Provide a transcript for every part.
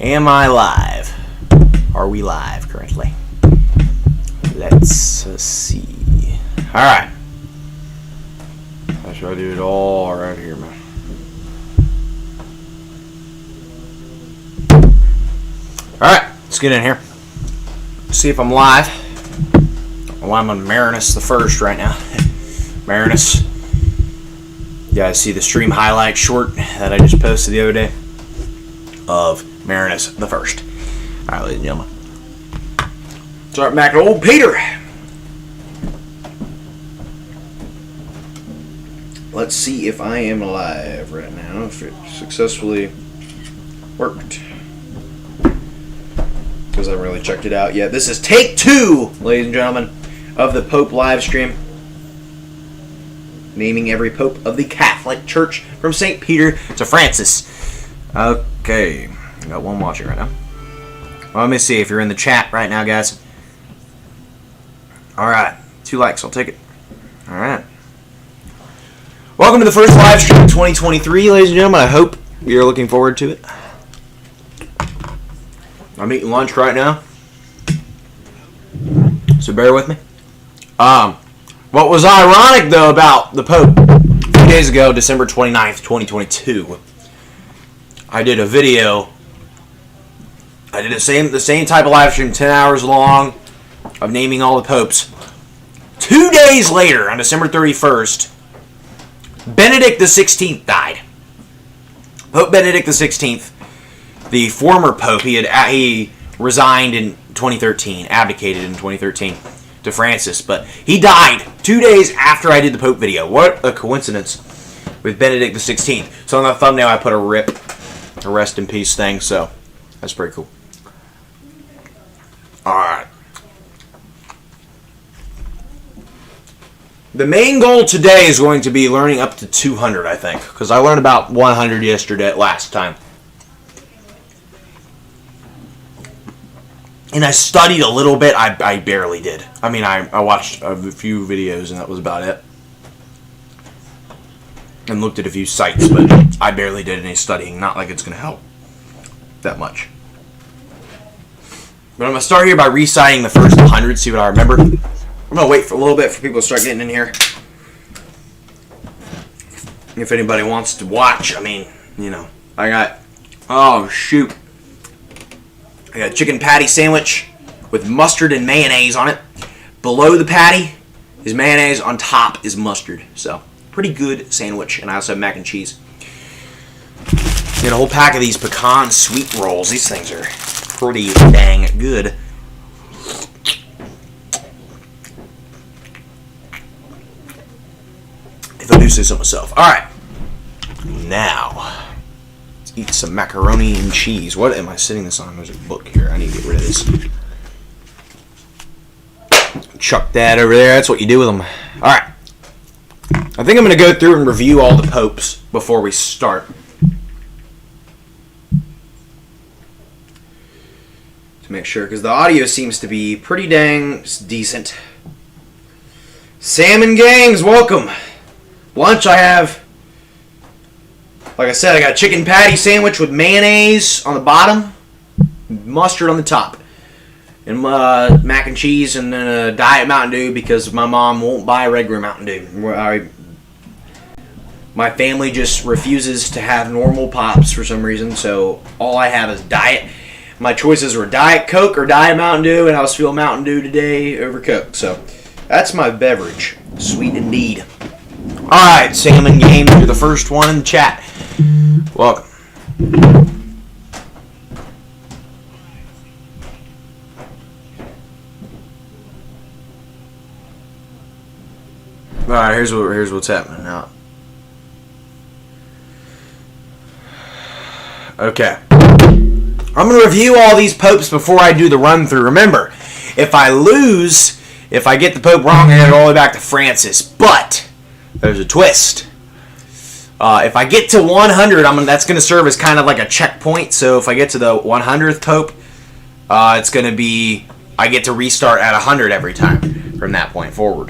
Am I live? Are we live currently? Let's see. Alright. How should I do it all right here, man? Alright, let's get in here. See if I'm live. Well, I'm on Marinus the First right now. Marinus. You guys see the stream highlight short that I just posted the other day of Marinus the First. Alright, ladies and gentlemen. Start back to old Peter. Let's see if I am live right now, if it successfully worked. Because I haven't really checked it out yet. This is take 2, ladies and gentlemen, of the Pope live stream. Naming every Pope of the Catholic Church from St. Peter to Francis. Okay. I got one watching right now. Well, let me see if you're in the chat right now, guys. Alright. 2 likes. I'll take it. Alright. Welcome to the first live stream of 2023, ladies and gentlemen. I hope you're looking forward to it. I'm eating lunch right now, so bear with me. What was ironic, though, about the Pope, a few days ago, December 29th, 2022, I did a video. I did the same type of live stream, 10 hours long, of naming all the popes. 2 days later, on December 31st, Benedict XVI died. Pope Benedict XVI, the former pope, he resigned in 2013, abdicated in 2013 to Francis, but he died 2 days after I did the Pope video. What a coincidence with Benedict XVI. So on the thumbnail I put a rest in peace thing, so that's pretty cool. Alright. The main goal today is going to be learning up to 200, I think, because I learned about 100 yesterday, last time. And I studied a little bit. I barely did. I mean, I watched a few videos and that was about it. And looked at a few sites, but I barely did any studying. Not like it's going to help that much. But I'm going to start here by reciting the first 100, see what I remember. I'm going to wait for a little bit for people to start getting in here. If anybody wants to watch, I mean, you know, I got, oh shoot. I got a chicken patty sandwich with mustard and mayonnaise on it. Below the patty is mayonnaise, on top is mustard. So, pretty good sandwich. And I also have mac and cheese. Got a whole pack of these pecan sweet rolls. These things are pretty dang good. If I do say so myself. Alright. Now, let's eat some macaroni and cheese. What am I sitting this on? There's a book here. I need to get rid of this. Chuck that over there. That's what you do with them. Alright. I think I'm going to go through and review all the popes before we start. To make sure, because the audio seems to be pretty dang decent. Salmon Games, welcome. Lunch I have, like I said, I got a chicken patty sandwich with mayonnaise on the bottom, mustard on the top, and mac and cheese, and then a Diet Mountain Dew because my mom won't buy regular Mountain Dew. My family just refuses to have normal pops for some reason, so all I have is Diet. My choices were Diet Coke or Diet Mountain Dew, and I was feeling Mountain Dew today over Coke. So that's my beverage. Sweet indeed. Alright, Salmon Games, you're the first one in the chat. Welcome. Alright, here's what's happening now. Okay. I'm going to review all these popes before I do the run-through. Remember, if I lose, if I get the pope wrong, I get it all the way back to Francis. But there's a twist. If I get to 100, that's going to serve as kind of like a checkpoint. So if I get to the 100th pope, it's going to be, I get to restart at 100 every time from that point forward.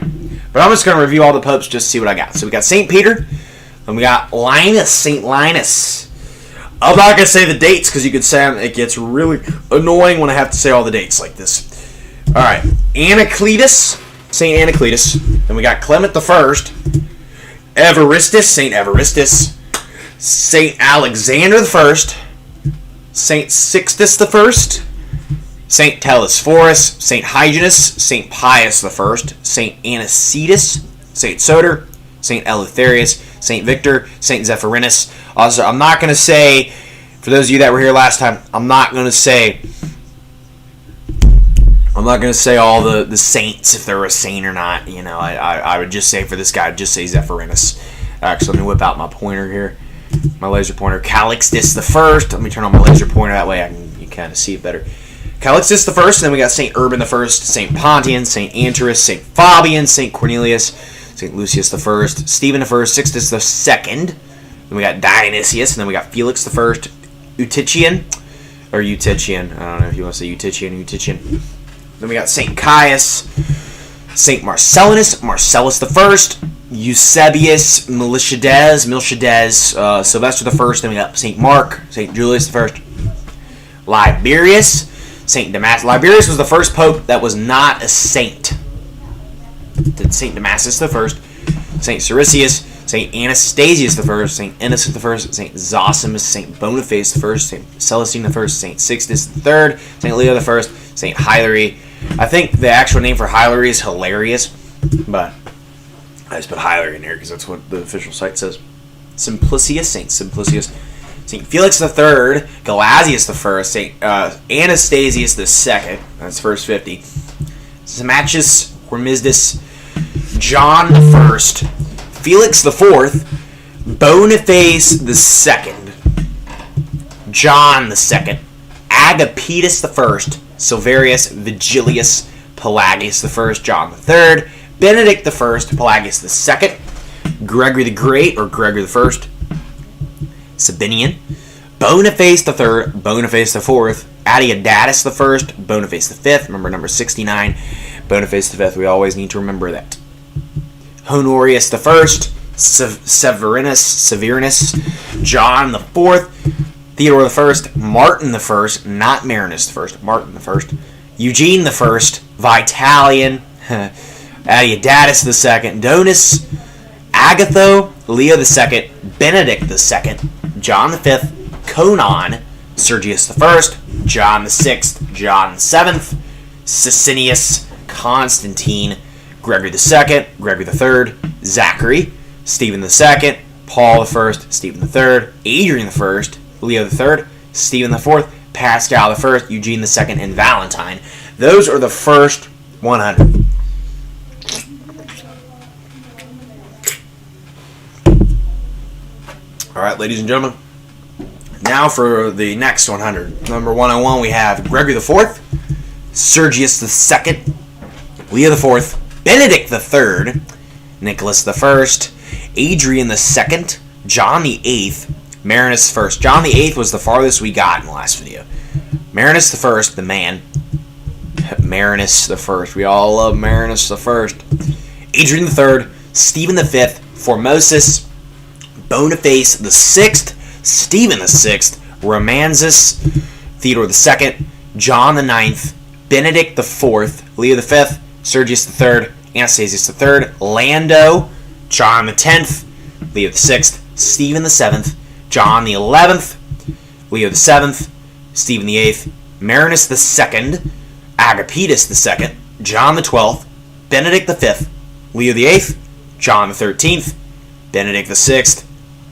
But I'm just going to review all the popes just to see what I got. So we got St. Peter, then we got Linus, St. Linus. I'm not going to say the dates because you could say it gets really annoying when I have to say all the dates like this. All right. Anacletus, St. Anacletus. Then we got Clement the First. Evaristus, St. Evaristus. St. Alexander the First. St. Sixtus the First. St. Telesphorus. St. Hyginus. St. Pius the First. St. Anicetus. St. Soter. St. Eleutherius. St. Victor. St. Zephyrinus. Also, I'm not going to say, for those of you that were here last time, I'm not going to say all the saints if they're a saint or not. You know, I would just say for this guy, just say Zephyrinus. Actually, let me whip out my pointer here, my laser pointer. Calixtus the First. Let me turn on my laser pointer, that way you kind of see it better. Calixtus the First, and then we got St. Urban the First, St. Pontian, St. Anterus, St. Fabian, St. Cornelius, St. Lucius the First, Stephen the First, Sixtus the Second. Then we got Dionysius, and then we got Felix the First, Eutychian, I don't know if you want to say Eutychian. Then we got St. Caius, St. Marcellinus, Marcellus the First, Eusebius, Miltiades, Sylvester the First. Then we got St. Mark, St. Julius the First, Liberius, St. Damascus. Liberius was the first pope that was not a saint. St. Damascus the First, St. Siricius, St. Anastasius the First, St. Innocent the First, St. Zosimus, St. Boniface the First, St. Celestine the First, St. Sixtus the Third, St. Leo the First, St. Hilary. I think the actual name for Hilary is Hilarious, but I just put Hilary in here because that's what the official site says. Simplicius, St. Simplicius, St. Felix the Third, Gelasius the First, St. Anastasius the Second. That's verse 50. Symmachus, Hormisdas, John the First, Felix the Fourth, Boniface the Second, John the Second, Agapetus the First, Silverius, Vigilius, Pelagius the First, John the Third, Benedict the First, Pelagius the Second, Gregory the Great or Gregory the First, Sabinian, Boniface the Third, Boniface the Fourth, Adeodatus the First, Boniface the Fifth. Remember number 69, Boniface the Fifth. We always need to remember that. Honorius the First, Severinus, John the Fourth, Theodore the First, Martin the First, not Marinus the First, Martin the First, Eugene the First, Vitalian, Adeodatus the Second, Donus, Agatho, Leo the Second, Benedict the Second, John the Fifth, Conon, Sergius the First, John the Sixth, John the Seventh, Sicinius, Constantine, Gregory the Second, Gregory the Third, Zachary, Stephen the Second, Paul the First, Stephen the Third, Adrian the First, Leo the Third, Stephen the Fourth, Pascal the First, Eugene the Second, and Valentine. Those are the first 100. All right, ladies and gentlemen. Now for the next 100. Number 101, we have Gregory the Fourth, Sergius the Second, Leo the Fourth, Benedict the Third, Nicholas the First, Adrian the Second, John the Eighth, Marinus the First. John the Eighth was the farthest we got in the last video. Marinus the First, the man. Marinus the First. We all love Marinus the First. Adrian the Third, Stephen the Fifth, Formosus, Boniface the Sixth, Stephen the Sixth, Romanzus, Theodore the Second, John the Ninth, Benedict the Fourth, Leo the Fifth, Sergius the Third, Anastasius the Third, Lando, John the 10th, Leo the 6th, Stephen the 7th, John the 11th, Leo the 7th, Stephen the 8th, Marinus the 2nd, Agapetus the 2nd, John the 12th, Benedict the 5th, Leo the 8th, John the 13th, Benedict the 6th,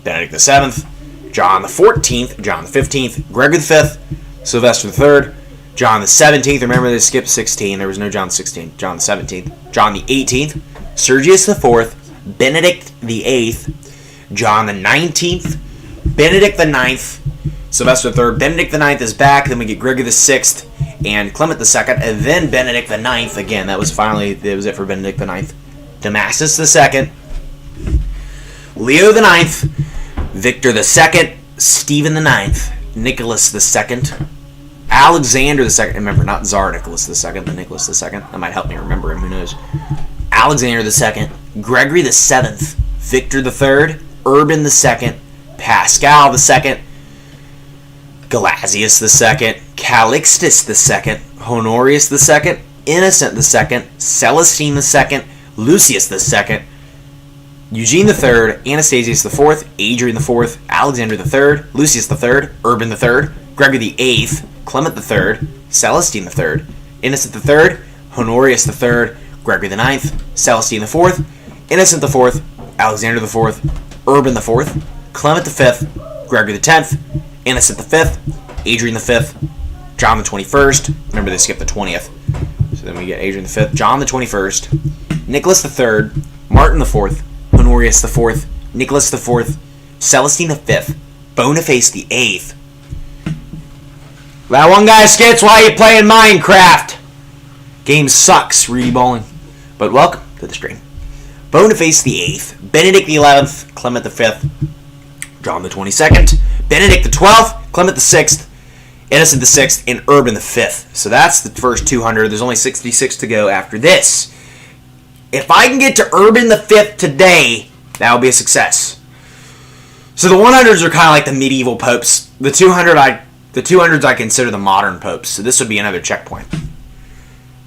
Benedict the 7th, John the 14th, John the 15th, Gregory the 5th, Sylvester the 3rd, John the 17th, remember they skipped 16, there was no John the 16th, John the 17th, John the 18th, Sergius the 4th, Benedict the 8th, John the 19th, Benedict the 9th, Sylvester the 3rd, Benedict the 9th is back, then we get Gregory the 6th, and Clement the 2nd, and then Benedict the 9th, again, that was it for Benedict the 9th, Damasus the 2nd, Leo the 9th, Victor the 2nd, Stephen the 9th, Nicholas the 2nd, Alexander the 2nd, remember, not Tsar Nicholas the 2nd, but Nicholas the 2nd, that might help me remember him, who knows, Alexander the 2nd, Gregory the 7th, Victor the 3rd, Urban the 2nd, Pascal the 2nd, Gelasius II, Calixtus II, Honorius II, Innocent II, Celestine II, Lucius II, Eugene III, Anastasius IV, Adrian IV, Alexander III, Lucius III, Urban III, Gregory VIII, Clement III, Celestine III, Innocent III, Honorius III, Gregory IX, Celestine IV, Innocent IV, Alexander IV, Urban IV, Clement V, Gregory X, Innocent V, Adrian V, John the 21st. Remember, they skipped the 20th. So then we get Adrian V, John the 21st, Nicholas III, Martin IV, Honorius IV, Nicholas IV, Celestine V, Boniface VIII. That one guy skits while you playing Minecraft. Game sucks, Rudy Bowling. But welcome to the stream. Boniface VIII, Benedict XI, Clement V, John the 22nd, Benedict XII, Clement VI, Innocent VI, and Urban V. So that's the first 200. There's only 66 to go after this. If I can get to Urban V today, that will be a success. So the 100s are kind of like the medieval popes. The 200s I consider the modern popes. So this would be another checkpoint.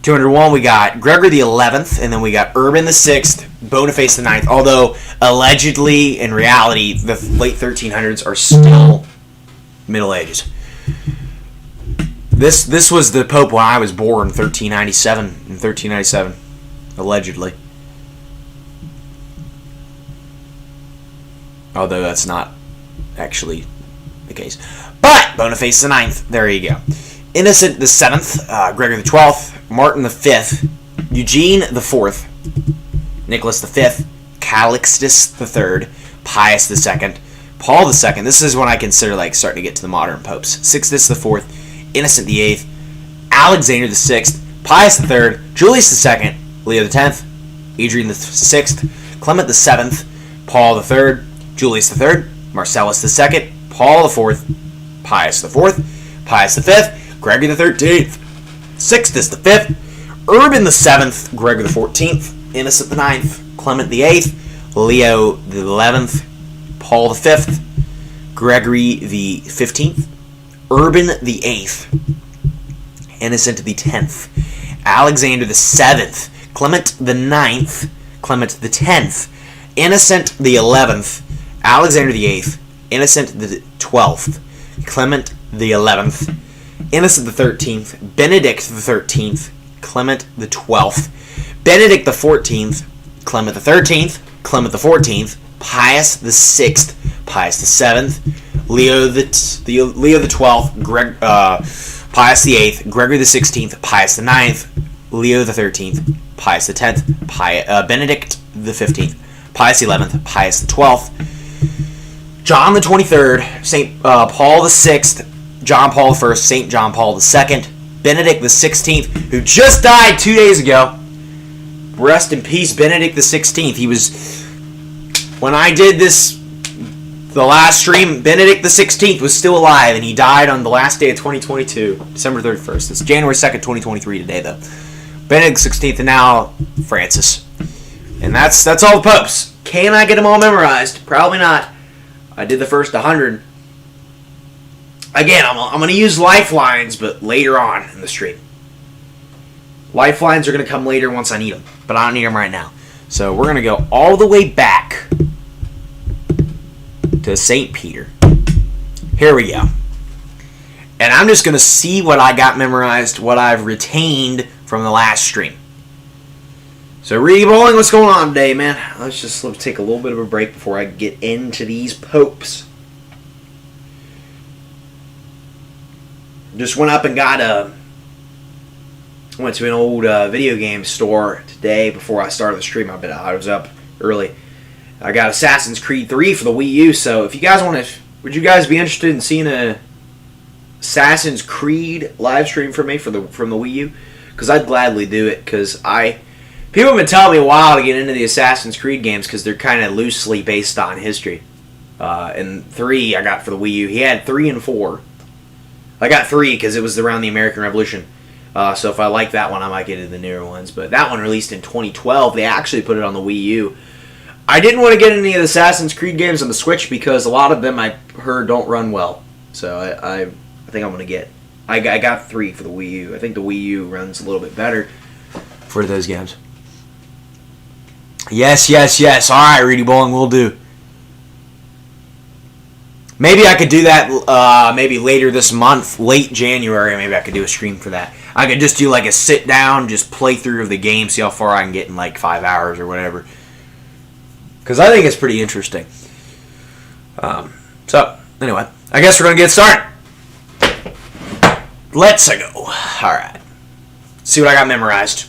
201, we got Gregory XI, and then we got Urban VI, Boniface IX. Although allegedly, in reality, the late 1300s are still Middle Ages. This was the Pope when I was born, 1397, allegedly. Although that's not actually the case. But Boniface IX, there you go. Innocent VII, Gregory XII, Martin V, Eugene IV, Nicholas V, Calixtus III, Pius II, Paul II. This is when I consider like starting to get to the modern popes. Sixtus IV, Innocent VIII, Alexander VI, Pius III, Julius II, Leo X, Adrian VI, Clement VII, Paul III, Julius III, Marcellus II, Paul IV, Pius IV, Pius V, Gregory XIII, Sixtus V, Urban VII, Gregory XIV, Innocent IX, Clement VIII, Leo XI, Paul V, Gregory XV, Urban VIII, Innocent X, Alexander VII, Clement IX, Clement X, Innocent XI, Alexander VIII, Innocent XII, Clement XI, Innocent XIII, Benedict XIII, Clement XII, Benedict XIV, Clement XIII, Clement XIV, Pius VI, Pius VII, Leo XII, Pius VIII, Gregory XVI, Pius IX, Leo XIII, Pius X, Benedict XV, Pius XI, Pius XII, John the 23rd, St. Paul VI, John Paul I, St. John Paul II, Benedict XVI, who just died 2 days ago. Rest in peace, Benedict XVI. He was, when I did this, the last stream, Benedict XVI was still alive, and he died on the last day of 2022, December 31st. It's January 2nd, 2023 today, though. Benedict XVI, and now Francis. And that's all the popes. Can I get them all memorized? Probably not. I did the first 100. Again, I'm going to use lifelines, but later on in the stream. Lifelines are going to come later once I need them, but I don't need them right now. So we're going to go all the way back to St. Peter. Here we go. And I'm just going to see what I got memorized, what I've retained from the last stream. So, Reedy Bowling, what's going on today, man? Let's take a little bit of a break before I get into these popes. Just went up and went to an old video game store today before I started the stream. I was up early. I got Assassin's Creed 3 for the Wii U, so if you guys want to, would you guys be interested in seeing a Assassin's Creed live stream from me from the Wii U? Because I'd gladly do it, because people have been telling me a while to get into the Assassin's Creed games because they're kind of loosely based on history. And 3 I got for the Wii U. He had 3 and 4. I got 3 because it was around the American Revolution. So if I like that one, I might get into the newer ones. But that one released in 2012. They actually put it on the Wii U. I didn't want to get any of the Assassin's Creed games on the Switch because a lot of them I heard don't run well. So I I think I'm going to get... I got 3 for the Wii U. I think the Wii U runs a little bit better for those games. Yes, yes, yes. All right, Reedy Bowling, we'll do. Maybe I could do that maybe later this month, late January. Maybe I could do a stream for that. I could just do like a sit down, just play through of the game, see how far I can get in like 5 hours or whatever. Because I think it's pretty interesting. So, anyway, I guess we're going to get started. Let's go. Alright. See what I got memorized.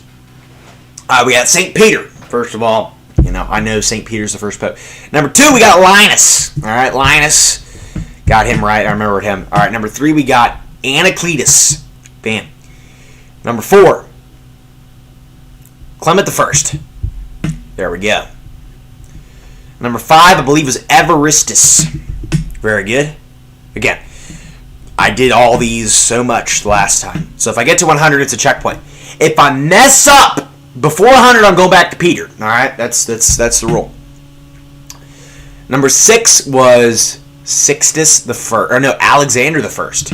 We got St. Peter, first of all. You know, I know St. Peter's the first pope. Number 2, we got Linus. Alright, Linus. Got him right. I remembered him. Alright, number 3, we got Anacletus. Bam. Number 4, Clement the First. There we go. Number 5, I believe, was Evaristus. Very good. Again, I did all these so much last time. So if I get to 100, it's a checkpoint. If I mess up before 100, I'm going back to Peter. All right, that's the rule. Number 6 was Sixtus the First, or no, Alexander the First.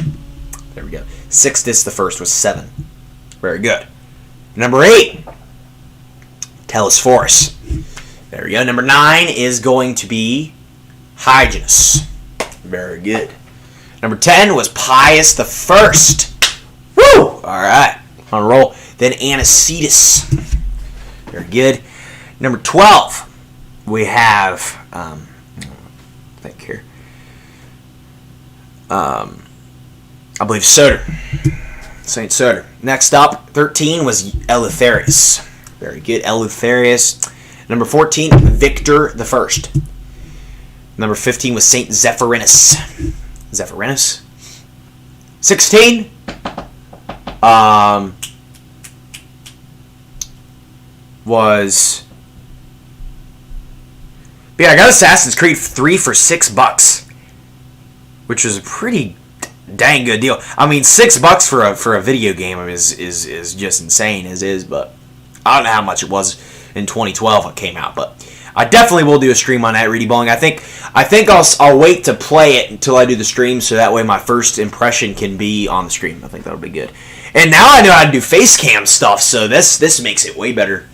There we go. Sixtus the First was 7. Very good. Number 8, Telesphorus. There we go. Number 9 is going to be Hyginus. Very good. Number 10 was Pius the First. Woo! All right, on a roll. Then Anicetus. Very good. Number 12, we have think here. I believe Soter. Saint Soter. Next up, 13 was Eleutherius. Very good, Eleutherius. Number 14, Victor the First. Number 15 was Saint Zephyrinus. Zephyrinus. 16 was... But yeah, I got Assassin's Creed 3 for $6, which was a pretty dang good deal. I mean, $6 for a video game is just insane as is, but I don't know how much it was in 2012 when it came out, but I definitely will do a stream on that, Reedy Bowling. I think I'll wait to play it until I do the stream, so that way my first impression can be on the stream. I think that'll be good. And now I know how to do face cam stuff, so this makes it way better.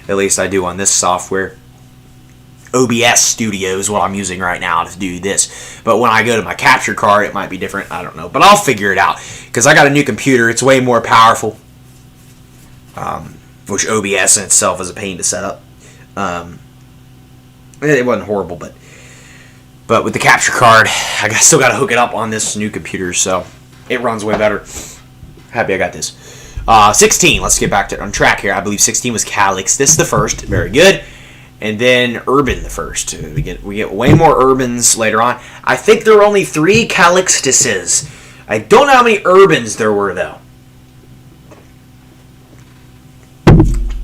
At least I do on this software. OBS Studio is what I'm using right now to do this. But when I go to my capture card, it might be different. I don't know. But I'll figure it out. Because I got a new computer. It's way more powerful. Which OBS in itself is a pain to set up. It wasn't horrible, but with the capture card, I still got to hook it up on this new computer. So it runs way better. Happy I got this. 16. Let's get back to on track here. I believe 16 was Calixtus the First. Very good. And then Urban the First. We get way more Urbans later on. I think there were only 3 Calixtuses. I don't know how many Urbans there were, though.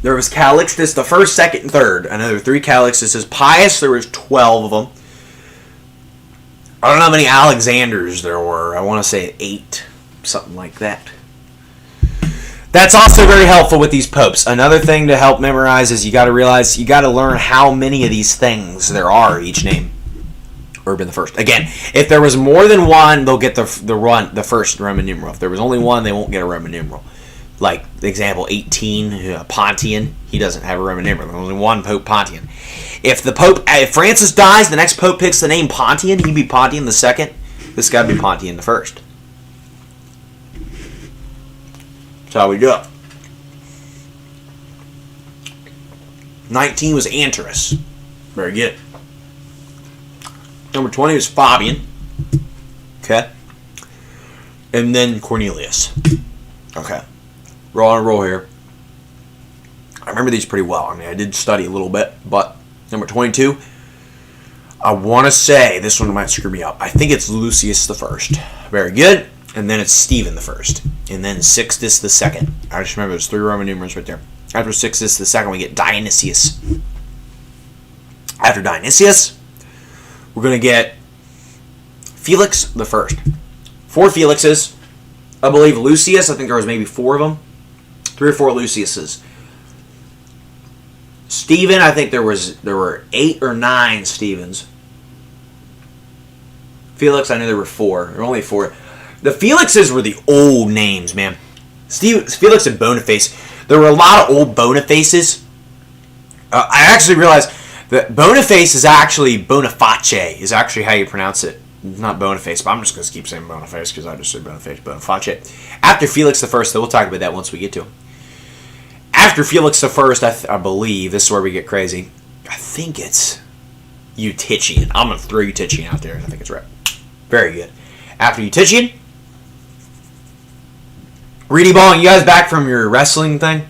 There was Calixtus the First, Second, and Third. I know there were 3 Calixtuses. Pius, there was 12 of them. I don't know how many Alexanders there were. I want to say 8. Something like that. That's also very helpful with these popes. Another thing to help memorize is you got to realize you got to learn how many of these things there are each name. Urban the First. Again, if there was more than one, they'll get the first Roman numeral. If there was only one, they won't get a Roman numeral. Like example 18, Pontian, he doesn't have a Roman numeral. There's only one Pope Pontian. If Francis dies, the next Pope picks the name Pontian. He'd be Pontian the Second. This got to be Pontian the First. That's how we do it. 19 was Anterus. Very good. Number 20 was Fabian. Okay. And then Cornelius. Okay. We're on a roll here. I remember these pretty well. I mean, I did study a little bit, but number 22, I want to say, this one might screw me up. I think it's Lucius the First. Very good. And then it's Stephen the First. And then Sixtus the Second. I just remember there's 3 Roman numerals right there. After Sixtus the Second, we get Dionysius. After Dionysius, we're going to get Felix the First. 4 Felixes. I believe Lucius, I think there was maybe 4 of them. 3 or 4 Luciuses. Stephen, I think there were 8 or 9 Stephens. Felix, I knew there were 4. There were only 4. The Felixes were the old names, man. Felix and Boniface. There were a lot of old Bonifaces. I actually realized that Boniface is actually Boniface is actually how you pronounce it. Not Boniface, but I'm just going to keep saying Boniface because I just say Boniface. Boniface. After Felix the First, though, we'll talk about that once we get to him. After Felix the First, I believe, this is where we get crazy. I think it's Eutychian. I'm going to throw Eutychian out there. I think it's right. Very good. After Eutychian, Reedy Ball, you guys back from your wrestling thing?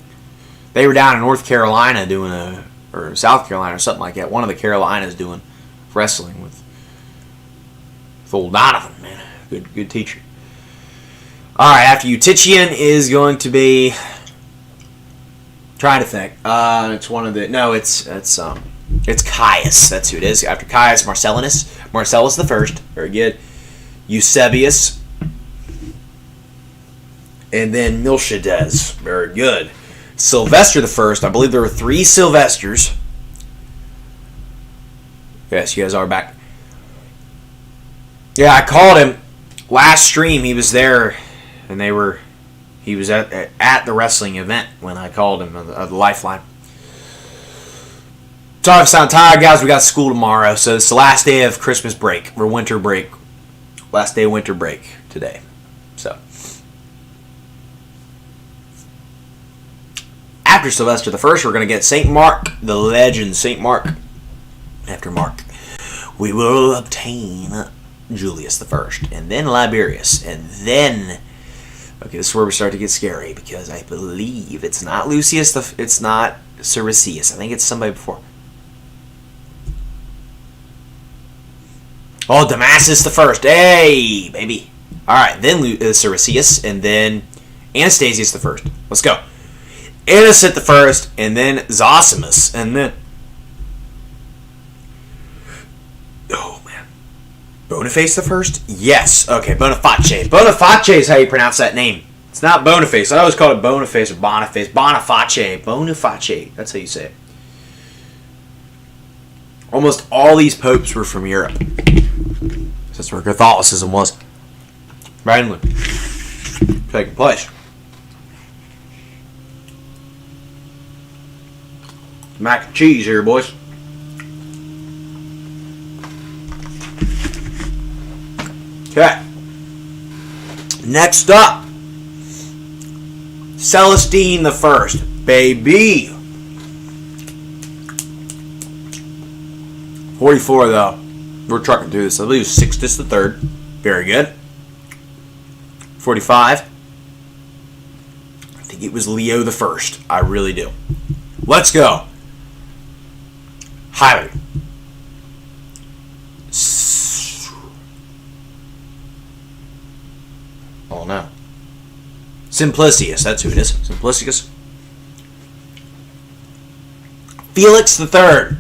They were down in North Carolina doing or South Carolina or something like that. One of the Carolinas doing wrestling with old Donovan, man. Good teacher. All right, after Eutychian is going to be, trying to think. It's one of the, no, it's Caius. That's who it is. After Caius, Marcellus the First. Very good. Eusebius. And then Miltiades. Very good. Sylvester the First. I believe there were 3 Sylvesters. Yes, you guys are back. Yeah, I called him last stream. He was there, and he was at the wrestling event when I called him of the Lifeline. Sorry if I sound tired, guys. We got school tomorrow, so it's the last day of Christmas break or winter break. Last day of winter break today. So after Sylvester the First, we're going to get Saint Mark, the legend Saint Mark. After Mark, we will obtain Julius the First, and then Liberius, and then, okay, this is where we start to get scary, because I believe it's not Lucius, it's not Siricius. I think it's somebody before. Oh, Damasus the First. Hey, baby. All right, then Siricius, and then Anastasius the First. Let's go. Innocent the First, and then Zosimus, and then, oh man, Boniface the First? Yes. Okay, Boniface. Boniface is how you pronounce that name. It's not Boniface. I always call it Boniface or Boniface. Boniface. Boniface. That's how you say it. Almost all these popes were from Europe. That's where Catholicism was. Randomly taking place. Mac and cheese here, boys. Okay. Next up, Celestine the First, baby. 44 though. We're trucking through this. I believe Sixtus the Third. Very good. 45. I think it was Leo the First. I really do. Let's go. Highly. Oh no. Simplicius, that's who it is. Simplicius. Felix the Third.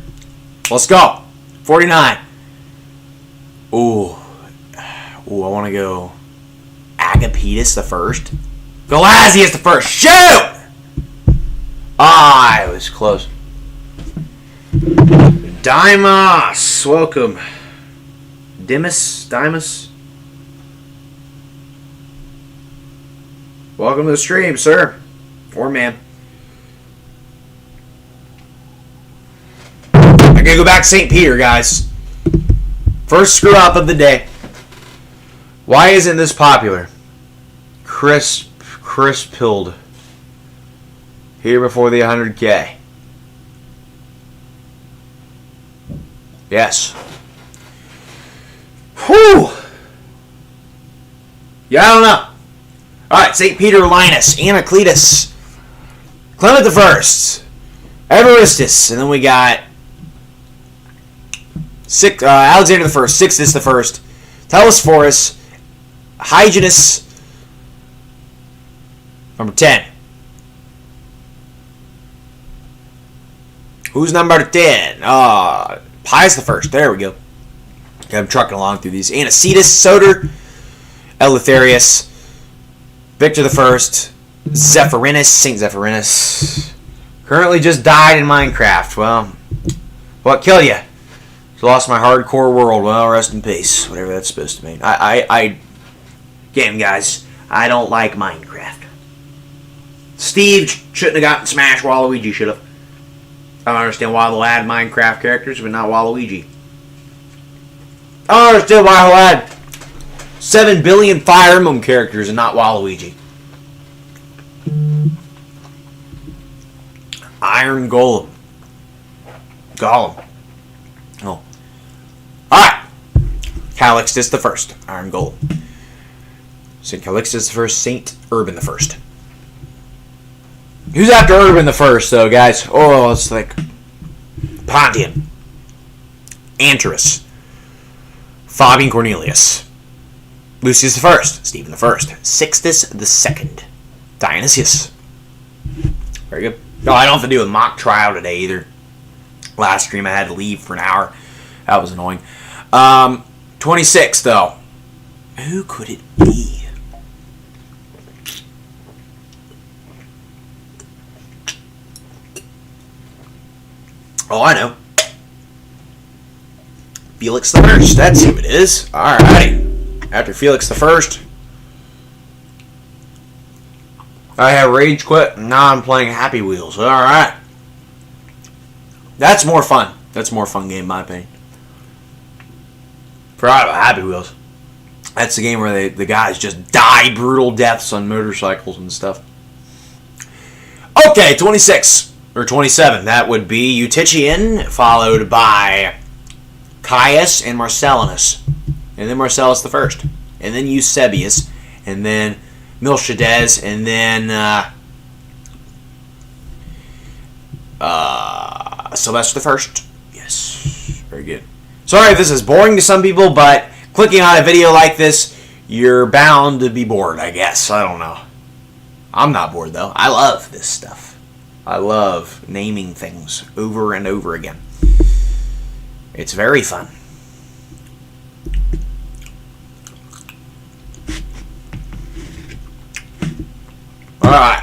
Let's go. 49. Ooh, I want to go Agapetus the First. Gelasius the First. Shoot! Ah, it was close. Dimos, welcome. Dimos. Welcome to the stream, sir. Or man. I gotta go back to St. Peter, guys. First screw up of the day. Why isn't this popular? Crispilled. Here before the 100K. Yes. Whew. Yeah, I don't know. Alright, St. Peter Linus, Anacletus, Clement the First, Evaristus, and then we got Alexander the First, Sixtus the First, Telesphorus, Hyginus, number 10. Who's number 10? Pius the First. There we go. Okay, I'm trucking along through these. Anicetus, Soter, Eleutherius, Victor the First, Zephyrinus, Saint Zephyrinus. Currently just died in Minecraft. Well, what killed you? Lost my hardcore world. Well, rest in peace. Whatever that's supposed to mean. I Again, guys, I don't like Minecraft. Steve shouldn't have gotten Smash. Waluigi should have. I don't understand why they'll add Minecraft characters, but not Waluigi. I don't understand why they'll add 7 billion Fire Emblem characters and not Waluigi. Iron Golem. Golem. Oh. Alright. Calixtus the First. Iron Golem. St. Calixtus the First. St. Urban the First. Who's after Urban the First, though, guys? Oh, it's like Pontian. Anterus. Fabian Cornelius. Lucius the First. Stephen the First. Sixtus the Second. Dionysius. Very good. No, I don't have to do a mock trial today either. Last stream I had to leave for an hour. That was annoying. 26, though. Who could it be? Oh, I know. Felix the First. That's who it is. Alrighty. After Felix the First, I have Rage Quit, and now I'm playing Happy Wheels. Alright. That's more fun. That's a more fun game, in my opinion. Forgot about Happy Wheels. That's the game where the guys just die brutal deaths on motorcycles and stuff. Okay, 26. Or 27. That would be Eutychian, followed by Caius and Marcellinus. And then Marcellus the First. And then Eusebius. And then Miltiades. And then Sylvester the First. Yes. Very good. Sorry if this is boring to some people, but clicking on a video like this, you're bound to be bored, I guess. I don't know. I'm not bored, though. I love this stuff. I love naming things over and over again. It's very fun. Alright.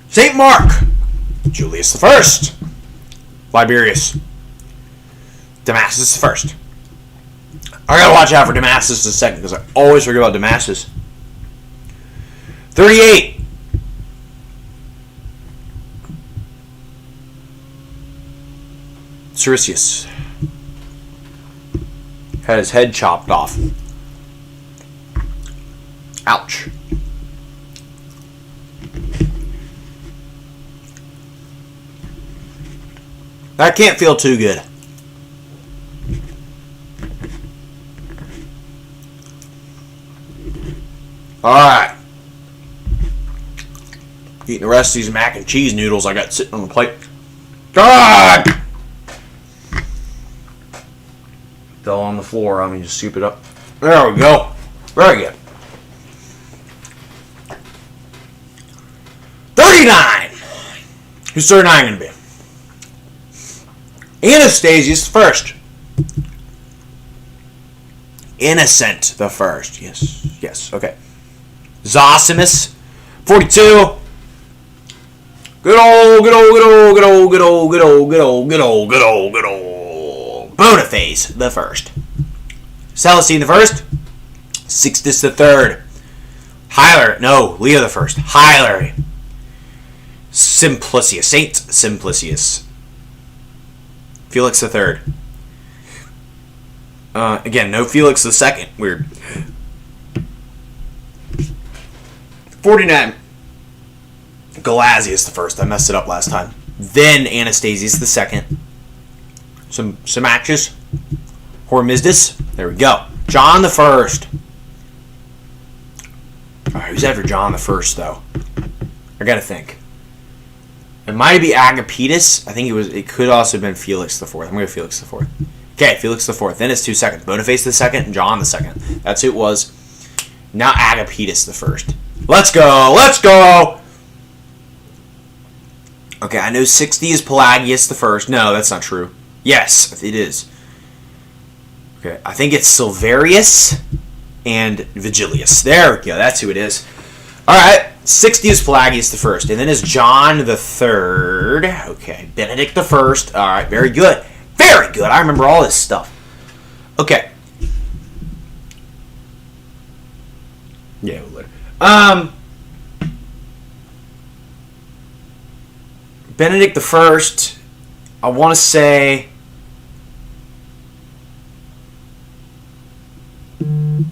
St. Mark. Julius the First. Liberius. Damascus the First. I gotta watch out for Damascus the Second because I always forget about Damascus. 38. Ciricius had his head chopped off. Ouch. That can't feel too good. Alright. Eating the rest of these mac and cheese noodles I got sitting on the plate. God! Fell on the floor. Let me just soup it up. There we go. Very good. 39. Who's 39 going to be? Anastasius the First. Innocent the First. Yes. Yes. Okay. Zosimus. 42. Good old Boniface the First. Celestine the First. Sixtus the Third. Leo the First. Hilary. Simplicius. Saint Simplicius. Felix the Third. Again, no Felix the Second. Weird. 49. Galasius the First. I messed it up last time. Then Anastasius the Second. Symmachus. Hormisdas. There we go. John the First. Alright, who's after John the First, though? I gotta think. It might be Agapetus. I think it could also have been Felix the Fourth. I'm going to go Felix the Fourth. Okay, Felix the Fourth. Then it's 2 seconds. Boniface the Second and John the Second. That's who it was. Now Agapetus the First. Let's go! Let's go! Okay, I know 60 is Pelagius the First. No, that's not true. Yes, it is. Okay, I think it's Silverius and Vigilius. There we go. That's who it is. Alright, 60 is Pelagius the First. And then is John the Third. Okay, Benedict the First. Alright, very good. Very good. I remember all this stuff. Okay. Yeah, we'll Benedict the First. I want to say. I'm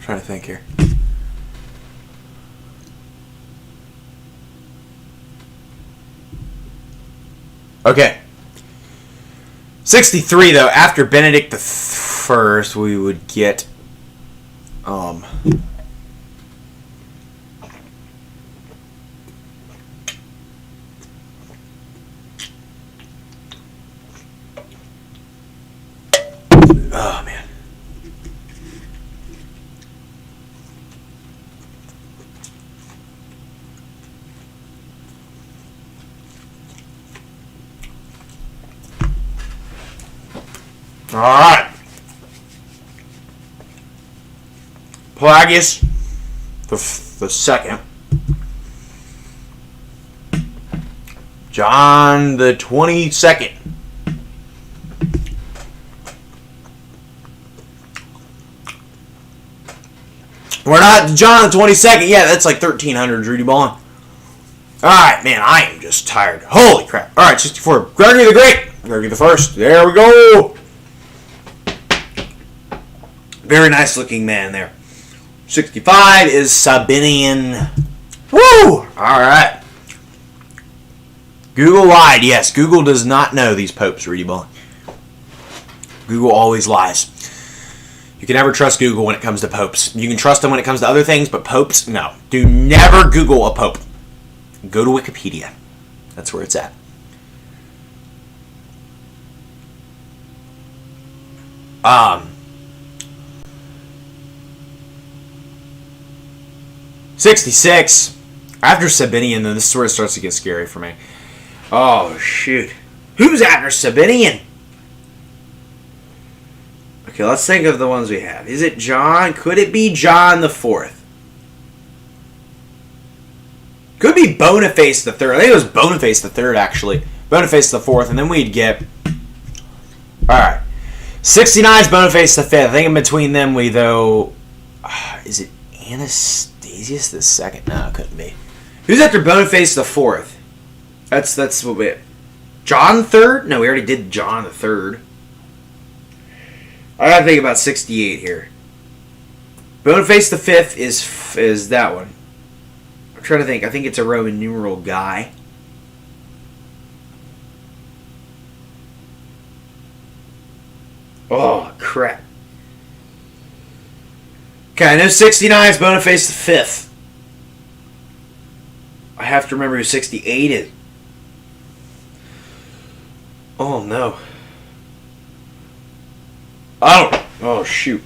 trying to think here. Okay. 63 though. After Benedict the First, we would get oh man. All right. Pelagius the second. John the 22nd. We're not John the 22nd. Yeah, that's like 1300, Rudy Ballin. Alright, man, I am just tired. Holy crap. Alright, 64. Gregory the Great. Gregory the First. There we go. Very nice looking man there. 65 is Sabinian. Woo! Alright. Google lied. Yes, Google does not know these popes, Rudy Ballin. Google always lies. You can never trust Google when it comes to popes. You can trust them when it comes to other things, but popes, no. Do never Google a pope. Go to Wikipedia. That's where it's at. Um, 66. After Sabinian, then this is where it starts to get scary for me. Oh, shoot. Who's after Sabinian? Okay, let's think of the ones we have. Is it John? Could it be John the Fourth? Could be Boniface the Third. I think it was Boniface the Third, actually. Boniface the Fourth, and then we'd get... Alright. 69 is Boniface the Fifth. I think in between them we, though... Is it Anastasius the Second? No, it couldn't be. Who's after Boniface the Fourth? That's what we... John the Third? No, we already did John the Third. I gotta think about 68 here. Boniface the Fifth is that one. I'm trying to think. I think it's a Roman numeral guy. Oh, crap. Okay, I know 69 is Boniface the Fifth. I have to remember who 68 is. Oh, no. Oh, shoot.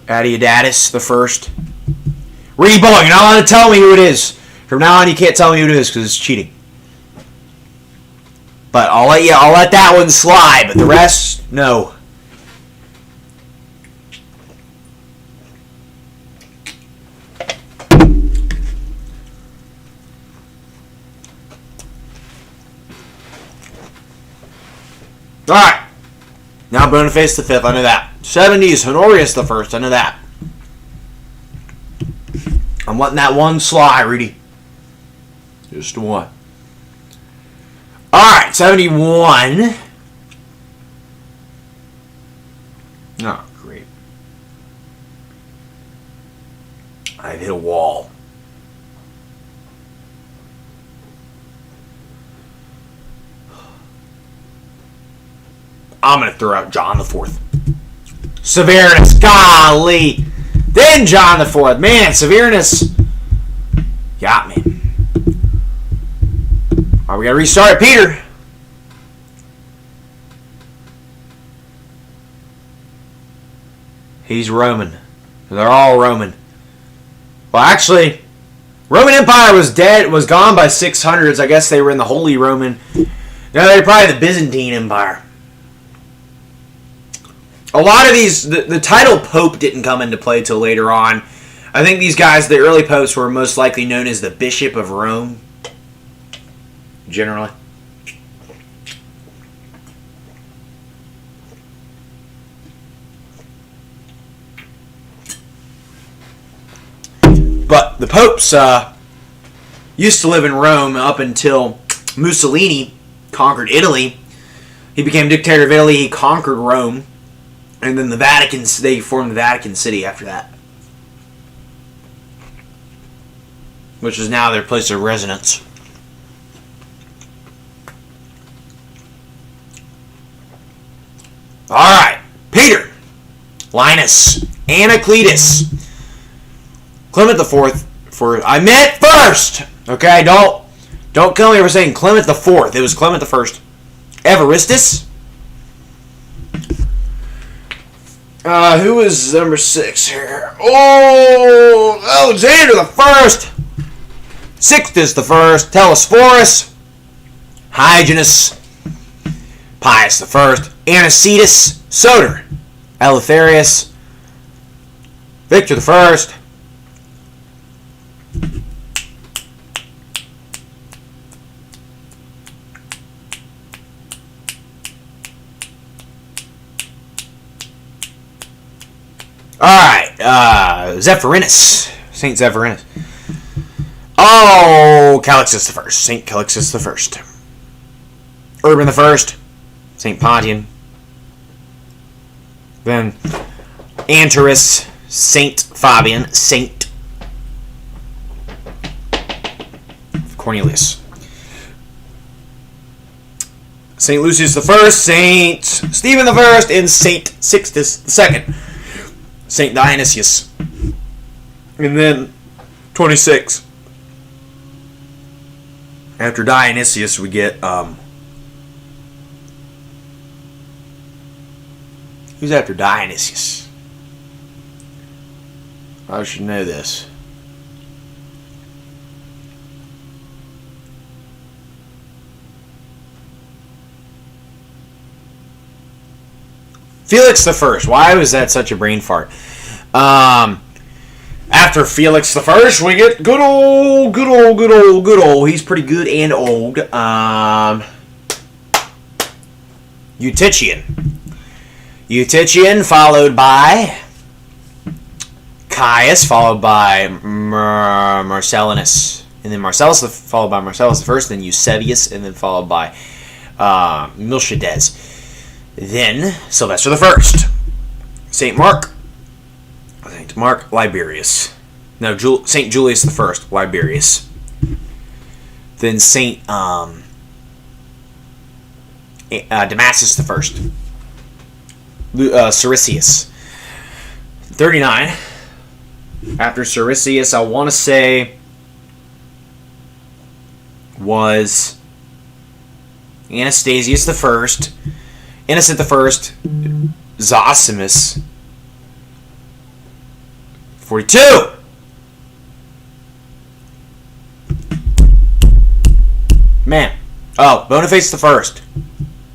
Adiadatus the First. Reedy Boy, you're not allowed to tell me who it is. From now on, you can't tell me who it is because it's cheating. But I'll let that one slide. But the rest, no. Alright. Now Boniface the Fifth, I know that. 70s, Honorius the First, I know that. I'm letting that one slide, Rudy. Just one. Alright, 71. Oh, great. I've hit a wall. I'm going to throw out John the Fourth. Severinus, golly. Then John the Fourth. Man, Severinus got me. Alright, we got to restart Peter. He's Roman. They're all Roman. Well, actually, Roman Empire was gone by 600s. I guess they were in the Holy Roman. No, they're probably the Byzantine Empire. A lot of these, the title Pope didn't come into play till later on. I think these guys, the early popes, were most likely known as the Bishop of Rome. Generally. But the popes used to live in Rome up until Mussolini conquered Italy. He became dictator of Italy. He conquered Rome. And then they formed the Vatican City after that, which is now their place of residence. Alright, Peter, Linus, Anacletus, Clement IV. I meant first! Okay, don't kill me for saying Clement IV. It was Clement I. Evaristus. Who was number 6 here? Oh, Alexander I. Sixtus I. Telesphorus. Hyginus. Pius I. Anicetus. Soter. Eleutherius. Victor I. Alright, Zephyrinus. Saint Zephyrinus. Oh, Calixtus I. Saint Calixtus I. Urban I. Saint Pontian. Then Anterus. Saint Fabian. Saint Cornelius. Saint Lucius I. Saint Stephen I. And Saint Sixtus II. Saint Dionysius. And then 26. After Dionysius we get who's after Dionysius? I should know this. Felix I. Why was that such a brain fart? After Felix I, we get good old. He's pretty good and old. Eutychian, followed by Caius, followed by Marcellinus, and then Marcellus, followed by Marcellus I, then Eusebius, and then followed by Miltiades. Then Sylvester I, Saint Mark, Liberius. No, Saint Julius I, Liberius. Then Saint Damasus I, Siricius. 39. After Siricius, I want to say was Anastasius I, Innocent I, Zosimus. 42. Man. Oh, Boniface I,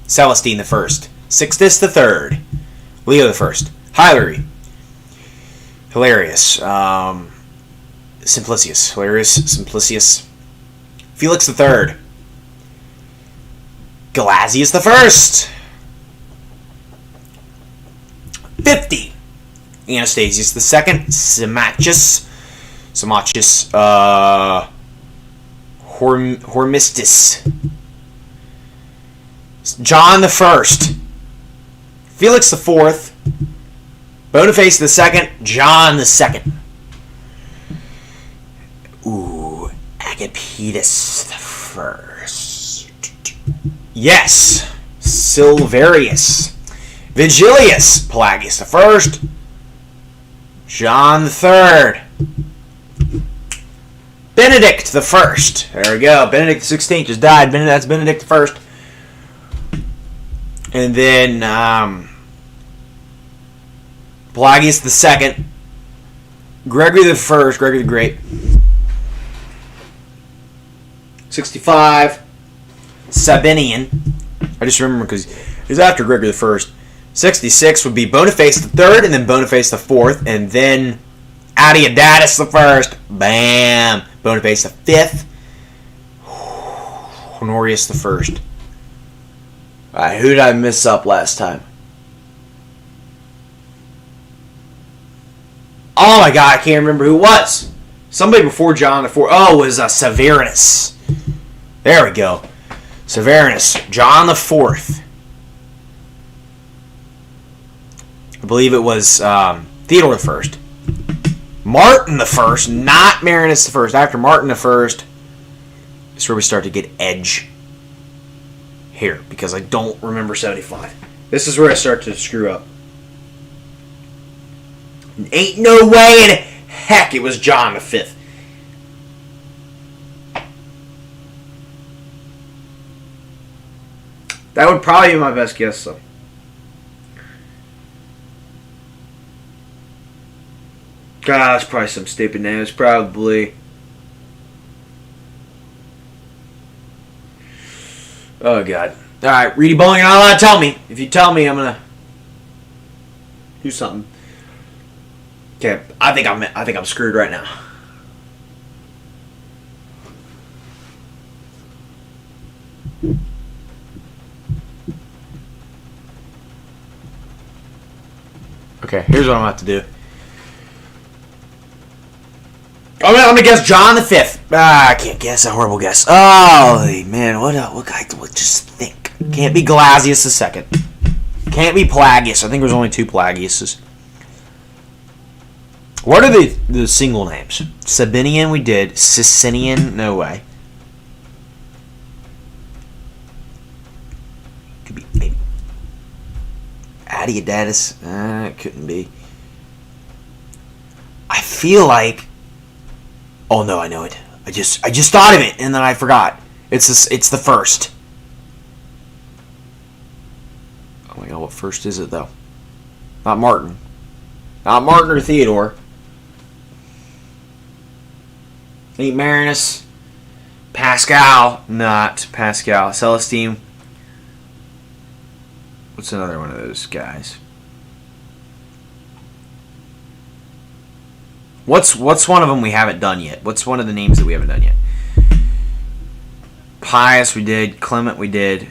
Celestine I, Sixtus III, Leo I, Hilarius, Simplicius, Felix III, Gelasius I, 50. Anastasius II, Symmachus, Hormistus, John I, Felix IV, Boniface II, John II. Ooh, Agapetus I. Yes, Silverius, Vigilius, Pelagius I, John III, Benedict I. There we go. Benedict XVI just died. That's Benedict I. And then Pelagius II, Gregory I, Gregory the Great, 65, Sabinian. I just remember because he's after Gregory I. 66 would be Boniface III, and then Boniface IV, and then Adeodatus I. Bam! Boniface V. Honorius I. Alright, who did I miss up last time? Oh my god, I can't remember who it was. Somebody before John the Fourth. Oh, it was Severinus. There we go. Severinus. John the Fourth. I believe it was Theodore the First. Martin the First, not Marinus the First. After Martin the First, is where we start to get edge here, because I don't remember 75. This is where I start to screw up. Ain't no way in heck it was John the Fifth. That would probably be my best guess, though. God, that's probably some stupid name. It's probably... Oh, God. Alright, Reedy Bowling, you're not allowed to tell me. If you tell me, I'm going to do something. Okay, I think I'm screwed right now. Okay, here's what I'm about to do. I'm gonna guess John the Fifth. I can't guess. A horrible guess. Oh man, what just think? Can't be Gelasius the Second. Can't be Pelagius. I think there's only 2 Pelagiuses. What are the single names? Sabinian we did. Sicinian, no way. Could be maybe Adiadatus. It couldn't be. I feel like. Oh no, I know it. I just thought of it and then I forgot. It's the first. Oh my god, what first is it though? Not Martin. Not Martin or Theodore. Ain't Marinus. Pascal. Not Pascal. Celestine. What's another one of those guys? What's one of them we haven't done yet? What's one of the names that we haven't done yet? Pius we did. Clement we did.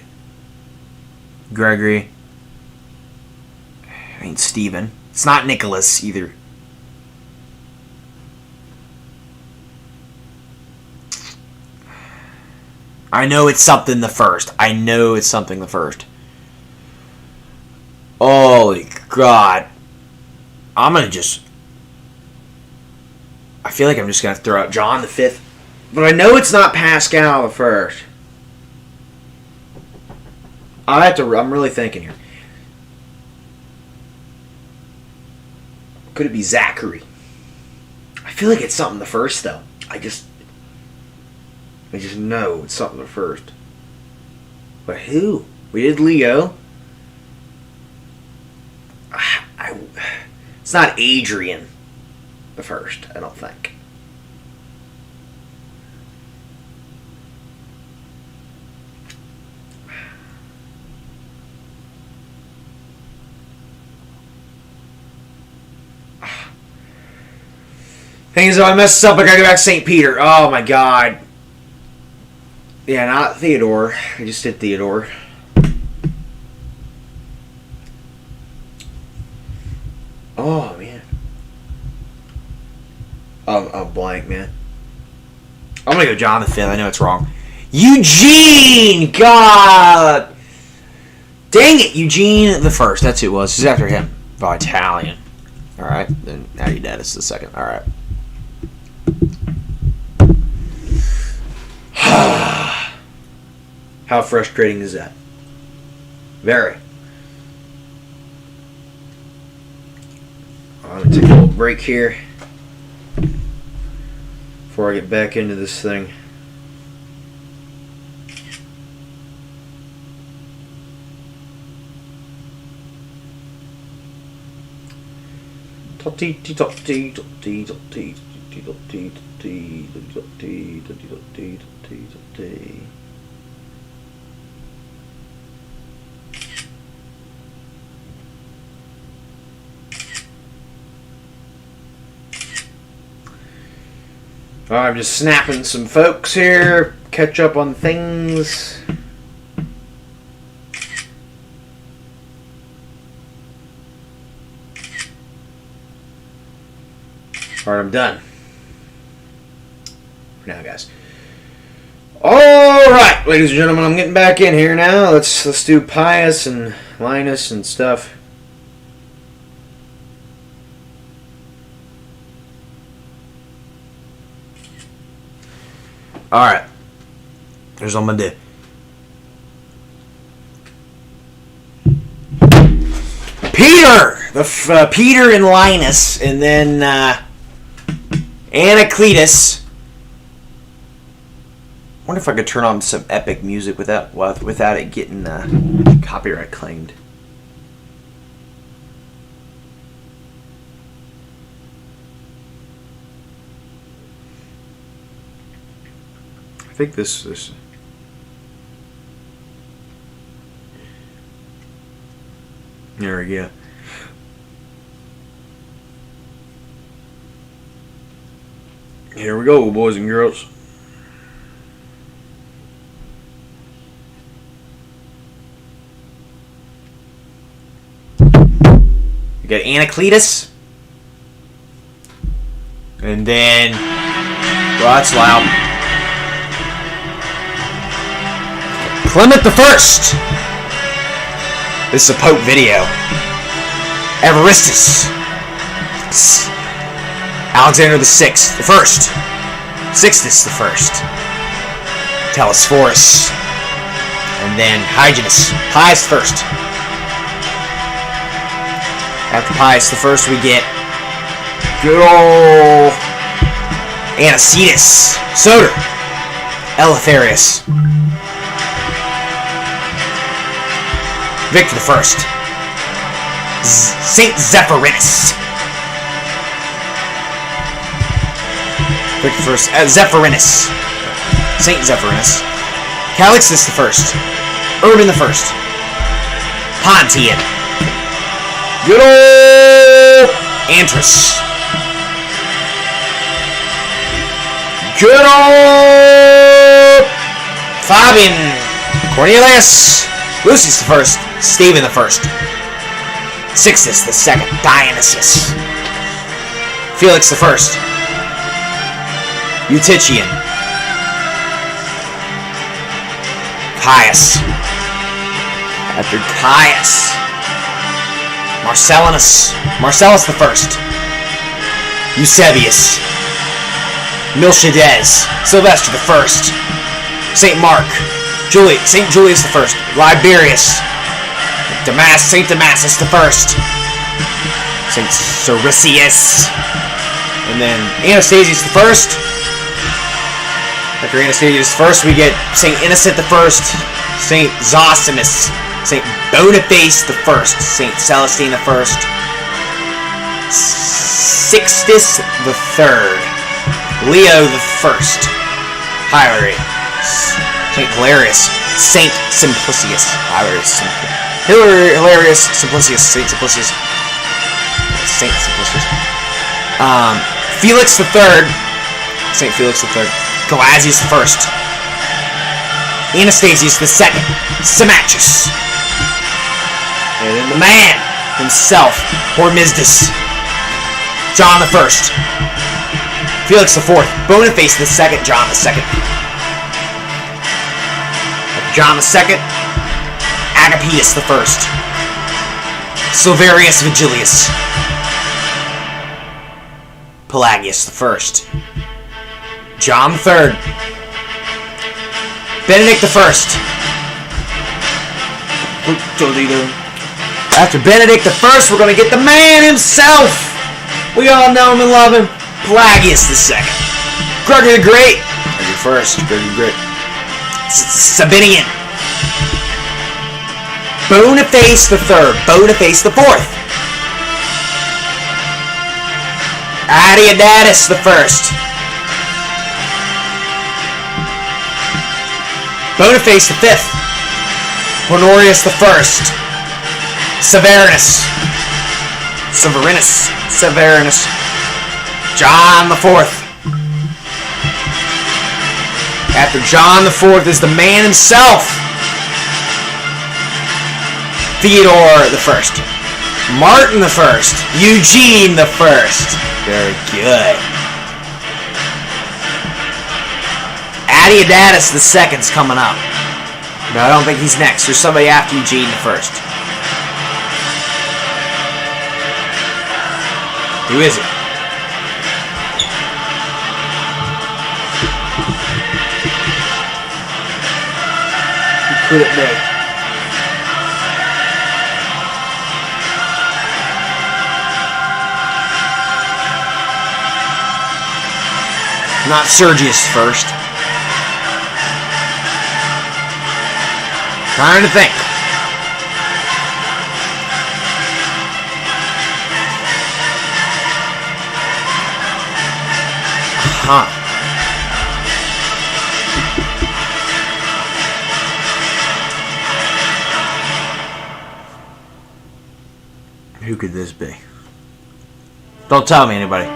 Gregory. Ain't Stephen. It's not Nicholas either. I know it's something the first. I know it's something the first. Holy God. I'm going to just... I feel like I'm just going to throw out John the Fifth. But I know it's not Pascal the First. I'm really thinking here. Could it be Zachary? I feel like it's something the first, though. I just know it's something the first. But who? We did Leo. It's not Adrian the First, I don't think. Thing is, if I mess this up, I gotta go back to St. Peter. Oh my God. Yeah, not Theodore. I just did Theodore. Oh man. I'm blank, man. I'm gonna go John the Fifth. I know it's wrong. Eugene! God! Dang it! Eugene the First. That's who it was. It's after him. Vitalian. Alright. Then Adiadatus the Second. Alright. How frustrating is that? Very. I'm going to take a little break here before I get back into this thing. I'm just snapping some folks here, catch up on things. Alright, I'm done. now, guys. All right, ladies and gentlemen, I'm getting back in here now. Let's do Pius and Linus and stuff. All right. Here's what I'm gonna do. Peter, Peter and Linus, and then Anacletus. I wonder if I could turn on some epic music without it getting copyright claimed. I think this. There we go. Here we go, boys and girls. We got Anacletus. And then, well, that's loud. Clement the First. This is a Pope video. Evaristus. Alexander the Sixth, the First. Sixtus the First. Telesphorus. And then Hyginus. Pius the First. After Pius the First, we get good old Anicetus, Soter, Eleutherius, Victor the First, Saint Zephyrinus, Victor the First, Zephyrinus, Saint Zephyrinus, Calixtus the First, Urban the First, Pontian. Good old Antris. Good old Fabian. Cornelius. Lucius the First. Stephen the First. Sixtus the Second. Dionysius. Felix the First. Eutychian. Caius. After Caius, Marcellus the First, Eusebius, Miltiades, Sylvester the First, Saint Mark, Saint Julius the First, Liberius, Saint Damasus the First, Saint Siricius, and then Anastasius the First. After Anastasius the First, we get Saint Innocent the First, Saint Zosimus, Saint Boniface the First, Saint Celestine the First, Sixtus the Third, Leo the First, Hilary, Saint Hilarius, Saint Simplicius, Hilarius Simplicius, Saint Simplicius, Felix the Third, Saint Felix the Third, Gelasius the First, Anastasius the Second, Symmachus. And then the man himself, Hormisdas, John the First, Felix the Fourth, Boniface the Second, John the Second, John the Second, Agapitus the First, Silverius Vigilius, Pelagius the First, John the Third, Benedict the First. After Benedict the First, we're going to get the man himself. We all know him and love him. Pelagius the Second. Gregory the Great. Gregory First. Gregory the Great. Sabinian. Boniface the Third. Boniface the Fourth. Adiadatus the First. Boniface the Fifth. Honorius the First. Severinus. John the Fourth. After John the Fourth is the man himself, Theodore the First, Martin the First, Eugene the First. Very good. Adiadatus the second's coming up. But I don't think he's next. There's somebody after Eugene the first. Who is it? Who could it be? Not Sergius first. Trying to think. Huh. Who could this be? Don't tell me anybody.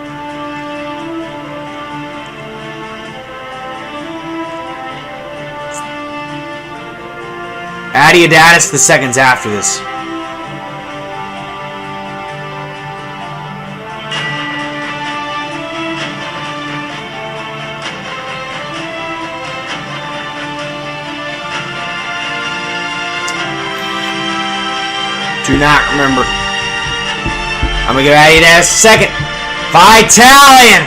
Adiadatus the second's after this. Do not remember. I'm gonna go Adiadatus second. Vitalian!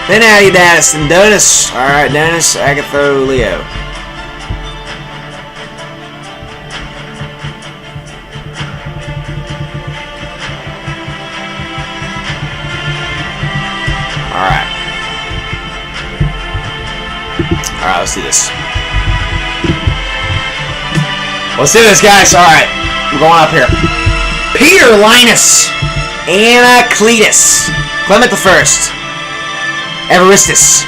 Then Adiadatus and Donus. Alright, Donus, Agatho, Leo. Alright, let's do this. Let's do this, guys. Alright, we're going up here. Peter Linus, Anacletus, Clement the First, Evaristus,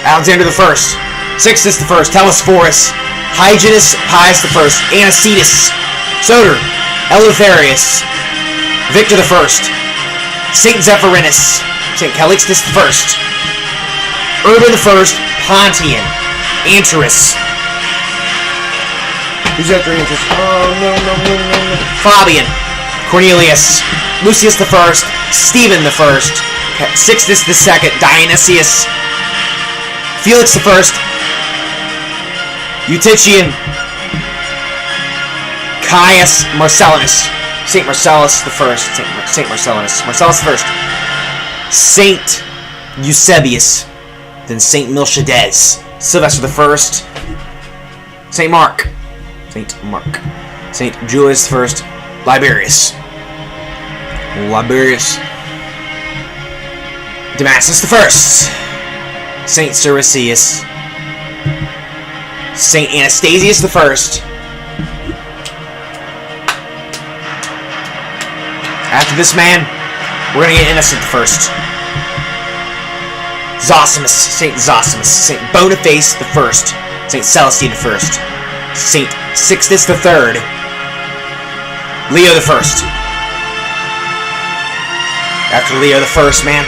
Alexander the First, Sixtus the First, Telesphorus, Hyginus Pius the First, Anicetus, Soter, Eleutherius, Victor the First, Saint Zephyrinus, Saint Calixtus the First, Urban the First, Pontian, Anterus. Who's after Anterus? Oh, no. Fabian, Cornelius, Lucius the First, Stephen the First, Sixtus the Second, Dionysius, Felix the First, Eutychian, Caius Marcellinus, Saint Marcellus the First, Saint Marcellinus, Marcellus the First, Saint Eusebius, then Saint Miltiades, Sylvester the First, Saint Mark, Saint Julius the First, Liberius, Damascus the First, Saint Siricius, Saint Anastasius the First. After this man, we're gonna get Innocent the First. Zosimus, Saint Boniface the First, Saint Celestine the First, Saint Sixtus the Third, Leo the First. After Leo the First, man,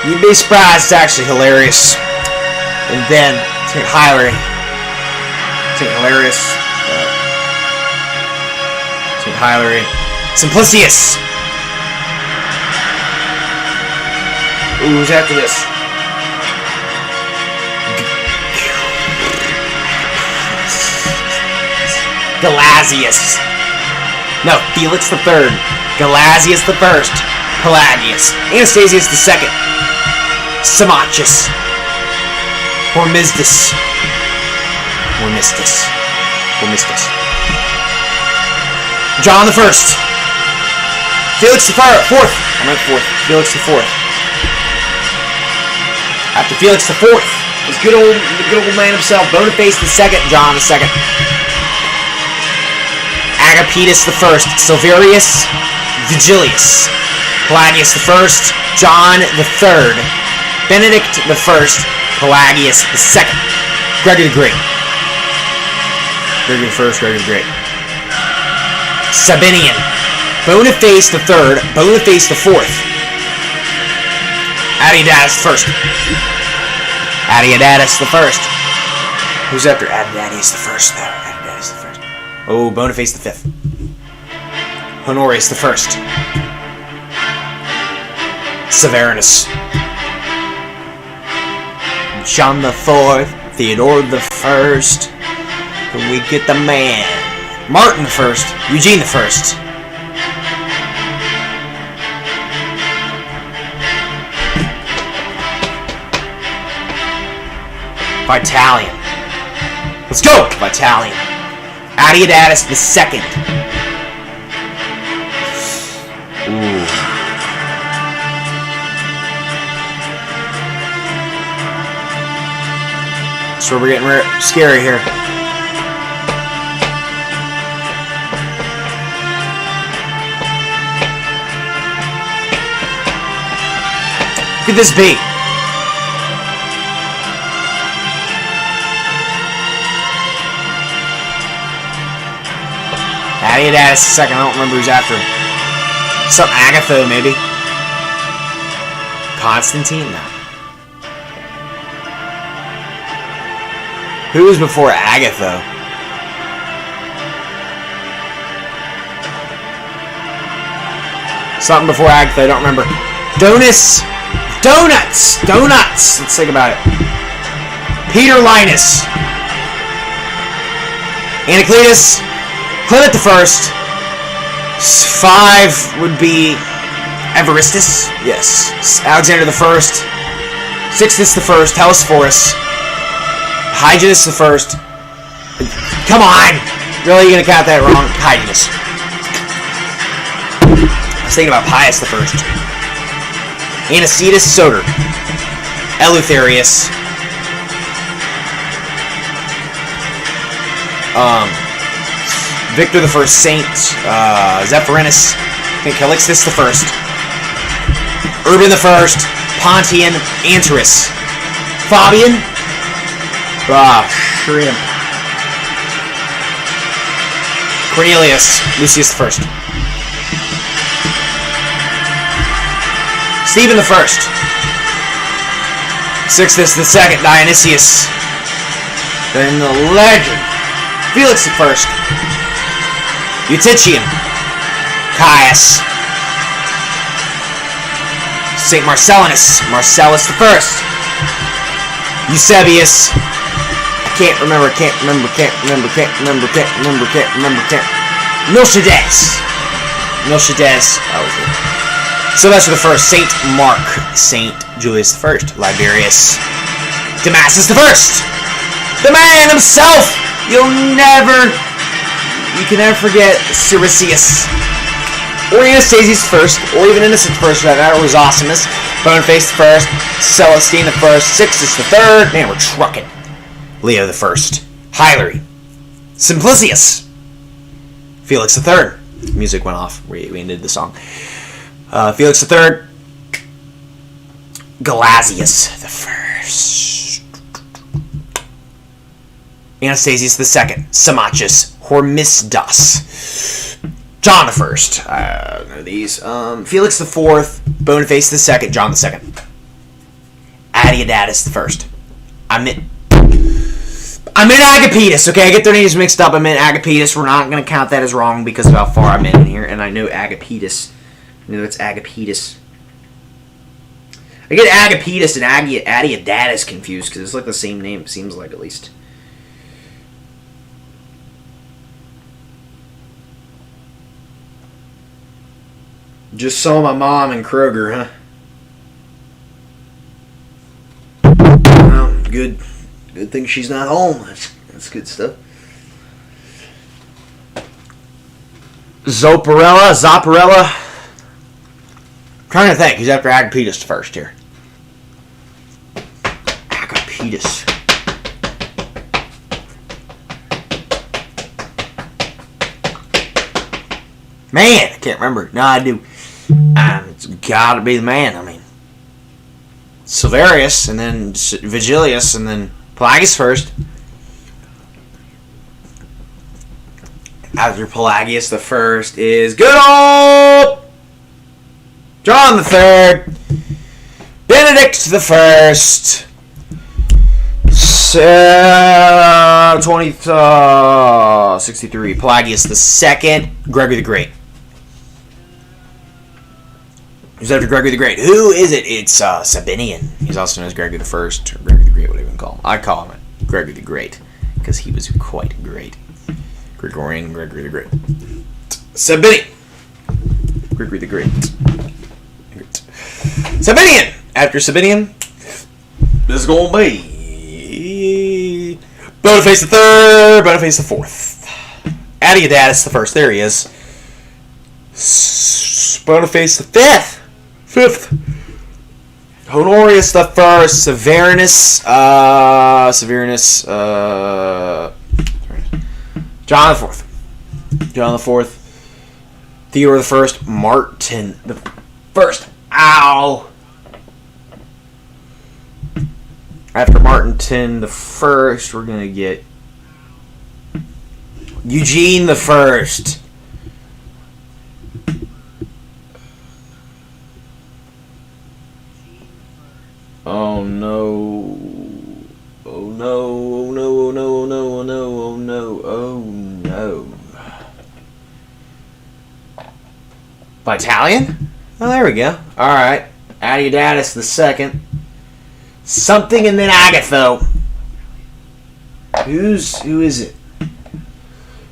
you'd be surprised. It's actually hilarious. And then Saint Hilary, Simplicius. Ooh, who's after this? Gelasius. No, Felix the Third. Gelasius the First. Pelagius. Anastasius the Second. Symmachus. Hormisdas. John the First. Felix the Fourth. Felix the Fourth. After Felix the Fourth, is the good old man himself, Boniface the Second, John the Second. Agapetus the First, Silverius, Vigilius, Pelagius the First, John the Third, Benedict the First, Pelagius the Second, Gregory the Great, Gregory the First, Gregory the Great, Sabinian, Boniface the Third, Boniface the Fourth, Adiadatus the First, Adiadatus the First. Who's after Adiadatus the First? No, Adiadatus the First. Oh, Boniface the Fifth. Honorius the First. Severinus. John the Fourth, Theodore the First. Then we get the man, Martin the First, Eugene the First. Vitalian. Let's go, Vitalian. Adiadatus the Second. Ooh. So we're getting scary here. Who could this be? Adiadatus second. I don't remember who's after him. Some Agatho, maybe. Constantine? No. Who was before Agatho? Something before Agatho, I don't remember. Donuts! Let's think about it. Peter Linus. Anacletus. Clement the First. 5 would be Evaristus. Yes. Alexander the First. Sixtus the First. Telesphorus. Hyginus the First. Come on! Really, you gonna count that wrong? Hyginus. I was thinking about Pius the First. Anicetus Soter. Eleutherius. Victor the First, Saint. Zephyrinus. I think Calixtus the First. Urban the First. Pontian. Anterus. Fabian. Shrimp. Cornelius. Lucius the First. Stephen the First. Sixtus the Second. Dionysius. Then the legend. Felix the First. Eutychian. Caius. Saint Marcellinus. Marcellus the First. Eusebius. Can't remember. Miltiades. That was it. Sylvester the First. Saint Mark. Saint Julius the First. Liberius. Damasus the First. The man himself. You can never forget Siricius. Or Anastasius the First. Or even Innocent the First. That was Awesomeness. Boneface the First. Celestine the First. Sixtus the Third. Man, we're trucking. Leo the First. Hilary. Simplicius. Felix the Third. Music went off. We ended the song. Felix the Third. Galasius the First. Anastasius the Second. Samachus. Hormisdas. John the First. I know these. Felix the Fourth. Boniface the Second. John the Second. Adiadatus the First. I meant Agapetus, okay? I get their names mixed up. I meant Agapetus. We're not going to count that as wrong because of how far I'm in here. And I know Agapetus. I know it's Agapetus. I get Agapetus and Adiadatus confused because it's like the same name, it seems like, at least. Just saw my mom in Kroger, huh? Well, good. Good thing she's not home. That's good stuff. Zopparella. I'm trying to think. He's after Agapetus first here. Agapetus. Man, I can't remember. No, I do. It's got to be the man. I mean, Silverius, and then Vigilius, and then Pelagius first. After Pelagius the First is good old John the Third, Benedict the First, 63. Pelagius the Second, Gregory the Great. Who's after Gregory the Great? Who is it? It's Sabinian. He's also known as Gregory the First, or Gregory the Great, whatever you call him. I call him Gregory the Great because he was quite great. Gregorian Gregory the Great. Sabinian. Gregory the Great. Sabinian. After Sabinian, this is gonna be Boniface the Third, Boniface the Fourth, Adeodatus the First. There he is. Boniface the Fifth. Honorius the First, John the Fourth, Theodore the First, Martin the First. Ow! After Martin the First, we're gonna get Eugene the First. Oh no. Oh no. Oh no. Oh no. Oh no. Oh no. Oh no. Oh no. Vitalian? Oh, there we go. Alright. Adeodatus the Second. Something and then Agatho. Who is it?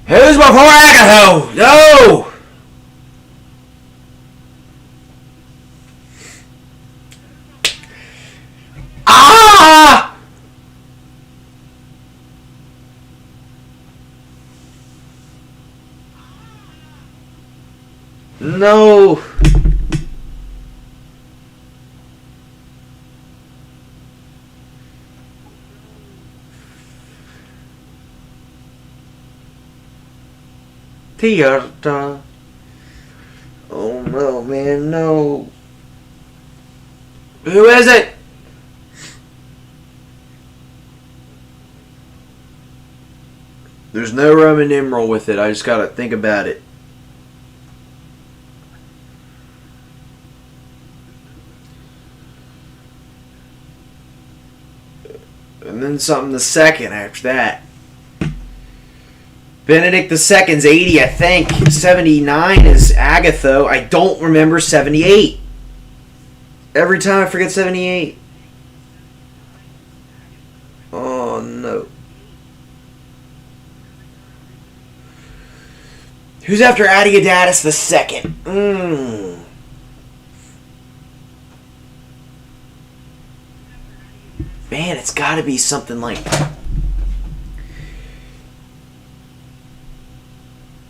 Who's before Agatho? No! Ah! No. Theater. Oh no, man, no. Who is it? There's no Roman numeral with it. I just gotta think about it. And then something the second after that. Benedict the Second's 80, I think. 79 is Agatho. I don't remember 78. Every time I forget 78. Oh no. Who's after Adeodatus the Second? Man, it's got to be something like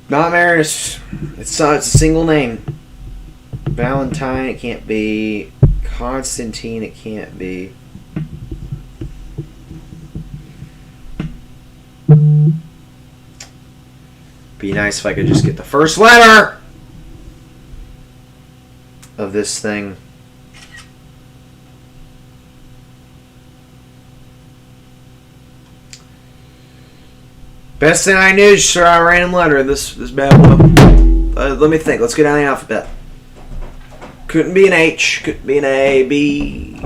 not Marinus. It's a single name. Valentine. It can't be. Constantine. It can't be. Be nice if I could just get the first letter of this thing. Best thing I knew is just throw out a random letter of this bad boy. Let me think. Let's go down the alphabet. Couldn't be an H. Couldn't be an A. B.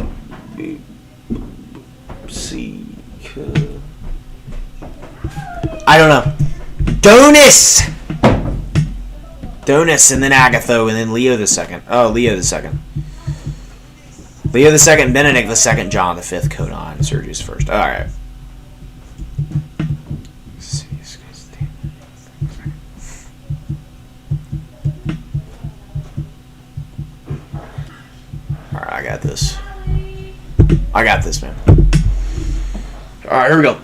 C. I don't know. Donus, and then Agatho, and then Leo the Second. Oh, Leo the Second. Leo the Second, Benedict the Second, John the Fifth, Conon, Sergius First. All right. All right, I got this. Man. All right, here we go.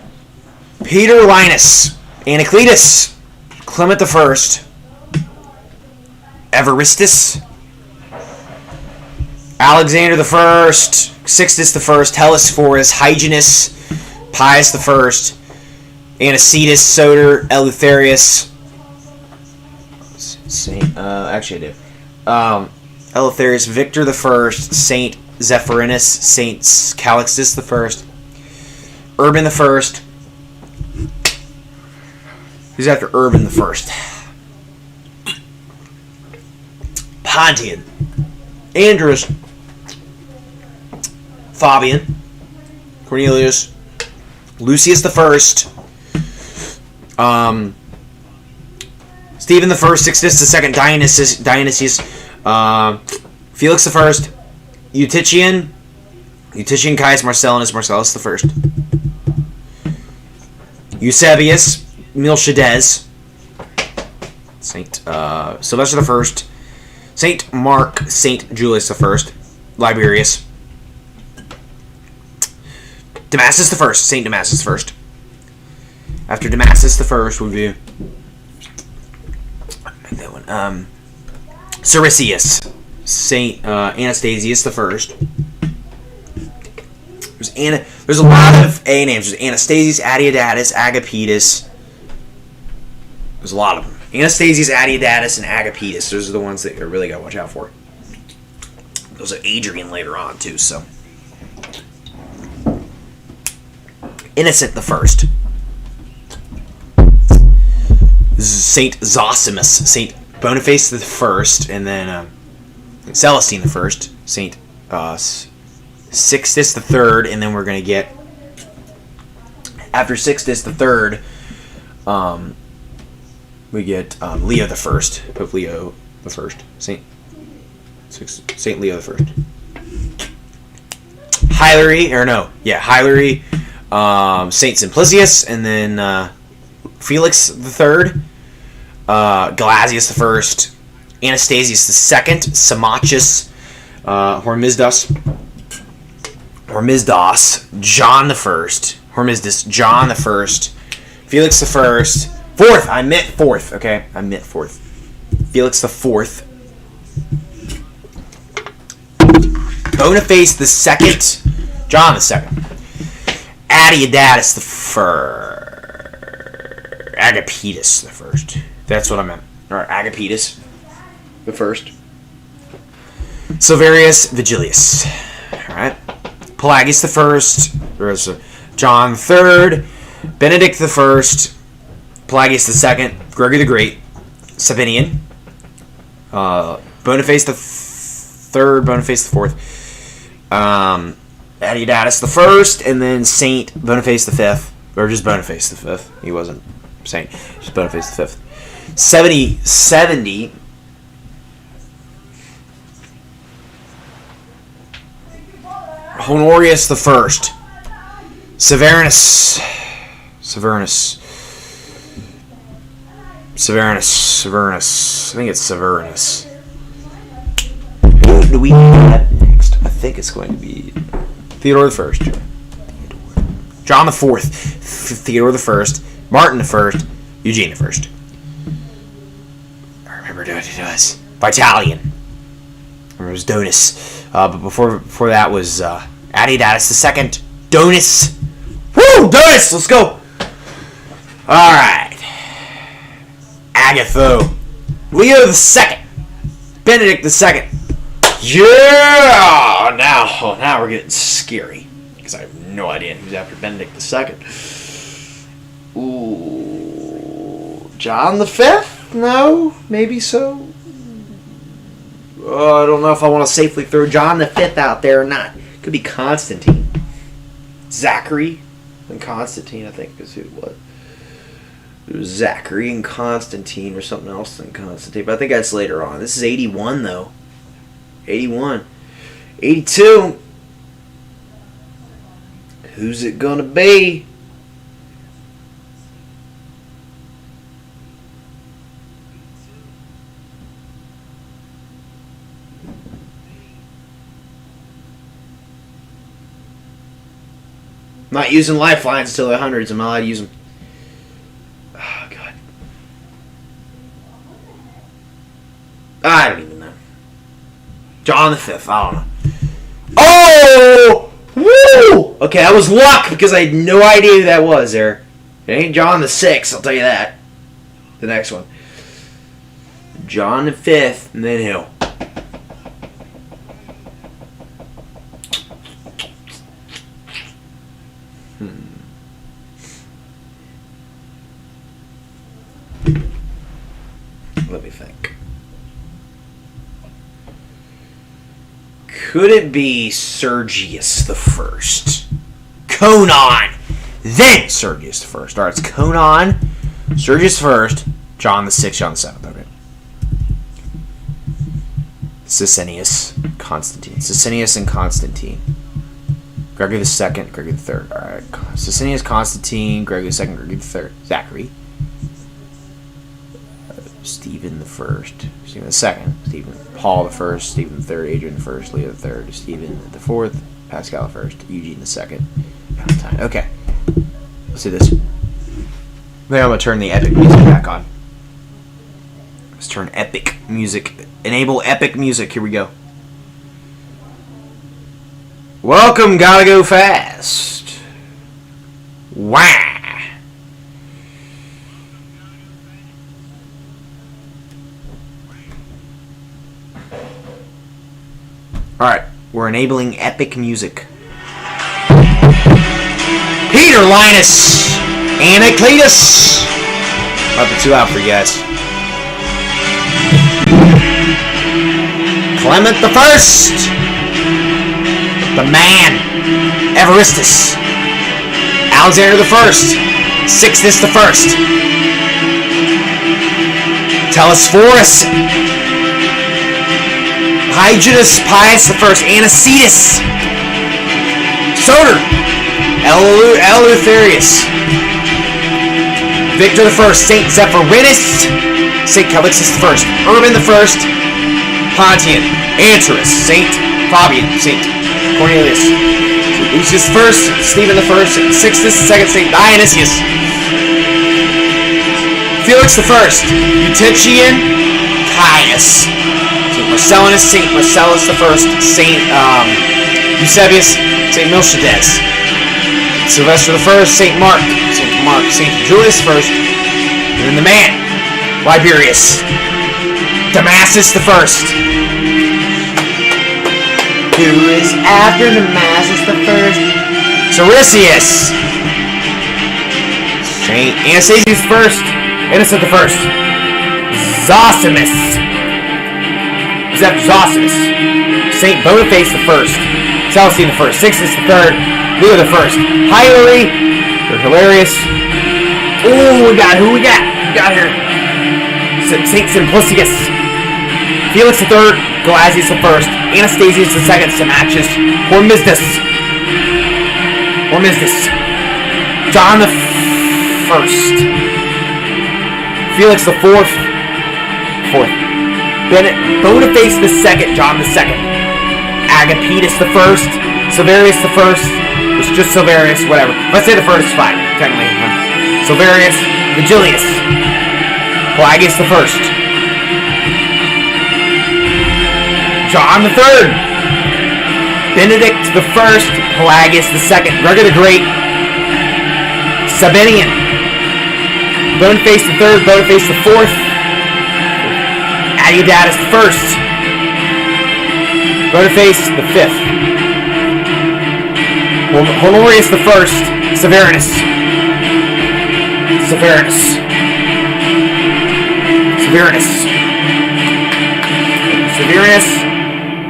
Peter Linus. Anacletus, Clement the First, Evaristus, Alexander the First, Sixtus the First, Telesphorus, Hyginus, Pius the First, Anicetus, Soter, Eleutherius. Actually, I do. Eleutherius, Victor the First, Saint Zephyrinus, Saint Calixtus the First, Urban the First. Who's after Urban the First? Pontian, Andrus, Fabian, Cornelius, Lucius the First, Stephen the First, Sixtus the Second, Dionysius, Felix the First, Eutychian Caius Marcellinus Marcellus the First, Eusebius Miltiades, Saint Sylvester the First, Saint Mark, Saint Julius the First, Liberius, Damasus the First, Saint Damasus the First. After Damasus the First would be that one. Siricius, Saint Anastasius the First. There's a lot of A names. There's Anastasius, Adeodatus, Agapetus. There's a lot of them. Anastasius, Adeodatus, and Agapetus. Those are the ones that you really gotta watch out for. Those are Adrian later on too. So Innocent the First, Saint Zosimus, Saint Boniface the First, and then Celestine the First, Saint Sixtus the Third, and then we're gonna get after Sixtus the Third, we get Leo the First, Pope Leo the First, Saint Leo the First, Hilary, Saint Simplicius, and then Felix the Third, Gelasius the First, Anastasius the Second, Symmachus, Hormisdas, John the First, John the First, Felix the First, Fourth. I meant fourth. Okay, I meant fourth. Felix the Fourth, Boniface the Second, John the Second, Adeodatus the First, Agapetus the First. That's what I meant. All right, Agapetus the First, Silverius Vigilius. All right, Pelagius the First. There's John the Third, Benedict the First, Pelagius the Second, Gregory the Great, Sabinian, Boniface the Third, Boniface the Fourth, Adeodatus the First, and then Saint Boniface the Fifth, or just Boniface the Fifth. He wasn't saint, just Boniface the Fifth. 70. Honorius the First, Severinus. I think it's Severinus. Who do we have next? I think it's going to be Theodore the First, John the Fourth, Theodore the First, Martin the First, Eugene the First. I remember what he does. Vitalian. I remember it was Donus. But before that was Adeodatus the Second, Donus. Woo! Donus! Let's go! Alright. Agatho. Leo the Second. Benedict the Second. Yeah! Now we're getting scary. Because I have no idea who's after Benedict the Second. Ooh. John the Fifth? No? Maybe so? I don't know if I want to safely throw John the Fifth out there or not. Could be Constantine. Zachary and Constantine, I think, is who it was. It was Zachary and Constantine or something else than Constantine. But I think that's later on. This is 81, though. 81. 82. Who's it gonna be? I'm not using lifelines until the hundreds. I'm not allowed to use them. Oh, God. I don't even know. John the Fifth. I don't know. Oh! Woo! Okay, that was luck because I had no idea who that was there. It ain't John the Sixth, I'll tell you that. The next one. John the Fifth, and then who? Let me think. Could it be Sergius the First? Conon! Then Sergius the First. Alright, it's Conon, Sergius the First, John the Sixth, John the Seventh. Okay. Sicinius. Constantine. Sicinius and Constantine. Gregory the Second, Gregory the Third. All right. Sicinius, Constantine, Gregory the Second, Gregory the Third. Zachary. Stephen the First, Stephen the Second, Stephen Paul the First, Stephen the Third, Adrian the First, Leo the Third, Stephen the Fourth, Pascal the First, Eugene the Second. Valentine. Okay. Let's do this. Then I'm gonna turn the epic music back on. Let's turn epic music. Enable epic music. Here we go. Welcome, gotta go fast. Wow. Alright, we're enabling epic music. Peter, Linus, Anacletus. Might be too loud for you guys. Clement the First. The man, Evaristus. Alexander the First. Sixtus the First. Telesphorus. Hyginus Pius I, Anicetus, Soter, Eleutherius, Victor I, Saint Zephyrinus, Saint Calixtus I, Urban I, Pontian, Anterus, Saint Fabian, Saint Cornelius, Lucius I, Stephen I, Sixtus II, Saint Dionysius, Felix I, Eutychian, Caius, Marcellinus, Saint Marcellus I, Saint Eusebius, Saint Miltiades, Sylvester I, Saint Mark, Saint Julius I, and then the man, Liberius, Damasus I, who is after Damasus I, Siricius, Saint Anastasius I, Innocent I, Zosimus, Zosimus, Saint Boniface I, Celestine I, Sixtus III, Leo I, Hilarious. Oh, we got who we got? We got here. Saint Simplicius, Felix III, Gelasius I, Anastasius II, Symmachus, Hormisdas, John I, Felix IV, Boniface II, John II, Agapetus I, Silverius I, it's just Silverius, whatever. Let's say the first is fine, technically. Silverius, Vigilius, Pelagius I, John III, Benedict I, Pelagius II, Gregor the Great, Sabinian, Boniface III, Boniface IV, Adiadatus I, Boniface V, Honorius I, Severinus,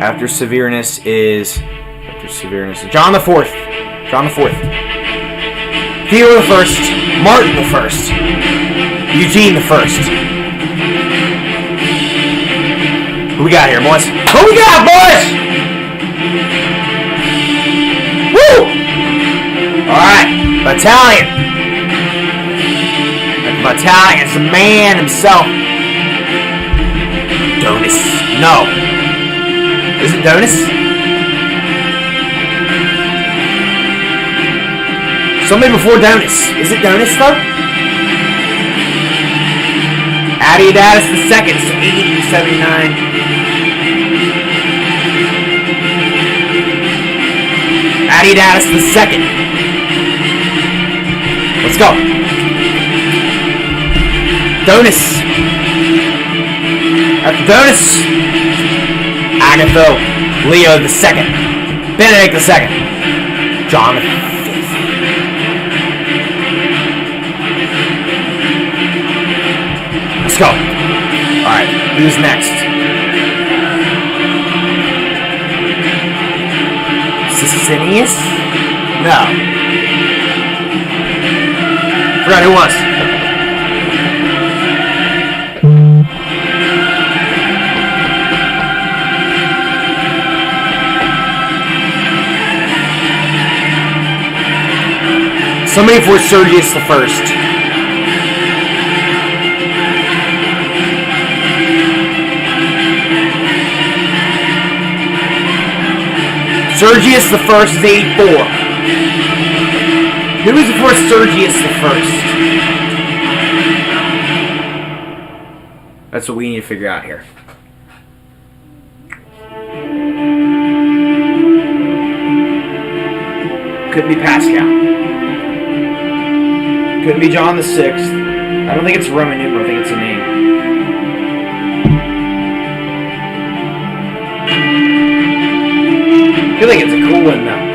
after Severinus is John IV, Theo I, Martin I, Eugene I. Who we got here, boys? Who we got, boys? Woo! Alright, battalion. The battalion is the man himself. Donus. No. Is it Donus? Somebody before Donus. Is it Donus, though? Adiadatus II, 80-79. Adiadatus II. Let's go. Donus. After Donus, Agatho, Leo II, Benedict II, John V. Let's go. Alright, who's next? Sicinius? No. Forgot who was. Somebody for Sergius the First. Sergius the First is 84. Who was before Sergius the First? That's what we need to figure out here. Couldn't be Pascal. Couldn't be John the Sixth. I don't think it's a Roman numeral. I think it's a name. I feel like it's a cool one though.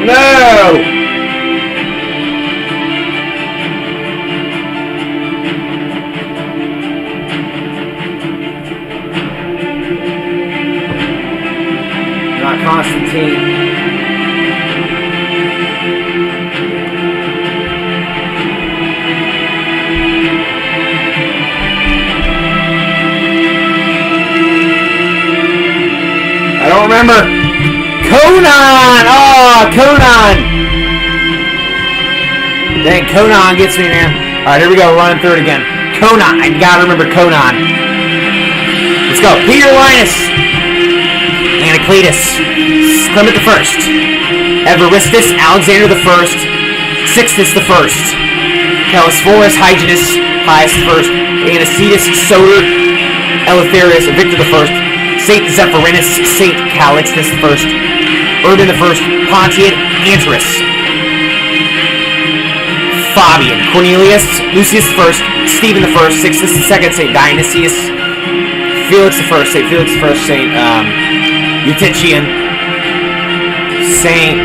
No! Not Constantine. I don't remember. Conan! Oh, Conan! Dang, Conan gets me, man. Alright, here we go. Running through it again. Conan. I gotta remember Conan. Let's go. Peter Linus. Anacletus. Clement the First. Evaristus. Alexander the First. Sixtus the First. Telesphorus. Hyginus. Pius the First. Anicetus. Soter. Eleutherius. Victor the First. Saint Zephyrinus. Saint Calixtus the First. Urban the First, Pontian, Anterus, Fabian, Cornelius, Lucius the First, Stephen the First, Sixtus the Second, Saint Dionysius, Felix the First, Saint Felix the First, Saint Eutychian, Saint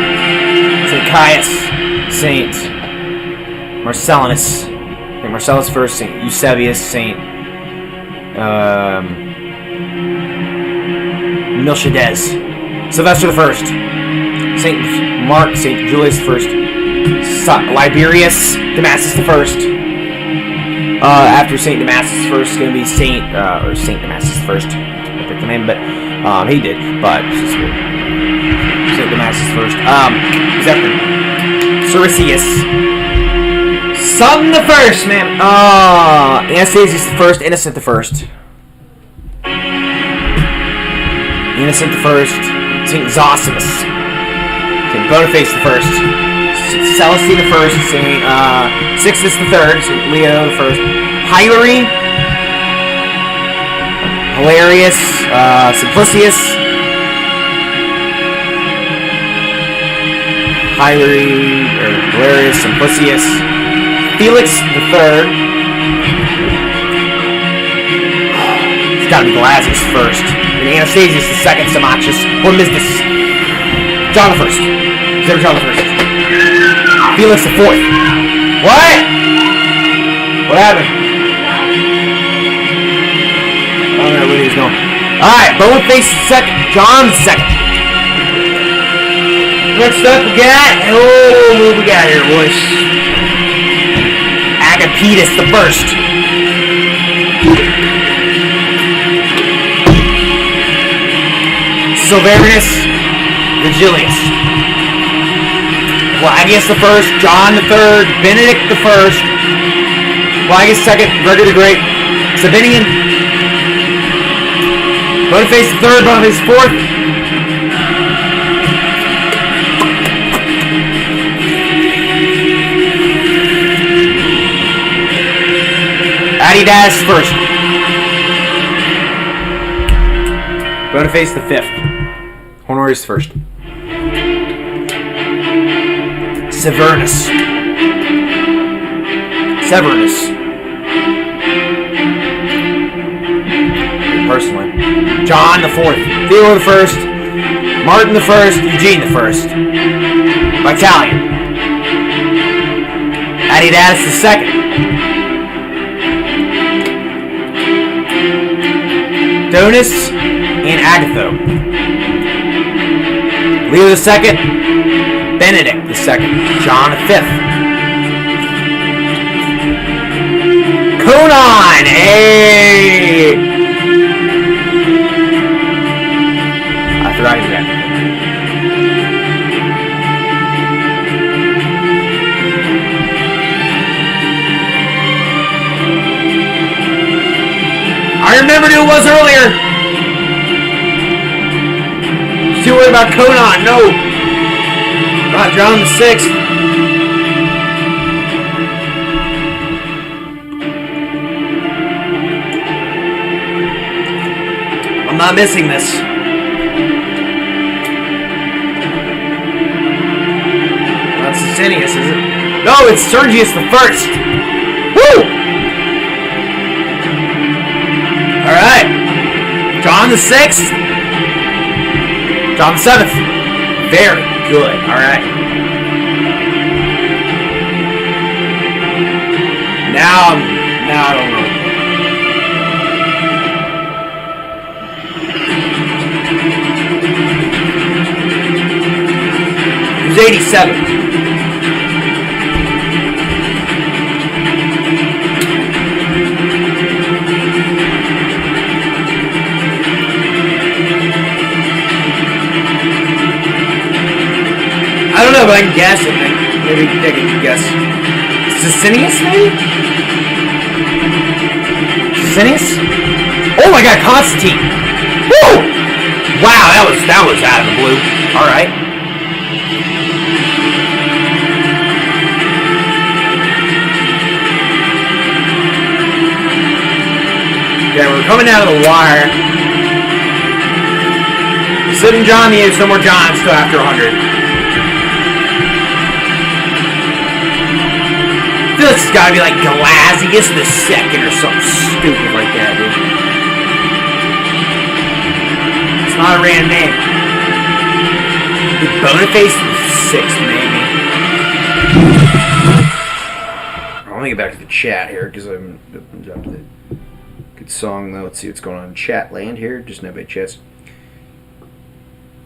Caius, Saint Marcellinus, Saint Marcellus First, Saint Eusebius, Saint Miltiades, Sylvester the First, Saint Mark, Saint Julius the First, Liberius, Damasus the First. After Saint Damasus the First, is going to be Saint Damasus the First. I picked the name, but he did. But Saint Damasus the First. Zephyr, Siricius, Sultan the First, man. Anastasius the First, Innocent the First, Innocent the First. Saint Zosimus, Saint Boniface the First, Saint Celestine the First, Saint Sixtus the Third, Saint Leo the First, Hilary, Hilarius, Simplicius, Hilarius, Simplicius, Felix the Third. It's got to be Gelasius first. Anastasius the Second, Symmachus, Hormisdas, John the First. Is there John the First? Felix the Fourth. What? What happened? I don't know where he's going. Alright, Boniface the Second, John the Second. Next up we got, what we got here, boys? Agapetus the First. Silverinus, Vigilius, Pelagius the First, John the Third, Benedict the First, Pelagius the Second, Gregory the Great, Sabinian, Boniface the Third, Boniface the Fourth, Adidas the First, Boniface the Fifth, Honorius the First, Severnus, personally, John the Fourth, Theo the First, Martin the First, Eugene the First, Vitalian, Adidas the Second, Donus, and Agatho, Leo the Second, Benedict the Second, John the Fifth, Conan! Hey! I forgot to do that. I remembered who it was earlier! Too worried about Conan, no! Not John the 6th. I'm not missing this. That's Sicinius, is it? No, it's Sergius the First. Woo! Alright. John the 6th. John the 7th. Very good. Alright. Now I don't know. Who's 87? I don't know, but I can guess it. Maybe I can guess. Sicinius, maybe? Sicinius? Oh my god, Constantine! Woo! Wow, that was out of the blue. Alright. Okay, we're coming out of the wire. Sid and John the 8th, no more John, still after 100. I feel like it's gotta be like Galasius the Second or something stupid like that, dude. It's not a random name. Boniface the 6th, maybe. Let me get back to the chat here because I'm up to the good song though. Let's see what's going on in chat land here. Just nobody chats.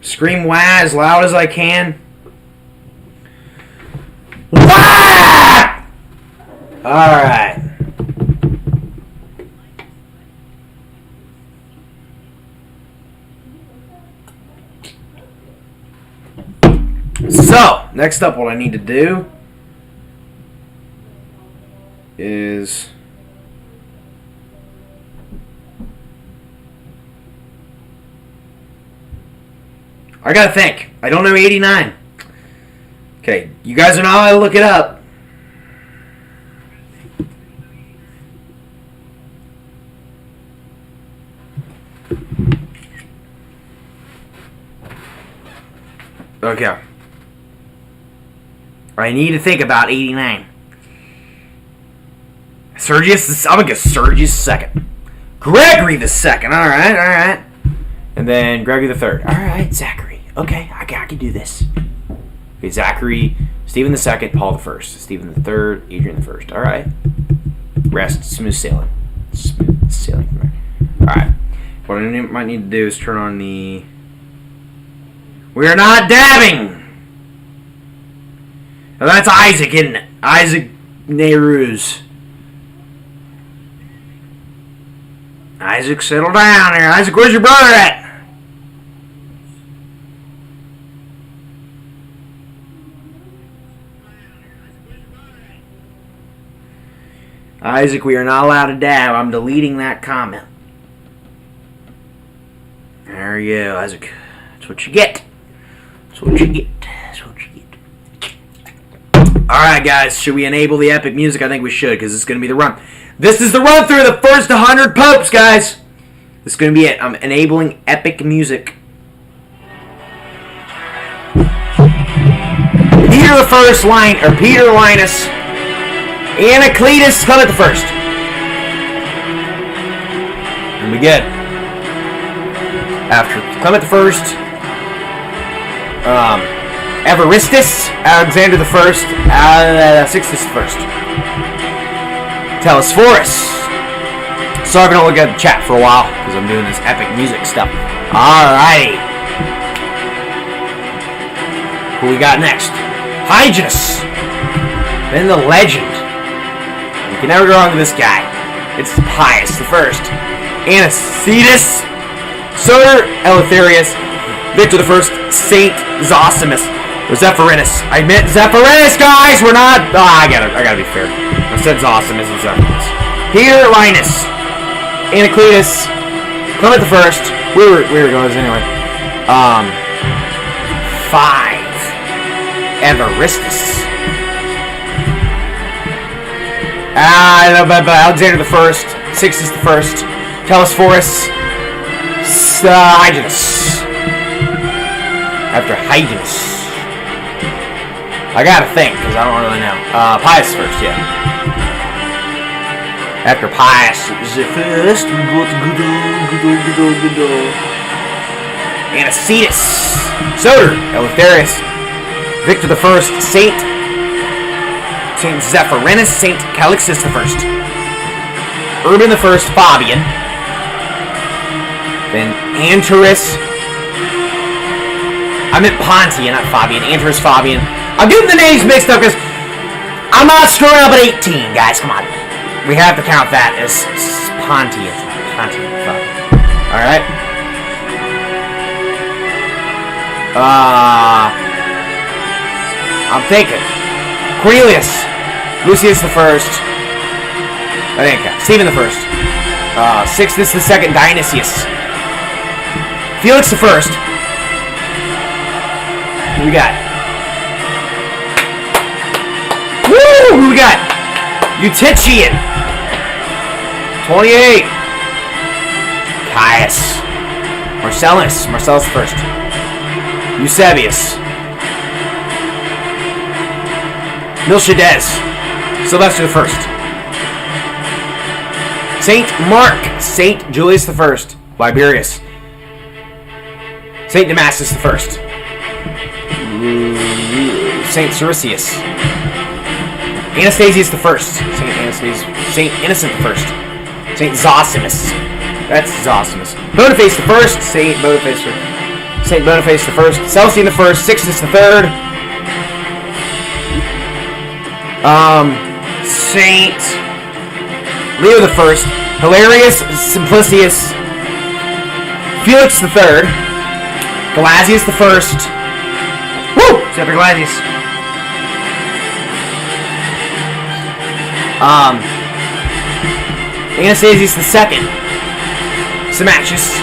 Scream wah as loud as I can. Wah! Alright. So, next up, what I need to do is I gotta think. I don't know 89. Okay, you guys are not allowed to look it up. Okay. I need to think about 89. Sergius, I'm gonna go Sergius II. Gregory the Second. Alright. And then Gregory the Third. Alright, Zachary. Okay, I can do this. Okay, Zachary, Stephen II, Paul the First, Stephen III, Adrian the First. Alright. Rest, smooth sailing. Smooth sailing from there. Alright. What I might need to do is turn on the... We're not dabbing! Now that's Isaac, isn't it? Isaac Nehru's. Isaac, settle down here. Isaac, where's your brother at? Isaac, we are not allowed to dab. I'm deleting that comment. There you go, Isaac. That's what you get. That's what you get. That's what you get. Alright, guys. Should we enable the epic music? I think we should, because it's going to be the run. This is the run through the first 100 popes, guys. This is going to be it. I'm enabling epic music. Peter the First, Peter Linus, Anacletus, Clement the First. And we get after Clement the First, Evaristus, Alexander the First, Sixtus the First, Telesphorus. Sorry if I don't look at the chat for a while because I'm doing this epic music stuff. Alrighty. Who we got next? Hyginus. Then the legend. You can never go wrong with this guy. It's Pius the First. Anicetus, Soter, Eleutherius, Victor the First, Saint Zosimus, or Zephyrinus. I meant Zephyrinus, guys. We're not. I gotta be fair. I said Zosimus and Zephyrinus. Here, Linus, Anacletus, Clement the First. We were going anyway. 5. Evaristus. Alexander the First. Sixtus the First. Telesphorus. Hyginus. After Hyginus. I gotta think, because I don't really know. Pius first, yeah. After Pius the First, we go to good old. Anicetus. Soter. Eleutherius. Victor the First. Saint Zephyrinus. Saint Calixtus the First. Urban the First. Fabian. Then Anterus. I meant Pontian, not Fabian. Anterus, Fabian. I'm getting the names mixed up because I'm not screwing up at 18, guys. Come on. We have to count that as Pontian. Alright. I'm thinking. Cornelius. Lucius the First. I think Stephen the First. Sixtus the Second. Dionysius. Felix the First. Who we got? Woo! Who we got? Eutychian. 28. Caius. Marcellus the First. Eusebius. Miltiades. Sylvester the First. Saint Mark. Saint Julius the First. Liberius. Saint Damascus the First. Saint Siricius. Anastasius the First. Saint Innocent the First. Saint Zosimus. That's Zosimus. Boniface the First. Saint Boniface the First. Celestine the First. Sixtus the Third. Saint Leo the First. Hilarius Simplicius. Felix the Third. Gelasius the First. Woo! Except for Gelasius. Anastasius the Second. Symmachus.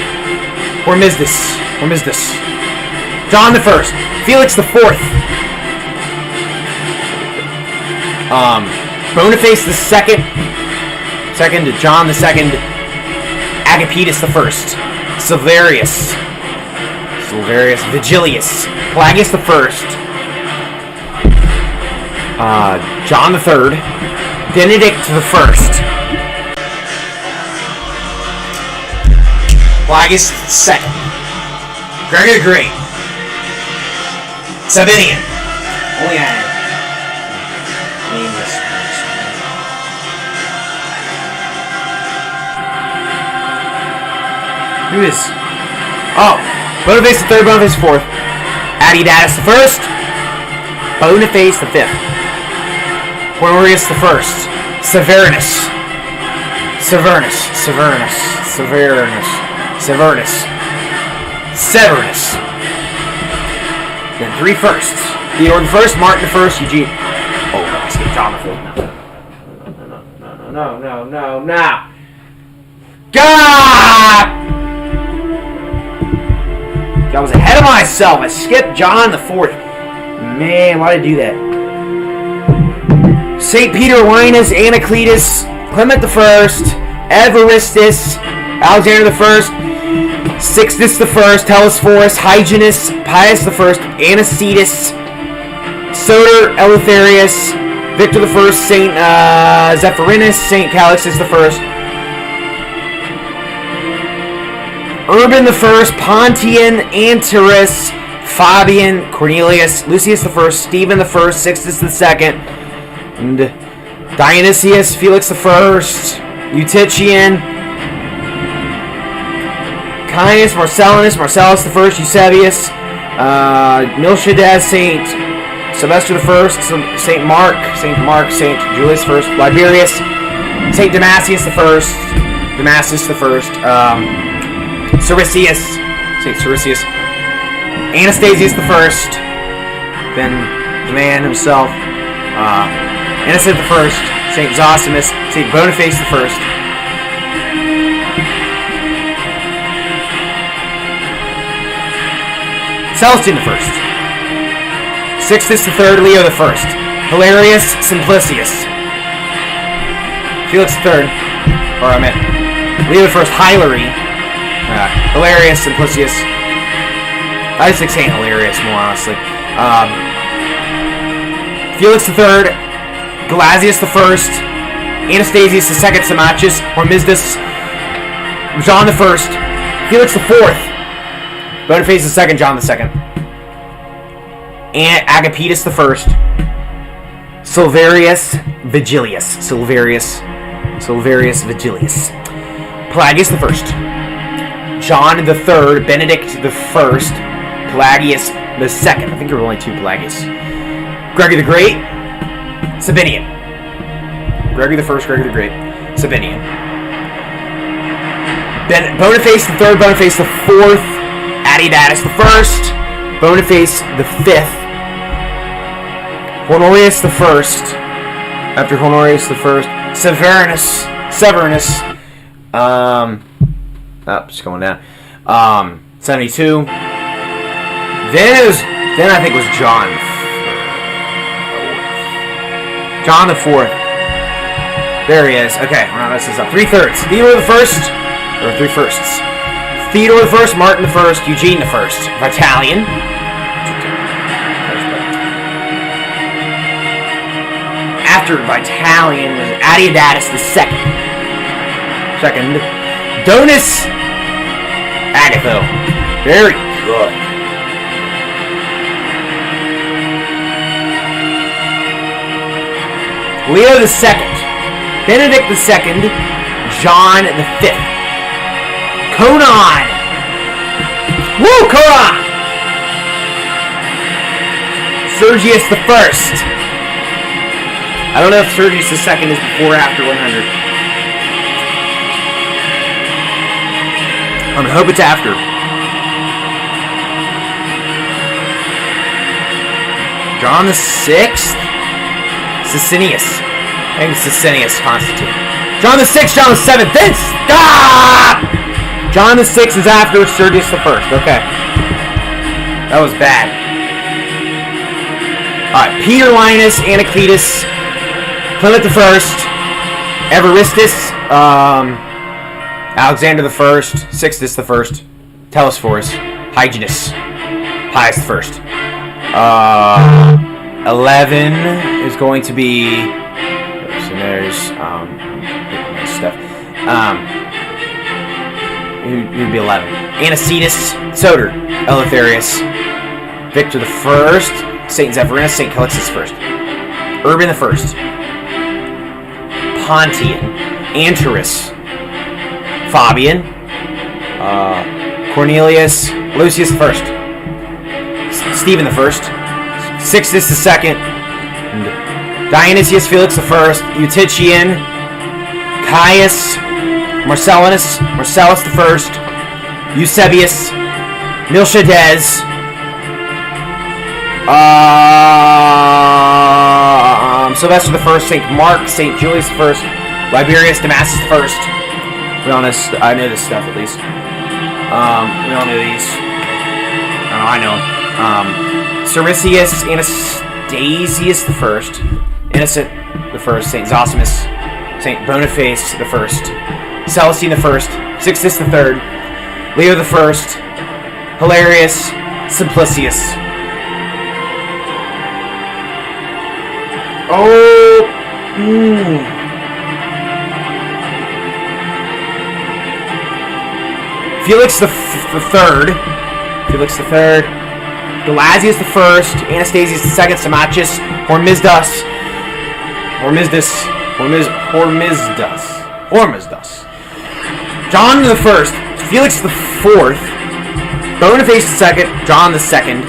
Hormisdas. John the First. Felix the Fourth. Boniface the Second. Second to John the Second. Agapetus the First. Silverius. Vigilius. Pelagius the First. John the Third. Benedict the First. Pelagius the Second. Gregory the Great. Sabinian. Oh yeah. Nameless. Who is? Oh, Boniface the Third, Boniface the Fourth, Adidatus the First, Boniface the Fifth, Honorius the First, Severinus, Then 3 firsts. Theodore the First, Martin the First, Eugene. Oh no, I skipped John the Fourth. No. God! I was ahead of myself. I skipped John the Fourth. Man, why did I do that? Saint Peter, Linus, Anacletus, Clement the First, Evaristus, Alexander the First, Sixtus the First, Telesphorus, Hyginus, Pius the First, Anicetus, Soter, Eleutherius, Victor the First, Saint Zephyrinus, Saint Calixtus the First, Urban the First, Pontian, Anterus, Fabian, Cornelius, Lucius the First, Stephen the First, Sixtus the Second, and Dionysius, Felix the First, Eutychian, Caius, Marcellus the First, Eusebius, Miltiades, Saint Sylvester the First, Saint Mark, Saint Julius the First, Liberius, Saint Damascus the First. Siricius. Saint Siricius. Anastasius the First. Then the man himself. Innocent the First. Saint Zosimus. Saint Boniface the First. Celestine the First. Sixtus the Third. Leo the First. Hilarius Simplicius. Felix the Third. Or I meant Leo the First. Hilary. Hilarius Simplicius. I just like saying Hilarious more honestly. Felix the Third. Gelasius the First. Anastasius the Second. Symmachus. Hormisdas. John the First. Felix the Fourth. Boniface the Second. John the Second. And Agapetus the First. Silverius Vigilius. Pelagius the First. John the Third. Benedict the First. Pelagius the Second. I think there were only two Pelagius. Gregory the Great. Sabinian. Gregory the First. Gregory the Great. Sabinian. Boniface the Third. Boniface the Fourth. Adidatus the First. Boniface the Fifth. Honorius the First. After Honorius the First, Severinus. Just going down. 72. Then I think it was John the Fourth. There he is. Okay, we're not messing this up. 3/3. Theodore the First, or 3/1. Theodore the First, Martin the First, Eugene the First, Vitalian. After Vitalian was Adidatus the Second. Donus Agatho. Very good. Leo the Second. Benedict the Second. John the Fifth. Conon. Woo, Conon. Sergius the First. I don't know if Sergius the Second is before or after 100. I'm gonna hope it's after. John the Sixth. Sicinius. I think it's Sicinius Constantine. John the Sixth. John the Seventh. Then stop. John the Sixth is after Sergius the First. Okay. That was bad. Alright, Peter Linus, Anacletus, Clement the First, Evaristus, Alexander the First, Sixtus the First, Telesphorus, Hyginus, Pius the First. 11 is going to be. So there's stuff. Who'd be 11? Anicetus, Soter, Eleutherius, Victor the First, Saint Zephyrinus, Saint Calixtus the First, Urban the First, Pontian, Anterus, Fabian, Cornelius, Lucius the First, Stephen the First, Sixtus the Second, Dionysius Felix the First, Eutychian, Caius, Marcellus the First, Eusebius, Miltiades, Sylvester the First, Saint Mark, Saint Julius the First, Liberius Damascus the First. To be honest, I know this stuff at least. We all know these. I know them. Siricius, Anastasius the First, Innocent the First, Saint Zosimus, Saint Boniface the First, Celestine the First, Sixtus the Third, Leo the First, Hilarius, Simplicius. Felix the Third, Gelasius the First, Anastasius the Second, Symmachus, Hormisdas, John the First, Felix the Fourth, Boniface the Second, John the Second,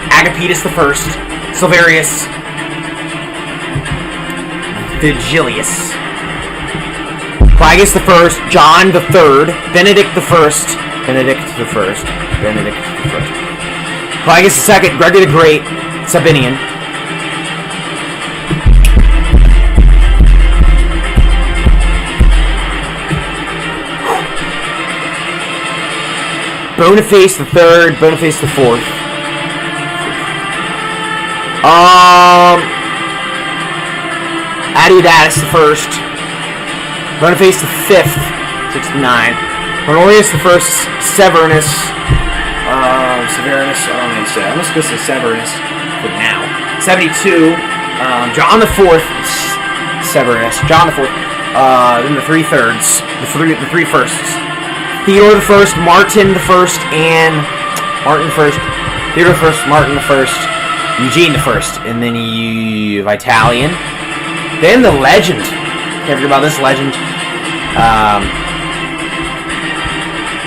Agapetus the First, Silverius, Vigilius, Quigus the first, John the third, Benedict the first, Benedict the first, Benedict the first, Quigus the second, Gregory the Great, Sabinian, Boniface the third, Boniface the fourth, Adeodatus the first, Boniface the fifth, 69, Honorius the first, Severinus, Severinus, I don't know how to say it. I'm just going to say Severinus for now. 72, John the fourth, Severinus, John the fourth, then the three thirds, the three firsts. Theodore the first, Martin the first, and Martin the first, Theodore the first, Martin the first, Eugene the first, and then Vitalian. Then the legend. Can't forget about this legend.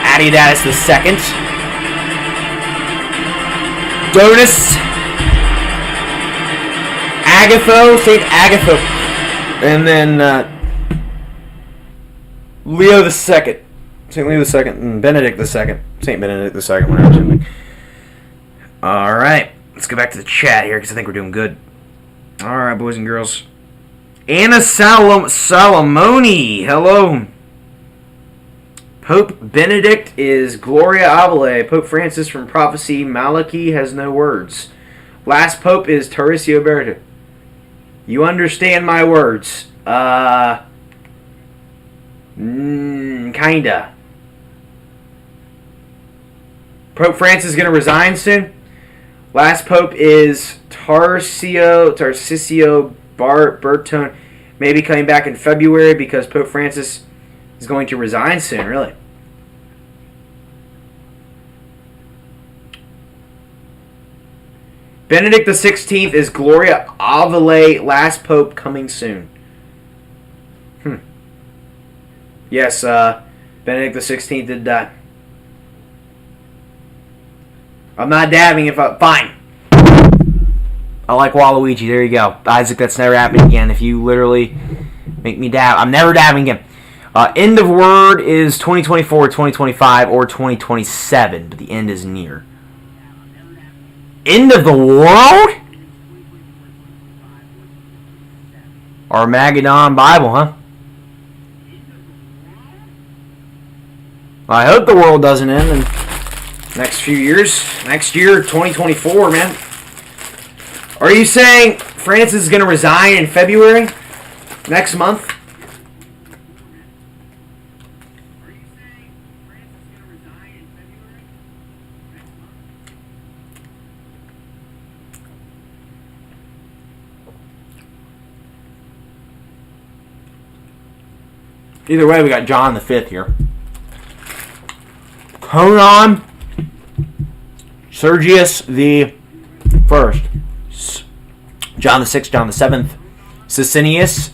Adeodatus the second, Donus, Agatho, Saint Agatho, and then Leo the second. St. Leo II and Benedict II. St. Benedict II, whatever. Alright, let's go back to the chat here because I think we're doing good. Alright, boys and girls. Anna Salomoni, hello. Pope Benedict is Gloria Abele. Pope Francis from Prophecy, Malachi has no words. Last Pope is Tarisio Berta. You understand my words. Kinda. Pope Francis is going to resign soon. Last Pope is Tarcisio Bertone. Maybe coming back in February because Pope Francis is going to resign soon, really. Benedict the 16th is Gloria Avile. Last Pope coming soon. Yes, Benedict the 16th did die. I'm not dabbing if I... Fine. I like Waluigi. There you go. Isaac, that's never happened again. If you literally make me dab, I'm never dabbing again. End of word is 2024, 2025, or 2027, but the end is near. End of the world? Armageddon Bible, huh? I hope the world doesn't end in next few years. Next year, 2024, man. Are you saying Francis is going to resign in February? Next month? Either way, we got John the 5th here. Conon, Sergius the First, John the 6th, John the 7th, Sicinius,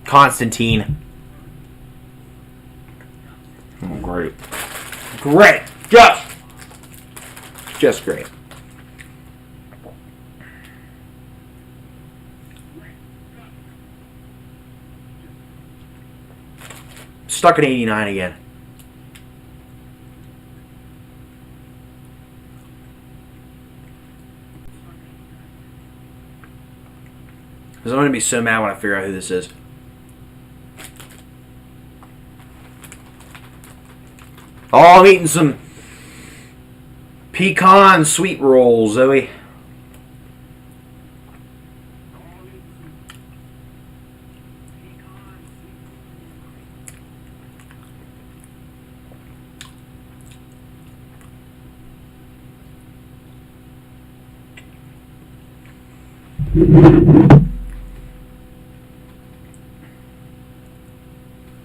Constantine. Oh, great. Great. Just great. Stuck at 89 again. Because I'm going to be so mad when I figure out who this is. Oh, I'm eating some pecan sweet rolls, Zoe.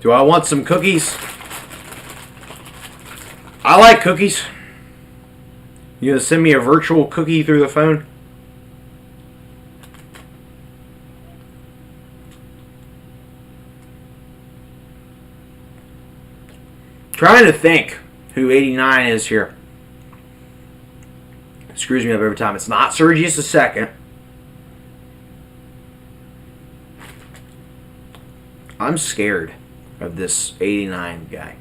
Do I want some cookies? I like cookies. You gonna send me a virtual cookie through the phone? Trying to think who 89 is here. It screws me up every time. It's not Sergius II. I'm scared of this 89 guy.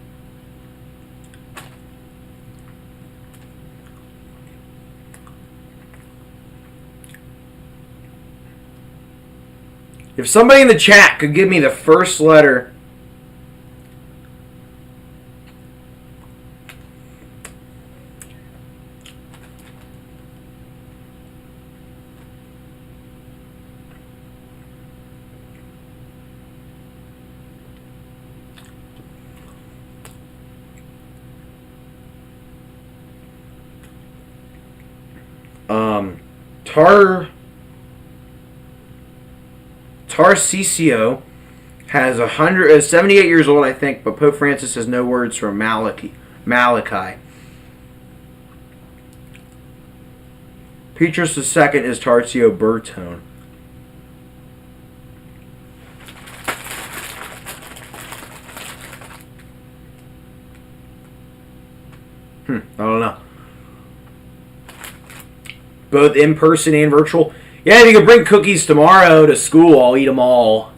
If somebody in the chat could give me the first letter Tarcisio has 78 years old, I think, but Pope Francis has no words from Malachi. Petrus II is Tarsio Bertone. I don't know. Both in person and virtual. Yeah, if you could bring cookies tomorrow to school, I'll eat them all.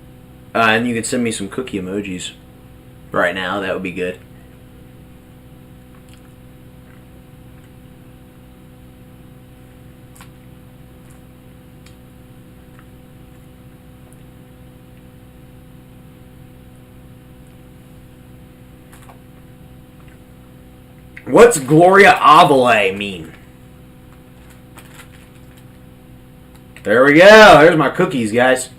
And you could send me some cookie emojis right now. That would be good. What's Gloria Avile mean? There we go. There's my cookies, guys.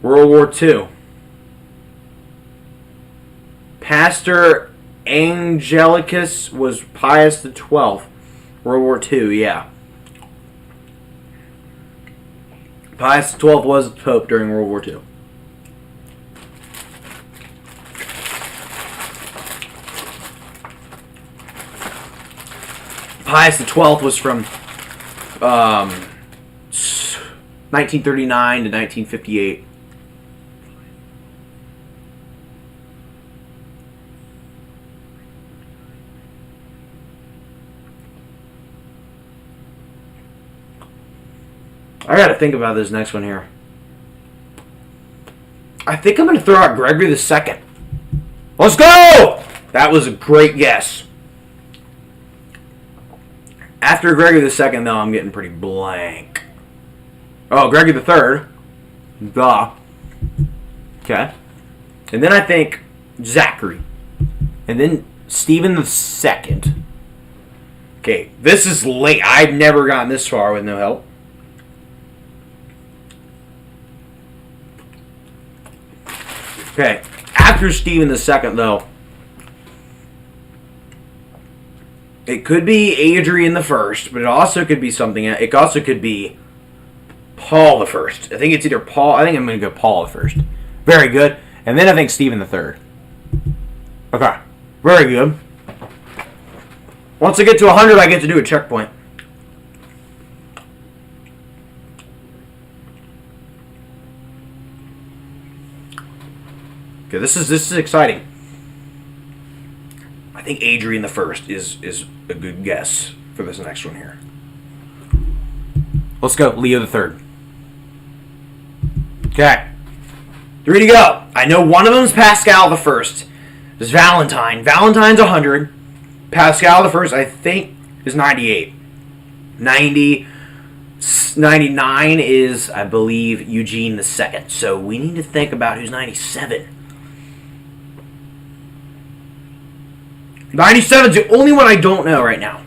World War II. Pastor Angelicus was Pius XII. World War II, yeah. Pius XII was the Pope during World War II. Pius XII was from 1939 to 1958. I gotta think about this next one here. I think I'm gonna throw out Gregory II. Let's go! That was a great guess. After Gregory II, though, I'm getting pretty blank. Oh, Gregory III. Duh. Okay. And then I think Zachary. And then Stephen II. Okay, this is late. I've never gotten this far with no help. Okay, after Stephen II, though, it could be Adrian I, but it also could be something. It also could be Paul I. I think it's either Paul. I think I'm going to go Paul I. Very good. And then I think Stephen III. Okay, very good. Once I get to 100, I get to do a checkpoint. Okay, this is exciting. I think Adrian I is a good guess for this next one here. Let's go, Leo III. Okay, 3 to go. I know one of them is Pascal I. There's Valentine. Valentine's 100. Pascal I, I think, is 98. 99 is, I believe, Eugene II. So we need to think about who's 97. 97 is the only one I don't know right now.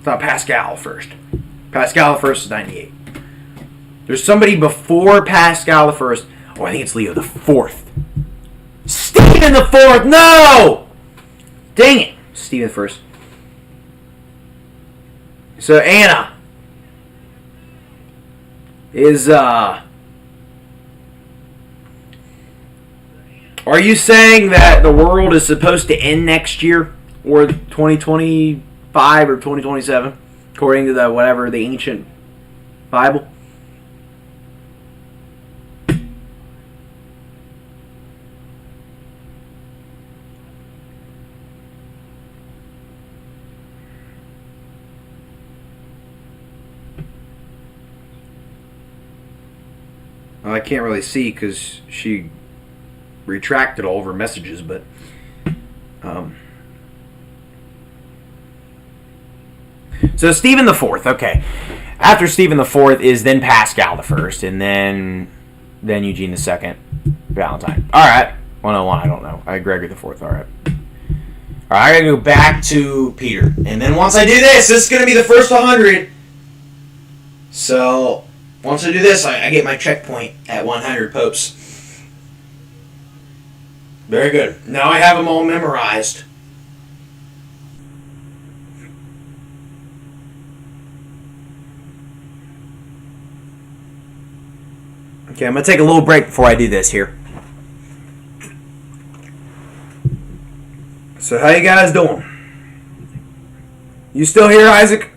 Thought Pascal first. Pascal I is 98. There's somebody before Pascal I. Oh, I think it's Leo the Fourth. Stephen the Fourth. No. Dang it. Stephen first. So Anna is Are you saying that the world is supposed to end next year, or 2025 or 2027, according to the whatever the ancient Bible? Well, I can't really see because she retracted all of her messages, but so Stephen the Fourth. Okay, after Stephen the Fourth is then Pascal the First, and then Eugene the Second, Valentine. All right, 101. I don't know. Gregory the Fourth. All right. All right, I gotta go back to Peter, and then once I do this is gonna be the first 100. So once I do this, I get my checkpoint at 100 popes. Very good. Now I have them all memorized. Okay, I'm going to take a little break before I do this here. So how you guys doing? You still here, Isaac?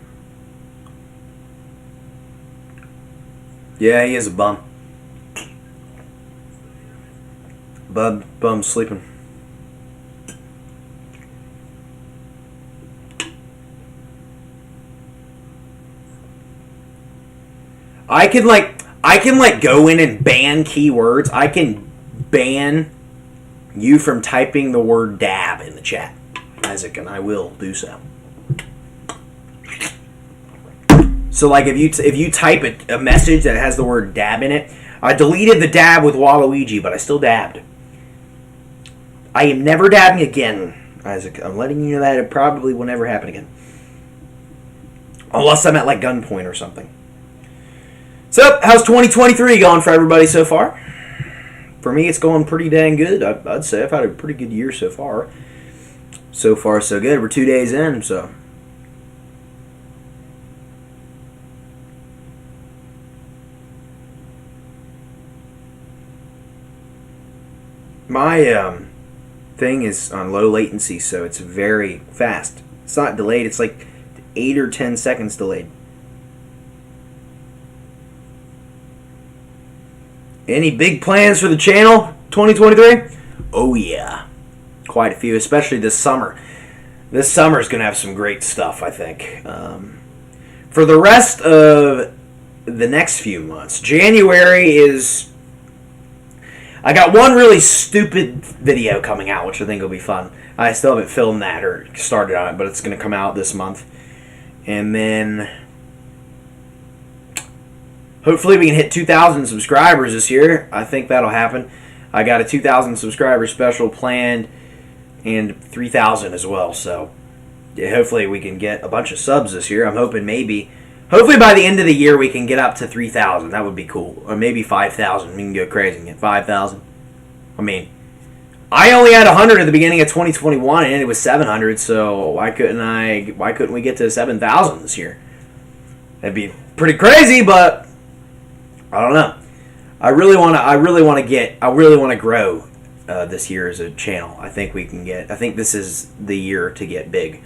Yeah, he is a bum. Bum sleeping. I can go in and ban keywords. I can ban you from typing the word dab in the chat, Isaac, and I will do so. So like if you type a message that has the word dab in it, I deleted the dab with Waluigi, but I still dabbed. I am never dabbing again, Isaac. I'm letting you know that it probably will never happen again. Unless I'm at like gunpoint or something. So, how's 2023 going for everybody so far? For me, it's going pretty dang good. I'd say I've had a pretty good year so far. So far, so good. We're 2 days in, so. My thing is on low latency, so it's very fast. It's not delayed. It's like 8 or 10 seconds delayed. Any big plans for the channel 2023? Oh yeah, quite a few, especially this summer. This summer is going to have some great stuff, I think. For the rest of the next few months, January is... I got one really stupid video coming out, which I think will be fun. I still haven't filmed that or started on it, but it's going to come out this month. And then hopefully we can hit 2,000 subscribers this year. I think that'll happen. I got a 2,000 subscriber special planned and 3,000 as well. So yeah, hopefully we can get a bunch of subs this year. I'm hoping hopefully by the end of the year we can get up to 3,000. That would be cool. Or maybe 5,000. We can go crazy and get 5,000. I mean, I only had 100 at the beginning of 2021 and it was 700. So why couldn't we get to 7,000 this year? That'd be pretty crazy, but I don't know. I really want to grow this year as a channel. I think this is the year to get big.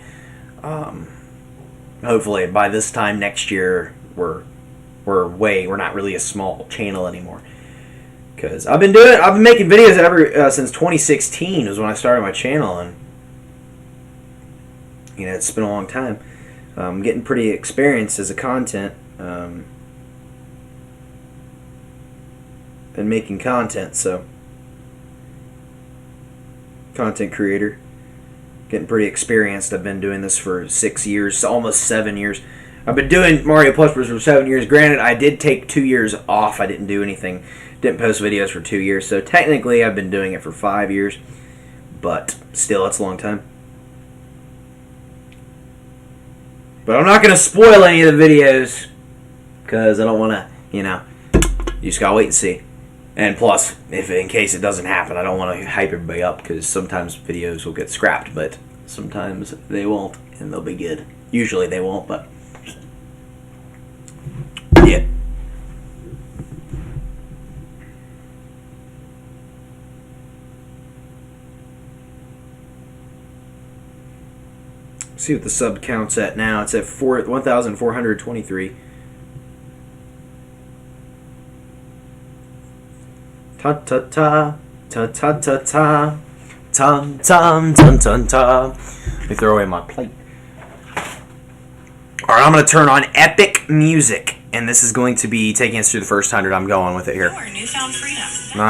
Hopefully by this time next year we're not really a small channel anymore. Because I've been making videos ever since 2016 was when I started my channel, and it's been a long time. I'm getting pretty experienced as a content and making content, so content creator. Getting pretty experienced. I've been doing this for 6 years, almost 7 years. I've been doing Mario Plus for 7 years. Granted, I did take 2 years off. I didn't do anything. Didn't post videos for 2 years. So technically, I've been doing it for 5 years. But still, it's a long time. But I'm not going to spoil any of the videos because I don't want to, you just got to wait and see. And plus, in case it doesn't happen, I don't want to hype everybody up because sometimes videos will get scrapped, but sometimes they won't, and they'll be good. Usually they won't, but yeah. See what the sub count's at now. It's at 1,423. Ta ta ta ta ta ta ta tum tum tum tum tum. Let me throw away my plate. All right, I'm going to turn on epic music, and this is going to be taking us through the first 100. I'm going with it here. Newfound freedom. No.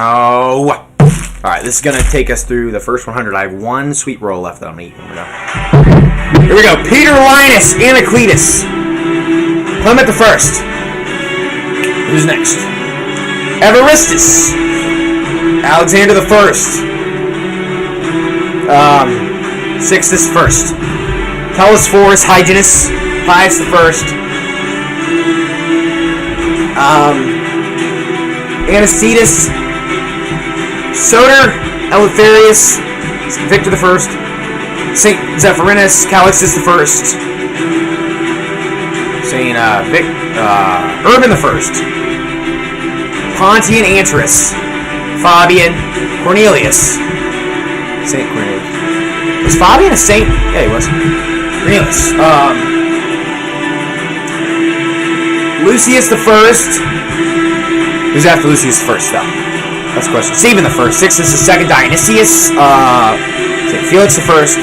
All right, this is going to take us through the first 100. I have one sweet roll left that I'm going to eat. Here we go. Peter Linus Anacletus. Clement the First. Who's next? Evaristus. Alexander the First. Sixtus the First. Telesphorus Hyginus. Pius the First. Anicetus. Soter. Eleutherius. Victor the First. Saint Zephyrinus. Calixtus the First. Saint Urban the First. Pontian Anterus. Fabian. Cornelius. Saint Cornelius. Was Fabian a saint? Yeah, he was. Cornelius. Lucius the First. Who's after Lucius the First, though? That's the question. Stephen the First. Sixtus the Second. Dionysius. Saint Felix the First.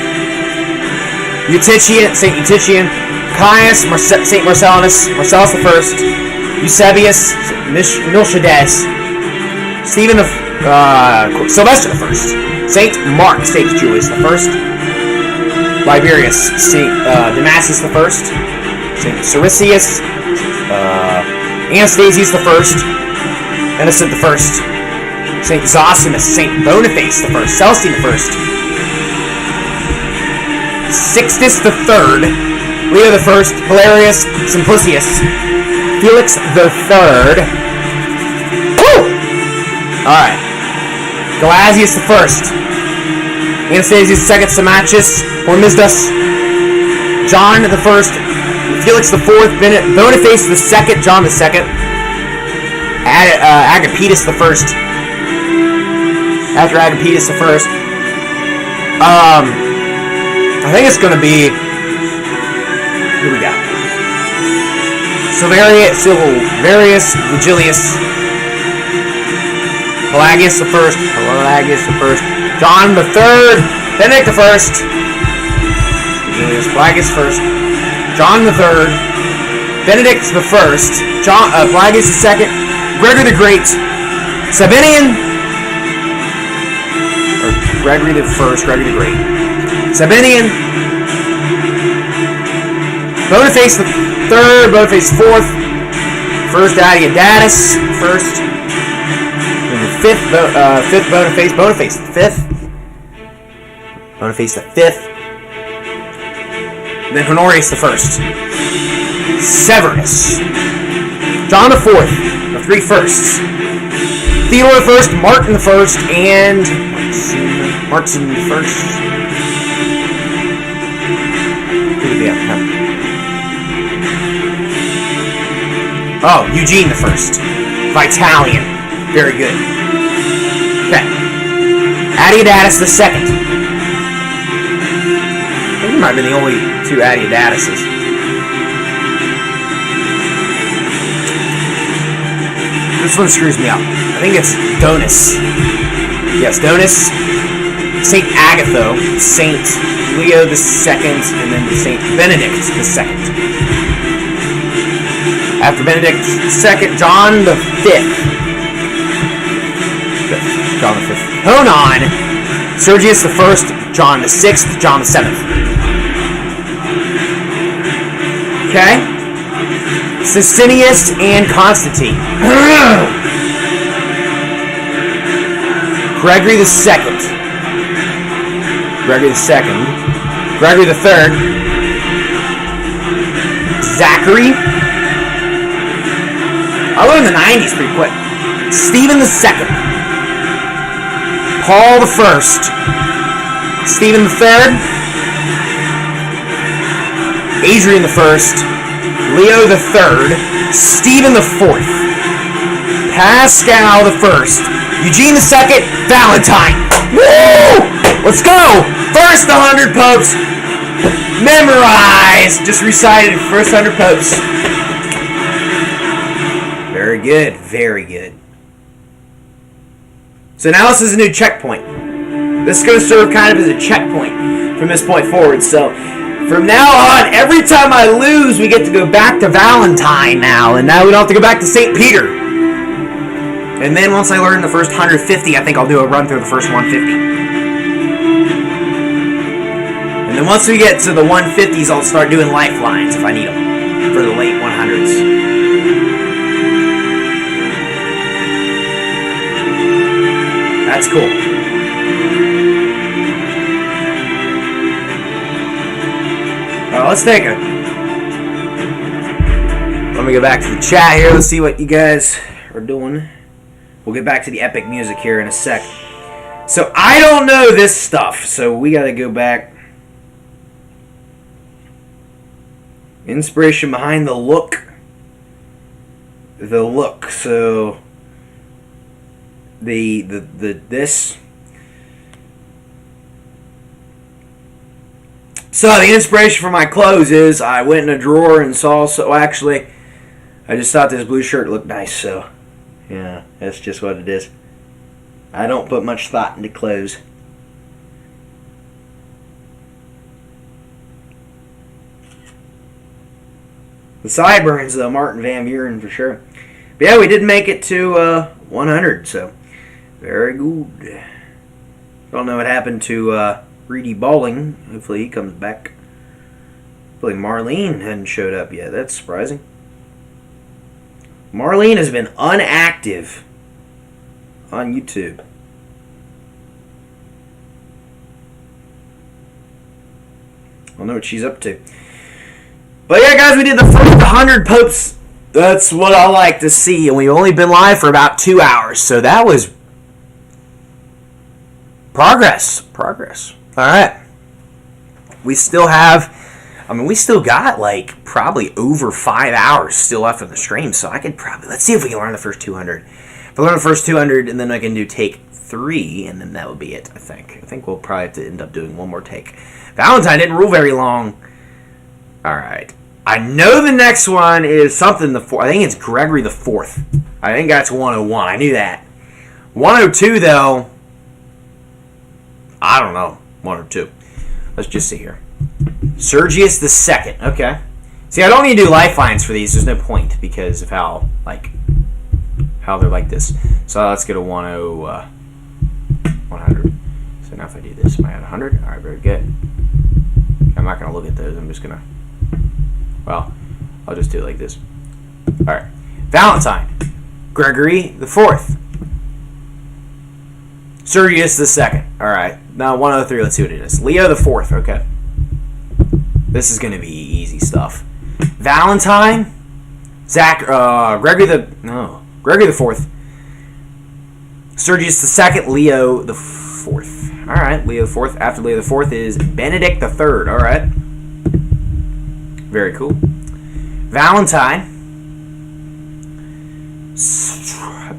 Eutychian. Saint Eutychian. Caius. Saint Marcellinus. Marcellus the First. Eusebius. Miltiades. Stephen the Sylvester the First. Saint Mark. Saint Julius the First. Liberius. Saint Damascus the First. Saint Siricius. Anastasius the First. Innocent the First. Saint Zosimus. Saint Boniface the First. Celestine the First. Sixtus the Third. Leo the First. Hilarius. Simplicius. Felix the Third. Alright. Gelasius the First. Anastasius the Second. Symmachus. Hormisdas. John the First. Felix the Fourth. Boniface the Second. John the Second. Agapetus the First. After Agapetus the First. I think it's going to be... Here we go. Silverius Vigilius. Pelagius the First. John the Third. Benedict the First. Vigilius. Pelagius the First. John the Third. Benedict the First. Pelagius the Second. Gregory the Great. Sabinian. Or Gregory the First. Gregory the Great. Sabinian. Boniface the Third. Boniface the Fourth. First Adiadatus. First. Fifth Boniface. Boniface the Fifth. Boniface the Fifth. Then Honorius the First. Severinus. John the Fourth. The three firsts. Theodore the First. Martin the First. And Martin the First. Who did we have? Oh, Eugene the First. Vitalian. Very good. Okay. Adiadatus the Second. I think he might have been the only two Adiadatuses. This one screws me up. I think it's Donus. Yes, Donus. Saint Agatho. Saint Leo the Second, and then Saint Benedict the Second. After Benedict the Second, John the Fifth. John the Fifth. Honon, Sergius the First, John the Sixth, John the Seventh. Okay. Sicinius and Constantine. Gregory the Second. Gregory the Second. Gregory the Third. Zachary. I learned the 90s pretty quick. Stephen the Second. Paul the First. Stephen the Third. Adrian the First. Leo the Third. Stephen the Fourth. Pascal the First. Eugene the Second. Valentine. Woo! Let's go! First the 100 popes. Memorized! Just recited first 100 popes. Very good. Very good. So now this is a new checkpoint. This is going to serve kind of as a checkpoint from this point forward. So from now on, every time I lose, we get to go back to Valentine now. And now we don't have to go back to St. Peter. And then once I learn the first 150, I think I'll do a run through the first 150. And then once we get to the 150s, I'll start doing lifelines if I need them for the late 100s. That's cool. Let's take it. Let me go back to the chat here. Let's see what you guys are doing. We'll get back to the epic music here in a sec. So I don't know this stuff, so we got to go back. Inspiration behind the look. The look. So this. So the inspiration for my clothes is I went in a drawer and saw. So actually, I just thought this blue shirt looked nice. So yeah, that's just what it is. I don't put much thought into clothes. The sideburns though, Martin Van Buren for sure. But yeah, we did make it to 100. So. Very good. Don't know what happened to Reedy Balling. Hopefully he comes back. Hopefully Marlene hadn't showed up yet. That's surprising. Marlene has been inactive on YouTube. I don't know what she's up to. But yeah, guys, we did the first 100 popes. That's what I like to see. And we've only been live for about 2 hours. So that was Progress. All right. We still have, we still got like probably over 5 hours still left in the stream. So I could probably, let's see if we can learn the first 200. If I learn the first 200 and then I can do take 3 and then that would be it, I think. I think we'll probably have to end up doing one more take. Valentine didn't rule very long. All right. I know the next one is something the fourth. I think it's Gregory the Fourth. I think that's 101. I knew that. 102 though. I don't know. 102. Let's just see here. Sergius the Second. Okay. See, I don't need to do lifelines for these. There's no point because of how they're like this. So let's get a 100. So now if I do this, am I at 100? All right, very good. I'm not going to look at those. I'm just going to, well, I'll just do it like this. All right. Valentine. Gregory the Fourth. Sergius the Second. All right. Now 103. Let's see what it is. Leo the Fourth. Okay. This is going to be easy stuff. Valentine. Gregory the Fourth. Sergius the Second. Leo the Fourth. All right. Leo the Fourth. After Leo the Fourth is Benedict the Third. All right. Very cool. Valentine.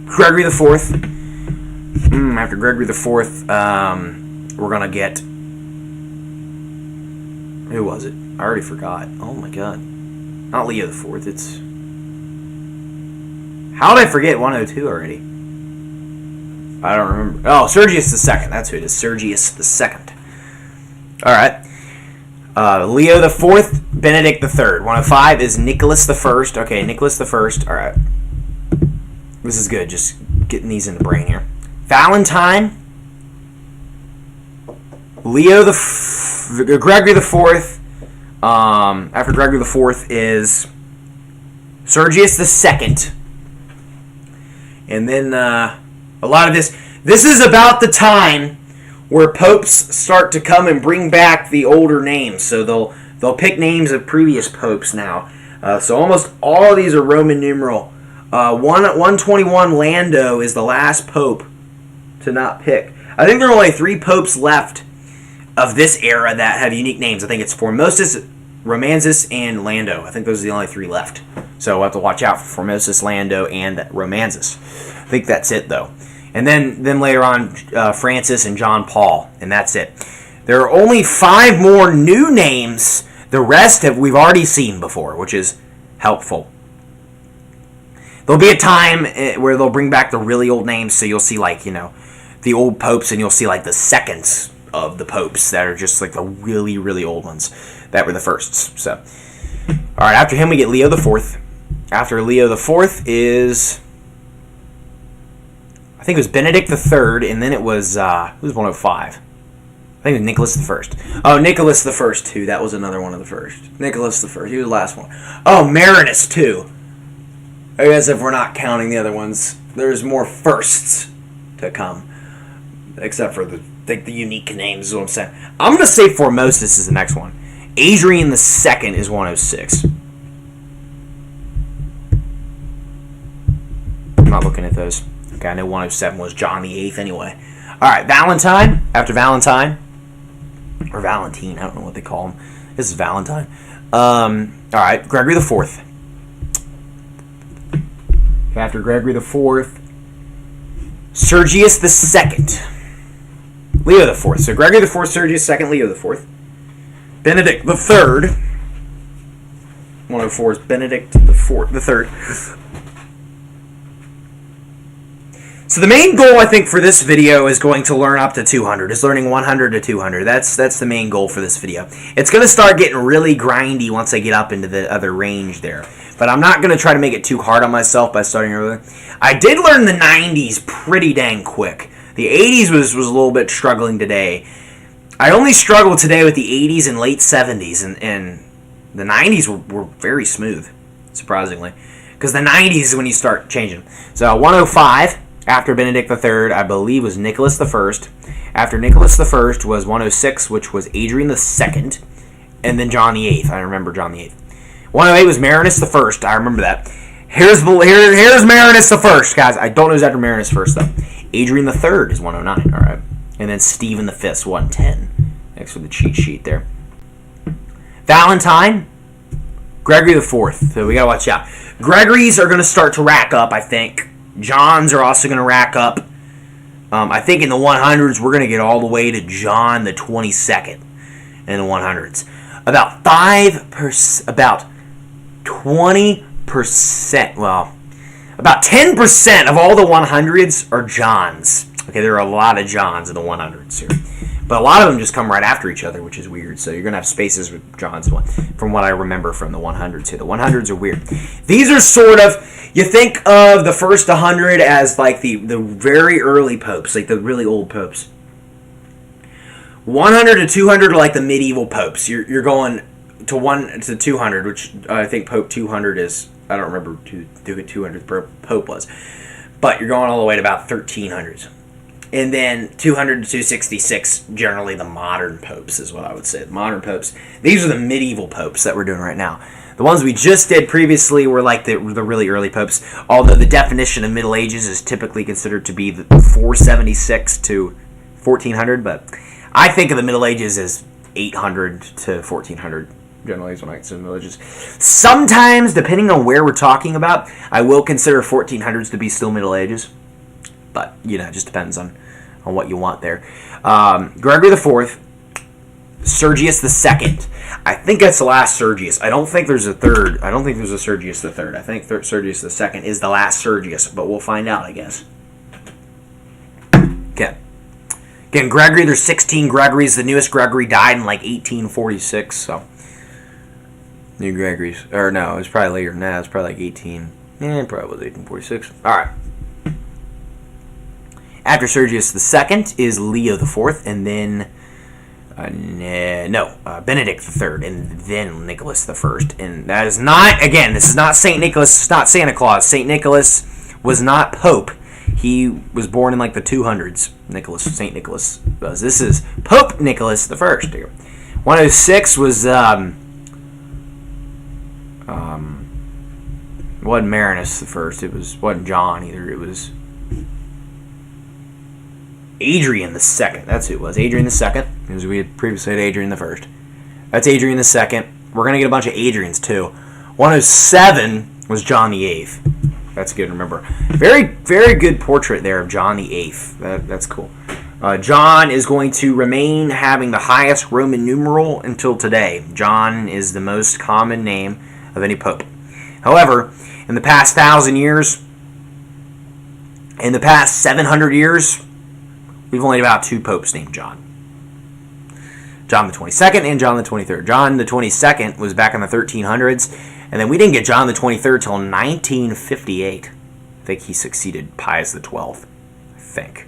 Gregory the Fourth. After Gregory the Fourth, we're gonna get. Who was it? I already forgot. Oh my god! Not Leo the Fourth. It's. How did I forget 102 already? I don't remember. Oh, Sergius the Second. That's who it is. Sergius the Second. All right. Leo the Fourth, Benedict the Third. 105 is Nicholas the First. Okay, Nicholas the First. All right. This is good. Just getting these in the brain here. Valentine, Gregory the Fourth. After Gregory the Fourth is Sergius the Second, and then a lot of this. This is about the time where popes start to come and bring back the older names. So they'll pick names of previous popes now. So almost all of these are Roman numeral. 121 Lando is the last pope to not pick. I think there are only 3 popes left of this era that have unique names. I think it's Formosus, Romanzus, and Lando. I think those are the only 3 left. So we'll have to watch out for Formosus, Lando, and Romanzus. I think that's it, though. And then later on, Francis and John Paul, and that's it. There are only 5 more new names The rest we've already seen before, which is helpful. There'll be a time where they'll bring back the really old names, so you'll see, like, you know, the old popes, and you'll see, like, the seconds of the popes that are just, like, the really, really old ones that were the firsts. So, all right, after him we get Leo IV. After Leo IV is, I think it was Benedict III, and then it was 105. I think it was Nicholas I. Oh, Nicholas I, too. That was another one of the first. Nicholas I. He was the last one. Oh, Marinus, too. I guess if we're not counting the other ones, there's more firsts to come. Except for the unique names is what I'm saying. I'm going to say Formosus is the next one. Adrian II is 106. I'm not looking at those. Okay, I know 107 was John VIII anyway. Alright, Valentine. After Valentine. Or Valentine, I don't know what they call him. This is Valentine. Alright, Gregory IV. After Gregory IV, Sergius II. Leo IV. So Gregory IV, Sergius II, Leo IV. Benedict III. 104 is Benedict III. So the main goal, I think, for this video is going to learn up to 200. Is learning 100 to 200. That's the main goal for this video. It's going to start getting really grindy once I get up into the other range there. But I'm not going to try to make it too hard on myself by starting early. I did learn the 90s pretty dang quick. The 80s was a little bit struggling today. I only struggled today with the 80s and late 70s. And the 90s were very smooth, surprisingly. Because the 90s is when you start changing. So 105... After Benedict III, I believe, was Nicholas I. After Nicholas I was 106, which was Adrian II. And then John VIII. I remember John VIII. 108 was Marinus I. I remember that. Here's Marinus I, guys. I don't know who's after Marinus first, though. Adrian III is 109. All right. And then Stephen V is 110. Thanks for the cheat sheet there. Valentine. Gregory IV. So we got to watch out. Gregory's are going to start to rack up, I think. Johns are also going to rack up. I think in the 100s, we're going to get all the way to John the 22nd in the 100s. About 20%, well, about 10% of all the 100s are Johns. Okay, there are a lot of Johns in the 100s here. But a lot of them just come right after each other, which is weird. So you're going to have spaces with Johns, from what I remember from the 100s here. The 100s are weird. These are sort of, you think of the first 100 as like the very early popes, like the really old popes. 100 to 200 are like the medieval popes. You're going to 1 to 200, which I think Pope 200 is, I don't remember who the 200th Pope was. But you're going all the way to about 1300s. And then 200 to 266, generally the modern popes is what I would say. The modern popes. These are the medieval popes that we're doing right now. The ones we just did previously were like the really early popes, although the definition of Middle Ages is typically considered to be the 476 to 1400, but I think of the Middle Ages as 800 to 1400. Generally is when I consider Middle Ages. Sometimes, depending on where we're talking about, I will consider 1400s to be still Middle Ages. But, you know, it just depends on what you want there. Gregory IV, Sergius II. I think that's the last Sergius. I don't think there's a third. I don't think there's a Sergius III. I think Sergius II is the last Sergius, but we'll find out, I guess. Okay. Again, Gregory, there's 16 Gregorys. The newest Gregory died in like 1846, so. New Gregory's. Or no, it was probably later than that. It was probably like 18. Yeah, it probably was 1846. Alright. After Sergius II is Leo IV, and then Benedict III, and then Nicholas I. And that is not, again, this is not St. Nicholas, it's not Santa Claus. St. Nicholas was not Pope. He was born in like the 200s. St. Nicholas was. This is Pope Nicholas I. 106 was, wasn't Marinus I. Wasn't John either. It was Adrian II. That's who it was. Adrian II. Because we had previously had Adrian I. That's Adrian II. We're going to get a bunch of Adrians too. 107 was John VIII. That's good to remember. Very, very good portrait there of John VIII. That's cool. John is going to remain having the highest Roman numeral until today. John is the most common name of any pope. However, in the past 1,000 years, in the past 700 years, we've only about 2 popes named John. John the 22nd and John the 23rd. John the 22nd was back in the 1300s, and then we didn't get John the 23rd till 1958. I think he succeeded Pius the 12th. I think.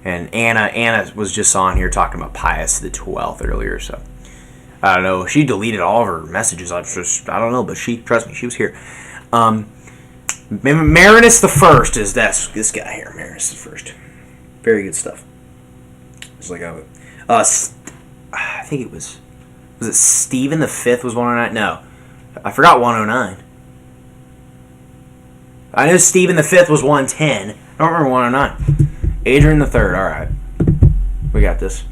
And Anna was just on here talking about Pius the 12th earlier, so I don't know. She deleted all of her messages. I don't know, but trust me, she was here. Marinus the First is this guy here. Marinus the First, very good stuff. It's like I think it was it Stephen the Fifth was 109? No, I forgot 109. I know Stephen the Fifth was 110. I don't remember 109. Adrian the Third. All right, we got this.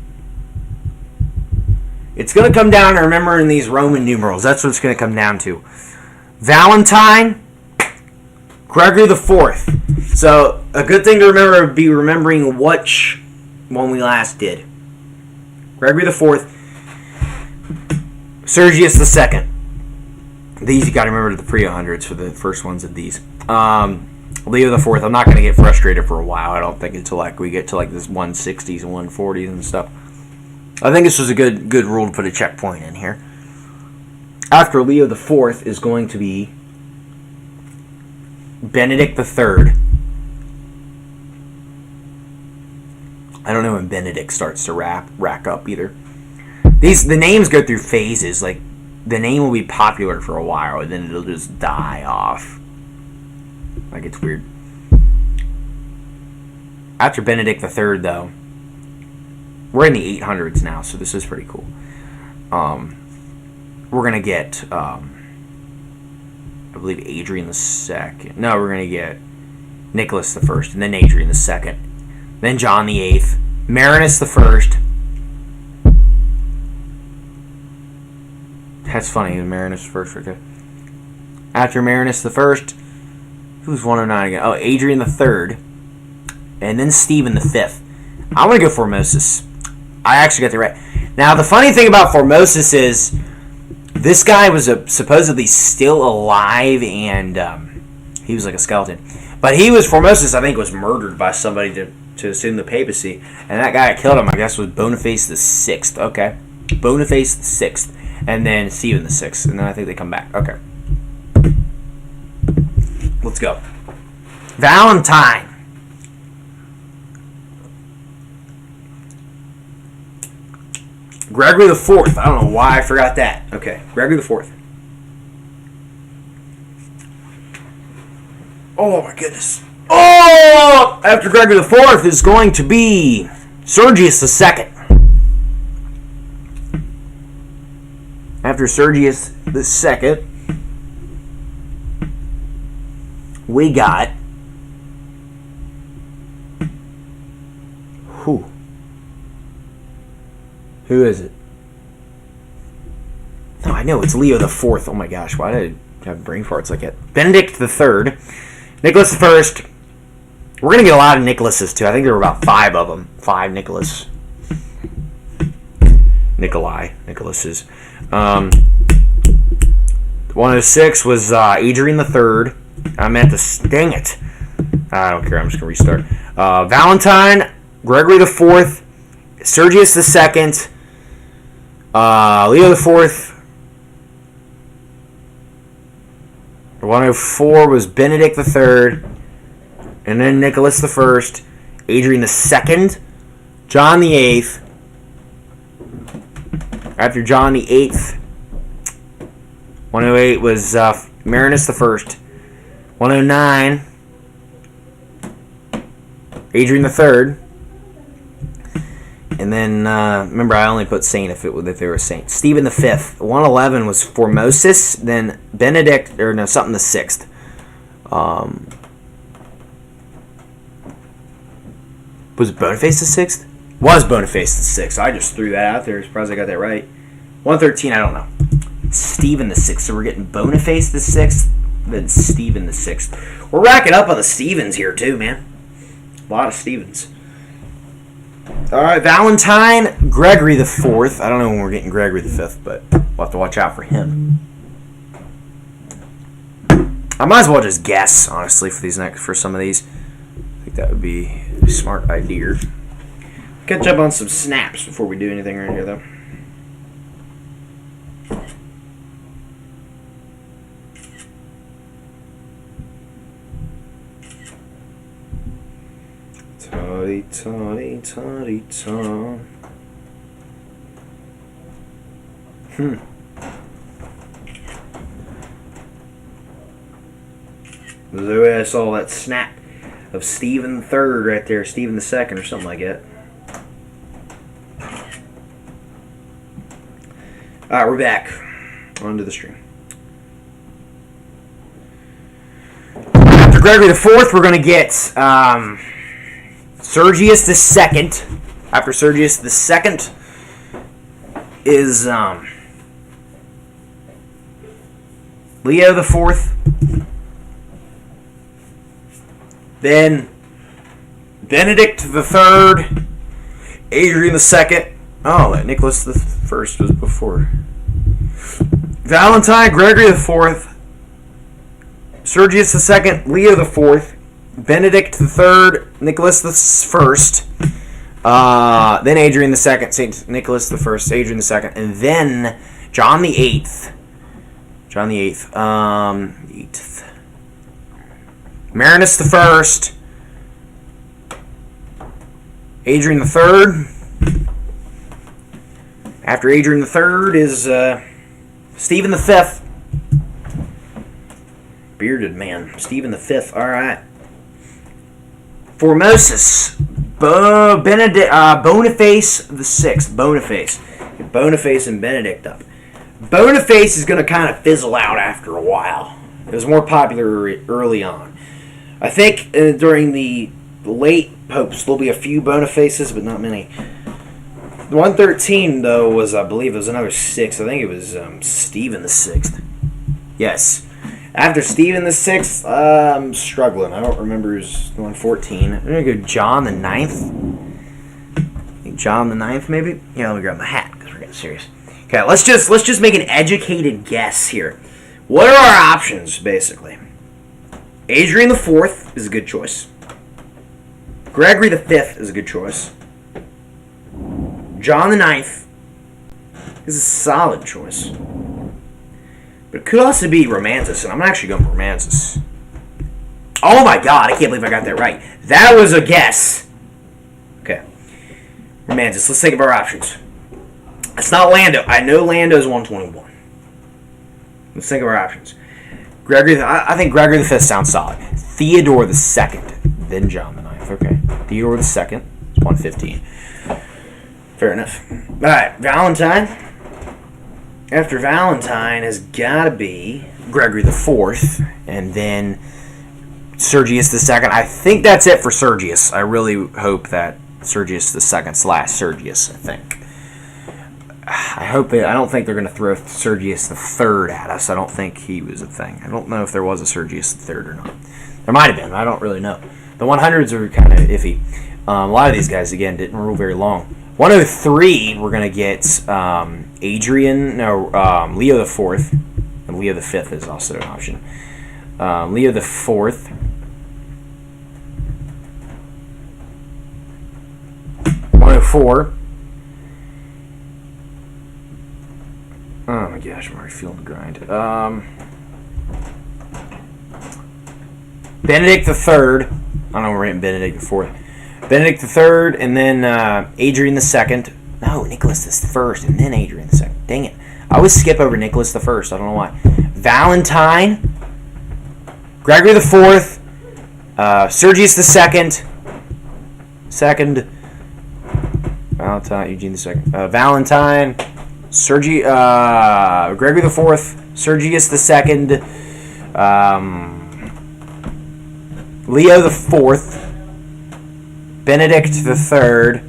It's going to come down to remembering these Roman numerals. That's what it's going to come down to. Valentine, Gregory the Fourth. So a good thing to remember would be remembering which one we last did. Gregory the Fourth, Sergius the Second. These you got to remember the pre-100s for the first ones of these. Leo the Fourth. I'm not going to get frustrated for a while. I don't think until we get to this 160s and 140s and stuff. I think this was a good rule to put a checkpoint in here. After Leo the Fourth is going to be Benedict the Third. I don't know when Benedict starts to rack up either. The names go through phases. Like the name will be popular for a while, and then it'll just die off. Like it's weird. After Benedict the Third, though, we're in the 800s now, so this is pretty cool. We're gonna get, I believe Adrian the Second. No, we're gonna get Nicholas the First, and then Adrian the Second. Then John the Eighth, Marinus the First. That's funny, Marinus the First right there. After Marinus the First, who's 109 again? Oh, Adrian the Third, and then Stephen the Fifth. I'm gonna go Formosus. I actually got that right. Now the funny thing about Formosus is this guy was supposedly still alive, and he was like a skeleton. But Formosus, I think, was murdered by somebody to assume the papacy. And that guy that killed him, I guess, was Boniface the Sixth. Okay. Boniface the Sixth. And then Stephen the Sixth. And then I think they come back. Okay. Let's go. Valentine. Gregory the Fourth. I don't know why I forgot that. Okay. Gregory the Fourth. Oh my goodness. Oh! After Gregory the Fourth is going to be Sergius the Second. After Sergius the Second, we got who is it? No, I know it's Leo the Fourth. Oh my gosh, why did I have brain farts like that? Benedict the Third, Nicholas the First. We're gonna get a lot of Nicholases too. I think there were about 5 of them. 5 Nicholases. 106 was Adrian the Third. I meant to dang it. I don't care. I'm just gonna restart. Valentine, Gregory the Fourth, Sergius the Second, Leo the Fourth. 104 was Benedict the Third, and then Nicholas the First, Adrian the Second, John the Eighth. After John the Eighth, 108 was Marinus the First. 109, Adrian the Third. And then, remember, I only put saint if they were a saint. Stephen the Fifth. 111 was Formosus. Then Benedict, or no, something the Sixth. Was it Boniface the Sixth? Was Boniface the Sixth. I just threw that out there. Surprised I got that right. 113, I don't know. Stephen the Sixth. So we're getting Boniface the Sixth, then Stephen the Sixth. We're racking up on the Stephens here too, man. A lot of Stephens. All right, Valentine, Gregory the Fourth. I don't know when we're getting Gregory the Fifth, but we'll have to watch out for him. I might as well just guess, honestly, for some of these. I think that would be a smart idea. Catch up on some snaps before we do anything around here, though. Toddy, toddy, toddy, toddy. The way I saw that snap of Stephen III right there, Stephen II or something like that. Alright, we're back. Onto the stream. After Gregory the Fourth, we're going to get Sergius II. After Sergius II is Leo the Fourth. Then Benedict the Third, Adrian the Second. Oh, Nicholas the First was before. Valentine, Gregory the Fourth, Sergius the Second, Leo the Fourth, Benedict the Third, Nicholas the First, then Adrian the Second, Saint Nicholas the First, Adrian the Second, and then John the Eighth. Marinus the First, Adrian the Third. After Adrian the Third is Stephen the Fifth. Bearded man, Stephen the Fifth. All right. Formosus, Boniface the Sixth. Boniface. Get Boniface and Benedict up. Boniface is going to kind of fizzle out after a while. It was more popular early on. I think during the late popes there'll be a few Bonifaces, but not many. 113 though was, I believe, it was another 6. I think it was Stephen the Sixth. Yes. After Stephen the Sixth, I'm struggling. I don't remember who's 114. I'm gonna go John the Ninth. I think John the Ninth, maybe. Yeah, let me grab my hat because we're getting serious. Okay, let's just make an educated guess here. What are our options, basically? Adrian the Fourth is a good choice. Gregory the Fifth is a good choice. John the Ninth is a solid choice. But it could also be Romanzus, and I'm actually going for Romanzus. Oh my god, I can't believe I got that right. That was a guess. Okay. Romanzus, let's think of our options. It's not Lando. I know Lando's 121. Let's think of our options. I think Gregory the Fifth sounds solid. Theodore the Second, then John the Ninth. Okay. Theodore the Second is 115. Fair enough. Alright, Valentine. After Valentine has got to be Gregory the Fourth, and then Sergius the Second. I think that's it for Sergius. I really hope that Sergius the Second's last Sergius, I think. I don't think they're going to throw Sergius the Third at us. I don't think he was a thing. I don't know if there was a Sergius the Third or not. There might have been. I don't really know. The 100s are kind of iffy. A lot of these guys, again, didn't rule very long. 103, we're going to get Leo the Fourth. And Leo the Fifth is also an option. Leo the Fourth. 104. Oh my gosh, I'm already feeling the grind. Benedict the Third. I don't know, we're in Benedict the Fourth. Benedict the Third, and then Adrian the Second. No, Nicholas the First, and then Adrian the Second. Dang it! I always skip over Nicholas the First. I don't know why. Valentine, Gregory the Fourth, Sergius the Second. Valentine, Eugene the Second. Valentine. Gregory the Fourth, Sergius the Second, Leo the Fourth, Benedict the Third.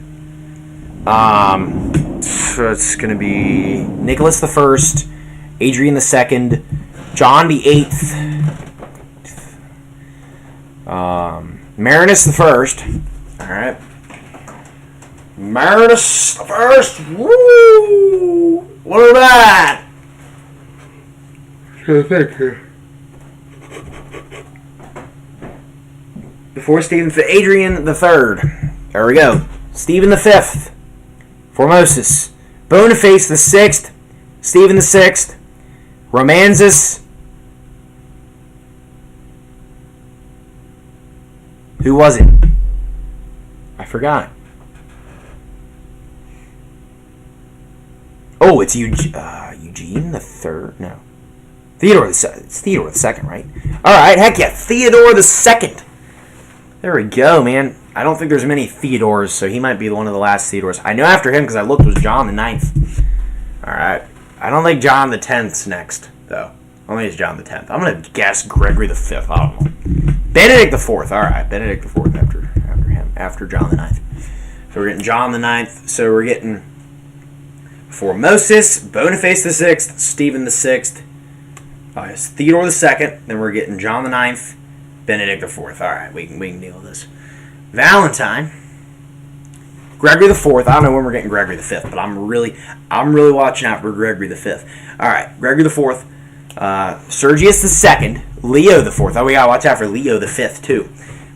So it's gonna be Nicholas the First, Adrian the Second, John the Eighth, Marinus the First. All right. Marinus the first. Woo! What about that? Trying to think here. Before Stephen V, Adrian the Third. There we go. Stephen the Fifth. Formosus. Boniface the Sixth. Stephen the Sixth. Romanzus. Who was it? I forgot. Oh, it's Eugene the Third. No, Theodore the Second. It's Theodore the Second, right? All right, heck yeah, Theodore the Second. There we go, man. I don't think there's many Theodores, so he might be one of the last Theodores. I know after him because I looked was John the Ninth. All right, I don't think John the 10th's next though. I think it's John the 10th. I'm gonna guess Gregory the Fifth. I don't know. Benedict the Fourth. All right, Benedict the Fourth after him, after John the Ninth. So we're getting John the Ninth. So we're getting Formosus, Boniface the Sixth, Stephen the Sixth, Theodore the Second. Then we're getting John the Ninth, Benedict the Fourth. All right, we can deal with this. Valentine, Gregory the Fourth. I don't know when we're getting Gregory the Fifth, but I'm really watching out for Gregory the Fifth. All right, Gregory the Fourth, Sergius the Second, Leo the Fourth. Oh, we gotta watch out for Leo the Fifth too.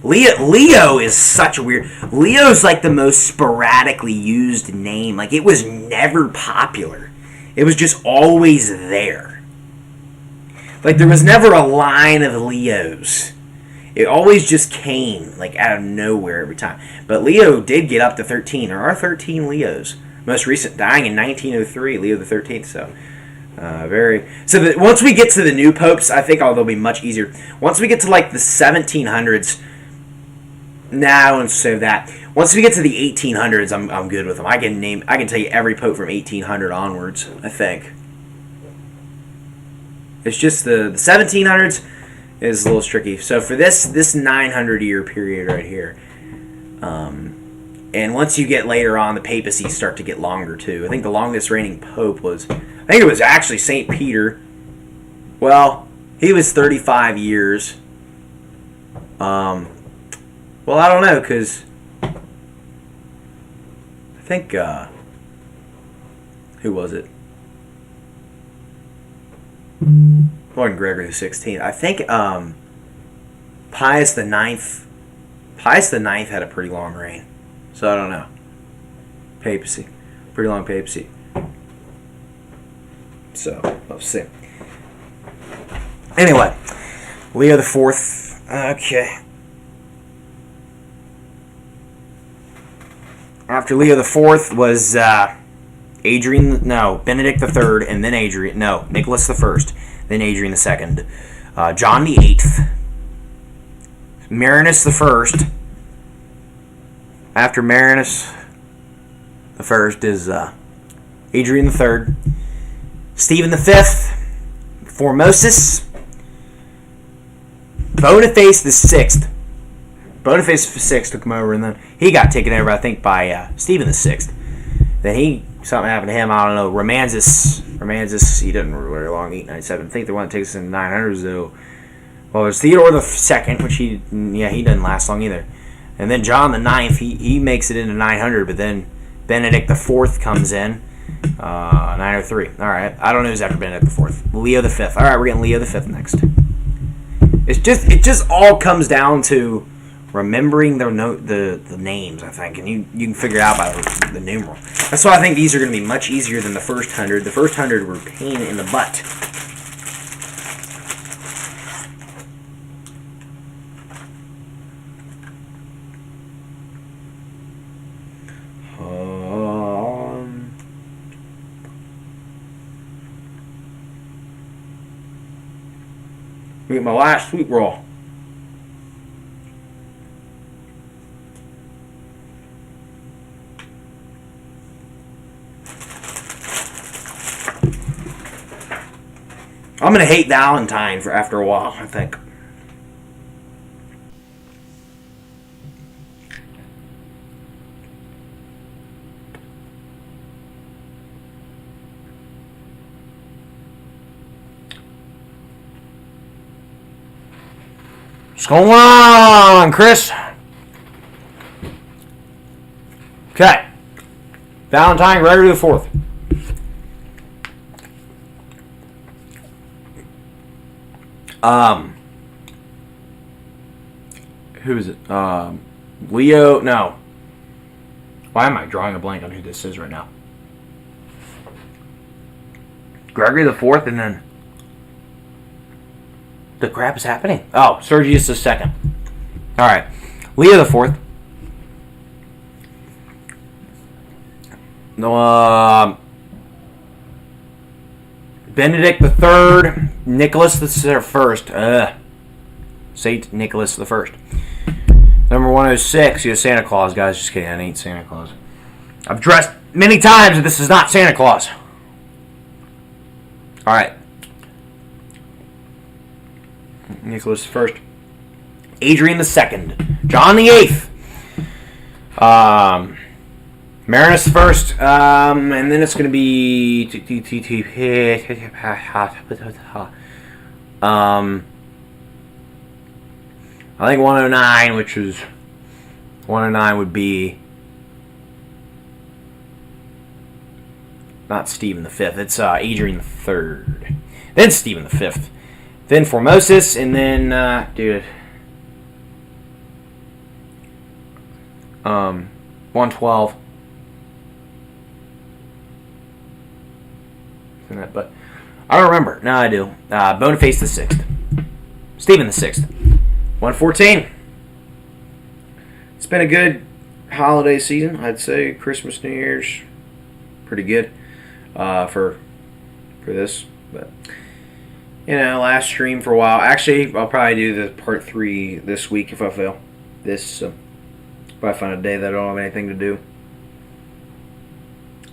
Leo is such a weird. Leo's like the most sporadically used name. Like, it was never popular. It was just always there. Like, there was never a line of Leos. It always just came like out of nowhere every time. But Leo did get up to 13. There are 13 Leos. Most recent dying in 1903, Leo the 13th. So. Once we get to the new popes, I think they'll be much easier. Once we get to like the 1700s, I don't say that. Once we get to the 1800s, I'm good with them. I can tell you every pope from 1800 onwards. I think it's just the 1700s is a little tricky. So for this 900-year period right here, and once you get later on, the papacies start to get longer too. I think the longest reigning pope was. I think it was actually St. Peter. Well, he was 35 years. Well, I don't know, because I think, who was it? It wasn't Gregory the 16th. I think Pius the Ninth had a pretty long reign. So I don't know. Papacy. Pretty long papacy. So, let's see. Anyway, Leo the Fourth. Okay. After Leo the Fourth was Benedict the Third, and then Nicholas the First, then Adrian the Second, John the Eighth, Marinus the First. After Marinus the First is Adrian the Third, Stephen the Fifth, Formosus, Boniface the Sixth. Boniface the Sixth took him over, and then he got taken over, I think, by Stephen the Sixth. Then something happened to him. I don't know. Romanzus, he didn't rule very long. 897. I think the one that takes us in the 900s though. Well, there's Theodore the Second, which he didn't last long either. And then John the Ninth, he makes it into 900, but then Benedict the Fourth comes in. 903. All right. I don't know who's after Benedict the Fourth. Leo the Fifth. All right, we're getting Leo the Fifth next. It just all comes down to remembering the names, I think, and you can figure it out by the numeral. That's why I think these are going to be much easier than the first 100. The first 100 were a pain in the butt. Get my last sweet roll. I'm gonna hate Valentine after a while, I think. What's going on, Chris? Okay. Valentine, Gregory the Fourth. Who is it? Leo? No. Why am I drawing a blank on who this is right now? Gregory the Fourth, and then the crap is happening. Oh, Sergius the Second. All right, Leo the Fourth. No, Benedict the Third, Nicholas the First. Saint Nicholas the First. Number 106. You're Santa Claus, guys. Just kidding. I ain't Santa Claus. I've dressed many times, and this is not Santa Claus. All right. Nicholas the First. Adrian the Second. John the Eighth. Marinus the First. And then it's going to be... I think 109, which is 109 would be not Stephen the Fifth. It's Adrian the Third. Then Stephen the Fifth. Then Formosus, and then 112. But I don't remember. No, I do. Boniface the Sixth. Stephen the Sixth. 114. It's been a good holiday season, I'd say. Christmas, New Year's, pretty good for this. But last stream for a while. Actually, I'll probably do the part 3 this week if I fail. If I find a day that I don't have anything to do.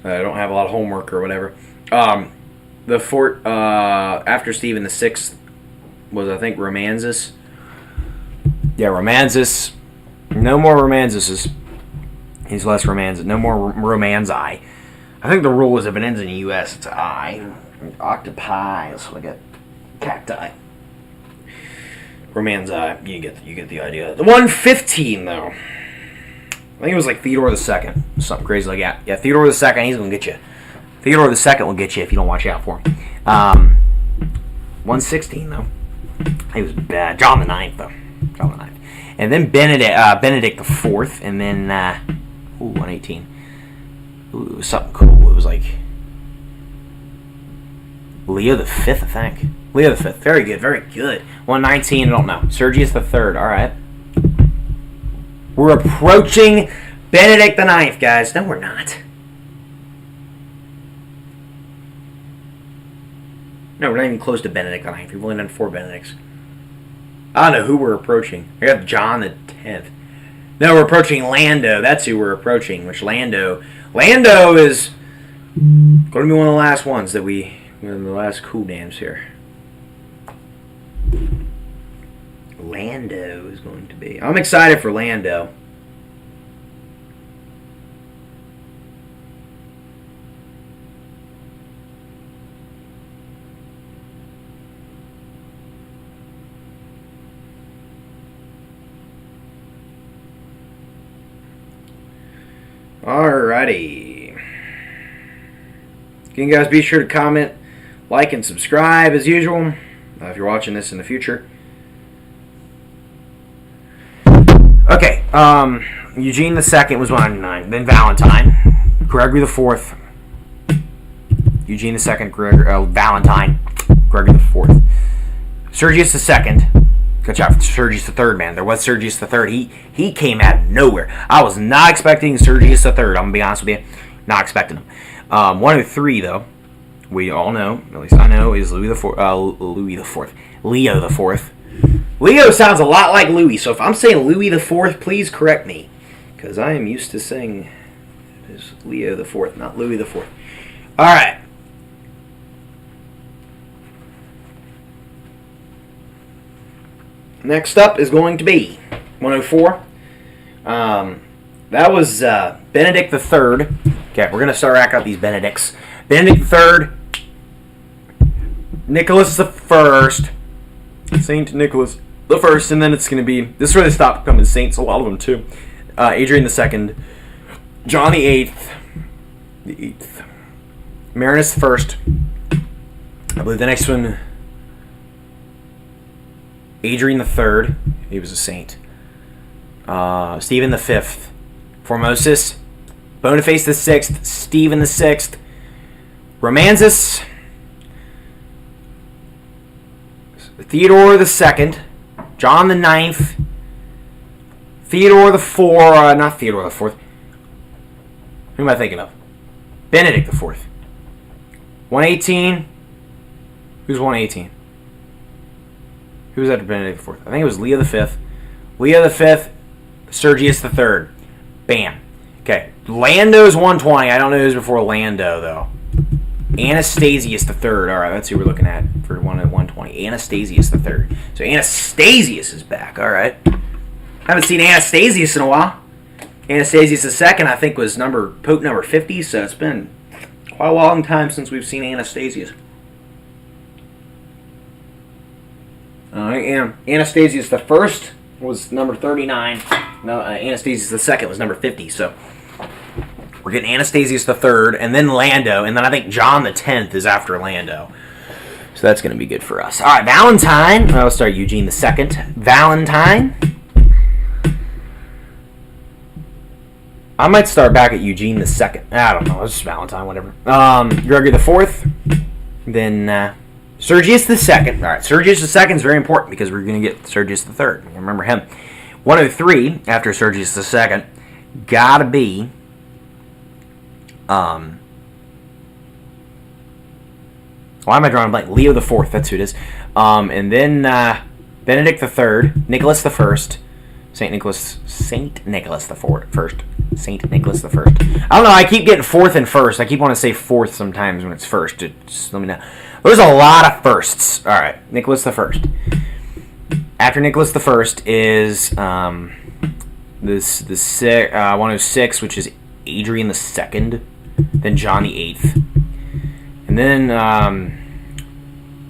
I don't have a lot of homework or whatever. The fort after Stephen the Sixth was, I think, Romanzus. Yeah, Romanzus. No more Romanzuses. He's less Romanzus. No more Romanzi. I think the rule is if it ends in US, it's I. Octopi is like a cacti. Romanzi. You get the idea. The 115 though. I think it was like Theodore II. Something crazy like that. Yeah, Theodore II. He's gonna get you. Theodore II will get you if you don't watch out for him. 116 though. He was bad. John the Ninth though. John the Ninth. And then Benedict the Fourth, and then 118. Ooh, it was something cool. It was like Leo the Fifth, I think. Leo the Fifth. Very good, very good. 119. I don't know. Sergius the Third. All right. We're approaching Benedict the Ninth, guys. No, we're not. No, we're not even close to Benedict the Ninth. We've only done 4 Benedicts. I don't know who we're approaching. We got John the 10th. No, we're approaching Lando. That's who we're approaching. Which Lando is going to be one of the last ones that one of the last cool names here. Lando is going to be. I'm excited for Lando. Alrighty. Can you guys be sure to comment, like, and subscribe as usual if you're watching this in the future. Okay, Eugene the Second was 109. Then Valentine, Gregory the Fourth, Eugene the Second, Valentine, Gregory the Fourth, Sergius the Second. Watch out for Sergius the Third, man. There was Sergius the Third. He came out of nowhere. I was not expecting Sergius the Third. I'm gonna be honest with you, not expecting him. 103 though, we all know, at least I know, is Leo the Fourth. Leo sounds a lot like Louis, so if I'm saying Louis the Fourth, please correct me, because I am used to saying it is Leo the Fourth, not Louis the Fourth. All right. Next up is going to be 104. That was Benedict the Third. Okay, we're going to start racking up these Benedicts. Benedict the Third, Nicholas the First, Saint Nicholas the First, and then it's going to be, this is where they stop becoming saints, a lot of them too. Adrian the Second, John the Eighth, the 8th. Marinus the 1st. I believe the next one, Adrian the 3rd. He was a saint. Stephen the 5th. Formosus. Boniface the 6th. Stephen the 6th. Romanzus. Theodore the 2nd. John the 9th. Theodore the 4th. Not Theodore the 4th. Who am I thinking of? Benedict the 4th. 118. Who's 118? Who was after Benedict the 4th? I think it was Leo the 5th. Leo the 5th. Sergius the 3rd. Bam. Okay. Lando's 120. I don't know who's before Lando, though. Anastasius the 3rd. All right, that's who we're looking at for 120. Anastasius the 3rd. So Anastasius is back. All right. Haven't seen Anastasius in a while. Anastasius the 2nd, I think, was Pope number 50, so it's been quite a long time since we've seen Anastasius. Anastasius the 1st was number 39. No, Anastasius the 2nd was number 50, so we're getting Anastasius the 3rd, and then Lando, and then I think John the 10th is after Lando. So that's going to be good for us. All right, Valentine. I'll start Eugene the 2nd. Valentine. I might start back at Eugene the 2nd. I don't know. It's just Valentine, whatever. Gregory the 4th. Then Sergius the 2nd. All right, Sergius the 2nd is very important because we're going to get Sergius the 3rd. Remember him. 103 after Sergius the 2nd. Gotta be. Why am I drawing a blank? Leo the 4th. That's who it is. And then Benedict the 3rd. Nicholas the 1st. Saint Nicholas the 1st. Saint Nicholas the 1st. I don't know. I keep getting 4th and 1st. I keep wanting to say 4th sometimes when it's 1st. Just let me know. There's a lot of firsts. All right, Nicholas the 1st. After Nicholas the 1st is 106, which is Adrian the 2nd. Then John the 8th, and then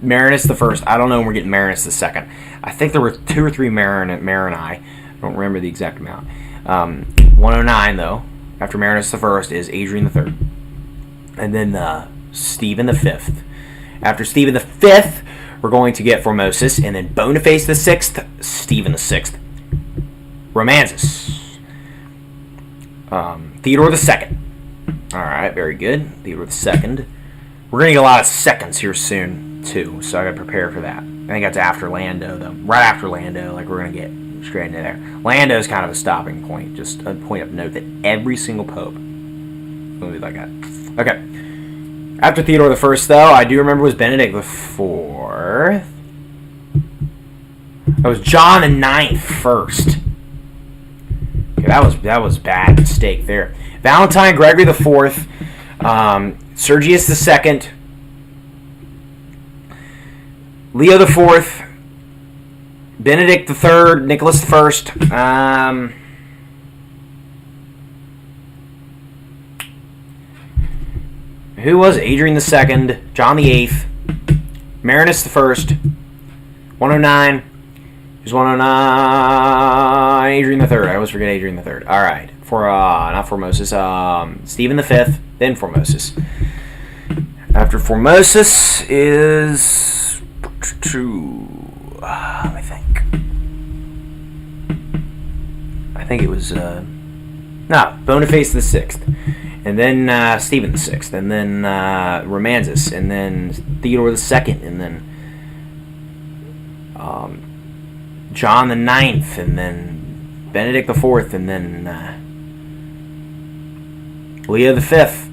Marinus the 1st. I don't know when we're getting Marinus the 2nd. I think there were 2 or 3 Marini. I don't remember the exact amount. 109 though. After Marinus the 1st is Adrian the 3rd, and then Stephen the 5th. After Stephen the 5th, we're going to get Formosus, and then Boniface the 6th, Stephen the 6th, Romanzus, Theodore the 2nd. All right, very good. Theodore the 2nd. We're going to get a lot of seconds here soon, too, so I got to prepare for that. I think that's after Lando, though. Right after Lando, like we're going to get straight into there. Lando is kind of a stopping point, just a point of note that every single pope will be like that. Okay. After Theodore the 1st, though, I do remember was Benedict the 4th. That was John the 9th first. Okay, that was bad mistake there. Valentine, Gregory the 4th, Sergius the 2nd, Leo the 4th, Benedict the 3rd, Nicholas the 1st. Who was it? Adrian the 2nd, John the 8th, Marinus the 1st, 109. Who's 109? Adrian the 3rd. I always forget Adrian the 3rd. All right. Not Formosus. Stephen the 5th. Then Formosus. After Formosus is... let me think. I think it was... Boniface the 6th. And then Stephen the 6th. And then Romanzus. And then Theodore the 2nd. And then... John the 9th, and then Benedict the 4th, and then Leo the 5th,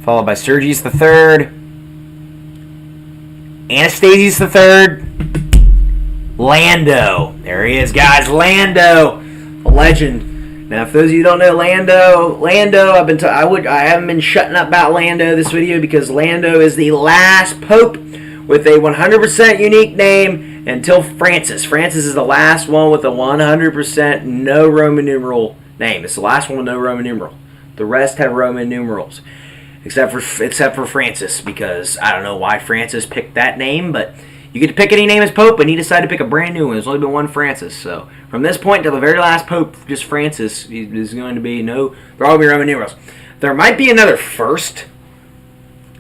followed by Sergius the 3rd, Anastasius the 3rd, Lando. There he is, guys. Lando, a legend. Now, for those of you who don't know Lando, I haven't been shutting up about Lando this video because Lando is the last pope with a 100% unique name until Francis. Francis is the last one with a 100% no Roman numeral name. It's the last one with no Roman numeral. The rest have Roman numerals, except for Francis, because I don't know why Francis picked that name, but you get to pick any name as pope, and he decided to pick a brand new one. There's only been one Francis, so from this point to the very last pope, just Francis, is going to be no. There will be Roman numerals. There might be another first.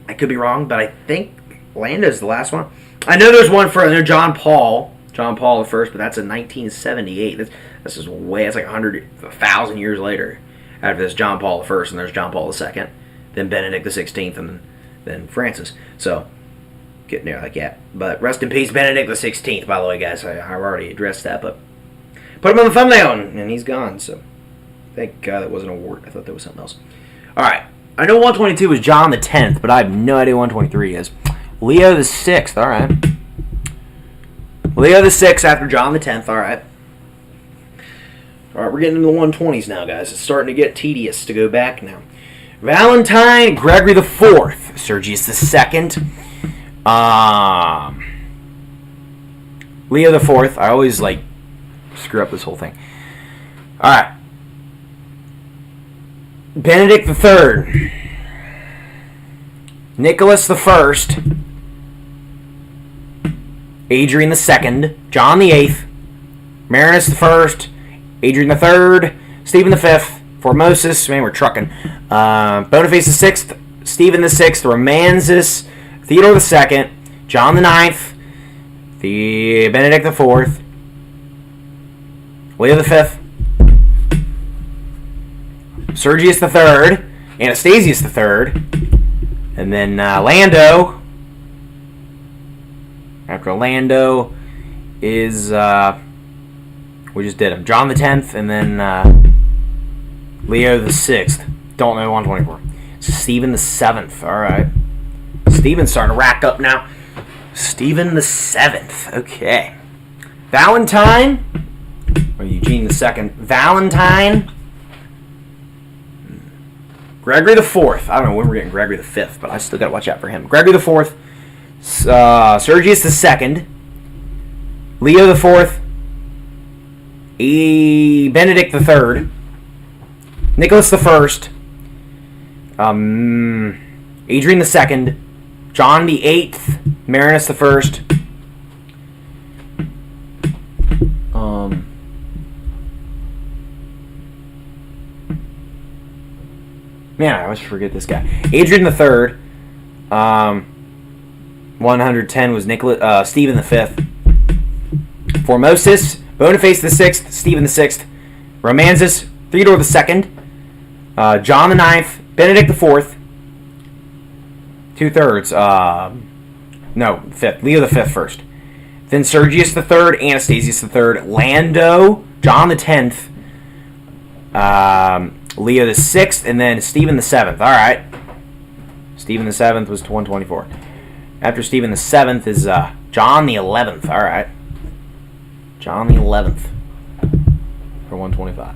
I could be wrong, but I think Lando's the last one. I know there's one for John Paul the first, but that's in 1978. This is way. It's like 1,000 years later. After this, John Paul the first, and there's John Paul the second, then Benedict the 16th, and then Francis. So getting there like that. But rest in peace, Benedict the 16th. By the way, guys, I've already addressed that, but put him on the thumbnail, and he's gone. So thank God that wasn't a wart. I thought that was something else. All right. I know 122 is John the 10th, but I have no idea 123 is. Leo the 6th, all right. Leo the 6th after John the 10th, all right. All right, we're getting into the 120s now, guys. It's starting to get tedious to go back now. Valentine, Gregory the 4th, Sergius the 2nd, Leo the 4th. I always, screw up this whole thing. All right. Benedict the 3rd, Nicholas the 1st, Adrian the 2nd, John the 8th, Marinus the 1st, Adrian the 3rd, Stephen the 5th, Formosus, man, we're trucking, Boniface the 6th, Stephen the 6th, Romanzus, Theodore the 2nd, John the 9th, Benedict the 4th, Leo the 5th, Sergius the 3rd, Anastasius the 3rd, and then Lando. After Lando is, we just did him, John the 10th, and then Leo the 6th. Don't know 124. Stephen the 7th, alright. Stephen's starting to rack up now. Stephen the 7th, okay. Valentine, or Eugene the 2nd. Valentine, Gregory the 4th. I don't know when we're getting Gregory the 5th, but I still got to watch out for him. Gregory the 4th, Sergius the 2nd, Leo the 4th, Benedict the 3rd, Nicholas the 1st, Adrian the 2nd, John the 8th, Marinus the 1st, man, I always forget this guy. Adrian the 3rd. 110 was Stephen the 5th. Formosus, Boniface the 6th, Stephen the 6th. Romanzus, Theodore the 2nd. John the 9th, Benedict the 4th. 2/3. No, 5th. Leo the 5th first. Then Sergius the 3rd, Anastasius the 3rd, Lando, John the 10th. Leo the 6th, and then Stephen the 7th. All right. Stephen the 7th was 124. After Stephen the 7th is John the 11th. All right. John the 11th for 125.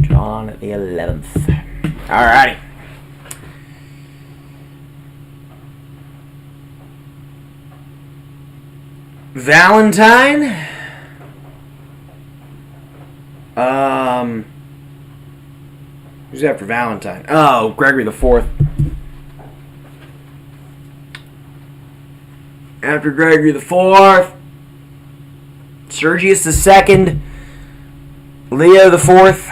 John the 11th. All righty. Valentine. Who's after Valentine? Oh, Gregory the 4th. After Gregory the 4th, Sergius the 2nd, Leo the 4th,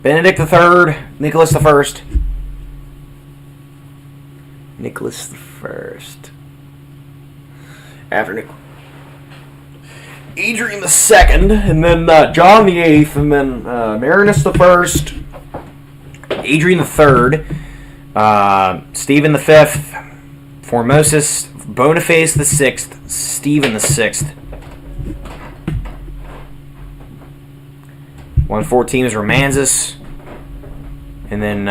Benedict the 3rd, Nicholas the 1st. Nicholas the 1st. After Nicholas. Adrian the 2nd, and then John the 8th, and then Marinus the 1st, Adrian the 3rd, Stephen the 5th, Formosus, Boniface the 6th, Stephen the 6th. 114 is Romanzus, and then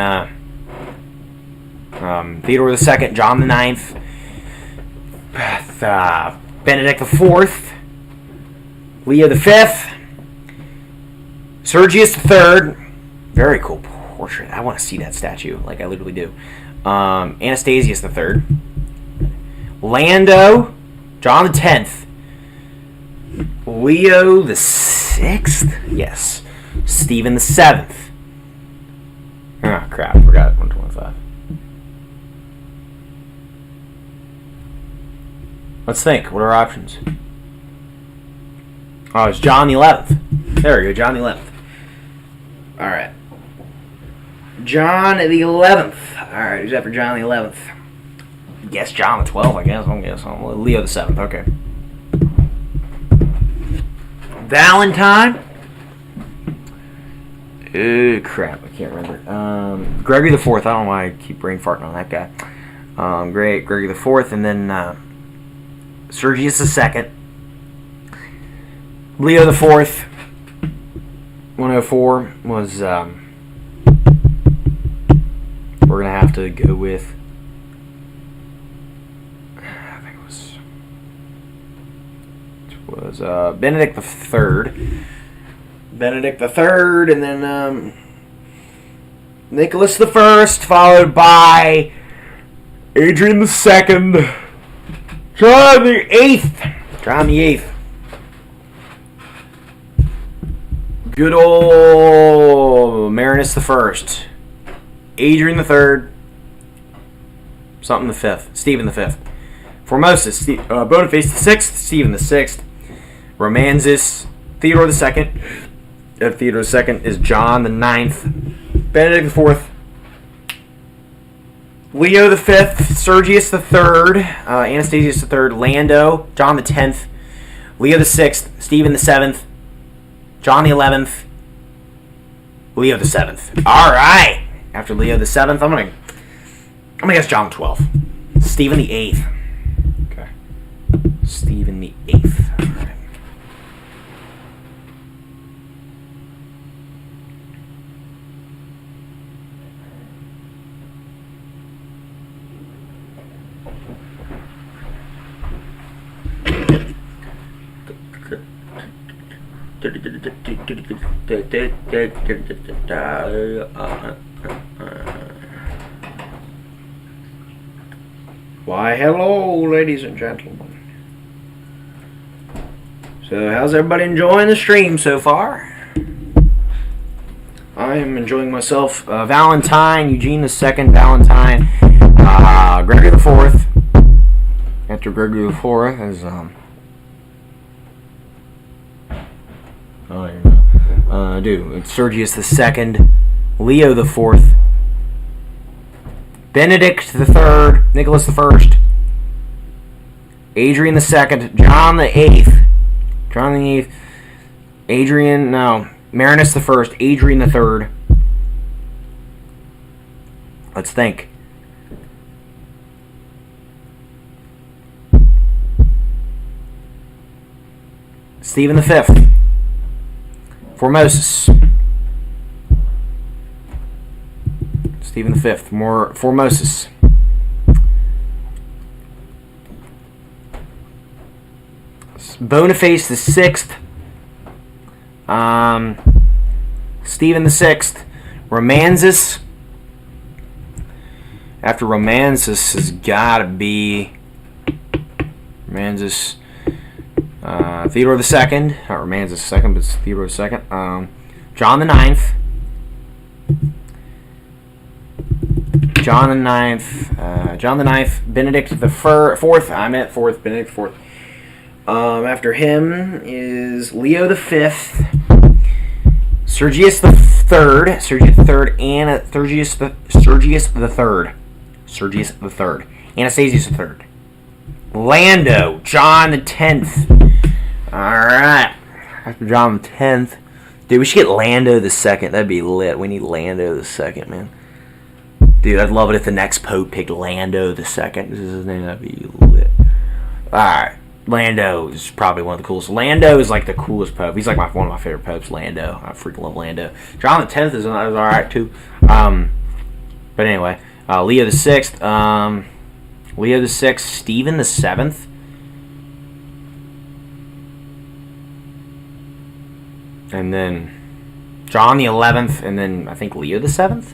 Theodore the 2nd, John the 9th, Benedict the 4th, Leo the 5th, Sergius the 3rd, very cool portrait. I want to see that statue, like I literally do. Anastasius the 3rd, Lando, John the 10th, Leo the 6th, yes, Stephen the 7th. Oh crap, I forgot 125. Let's think, what are our options? Oh, it's John the 11th. There we go, John the 11th. Alright. John the 11th. Alright, who's after John the 11th? Guess John the 12th, I guess. I'm guessing. Leo the 7th, okay. Valentine. Crap, I can't remember. Gregory the 4th. I don't know why I keep brain farting on that guy. Gregory the 4th, and then Sergius the 2nd. Leo the 4th. 104 was, we're going to have to go with, I think it was Benedict the 3rd. Benedict the 3rd, and then Nicholas the 1st, followed by Adrian the 2nd, John the 8th. John the 8th. Good old Marinus the 1st. Adrian the 3rd. Something the 5th. Stephen the 5th. Formosus. Boniface the 6th. Stephen the 6th. Romanzus. Theodore the 2nd. Theodore the 2nd is John the 9th. Benedict the 4th. Leo the 5th. Sergius the 3rd. Anastasius the 3rd. Lando. John the 10th. Leo the 6th. Stephen the 7th. John the 11th. Leo the 7th. Alright. After Leo the 7th, I'm gonna guess John the 12th. Stephen the 8th. Okay. Stephen the 8th. Alright. Why, hello, ladies and gentlemen. So, how's everybody enjoying the stream so far? I am enjoying myself. Valentine, Eugene the 2nd, Valentine, Gregory the 4th. After Gregory the 4th is, it's Sergius the 2nd, Leo the 4th, Benedict the 3rd, Nicholas the 1st, Adrian the 2nd, John the 8th, Marinus the 1st, Adrian the 3rd. Let's think. Stephen the 5th. Formosus. Stephen the 5th. Formosus. Boniface the 6th. Stephen the 6th. Romanzus. After Romanzus has got to be Romanzus. Theodore the 2nd, not Romanzus the 2nd, but it's Theodore the 2nd. John the 9th. John the 9th. Benedict the 4th. I meant 4th. Benedict the 4th. After him is Leo the 5th. Sergius the 3rd. And Sergius the 3rd. Anastasius the 3rd. Lando. John the 10th. Alright. After John the 10th. Dude, we should get Lando the 2nd. That'd be lit. We need Lando the 2nd, man. Dude, I'd love it if the next Pope picked Lando the 2nd. This is his name. That'd be lit. Alright. Lando is probably one of the coolest. Lando is like the coolest Pope. He's like one of my favorite Popes, Lando. I freaking love Lando. John the 10th is alright too. But anyway. Leo the 6th. Leo the 6th. Stephen the 7th. And then John the 11th, and then I think Leo the 7th,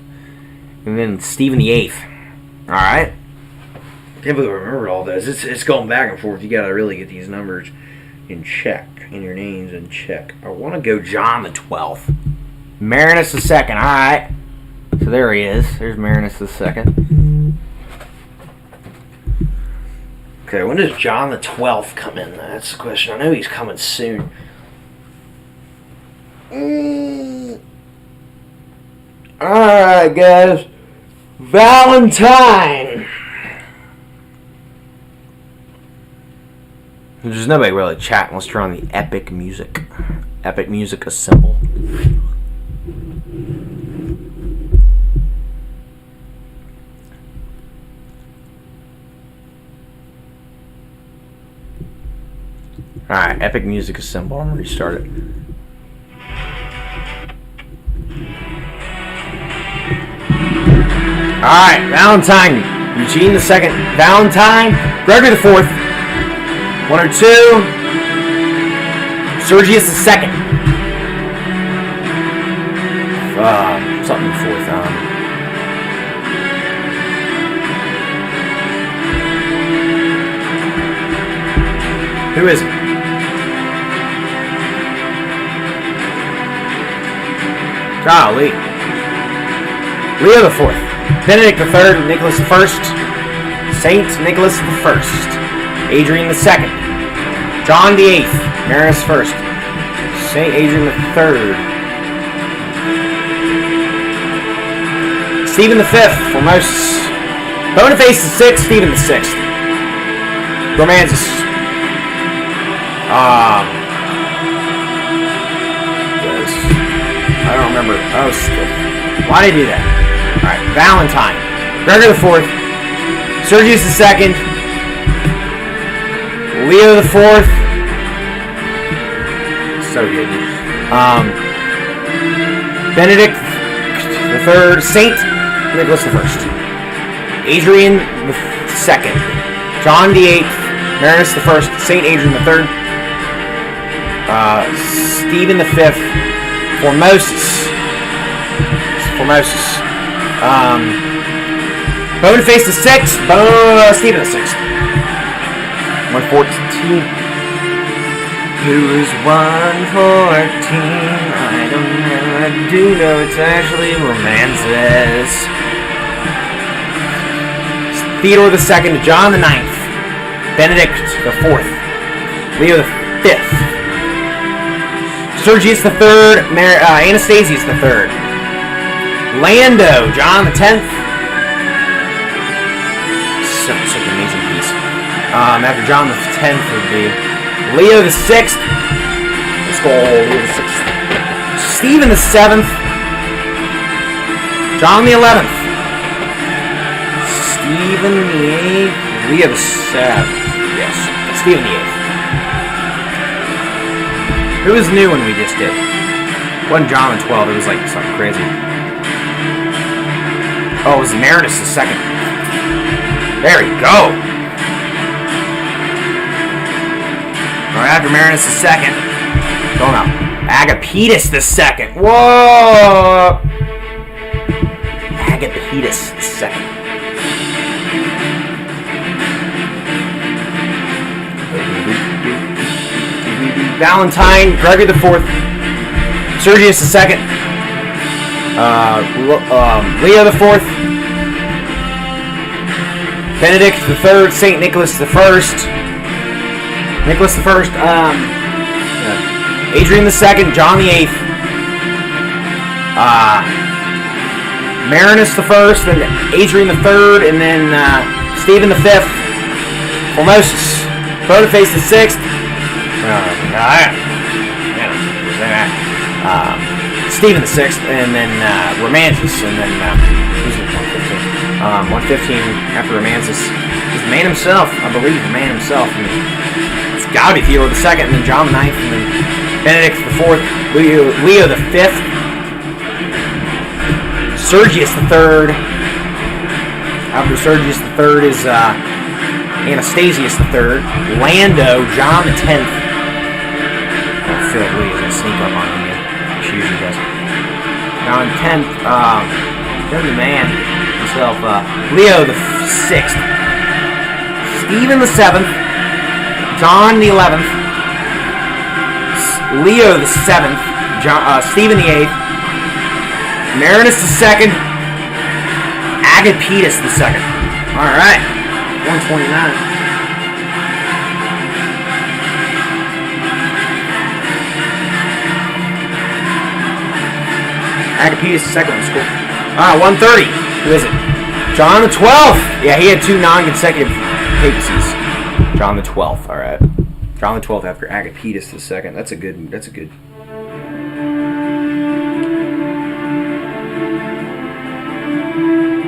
and then Stephen the 8th. Alright. I can't believe I remembered all this. It's going back and forth. You gotta really get these numbers in check, in your names in check. I want to go John the 12th. Marinus the 2nd. Alright. So there he is. There's Marinus the 2nd. Okay, when does John the 12th come in? That's the question. I know he's coming soon. Alright, guys. Valentine. There's nobody really chatting. Let's turn on the epic music. Epic music assemble. Alright, epic music assemble. I'm gonna restart it. Alright, Valentine. Eugene the second. Valentine. Gregory the fourth. 1 or 2. Sergius the second. Something fourth. Who is it? Golly. Leo the fourth. Benedict the third. Nicholas the first. Saint Nicholas the first. Adrian the second. John the eighth. Marinus first. Saint Adrian the third. Stephen the fifth. Formosus. Boniface the sixth. Stephen the sixth. Romanzus. I don't remember. Oh, why did I do that? Alright, Valentine. Gregory the fourth. Sergius the second. Leo the fourth. So good. Benedict the third. Saint Nicholas the first. Adrian the second. John the eighth. Marinus the first. Saint Adrian the third. Stephen the fifth. Formosus. Boniface the sixth. Stephen the sixth. 114. Who is 114? I don't know. I do know it's actually Romances. Theodore the second. John the ninth. Benedict the fourth. Leo the fifth. Sergius the third. Anastasius the third. Lando. John the 10th. Such an amazing piece. After John the 10th would be Leo the 6th. Let's go Leo the 6th. Stephen the 7th. John the 11th. Stephen the 8th. Leo the 7th. Yes. Stephen the 8th. Who was new when we just did? It wasn't John the 12th. It was like something crazy. Oh, it was Marinus the second. There we go. Right after Marinus the second. Going up. Agapetus the second. Whoa! Agapetus the second. Valentine, Gregory the fourth. Sergius the second. Leo the fourth. Benedict the third. Saint Nicholas the first. Nicholas the first. Adrian the second. John the eighth. Marinus the first. Then Adrian the third. And then Stephen the fifth. Formosus. Boniface the sixth. Stephen the sixth, and then Romanzus, and then who's it? 115 after Romanzus is the man himself, I believe, the man himself. And it's gotta be Theodore the second, and then John the ninth, and then Benedict the fourth, Leo the fifth, Sergius the third. After Sergius the third is Anastasius the third, Lando, John the 10th. I feel like Leo's gonna sneak up on me. She usually does. Now in 10th, there's the man himself, Leo the 6th, Stephen the 7th, John the 11th, Leo the 7th, Stephen the 8th, Marinus the 2nd, Agapetus the 2nd. Alright, 129. Agapetus the second one's cool. Alright, 130. Who is it? John the 12th. Yeah, he had 2 non-consecutive papacies. John the 12th. Alright. John the 12th after Agapetus II. That's a good.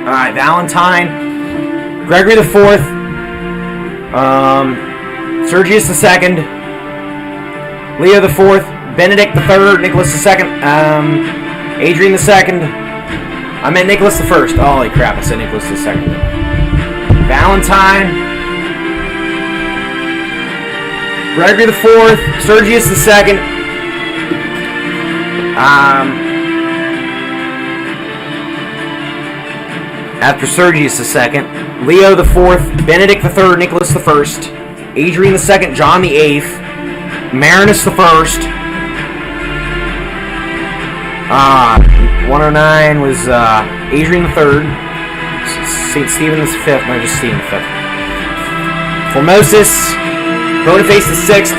Alright, Valentine. Gregory the 4th. Sergius II. Leo the 4th. Benedict the 3rd. Nicholas the 2nd. Adrian the 2nd. I meant Nicholas the 1st. Holy crap, I said Nicholas the 2nd. Valentine. Gregory the 4th. Sergius the 2nd. After Sergius the 2nd. Leo the 4th. Benedict the 3rd. Nicholas the 1st. Adrian the 2nd. John the 8th. Marinus the 1st. 109 was Adrian the 3rd. St. Stephen the 5th. No, just Stephen the 5th. Formosus. Boniface the 6th.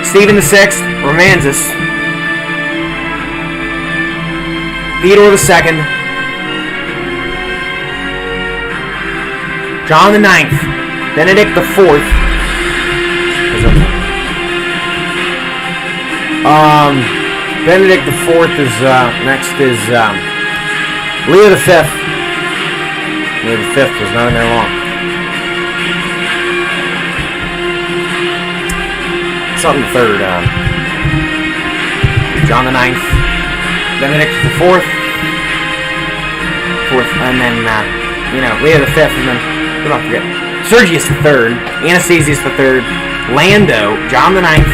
Stephen the 6th. Romanzus. Theodore the 2nd. John the 9th. Benedict the 4th. Benedict the 4th is, next is, Leo the 5th. Leo the 5th was not in there long. Something the 3rd, John the 9th. Benedict the 4th. And then, Leo the 5th, and then, what do I forget? Sergius the 3rd. Anastasius the 3rd. Lando, John the 9th.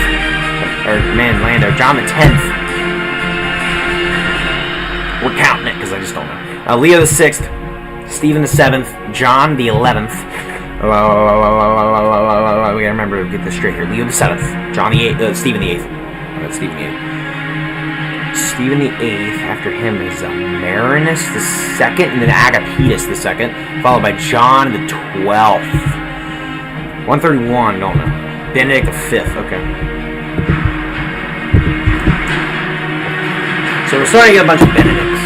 John the 10th. We're counting it because I just don't know. Leo the 6th, Stephen the 7th, John the 11th. We gotta remember to get this straight here. Leo the 7th, John the 8th, Stephen the 8th. Stephen the 8th. Stephen the 8th. After him is Marinus the 2nd, and then Agapetus the 2nd, followed by John the 12th. 131. Don't know. Benedict the 5th. Okay. So we're starting to get a bunch of Benedicts.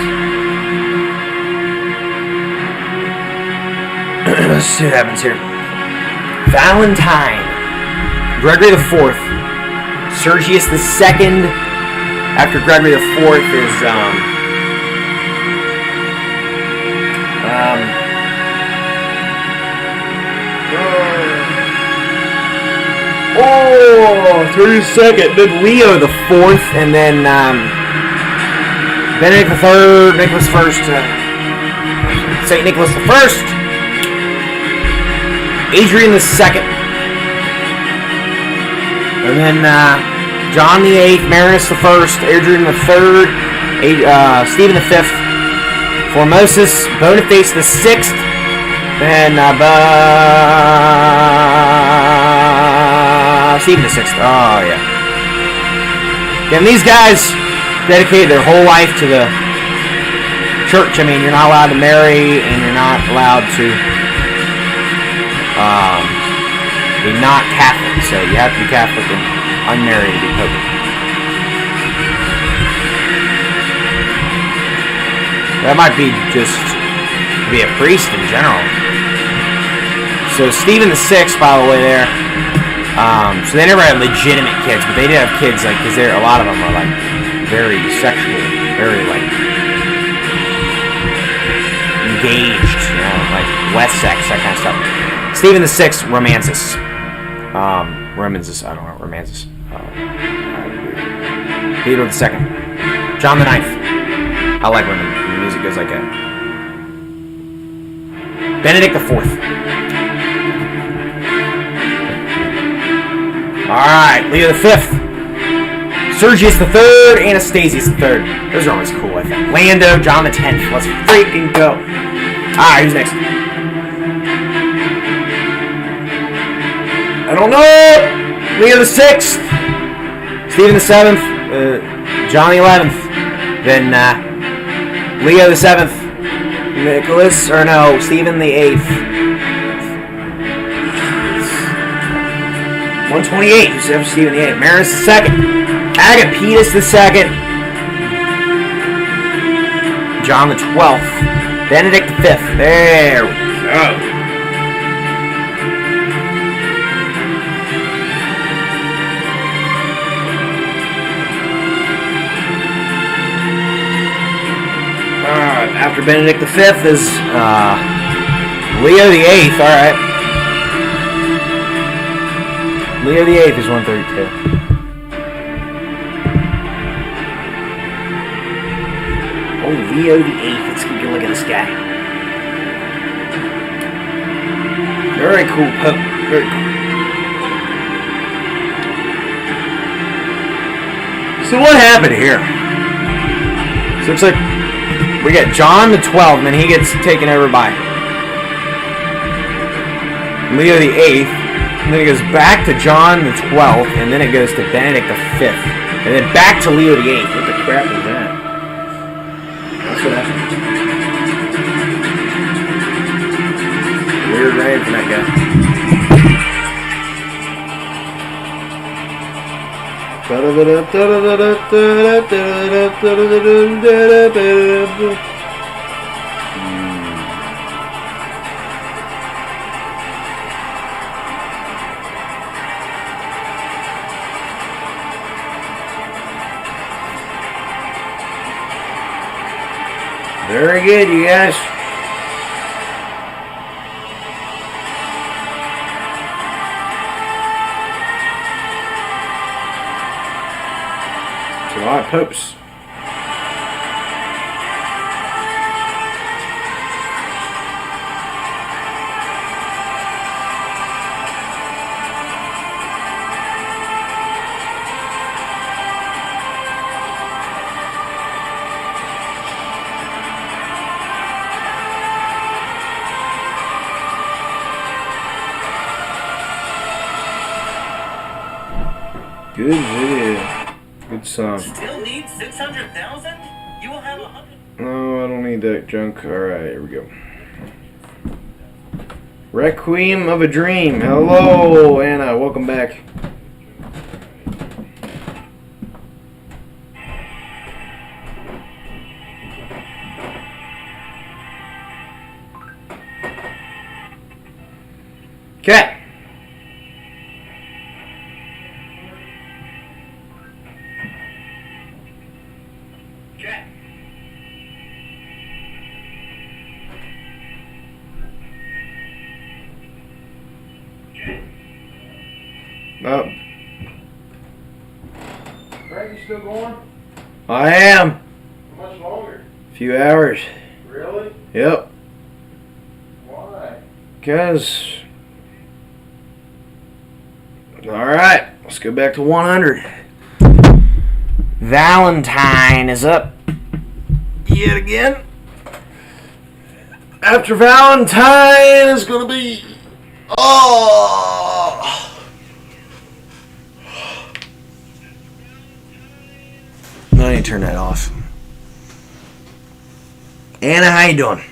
Let's see what happens here. Valentine. Gregory the 4th. Sergius the 2nd. After Gregory the 4th is, Oh, 32nd. Then Leo the 4th, and then, Benedict the 3rd, Nicholas the 1st, St. Nicholas the 1st, Adrian the 2nd, and then John the 8th, Marinus the 1st, Adrian the 3rd, Stephen the 5th, Formosus, Boniface the 6th, then Stephen the 6th. Oh, yeah. Then these guys dedicated their whole life to the church. I mean, you're not allowed to marry, and you're not allowed to be not Catholic. So you have to be Catholic and unmarried to be Pope. That might be just to be a priest in general. So Stephen the 6th, by the way, there. So they never had legitimate kids, but they did have kids, like, because a lot of them are like very sexual, very like engaged, like wet sex, that kind of stuff. Stephen the 6th, Romanzus. Romanzus, I don't know, Romanzus. Theodore the 2nd. John the 9th. I like when the music goes like that. Benedict the 4th. Alright, Leo the 5th. Sergius the 3rd, Anastasius the 3rd. Those are always cool, I think. Lando, John the 10th. Let's freaking go. Alright, who's next? I don't know! Leo the 6th. Stephen the 7th. John the 11th. Then, Leo the 7th. Nicholas, or no, Stephen the 8th. 128, Joseph Stephen the 8th. Marinus the 2nd. Agapetus the 2nd. John the 12th, Benedict the 5th. There we go. After Benedict the 5th is Leo the 8th. All right. Leo the 8th is 132. Oh, Leo the 8th. Let's get a look at this guy. Very cool Pope. Very cool. So what happened here? So it's like we got John the 12th, and then he gets taken over by Leo the 8th, and then it goes back to John the 12th, and then it goes to Benedict the 5th, and then back to Leo the 8th. What the crap is that? That's what happened. Weird reign from that guy. Very good, you guys. It's a lot of popes. Good video. Good song. Still need 600,000? You will have 100. No, I don't need that junk. Alright, here we go. Requiem of a Dream. Hello, Anna. Welcome back. Okay. Oh. Frank, you still going? I am. How much longer? A few hours. Really? Yep. Why? Because. Alright, let's go back to 100. Valentine is up yet again. After Valentine is going to be. Oh! No, I need to turn that off. Anna, how you doing?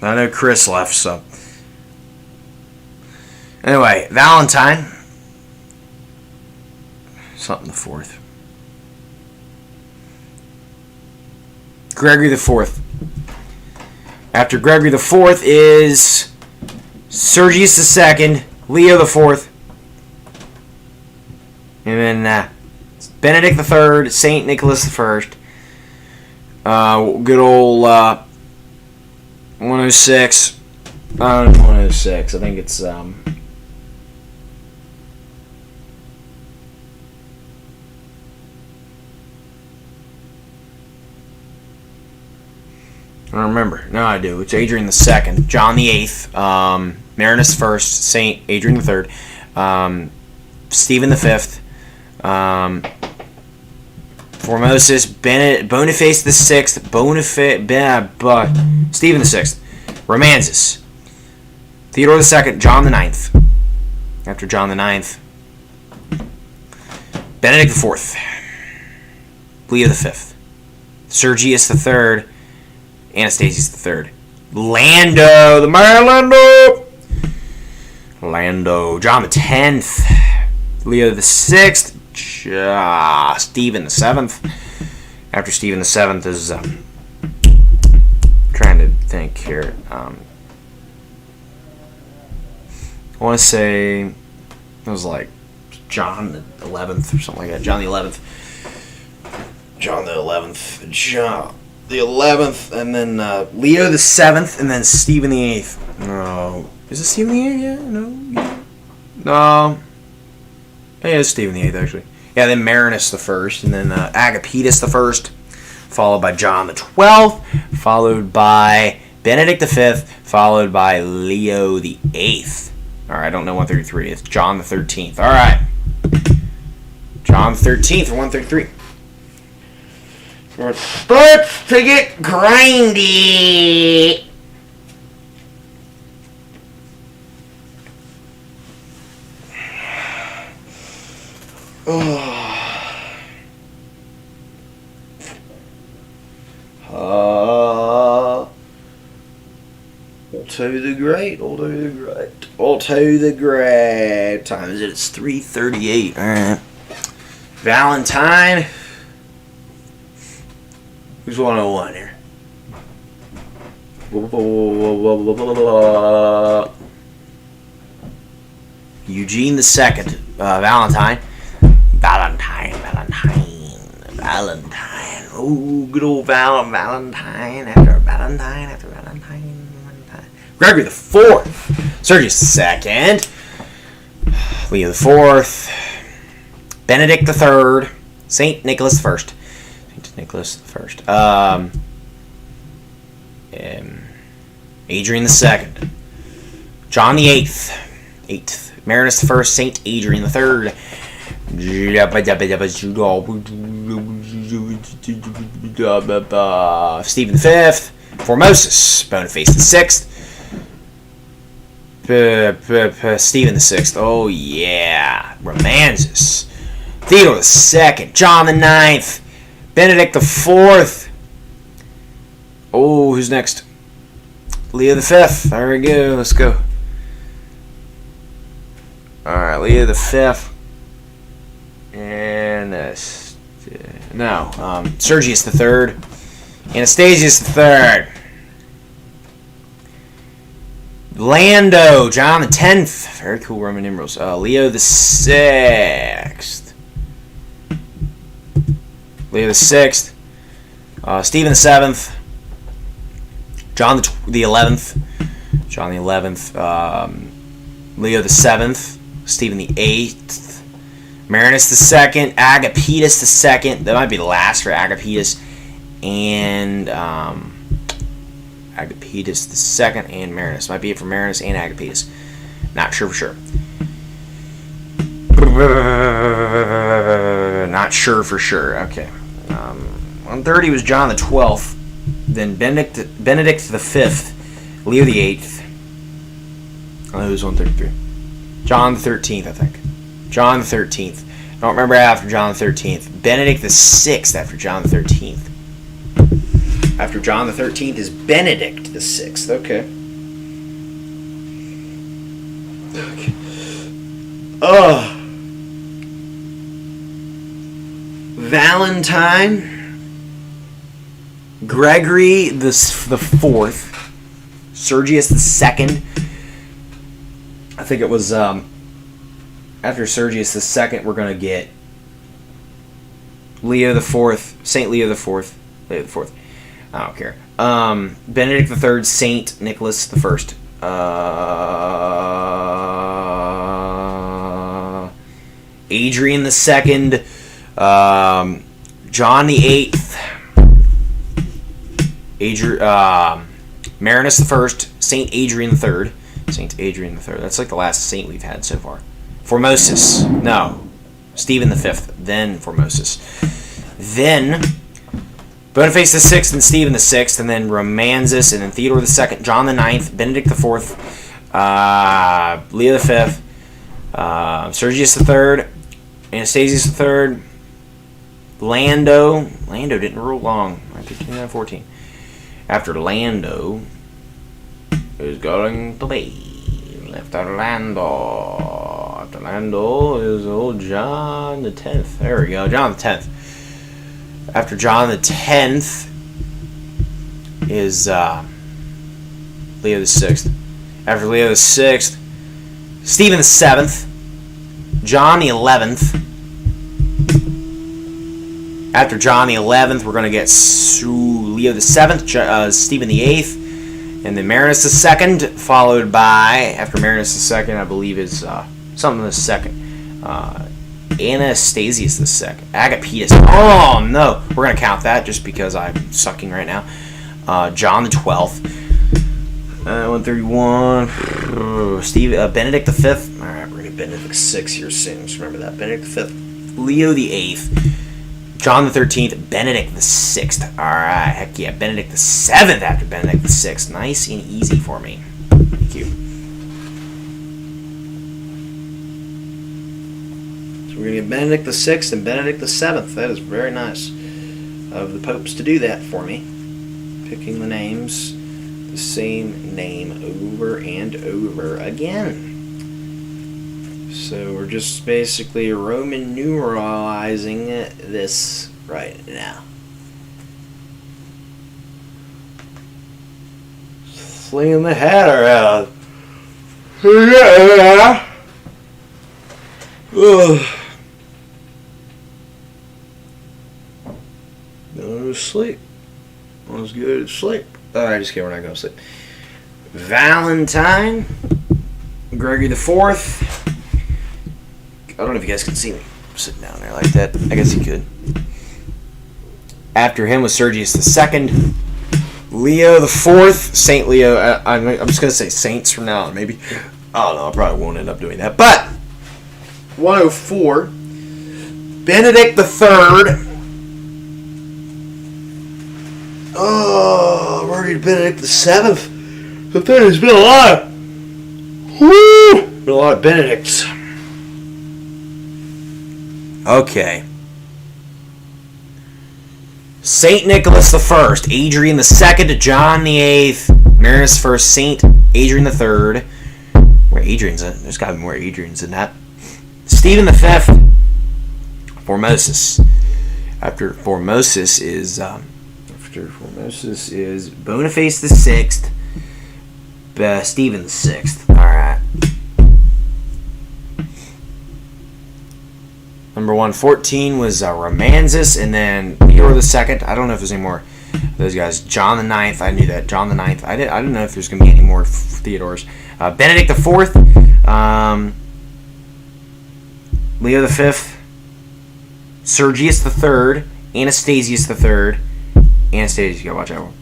I know Chris left, so. Anyway, Valentine. Something the 4th. Gregory the 4th. After Gregory the 4th is Sergius the 2nd, Leo the 4th, and then Benedict the 3rd, Saint Nicholas the 1st. Good old 106. I don't know 106. I think it's I don't remember. No, I do. It's Adrian the 2nd, John the 8th, Marinus the 1st, Saint Adrian the 3rd, Stephen the 5th, Formosus, Boniface the 6th, Stephen the 6th, Romanzus, Theodore the 2nd, John the 9th. After John the 9th, Benedict the 4th, Leo the 5th, Sergius the 3rd, Anastasius the 3rd, Lando, the man Lando, John the 10th, Leo the 6th, Stephen the 7th, After Stephen the Seventh is trying to think here. I want to say it was like John the 11th or something like that. John the 11th. John the 11th. John the 11th, and then Leo the 7th, and then Stephen the 8th. No. Is it Stephen the 8th? Yeah? No? Yeah. No. Yeah, it's Stephen the 8th, actually. Yeah, then Marinus the 1st, and then Agapetus the 1st, followed by John the 12th, followed by Benedict the 5th, followed by Leo the 8th. Alright, I don't know 133. It's John the 13th. Alright. John the 13th, or 133. Let's to get grindy. Otto the Great, Otto the Great, Otto the Great. Time is it? It's 3:38. All right. Valentine. Who's 101 here? Eugene the Second. Valentine. Oh, good old Valentine. After Valentine. Gregory the Fourth. Sergius the Second. Leo the Fourth. Benedict the Third. Saint Nicholas the First. Nicholas the First. Adrian the Second. John the Eighth. Marinus the First. Saint Adrian the Third. Stephen the Fifth. Formosus. Boniface the Sixth. Stephen the Sixth. Oh yeah. Romanzus. Theodore the Second. John the Ninth. Benedict the Fourth. Oh, who's next? Leo the Fifth. There we go. Let's go. Alright, Leo the Fifth. And Sergius the Third. Anastasius the Third. Lando, John the 10th. Very cool Roman numerals. Leo the 6th. Leo the 6th. Stephen the 7th. John the 11th. John the 11th. Leo the 7th. Stephen the 8th. Marinus the 2nd. Agapetus the 2nd. That might be the last for Agapetus. And Agapetus the 2nd and Marinus. Might be it for Marinus and Agapetus. Not sure for sure. Not sure for sure. Okay. 130 was John the 12th. Then Benedict the 5th. Leo the 8th. Oh, it was 133. John the 13th, I think. John the 13th. I don't remember after John the 13th. Benedict the 6th after John the 13th. After John the 13th is Benedict the 6th. Okay. Valentine. Gregory the 4th. Sergius the 2nd. I think it was after Sergius the 2nd we're going to get Leo the 4th, Saint Leo the 4th, Leo the 4th. I don't care. Benedict the 3rd, Saint Nicholas the 1st. Adrian the 2nd, John the 8th, Marinus the 1st, Saint Adrian the 3rd. Saint Adrian the 3rd. That's like the last saint we've had so far. Formosus. No. Stephen the 5th. Then Formosus. Then Boniface the 6th and Stephen the 6th. And then Romanzus. And then Theodore the 2nd. John the 9th. Benedict the 4th. Leo the 5th. Sergius the 3rd. Anastasius the 3rd. Lando. Lando didn't rule long. 1314. After Lando is going to be after Lando. After Lando is old John the 10th. There we go, John the 10th. After John the 10th is Leo the 6th. After Leo the 6th, Stephen the 7th, John the 11th. After John the 11th, we're going to get Leo the 7th, Stephen the 8th, and then Marinus the 2nd, followed by, after Marinus the 2nd, I believe is something the 2nd. Anastasius the 2nd. Agapetus. Oh, no. We're going to count that just because I'm sucking right now. John the 12th. 131. Benedict the 5th. All right, we're going to get Benedict the 6th here soon. Just remember that. Benedict the 5th. Leo the 8th. John the 13th. Benedict the 6th. All right. Heck yeah. Benedict the 7th after Benedict the 6th. Nice and easy for me. Thank you. We're going to get Benedict the 6th and Benedict the 7th. That is very nice of the popes to do that for me. Picking the names, the same name over and over again. So we're just basically Roman numeralizing this right now. Slinging the hat around. Yeah. Ugh. Go to sleep. Let's go to sleep. I just kidding, we're not going to sleep. Valentine. Gregory the 4th. I don't know if you guys can see me sitting down there like that. I guess you could. After him was Sergius the 2nd. Leo the 4th. Saint Leo. I'm just going to say saints from now on, maybe. I don't know. I probably won't end up doing that. But 104. Benedict the 3rd. Oh, I'm already Benedict the 7th. But there's been a lot. Woo! Been a lot of Benedicts. Okay. Saint Nicholas the 1st, Adrian the 2nd, John the 8th, Marinus the 1st, Saint Adrian the 3rd. Where Adrian's in? There's got to be more Adrians in that. Stephen the 5th, Formosus. After Formosus is Boniface the 6th, Stephen the 6th. Alright. Number 114 was Romanzus, and then Theodore the 2nd. I don't know if there's any more of those guys. John the 9th. I knew that. John the 9th. I didn't know if there's going to be any more Theodores. Benedict the 4th. Leo the 5th. Sergius the 3rd. Anastasius the 3rd. Anastasius, you gotta watch out.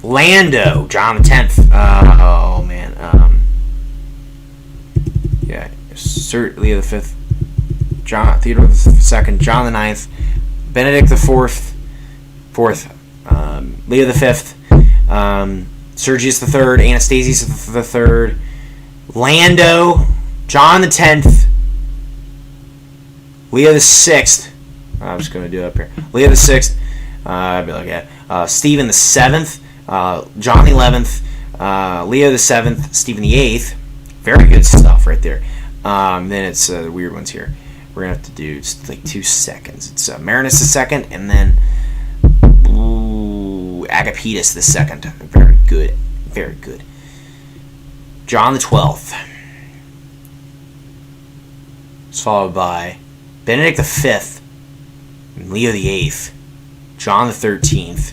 Lando, John the 10th. Oh man. Yeah, Leo the 5th. Theodore the 2nd. John the 9th. Benedict the 4th. Leo the 5th. Sergius the 3rd. Anastasius the 3rd. Lando. John the 10th. Leo the 6th. I'm just gonna do it up here. Leo the 6th. I'd be like, yeah. Stephen the 7th, John the 11th, Leo the 7th, Stephen the 8th. Very good stuff right there. Then it's the weird ones here. We're going to have to do just like 2 seconds. It's Marinus the 2nd, and then Agapetus the 2nd. Very good. Very good. John the 12th. It's followed by Benedict the 5th, and Leo the 8th. John the 13th.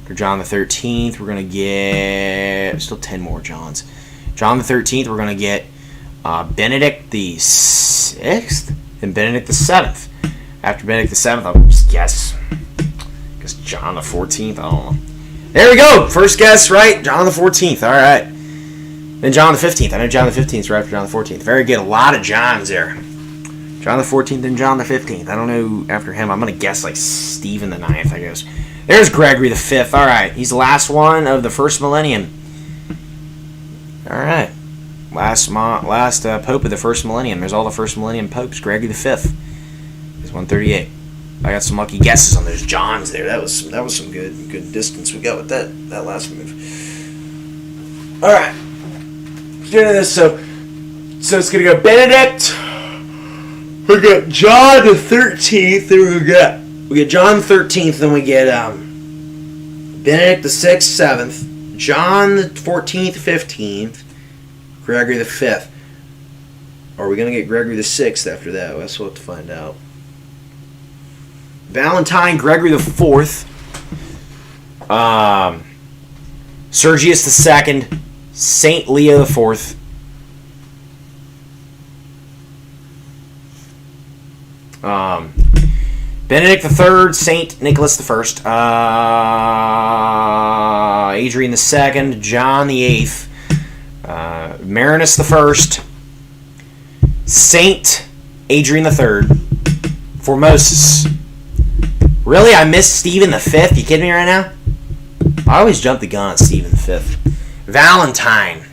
For John the 13th, we're going to get... Still 10 more Johns. John the 13th, we're going to get Benedict the 6th and Benedict the 7th. After Benedict the 7th, I'll just guess. Guess John the 14th. I don't know. There we go. First guess right. John the 14th. All right. Then John the 15th. I know John the 15th is right after John the 14th. Very good. A lot of Johns there. John the 14th and John the 15th. I don't know after him. I'm going to guess like Stephen the 9th, I guess. There's Gregory the 5th. All right. He's the last one of the first millennium. All right. Last pope of the first millennium. There's all the first millennium popes. Gregory the 5th. He's 138. I got some lucky guesses on those Johns there. That was some good distance we got with that last move. All right. Let's get into this. So it's going to go Benedict. We got John the 13th, then we got We get John the 13th, then we get Benedict the 6th, 7th, John the 14th, 15th, Gregory the 5th. Are we going to get Gregory the 6th after that? Well, that's what we'll have to find out. Valentine, Gregory the 4th, Sergius the 2nd, Saint Leo the 4th, Benedict the 3rd, Saint Nicholas the 1st, Adrian the 2nd, John the 8th, Marinus the 1st, Saint Adrian the 3rd, Formosus. Really? I missed Stephen the 5th? You kidding me right now? I always jump the gun on Stephen the 5th. Valentine.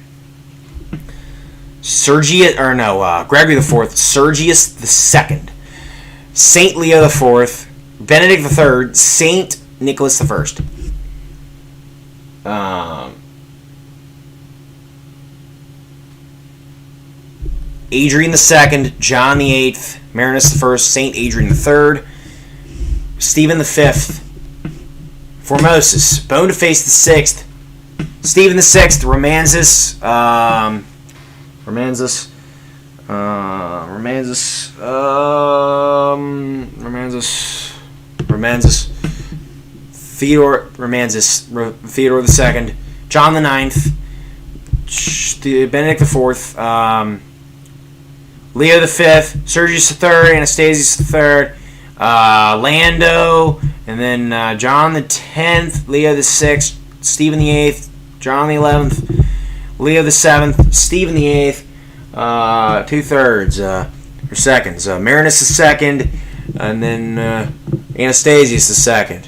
Gregory the 4th, Sergius the 2nd, Saint Leo the 4th, Benedict the 3rd, Saint Nicholas the 1st. Adrian the 2nd, John the 8th, Marinus the 1st, Saint Adrian the 3rd, Stephen the 5th, Formosus, Boniface the 6th, Stephen the 6th, Romanzus, Theodore the 2nd, John the 9th, Benedict the 4th, Leo the 5th, Sergius the 3rd, Anastasius the 3rd, Lando, and then John the 10th, Leo the 6th, Stephen the 8th, John the 11th, Leo the 7th, Stephen the 8th, 2/3 or seconds, Marinus the 2nd, and then Anastasius the 2nd.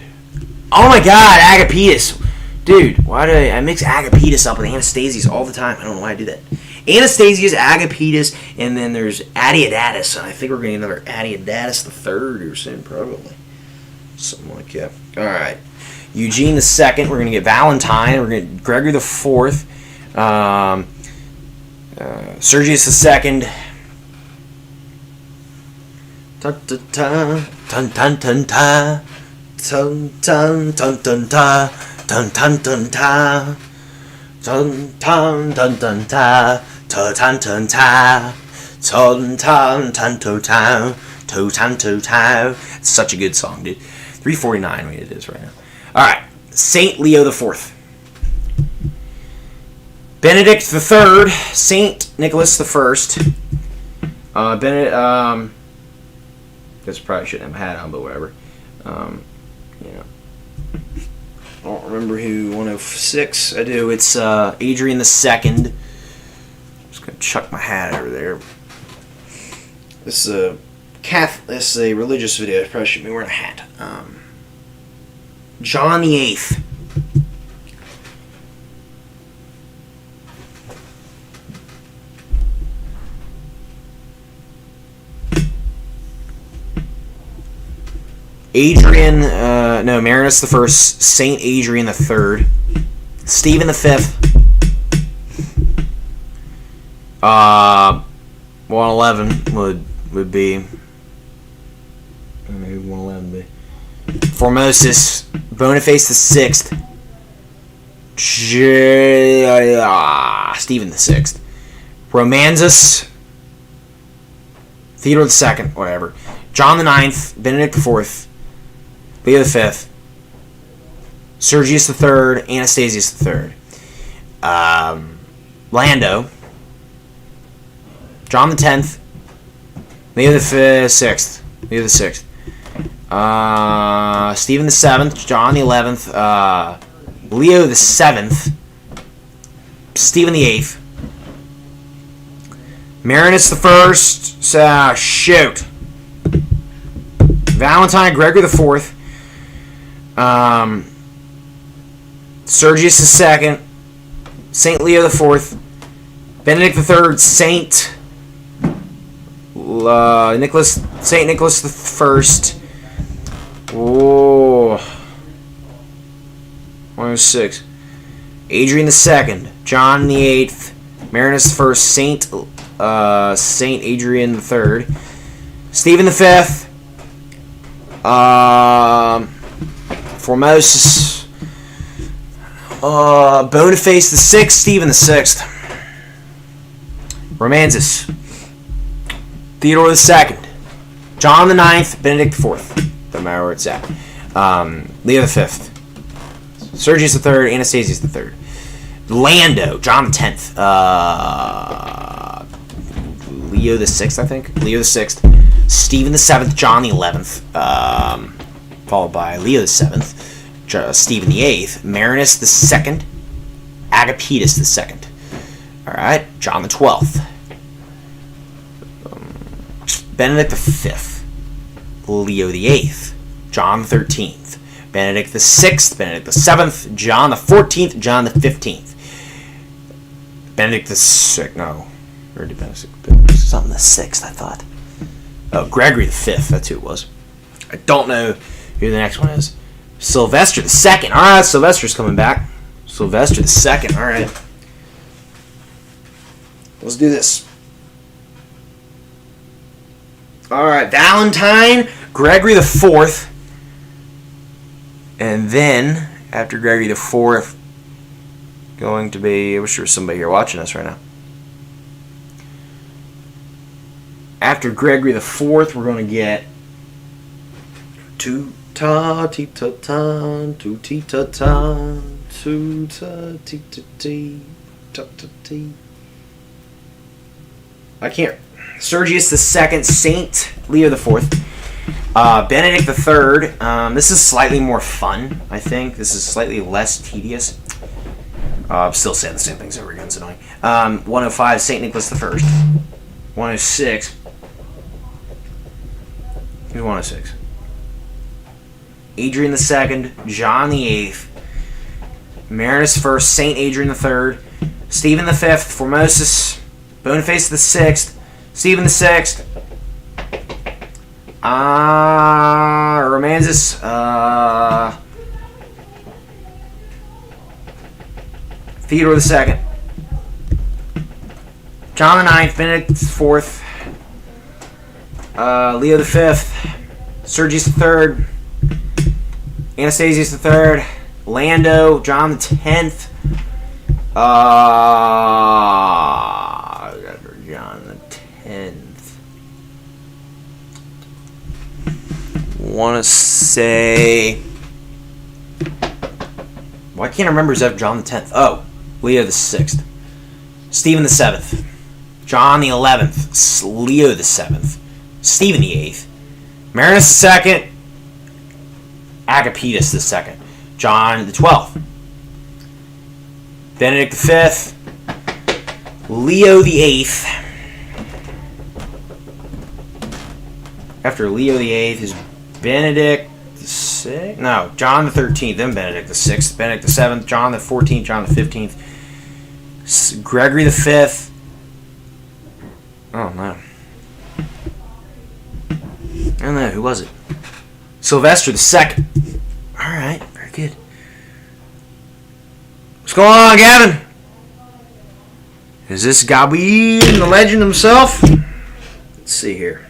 Oh my God, Agapetus, dude! Why do I mix Agapetus up with Anastasius all the time? I don't know why I do that. Anastasius, Agapetus, and then there's Adiadatus. And I think we're going to get another Adiadatus the 3rd or something, probably. Something like that. Alright. Eugene the 2nd, we're going to get Valentine, we're going to get Gregory the 4th, Sergius the 2nd, It's such a good song, dude. 349 it is right now. Alright, Saint Leo the 4th, Benedict the 3rd, Saint Nicholas the 1st, this probably shouldn't have a hat on, but whatever. I don't remember who 106. I do. It's Adrian the 2nd. Just gonna chuck my hat over there. This is a religious video. I probably shouldn't be wearing a hat. John the 8th. Marinus the 1st, Saint Adrian the 3rd, Stephen the 5th, 111 would be, maybe 111 be, Formosus, Boniface the 6th, Stephen the 6th, Romanzus, Theodore the 2nd, whatever, John the 9th, Benedict the 4th, Leo the 5th, Sergius the 3rd, Anastasius the 3rd, Lando, John the 10th, Leo the 6th, Stephen the 7th, John the 11th, Leo the 7th, Stephen the 8th, Marinus the 1st, shoot, Valentine, Gregory the 4th, Sergius the 2nd, Saint Leo the 4th, Benedict the 3rd, Saint Nicholas the 1st, 106, Adrian the 2nd, John the 8th, Marinus the 1st, Saint Adrian the 3rd, Stephen the 5th, Formosus. Boniface the 6th, Stephen the 6th. Romanzus. Theodore the 2nd. John the 9th, Benedict the 4th. Doesn't matter where it's at. Leo the 5th. Sergius the 3rd, Anastasius the 3rd. Lando, John the 10th. Leo the 6th, I think. Leo the 6th. Stephen the 7th, John the 11th. Followed by Leo the 7th. Stephen the 8th. Marinus the 2nd. Agapetus the 2nd. Alright, John the 12th. Benedict the 5th. Leo the 8th. John the 13th. Benedict the 6th. Benedict the 7th. John the 14th. John the 15th. Benedict the 6th. No. Or did Benedict something the 6th, I thought. Oh, Gregory the 5th. That's who it was. I don't know who the next one is. Sylvester the 2nd. Alright, Sylvester's coming back. Sylvester the 2nd. Alright. Let's do this. Alright, Valentine, Gregory the 4th. And then, after Gregory the 4th, going to be... I wish there was somebody here watching us right now. After Gregory the 4th, we're going to get... Two-ta-ti-ta-ta, two-ti-ta-ta, two-ta-ti-ta-ti. I can't... Sergius the 2nd, Saint Leo the 4th. Benedict the 3rd. This is slightly more fun, I think. This is slightly less tedious. I'm still saying the same things over again. It's annoying. 105, Saint Nicholas the 1st. 106. Who's 106? Adrian the 2nd, John the 8th, Marinus the 1st, Saint Adrian the 3rd, Stephen the 5th, Formosus, Boniface the 6th, Stephen the 6th, Romanzus, Theodore the 2nd, John the 9th, Benedict the 4th, Leo the 5th, Sergius the 3rd, Anastasius the 3rd, Lando, John the 10th, John the 10th. Want to say... Why can't I remember his F? John the 10th. Oh, Leo the 6th. Stephen the 7th. John the 11th. Leo the 7th. Stephen the 8th. Marinus the 2nd. Agapetus the 2nd. John the 12th. Benedict the 5th. Leo the 8th. After Leo the 8th is Benedict the 6th. No, John the 13th, then Benedict the 6th. Benedict the 7th. John the 14th. John the 15th. Gregory the 5th. Oh, no. I don't know. Who was it? Sylvester the 2nd. Alright, very good. What's going on, Gavin? Is this Gabi the legend himself? Let's see here.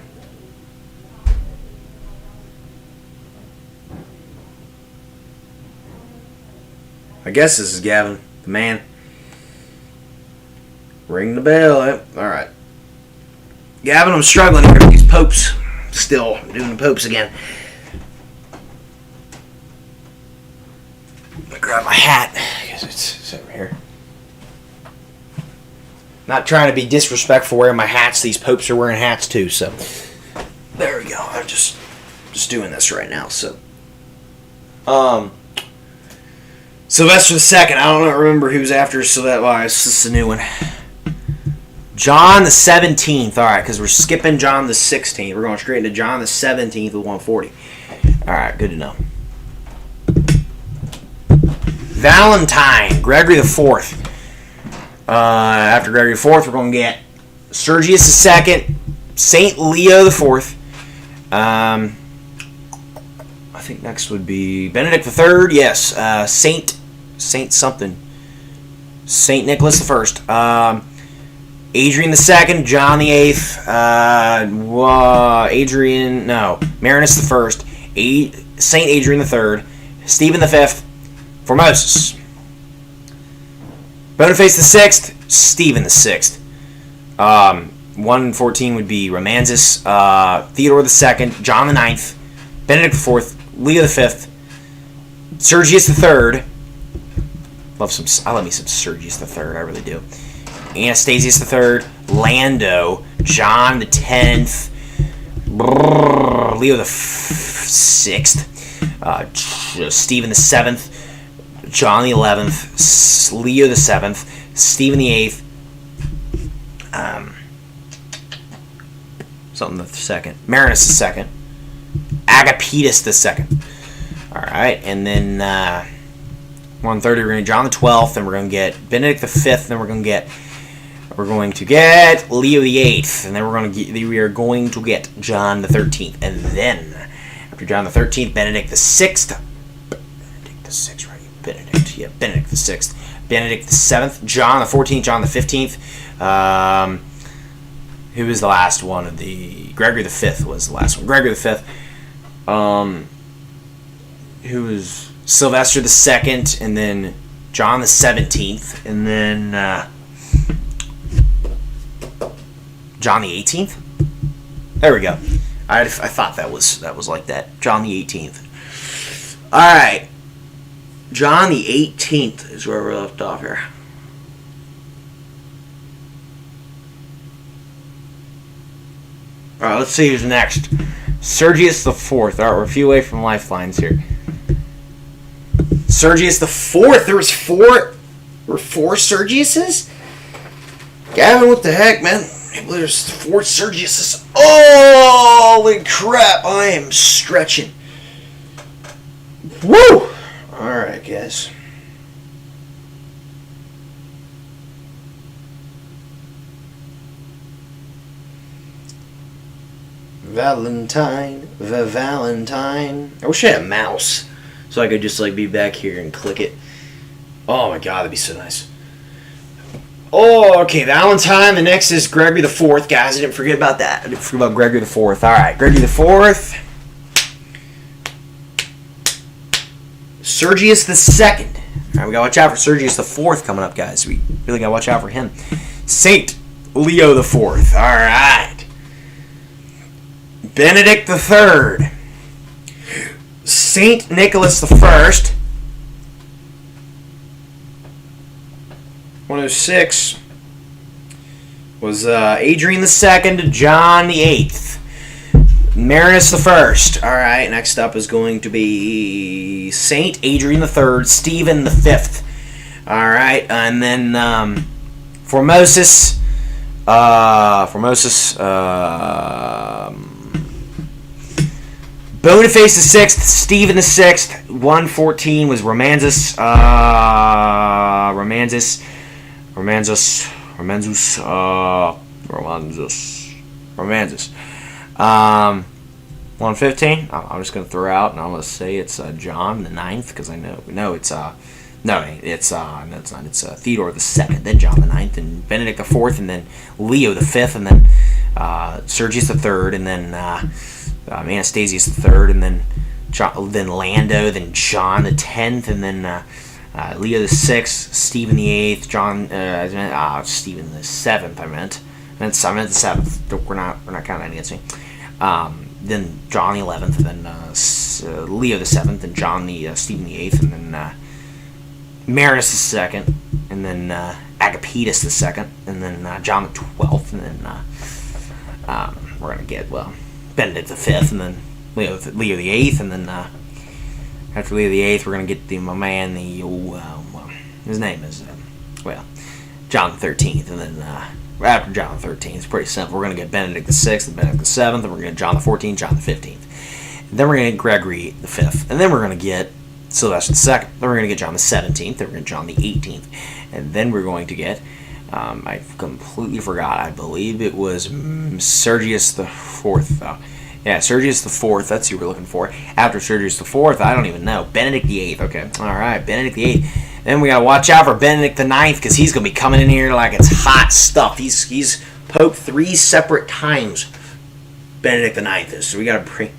I guess this is Gavin, the man. Ring the bell. Alright. Gavin, I'm struggling here with these popes. Still doing the popes again. I grab my hat because it's over here. Not trying to be disrespectful wearing my hats. These popes are wearing hats too, so there we go. I'm just doing this right now. So, Sylvester the 2nd. I don't remember who's after Sylvester. Well, it's just a new one. John the 17th. All right, because we're skipping John the 16th. We're going straight into John the 17th with 140. All right, good to know. Valentine, Gregory the 4th. After Gregory the 4th, we're going to get Sergius the 2nd, Saint Leo the 4th. I think next would be Benedict the 3rd. Yes, Saint something. Saint Nicholas the 1st. Adrian the 2nd, John the 8th. Marinus the 1st, Saint Adrian III, Stephen V, Formosus. Boniface VI, Stephen VI. 114 would be Romanzus, Theodore II, John IX, Benedict IV, Leo V, Sergius III. I love me some Sergius III, I really do. Anastasius III, Lando, John X, Leo VI, Stephen VII, John XI, Leo VII, Stephen VIII, something the second, Marinus II, Agapetus II. All right, and then 130 we're going to John the 12th, and we're going to get Benedict V, and then we're going to get Leo VIII, and then we are going to get John the 13th, and then after John the 13th, Benedict the 6th, Benedict the 6th, Benedict the 7th, John the 14th, John the 15th. Who was the last one of the? Gregory the 5th was the last one. Gregory the 5th. Who was Sylvester the 2nd, and then John the 17th, and then John the 18th. There we go. I thought that was like that. John the 18th. All right. John the 18th is where we're left off here. All right, let's see who's next. Sergius the 4th. All right, we're a few away from lifelines here. Sergius the 4th. There were four Sergiuses? Gavin, what the heck, man? There's 4 Sergiuses. Holy crap! I am stretching. Woo! All right, guys. Valentine. I wish I had a mouse so I could just be back here and click it. Oh my god, that'd be so nice. Oh, okay, Valentine. The next is Gregory the 4th, guys. I didn't forget about that. I didn't forget about Gregory the 4th. All right, Gregory the 4th. Sergius the 2nd. All right, we gotta watch out for Sergius the 4th coming up, guys. We really gotta watch out for him. Saint Leo the 4th. All right. Benedict the 3rd. Saint Nicholas the 1st. 106 was Adrian the 2nd, John the 8th, Marinus the 1st. All right, next up is going to be Saint Adrian the 3rd, Stephen the 5th. All right, and then Formosus. Boniface the 6th, Stephen the 6th. 114 was Romanzus. Romanzus. 115. I'm just gonna throw out, and I'm gonna say it's John the 9th because I know. No, it's no, it's not. It's Theodore the 2nd, then John the 9th, and Benedict the 4th, and then Leo the 5th, and then Sergius the 3rd, and then Anastasius the 3rd, and then Lando, then John the 10th, and then Leo the 6th, Stephen the 8th, Stephen the 7th. I meant the 7th. We're not counting against me. Then John the 11th, and then Leo the 7th, and Stephen the 8th, and then Marinus the 2nd, and then Agapetus the 2nd, and then John the 12th, and then we're gonna get Benedict the 5th, and then Leo the 8th, and then after Leo the 8th, we're gonna get my man, his name is John the 13th, and then after John the 13th, it's pretty simple. We're gonna get Benedict the 6th, and Benedict the 7th, and we're gonna get John the 14th, John the 15th, and then we're gonna get Gregory the 5th, and then we're gonna get Sylvester the 2nd, then we're gonna get John the 17th, then we're gonna get John the 18th, and then we're going to get I completely forgot. I believe it was Sergius the 4th, though. Yeah, Sergius the 4th. That's who we're looking for. After Sergius the 4th, I don't even know. Benedict the 8th. Okay. All right, Benedict the 8th. Then we got to watch out for Benedict the 9th because he's going to be coming in here like it's hot stuff. He's Pope 3 separate times. Benedict the 9th is. So we got to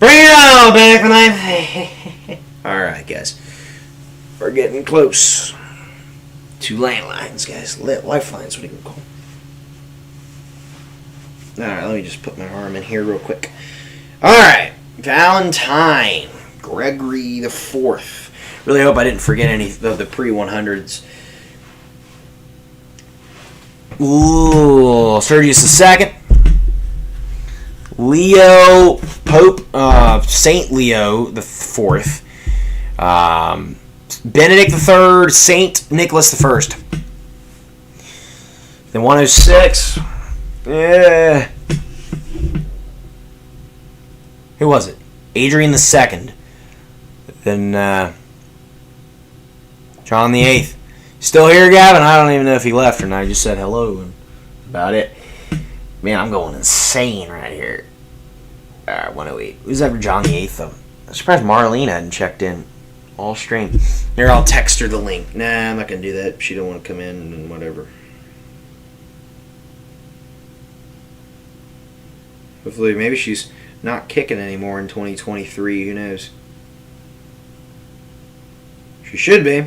Bring it on, back when I'm... Alright, guys. We're getting close to landlines, guys. Lifelines, what do you call them? Alright, let me just put my arm in here real quick. Alright, Valentine. Gregory the Fourth. Really hope I didn't forget any of the pre-100s. Ooh, Sergius II. Leo, Pope, Saint Leo the Fourth. Benedict III, Saint Nicholas the First. Then 106. Yeah. Who was it? Adrian II. Then John VIII. Still here, Gavin? I don't even know if he left or not. I just said hello and about it. Man, I'm going insane right here. Alright, 108. Who's ever John VIII, though? I'm surprised Marlene hadn't checked in. All stream. Here, I'll text her the link. Nah, I'm not going to do that. She don't want to come in and whatever. Hopefully, maybe she's not kicking anymore in 2023. Who knows? She should be.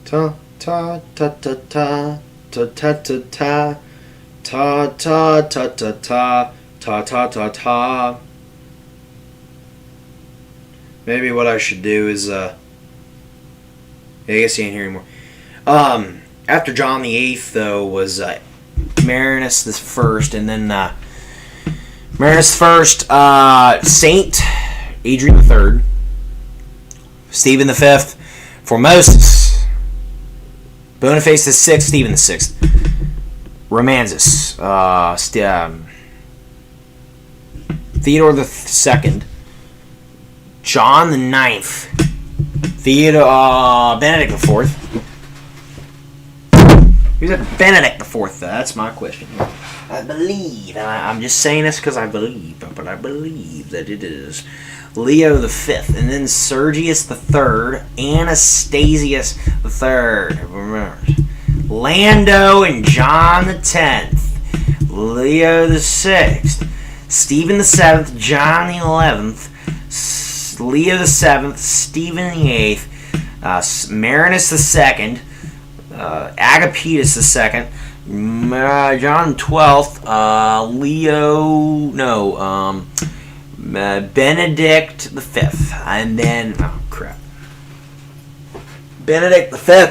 Ta ta ta ta ta ta ta ta ta ta ta ta ta ta ta ta ta. Maybe what I should do is I guess you ain't here anymore. After John VIII though was Marinus the First, and then Marinus First, Saint Adrian III, Stephen V, Formosus, Boniface VI, Stephen VI, Romanzus, Theodore II, John the Ninth, Benedict IV. Who's that Benedict IV? That's my question. I believe, and I'm just saying this because I believe, but I believe that it is Leo V, and then Sergius III, Anastasius III, remember, Lando and John X, Leo VI, Stephen VII, John XI, Leo VII, Stephen VIII, Marinus II, Agapetus II, John XII, Benedict V, and then Benedict V.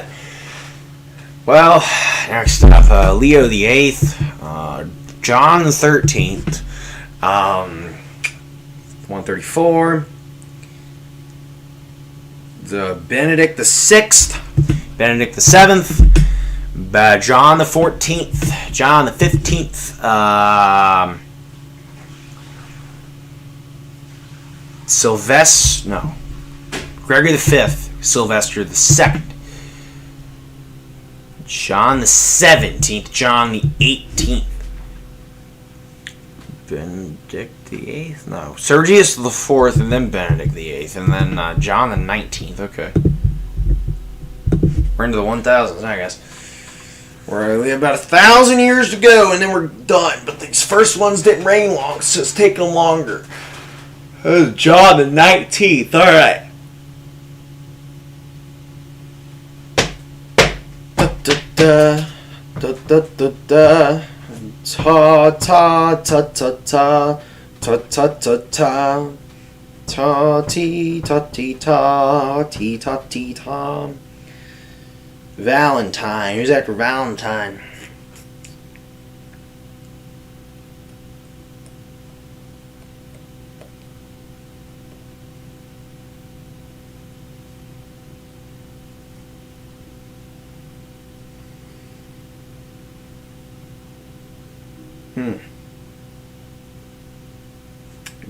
Well, next up, Leo VIII, John XIII, 134, the Benedict VI, Benedict VII, John the 14th, John the 15th, Gregory V, Sylvester II, John the 17th, John the 18th, Benedict the 8th, no, Sergius the 4th, and then Benedict the 8th, and then John the 19th, okay. We're into the 1000s, I guess. We're only about 1,000 years to go, and then we're done. But these first ones didn't reign long, so it's taking them longer. John the 19th. All right. Da da da da da. Ta ta ta ta ta ta ta ta ta ta ti ta ti ta ti ta ti ta. Valentine. Who's after Valentine?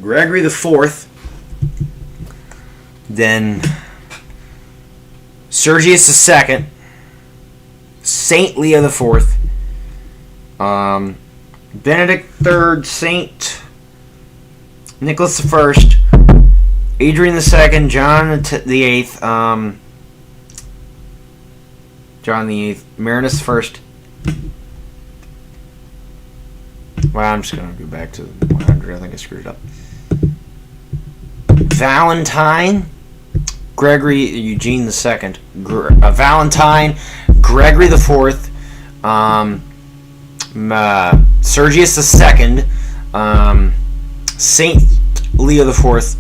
Gregory the Fourth. Then Sergius II. Saint Leo IV, Benedict III, Saint Nicholas I, Adrian II, John VIII, John VIII, Marinus I, Well, I'm just going to go back to 100. I think I screwed it up. Valentine, Gregory Eugene II, Valentine, Gregory IV, Sergius II, Saint Leo IV,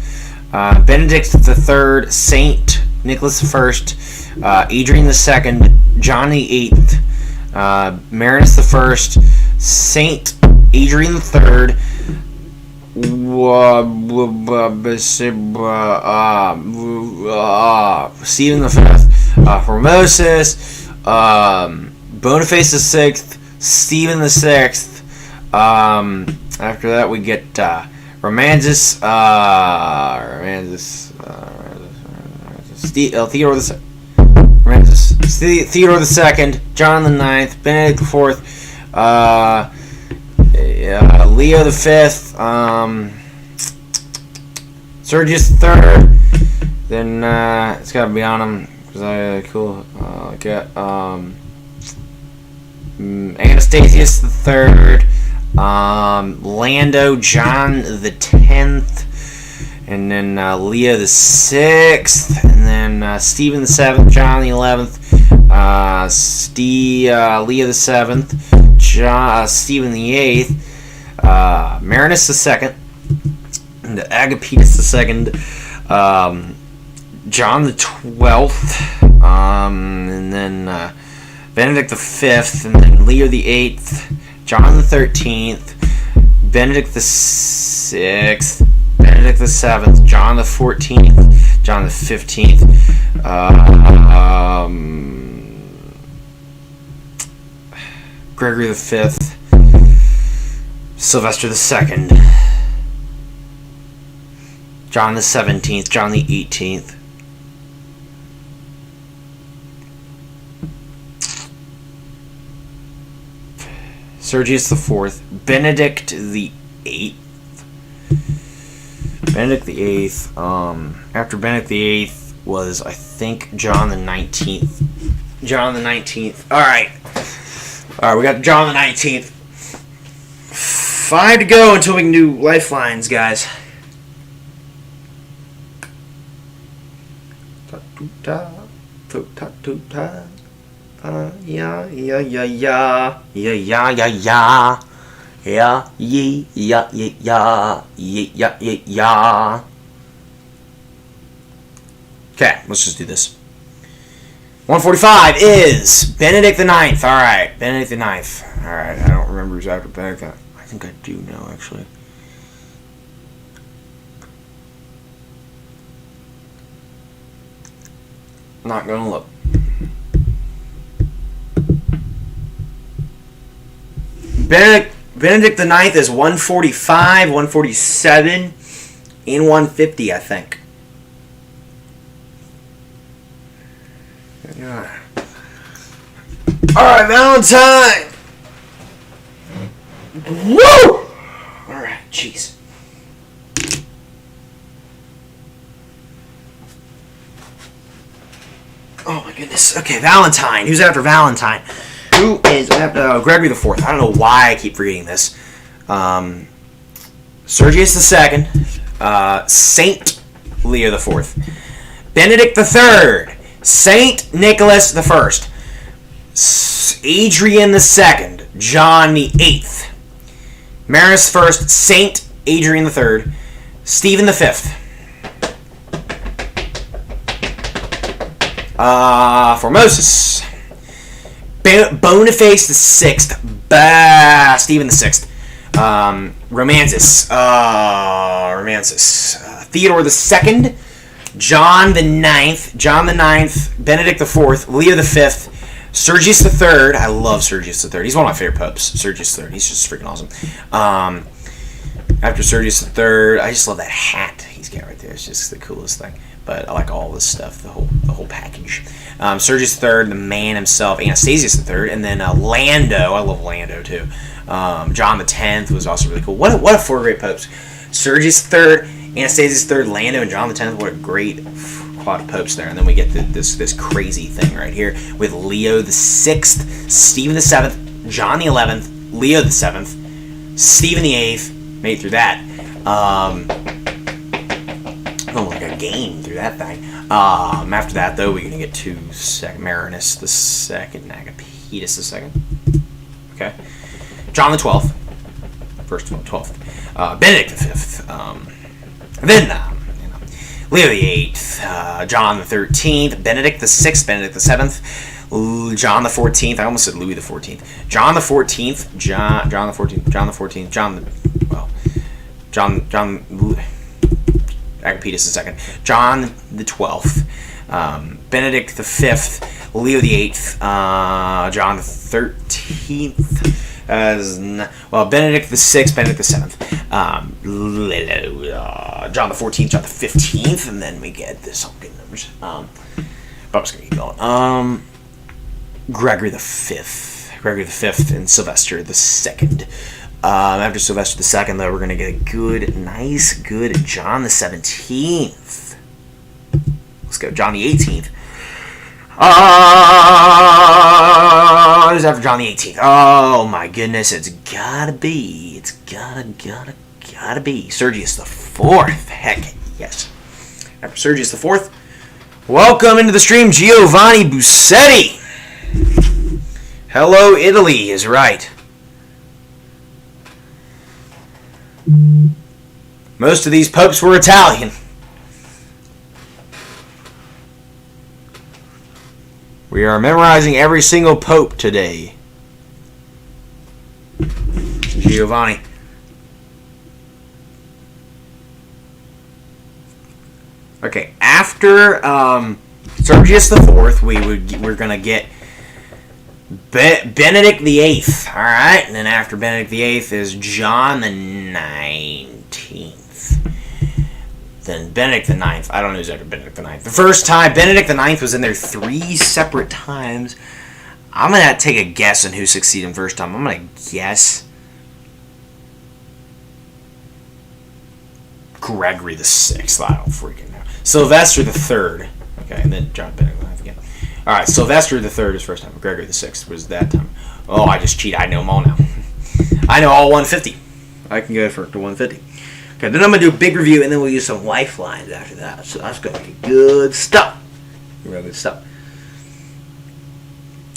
Benedict III, Saint Nicholas I, Adrian II, John VIII, Marinus I, Saint Adrian III, Stephen V, Formosus, Boniface VI, Stephen VI. After that, we get Romanzus, Theodore II, Theodore II, John IX, Benedict IV, Leo V, Sergius III. Then it's got to be on him because I get Anastasius III, Lando, John the 10th, and then Leo the 6th, and then Stephen the 7th, John the 11th, Leo the 7th, Stephen the 8th, Marinus the 2nd, and Agapetus the 2nd, John the 12th, and then Benedict the 5th, and then Leo the 8th, John the 13th, Benedict the 6th, Benedict the 7th, John the 14th, John the 15th, Gregory the 5th, Sylvester the 2nd, John the 17th, John the 18th, Sergius the 4th, Benedict the 8th. Benedict the 8th. After Benedict the 8th was, I think, John the 19th. John the 19th. Alright, we got John the 19th. 5 to go until we can do lifelines, guys. Yeah. Okay, let's just do this. 145 is Benedict the 9th. Alright, Benedict the 9th. Alright, I don't remember who's after Benedict. I think I do know, actually. Not gonna look. Benedict the 9th is 145, 147, and 150, I think. Yeah. Alright, Valentine! Woo! Alright, jeez. Oh my goodness. Okay, Valentine. Who's after Valentine? Who is after Gregory the 4th? I don't know why I keep reading this. Sergius II, Saint Leo the 4th, Benedict the 3rd, Saint Nicholas the 1st, Adrian the 2nd, John the 8th, Marinus I, Saint Adrian the 3rd, Stephen the 5th, Formosus, Boniface the 6th, Stephen the 6th, Romanzus, Theodore the 2nd, John the 9th, Benedict the 4th, Leo the 5th, Sergius the 3rd. I love Sergius the 3rd. He's one of my favorite popes. Sergius the 3rd. He's just freaking awesome. After Sergius the 3rd, I just love that hat he's got right there. It's just the coolest thing. But I like all this stuff, the whole package. Sergius III, the man himself, Anastasius III, and then Lando. I love Lando too. John the 10th was also really cool. What a four great popes. Sergius III, Anastasius III, Lando, and John the 10th. What a great quad of popes there. And then we get this crazy thing right here with Leo the 6th, Stephen the 7th, John the 11th, Leo the 7th, Stephen VIII, made through that. Oh, like a game through that thing. After that, though, we're gonna get to Marinus the Second, Agapetus the Second. Okay, John the 12th, first 12th, Benedict the 5th, then Leo the 8th, John the 13th, Benedict the 6th, Benedict the 7th, John the 14th. I almost said Louis the 14th. John the 14th, John the 14th, John the 14th, John Agapetus II, John the 12th, Benedict the 5th, Leo the 8th, John the 13th, Benedict the 6th, Benedict the 7th, John the 14th, John the 15th, and then we get this all good numbers. But I'm just going to keep going. Gregory the 5th, and Sylvester the 2nd. After Sylvester the 2nd, though, we're going to get a good John the 17th. Let's go, John the 18th. Who's after John the 18th? Oh my goodness, it's gotta be Sergius the 4th. Heck yes. After Sergius the 4th, welcome into the stream, Giovanni Bussetti. Hello, Italy is right. Most of these popes were Italian. We are memorizing every single pope today. Giovanni. Okay, after Sergius the 4th, we're gonna get Benedict the 8th. All right, and then after Benedict the 8th is John the 19th. Then Benedict the 9th. I don't know who's after Benedict the 9th. The first time Benedict the 9th was in there 3 separate times. I'm gonna take a guess on who succeeded him first time. I'm gonna guess Gregory the 6th. I don't freaking know. Sylvester the 3rd. Okay, and then John Benedict the 9th again. All right, Sylvester the 3rd is first time. Gregory the 6th was that time. Oh, I just cheat. I know them all now. I know all 150. I can go to 150. Okay, then I'm going to do a big review, and then we'll use some lifelines after that. So that's going to be good stuff. Real good stuff.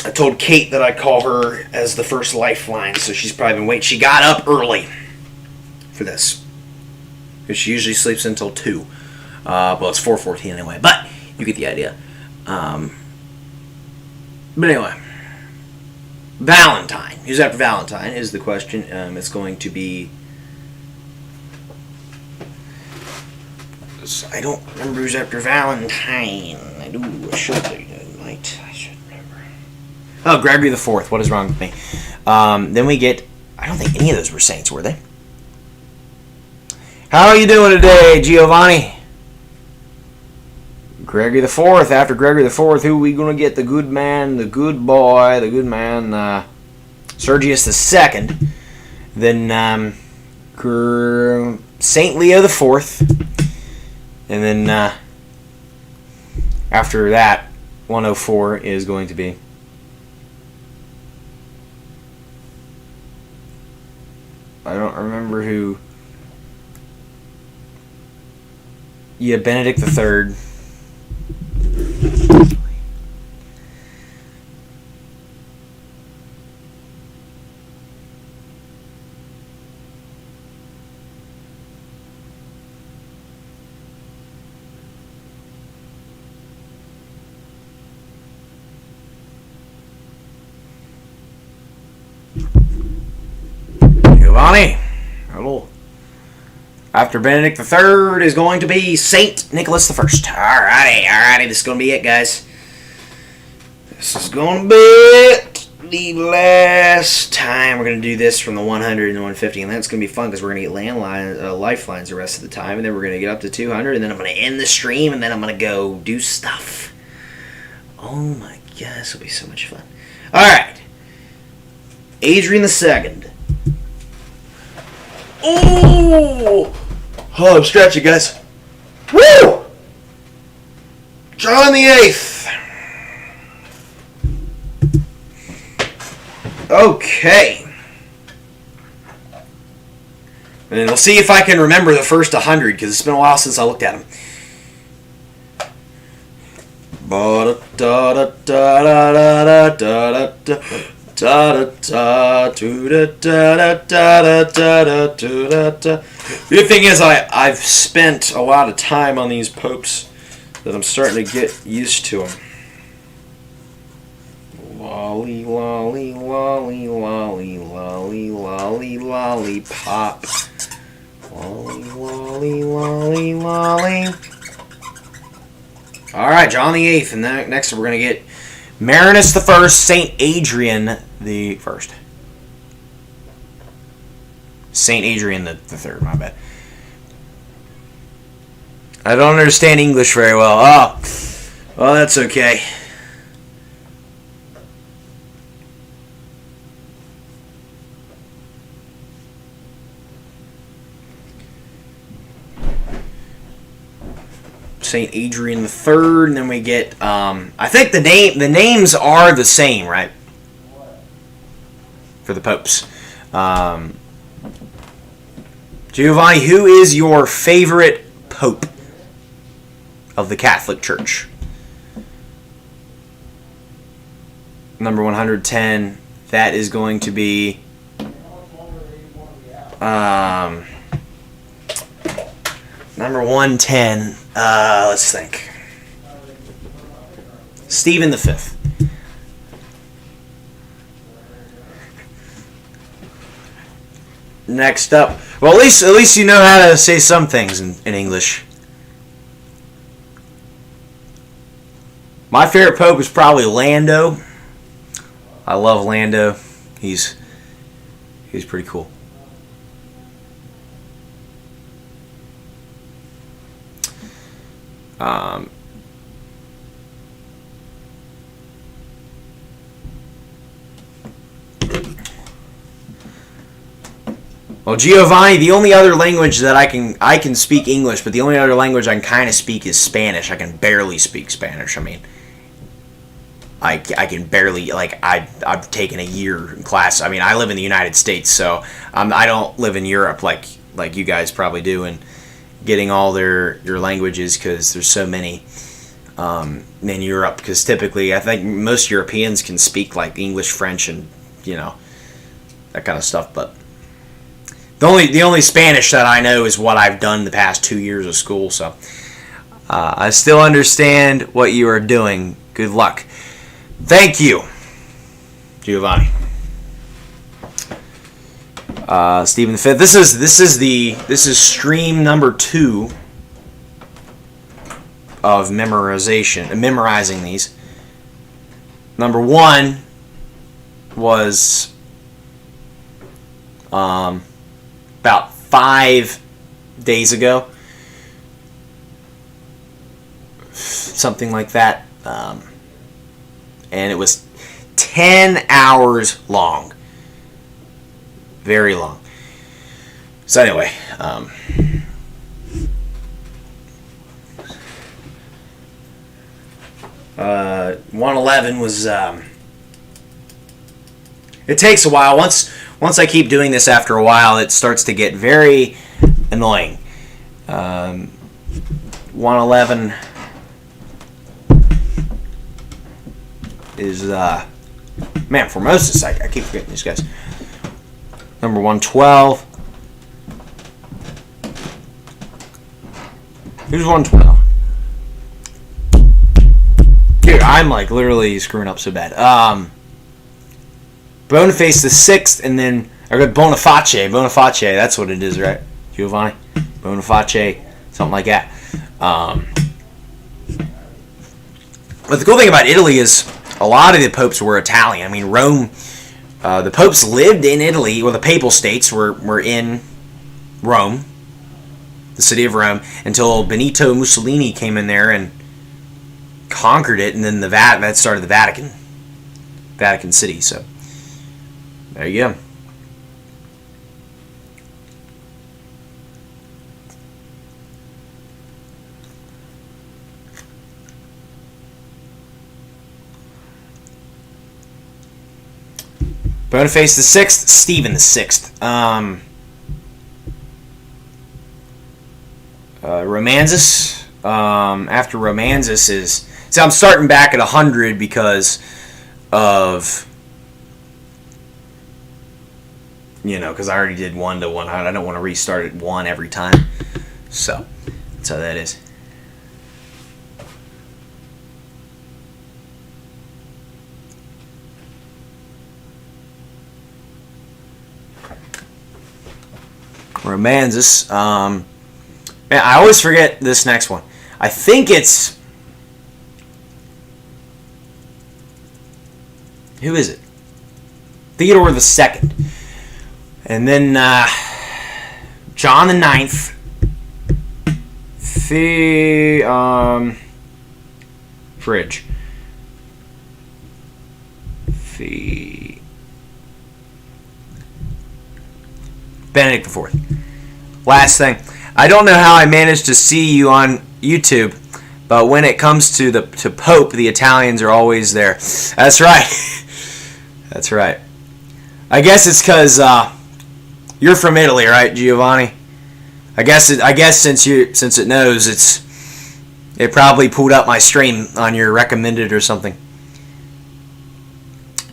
I told Kate that I'd call her as the first lifeline, so she's probably been waiting. She got up early for this, because she usually sleeps until 2. Well, it's 4:14 anyway, but you get the idea. But anyway, Valentine. Who's after Valentine is the question. It's going to be... I don't remember who's after Valentine. I should remember. Oh, Gregory the 4th. What is wrong with me? Then we get... I don't think any of those were saints, were they? How are you doing today, Giovanni? Gregory the 4th. After Gregory the 4th, who are we going to get? The good man, the good boy, the good man, Sergius the 2nd. Then Saint Leo the 4th. And then after that, 104 is going to be I don't remember who. Yeah, Benedict the 3rd. Giovanni. Hello. After Benedict the 3rd is going to be Saint Nicholas the 1st. Alrighty. This is going to be it, guys. This is going to be it. The last time we're going to do this from the 100 and the 150, and that's going to be fun because we're going to get lifelines the rest of the time, and then we're going to get up to 200, and then I'm going to end the stream, and then I'm going to go do stuff. Oh my god, this will be so much fun. Alright. Adrian the 2nd. Oh, I'm stretching, guys. Woo! John the 8th. Okay. And we'll see if I can remember the first 100, because it's been a while since I looked at them. The thing is, I've spent a lot of time on these popes that I'm starting to get used to them. Lolly, lolly, lolly, lolly, lolly, lolly, lollipop. Lolly, lolly, lolly, lolly. Alright, John the 8th, and then next we're going to get Marinus the First, St. Adrian the First. St. Adrian the Third, my bad. I don't understand English very well. Oh, well, that's okay. St. Adrian the Third, and then we get I think the names are the same, right? For the popes. Giovanni, who is your favorite pope of the Catholic Church? Number 110, that is going to be number 110. Let's think. Stephen the Fifth. Next up, well, at least you know how to say some things in English. My favorite pope is probably Lando. I love Lando. He's pretty cool. Well, Giovanni, the only other language that I can speak English, but the only other language I can kind of speak is Spanish. I can barely speak Spanish. I mean, I can barely, like, I've taken a year in class. I mean, I live in the United States, so I don't live in Europe like you guys probably do, and getting all your languages, because there's so many in Europe, because typically I think most Europeans can speak like English, French, and that kind of stuff, but the only Spanish that I know is what I've done the past 2 years of school, so I still understand what you are doing. Good luck. Thank you, Giovanni. Stephen V. This is stream number 2 of memorizing these. Number 1 was about 5 days ago, something like that, and it was 10 hours long. Very long. So anyway, 111 was. It takes a while. Once I keep doing this, after a while, it starts to get very annoying. 111 is man, Formosus. I keep forgetting these guys. Number 112. Who's 112? Dude, I'm like literally screwing up so bad. Boniface the 6th, and then I got Boniface. Boniface, that's what it is, right? Giovanni? Boniface, something like that. But the cool thing about Italy is a lot of the popes were Italian. I mean, Rome, the popes lived in Italy, or the papal states were in Rome, the city of Rome, until Benito Mussolini came in there and conquered it, and then that started the Vatican City. So there you go. Boniface the 6th, Stephen the 6th. Romanzus. After Romanzus is... So I'm starting back at 100 because of... because I already did 1 to 100. I don't want to restart at 1 every time. So, that's how that is. Romanzus. Man, I always forget this next one. I think it's... Who is it? Theodore the Second. And then John the Ninth. Fridge. Benedict the Fourth. Last thing. I don't know how I managed to see you on YouTube, but when it comes to Pope, the Italians are always there. That's right. That's right. I guess it's because you're from Italy, right, Giovanni? I guess since it knows, it probably pulled up my stream on your recommended or something.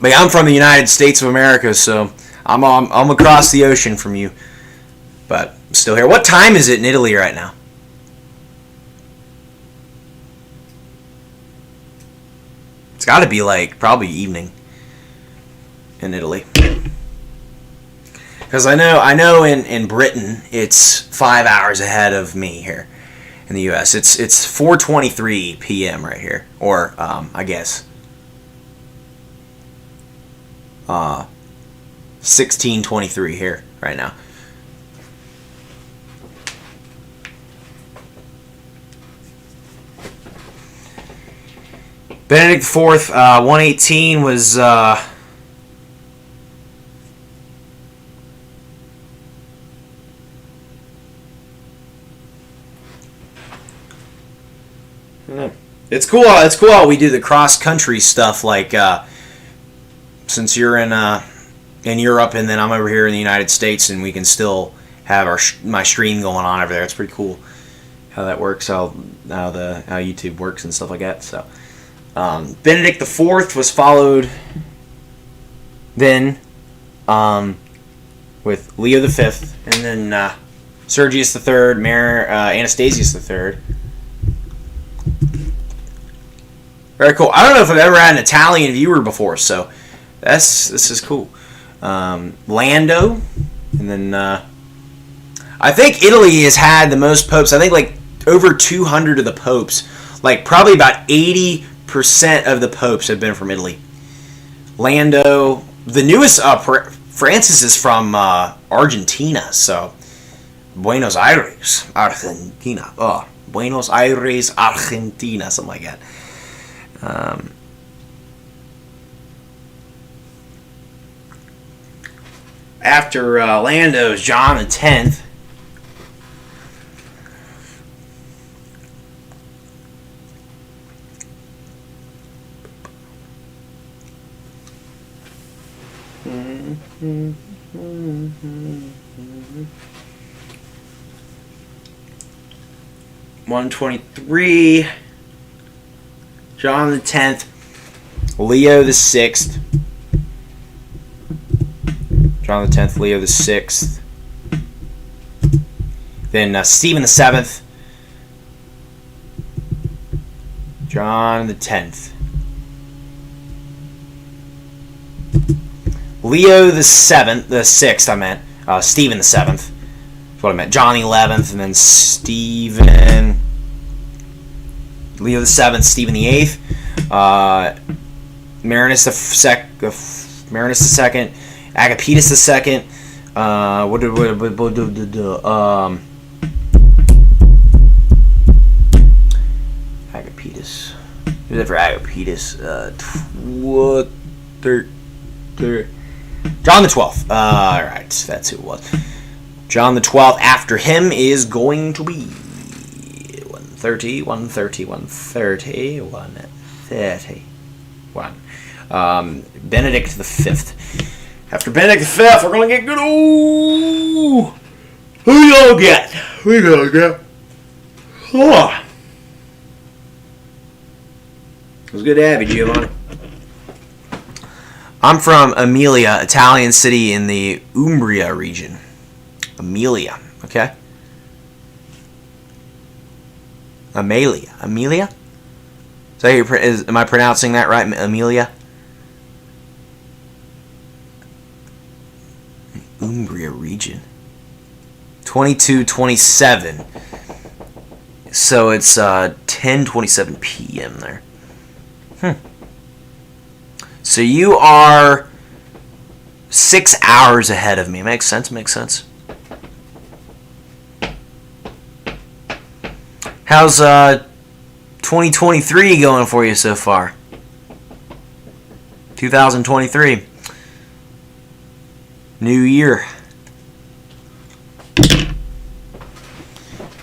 But yeah, I'm from the United States of America, so I'm across the ocean from you. But I'm still here. What time is it in Italy right now? It's got to be probably evening in Italy. Because I know in Britain it's 5 hours ahead of me here in the U.S. It's 4:23 p.m. right here, or I guess 16:23 here right now. Benedict IV, 118 was It's cool. It's cool how we do the cross country stuff. Since you're in Europe and then I'm over here in the United States, and we can still have my stream going on over there. It's pretty cool how that works. How YouTube works and stuff like that. So Benedict IV was followed then with Leo V, and then Sergius III, Anastasius III. Very cool. I don't know if I've ever had an Italian viewer before, so this is cool. Lando, and then I think Italy has had the most popes. I think over 200 of the popes, probably about 80% of the popes have been from Italy. Lando, the newest Francis is from Argentina, so Buenos Aires, Argentina. Oh, Buenos Aires, Argentina, something like that. After Lando's John the 10th. $123. John the 10th, Leo the 6th, John the 10th, Leo the 6th, then Stephen the 7th, John the 10th, Leo the 7th, the 6th I meant, Stephen the 7th, that's what I meant, John the 11th, and then Stephen... Leo the 7th, Stephen the 8th, Marinus the 2nd, Agapetus the 2nd, Agapetus. Who's that for Agapetus? John the 12th. Alright, that's who it was. John the 12th, after him, is going to be 131. Benedict the Fifth. After Benedict the Fifth, we're gonna get good. Ooh, who you gonna get? Oh. It was good to have you, Giovanni. I'm from Emilia, Italian city in the Umbria region. Emilia, okay? Amelia. Amelia? Is that am I pronouncing that right? Amelia? Umbria region. 22:27. So it's 10:27 p.m. there. So you are 6 hours ahead of me. Makes sense, makes sense. How's 2023 going for you so far? 2023. New year.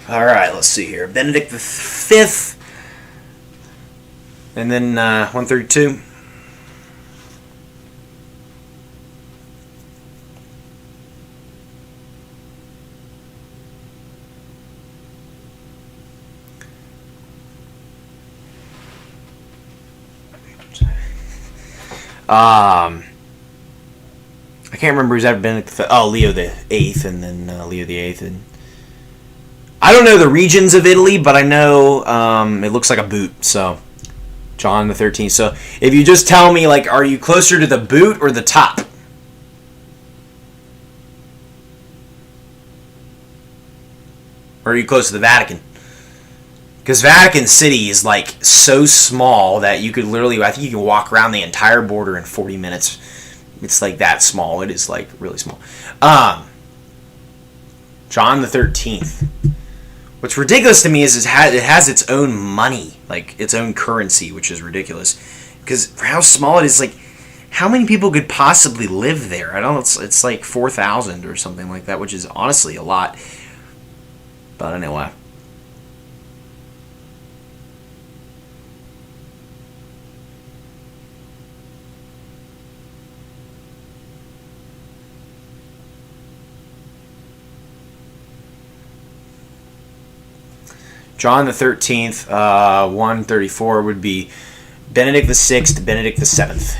Alright, let's see here. Benedict the Fifth. And then 132. I can't remember who's ever been. Leo the Eighth, and then Leo the Eighth, and I don't know the regions of Italy, but I know it looks like a boot. So John the 13th. So if you just tell me, like, are you closer to the boot or the top? Or are you close to the Vatican? Because Vatican City is like so small that you could literally, I think you can walk around the entire border in 40 minutes. It's like that small. It is like really small. John the 13th. What's ridiculous to me is it has its own money, like its own currency, which is ridiculous. Because for how small it is, like, how many people could possibly live there? I don't know. It's like 4,000 or something like that, which is honestly a lot. But anyway. John the 13th, 134 would be Benedict the 6th, Benedict the 7th.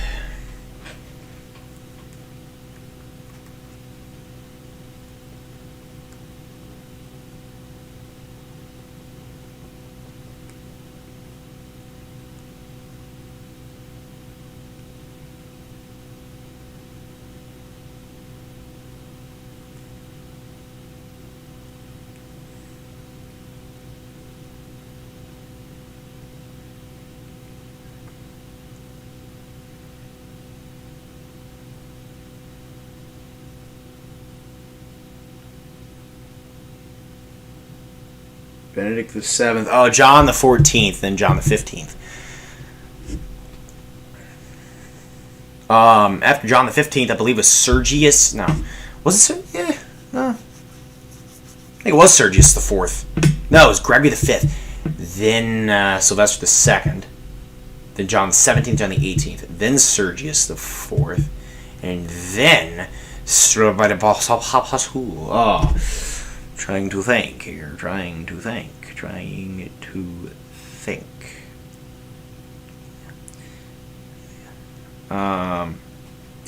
Benedict the 7th. Oh, John the 14th, then John the 15th. After John the 15th, I believe was Sergius. No. Was it? Yeah. No. I think it was Sergius the 4th. No, it was Gregory the 5th. Then Sylvester the 2nd. Then John the 17th, John the 18th. Then Sergius the 4th. And then... Oh... Trying to think here. Trying to think.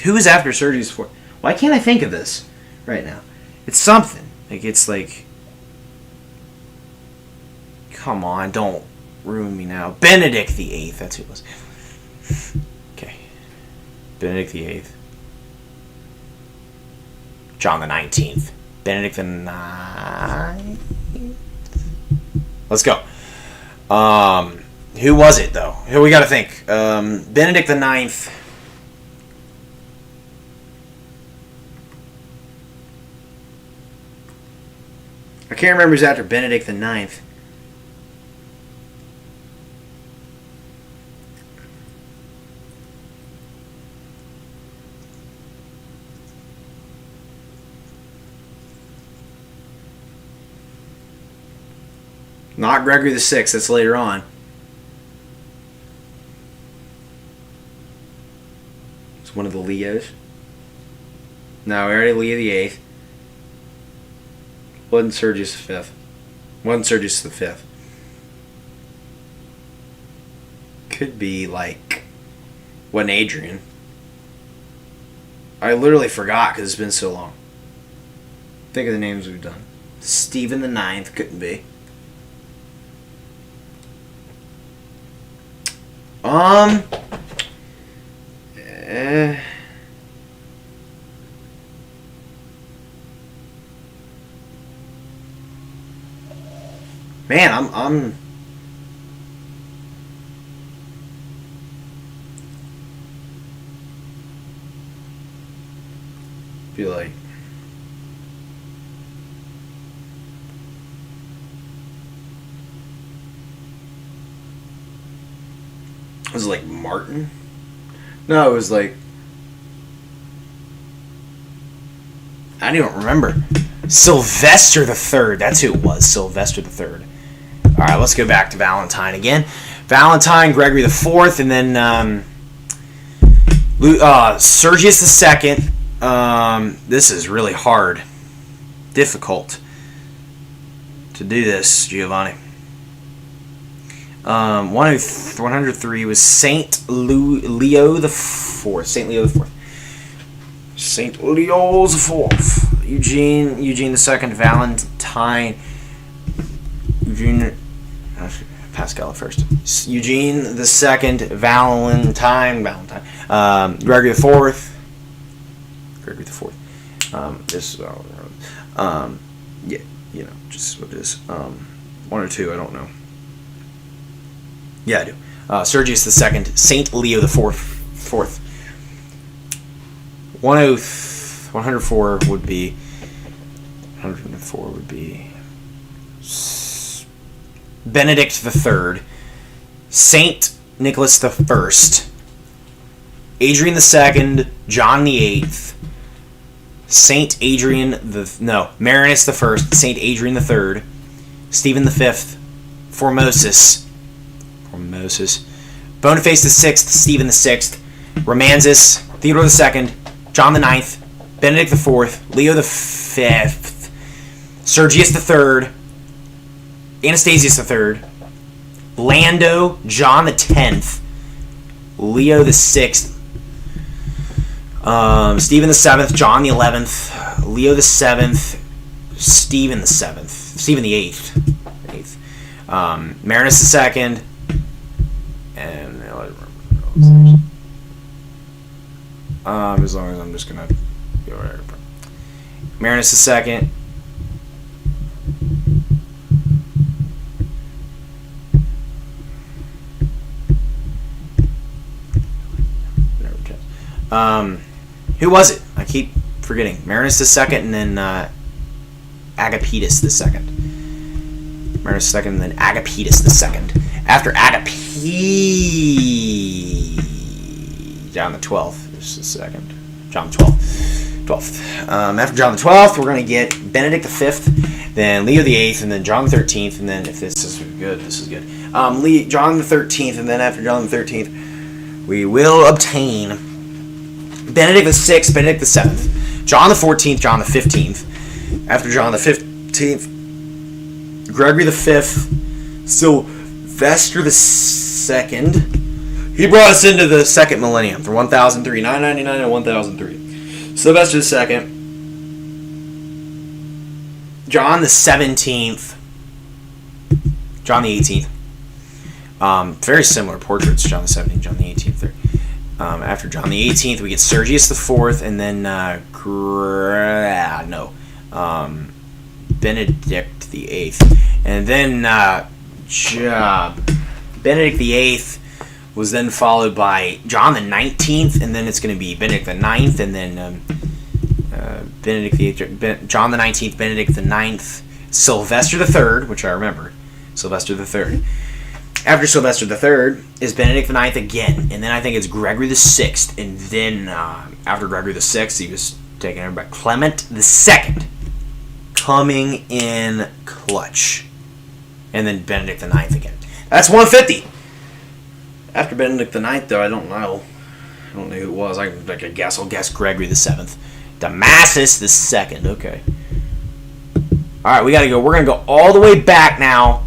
Who is after Sergius for? Why can't I think of this right now? It's something. Like, it's like... Come on, don't ruin me now. Benedict the 8th. That's who it was. Okay. Benedict the 8th. John the 19th. Benedict the 9th. Let's go. Who was it, though? Who we got to think? Benedict the 9th. I can't remember who's after Benedict the 9th. Not Gregory the 6th, that's later on. It's one of the Leos. No, we already Leo the 8th. Wasn't Sergius the 5th. Wasn't Sergius the 5th. could be like what an Adrian. I literally forgot because it's been so long. Think of the names we've done. Stephen the Ninth couldn't be. Man, I'm feel like was it like Martin? No, it was like I don't even remember. Sylvester the Third. That's who it was. Sylvester the Third. All right, let's go back to Valentine again. Valentine, Gregory the Fourth, and then Sergius the Second. This is really hard, difficult to do this, Giovanni. 103 was Saint Leo the Fourth. Saint Leo the Fourth. Saint Leo the Fourth. Eugene the Second. Valentine. Pascal first. Eugene the Second. Valentine. Gregory the Fourth. Gregory the Fourth. This is yeah, you know, just what it is. 1 or 2, I don't know. Yeah, I do. Sergius the Second, Saint Leo the Fourth. 104 would be. 104 would be. Benedict the Third, Saint Nicholas the First, Adrian the Second, John the Eighth, Marinus the First, Saint Adrian the Third, Stephen the Fifth, Formosus, Boniface the Sixth, Stephen the Sixth, Romanzus, Theodore the Second, John the Ninth, Benedict the Fourth, Leo the Fifth, Sergius the Third, Anastasius the Third, Lando, John the 10th, Leo the 6th, Stephen the 7th, John the 11th, Leo the 7th, Stephen the 7th, Stephen the 8th, Marinus the 2nd, and as long as I'm just gonna go right. Marinus the 2nd. Who was it? I keep forgetting. Marinus the Second, and then Agapetus the Second. Marinus the Second, and then Agapetus the Second. After John the 12th is the second. John the 12th. After John the 12th, we're going to get Benedict the 5th, then Leo the 8th, and then John the 13th, and then if this is good, this is good. John the 13th, and then after John the 13th, we will obtain Benedict the 6th, Benedict the 7th, John the 14th, John the 15th. After John the 15th, Gregory the 5th, Sylvester the 2nd. He brought us into the second millennium for 1003, 999 and 1003. Sylvester the 2nd, John the 17th, John the 18th. Very similar portraits, John the 17th, John the 18th there. After John the 18th, we get Sergius the 4th, and then Benedict the 8th, and then Benedict the 8th was then followed by John the 19th, and then it's going to be Benedict the 9th, and then Benedict the 8th, John the 19th, Benedict the 9th, Sylvester the 3rd, which I remember, Sylvester the 3rd. After Sylvester the 3rd is Benedict the 9th again, and then I think it's Gregory the 6th, and then after Gregory the 6th, he was taken over by Clement the 2nd, coming in clutch, and then Benedict the 9th again. That's 150. After Benedict the 9th, though, I don't know who it was. I'll guess Gregory the 7th. Damasus the 2nd. Okay. All right, we gotta go. We're gonna go all the way back now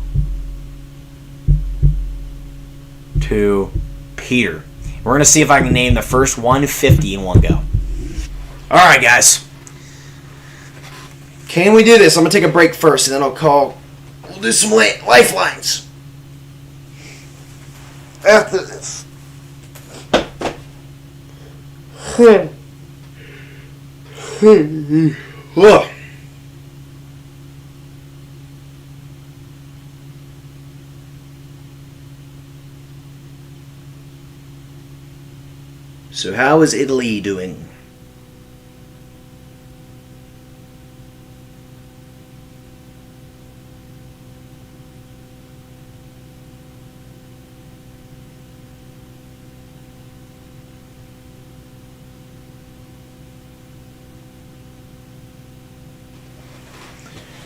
to Peter. We're going to see if I can name the first 150 in one go. Alright, guys. Can we do this? I'm going to take a break first, and then we'll do some lifelines. After this. Ugh. So how is Italy doing?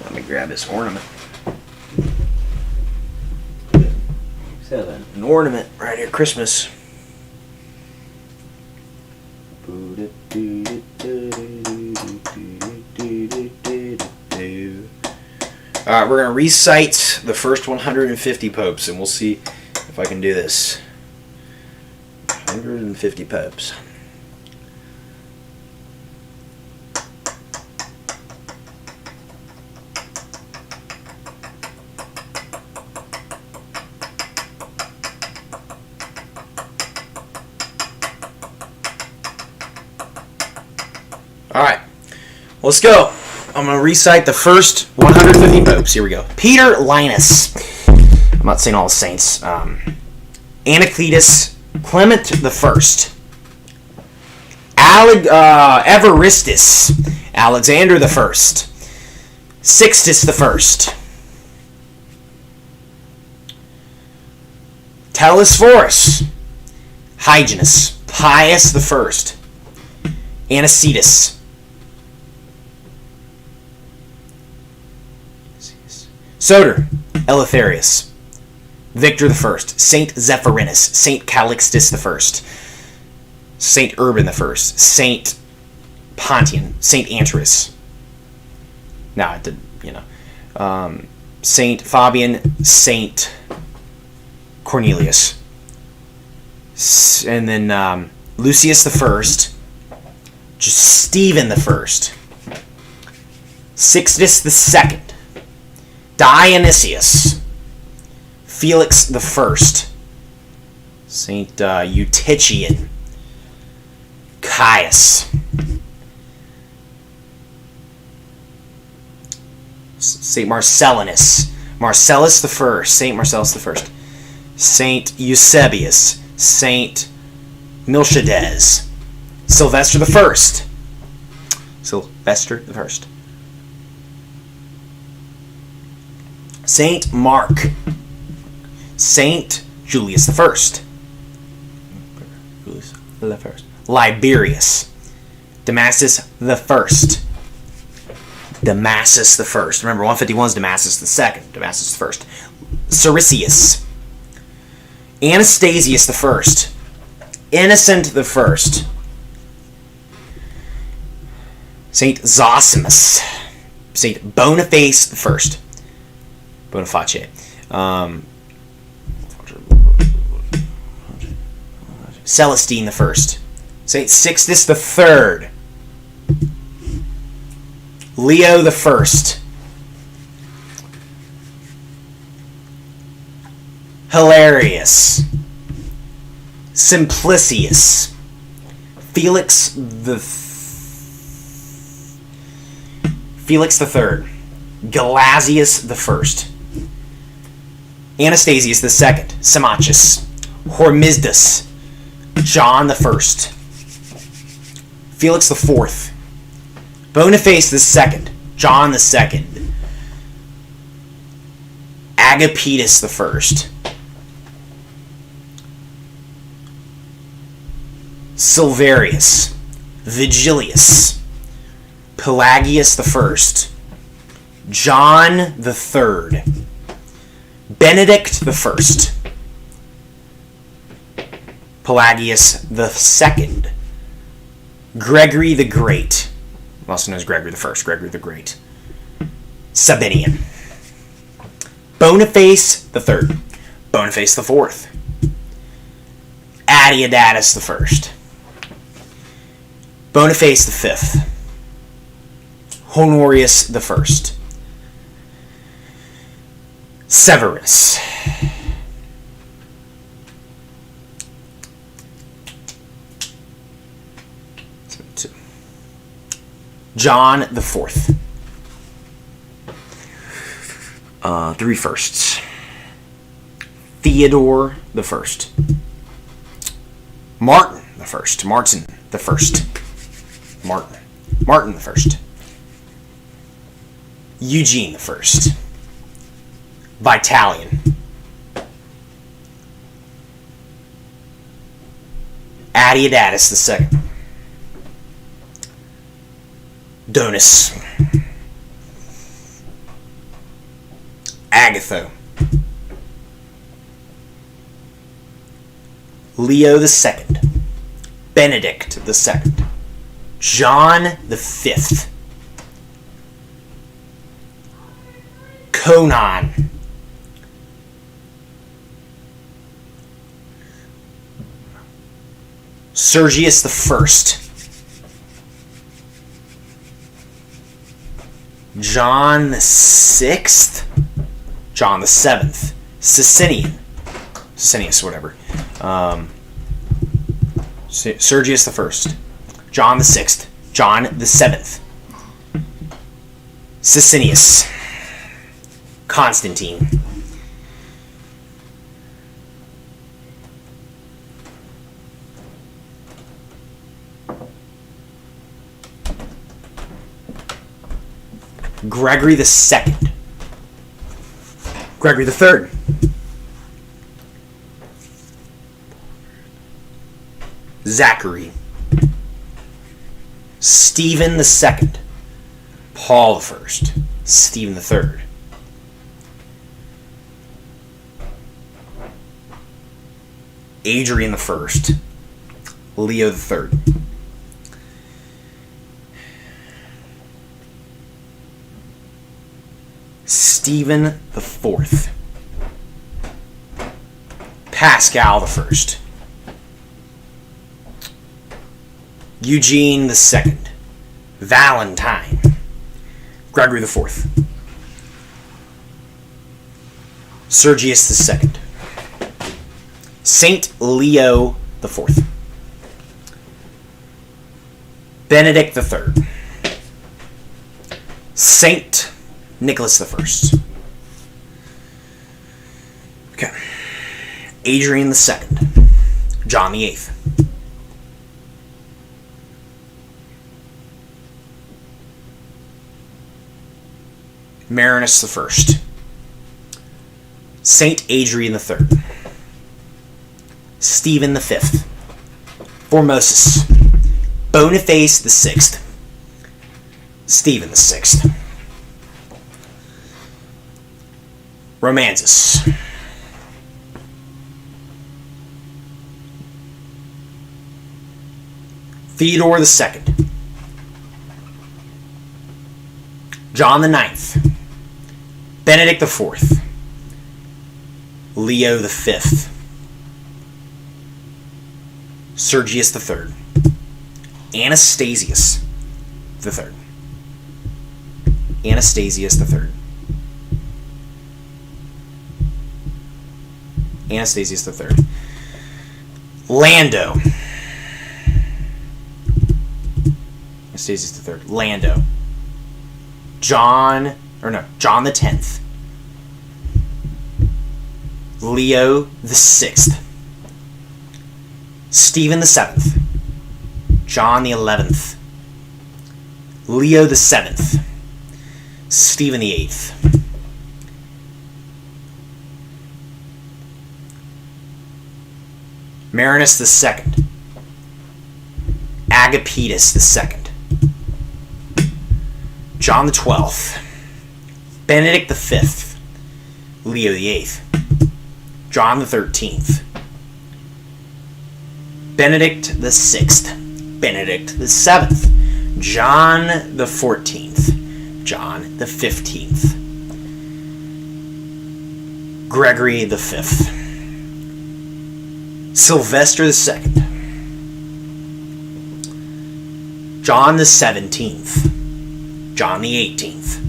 Let me grab this ornament. An ornament right here, Christmas. Alright, we're going to recite the first 150 popes, and we'll see if I can do this. 150 popes. Alright, let's go. I'm going to recite the first 150 popes. Here we go. Peter Linus. I'm not saying all the saints. Anacletus. Clement the First. Evaristus. Alexander the First. Sixtus the First. Telesphorus. Hyginus. Pius the First. Anicetus. Soter, Eleutherius, Victor I, Saint Zephyrinus, Saint Calixtus I, Saint Urban I, Saint Pontian, Saint Anterus. Now I did, Saint Fabian, Saint Cornelius, and then Lucius I, Stephen I, Sixtus II. Dionysius, Felix I, Saint Eutychian, Caius, Saint Marcellinus, Marcellus I, Saint Marcellus I, Saint Eusebius, Saint Miltiades, Sylvester I, Sylvester I. Saint Mark, Saint Julius I, Liberius, Damasus I, Damasus I. Remember, 151 is Damasus II, Damasus I. Siricius, Anastasius I, Innocent I, Saint Zosimus, Saint Boniface I. Boniface. Celestine I. Saint Sixtus III. Leo I. Hilarious. Simplicius. Felix III. Gelasius I. Anastasius II, Symmachus, Hormisdas, John I, Felix IV, Boniface II, John II, Agapetus I, Silverius, Vigilius, Pelagius I, John III, Benedict I, Pelagius II, Gregory the Great, also known as Gregory I, Gregory the Great, Sabinian, Boniface III, Boniface IV, Adiadatus the first. Boniface the fifth. Honorius the first. Severus. John the fourth. Three firsts. Theodore the first. Martin the first. Martin the first. Martin the first. Eugene the first. Vitalian. Adiadatus the second. Donus. Agatho. Leo the second. Benedict the second. John the fifth. Conon. Sergius the first. John the sixth. John the seventh. Sicinius, whatever. Sergius the first. John the sixth. John the seventh. Sicinius. Constantine. Gregory the second. Gregory the third. Zachary. Stephen the second. Paul the first. Stephen the third. Adrian the first. Leo the third. Stephen the fourth. Pascal the first. Eugene the second. Valentine. Gregory the fourth. Sergius the second. Saint Leo the fourth. Benedict the third. Saint Nicholas the first. Okay. Adrian the second. John the eighth. Marinus the first. Saint Adrian the third. Stephen the fifth. Formosus. Boniface the sixth. Stephen the sixth. Romanzus. Theodore the second. John the ninth. Benedict the fourth. Leo the fifth. Sergius the third. Anastasius the third. Anastasius the third. Anastasius the third. Lando. Anastasius the third. Lando. John the 10th. Leo the 6th. Stephen the 7th. John the 11th. Leo the 7th. Stephen the 8th. Marinus the 2nd. Agapetus the 2nd. John the 12th. Benedict the 5th. Leo the 8th. John the 13th. Benedict the 6th. Benedict the 7th. John the 14th. John the 15th. Gregory the 5th. Sylvester II, John the 17th, John the 18th,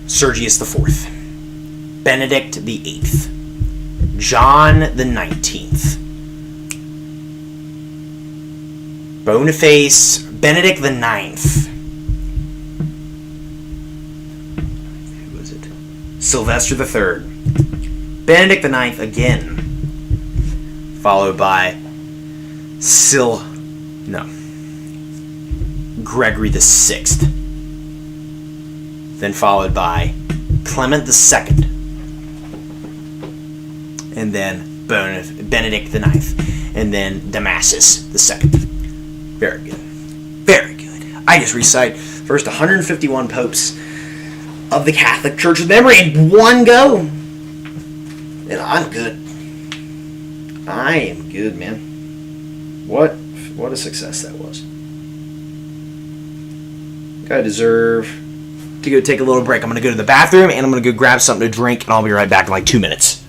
Sergius the 4th, Benedict the 8th, John the 19th, Boniface, Benedict the 9th, who was it? Sylvester the 3rd, Benedict the 9th again, followed by Gregory the 6th, then followed by Clement the 2nd, and then Benedict the 9th, and then Damasus the 2nd. Very good. Very good. I just recite first 151 popes of the Catholic Church's memory in one go. And I'm good. I am good, man. What a success that was. I deserve to go take a little break. I'm going to go to the bathroom and I'm going to go grab something to drink, and I'll be right back in like 2 minutes.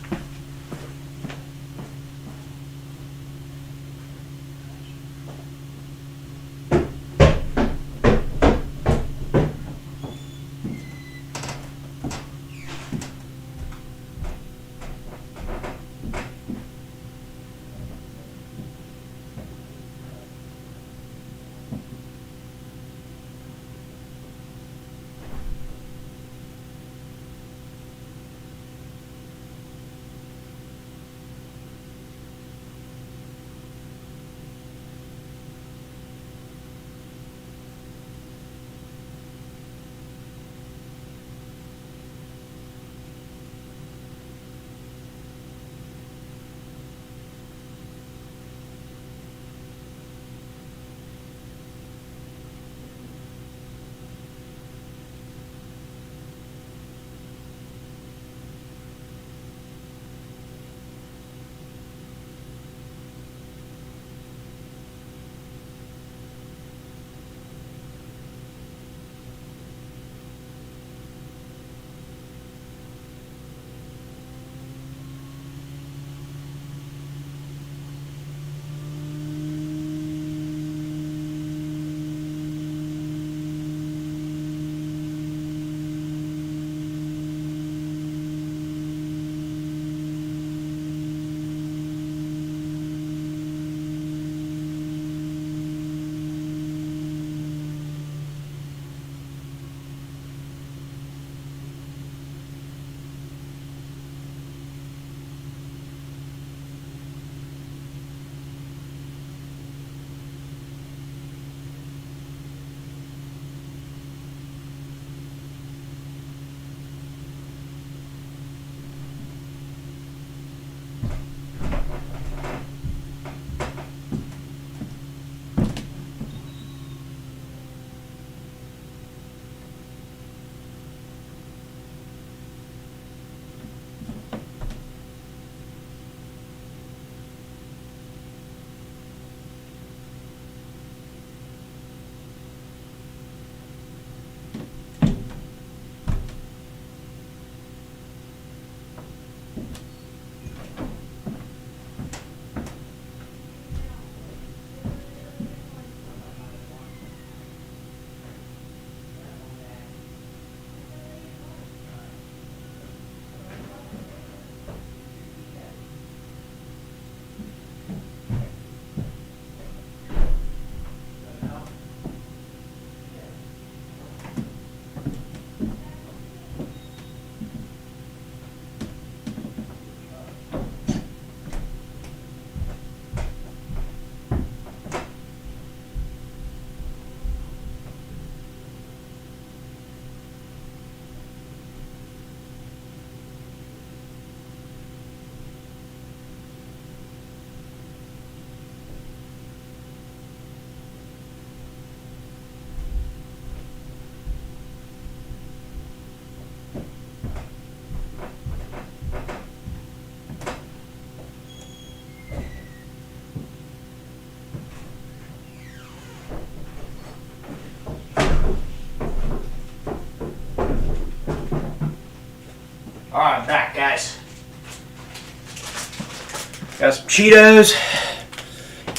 Got some Cheetos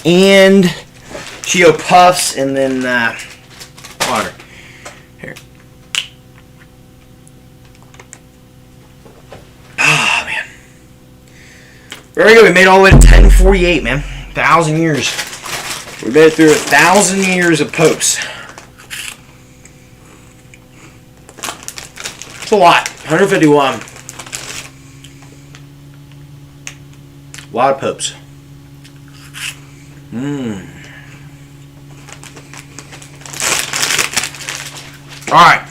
and Cheeto Puffs, and then water. Here. Oh, man. Very good. We made it all the way to 1048, man. 1,000 years. We made it through 1,000 years of popes. It's a lot. 151. A lot of popes. Alright.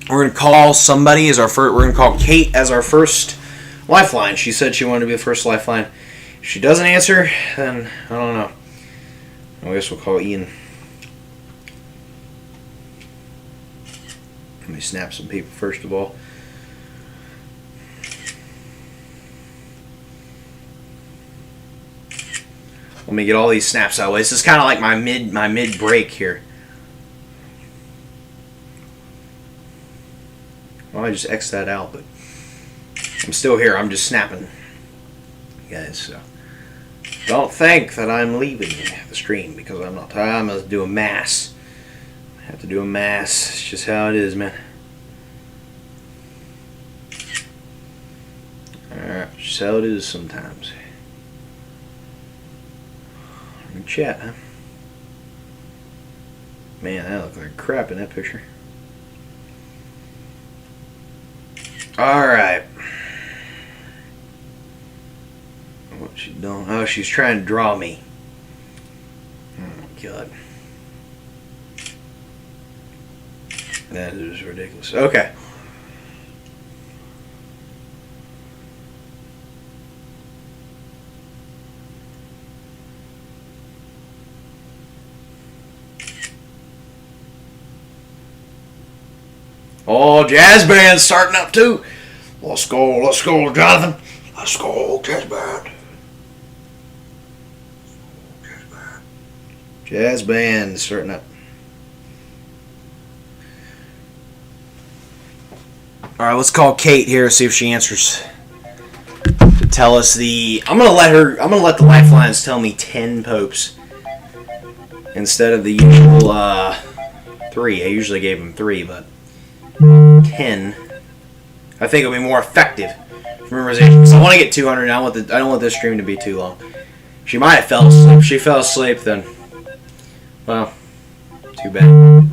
We're going to call somebody as our first. We're going to call Kate as our first lifeline. She said she wanted to be the first lifeline. If she doesn't answer, then I don't know. I guess we'll call Ian. Let me snap some people first of all. Let me get all these snaps out of the way. This is kind of like my mid break here. Well, I just X'd that out, but I'm still here. I'm just snapping, guys. So don't think that I'm leaving the stream because I'm not. I'm gonna do a mass. I have to do a mass. It's just how it is, man. Alright, just how it is sometimes. In chat, huh? Man, that looked like crap in that picture. Alright. What's she doing? Oh, she's trying to draw me. Oh my god. That is ridiculous. Okay. Oh, jazz band's starting up too. Let's go, Jonathan. Let's go, jazz band. Jazz band starting up. All right, let's call Kate here. See if she answers. To tell us the. I'm gonna let the lifelines tell me 10 popes instead of the usual 3. I usually gave them 3, but 10. I think it'll be more effective for memorization. So I want to get 200. I don't want this stream to be too long. She might have fell asleep. If she fell asleep, then well, too bad.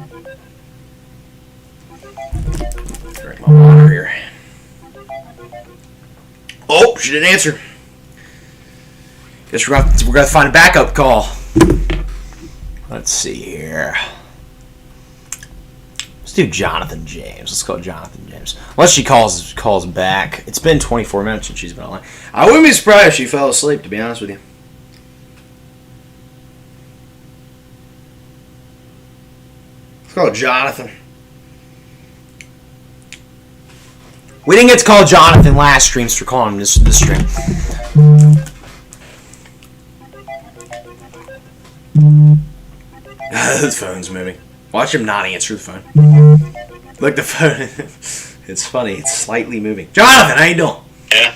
Drink my water here. Oh, she didn't answer. Guess we're gonna find a backup call. Let's see here. Let's do Jonathan James. Let's call Jonathan James. Unless she calls back. It's been 24 minutes since she's been online. I wouldn't be surprised if she fell asleep, to be honest with you. Let's call Jonathan. We didn't get to call Jonathan last stream, so we're calling him this stream. The phone's moving. Watch him not answer the phone. Look, the phone. It's funny. It's slightly moving. Jonathan, how you doing? Yeah.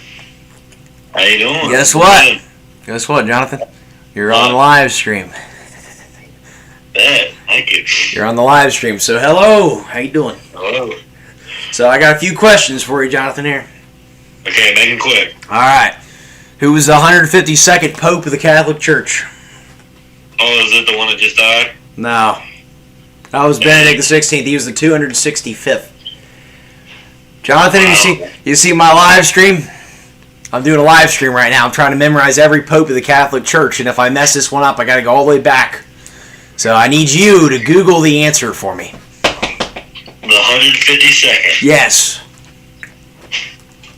How you doing? Guess what? Guess what, Jonathan? You're on live stream. Bad. Thank you. You're on the live stream. So hello. How you doing? Hello. So I got a few questions for you, Jonathan, here. Okay, make it quick. All right. Who was the 152nd Pope of the Catholic Church? Oh, is it the one that just died? No. That was Benedict XVI. He was the 265th. Jonathan, Wow. you see my live stream? I'm doing a live stream right now. I'm trying to memorize every Pope of the Catholic Church, and if I mess this one up, I got to go all the way back. So I need you to Google the answer for me. The 152nd. Yes.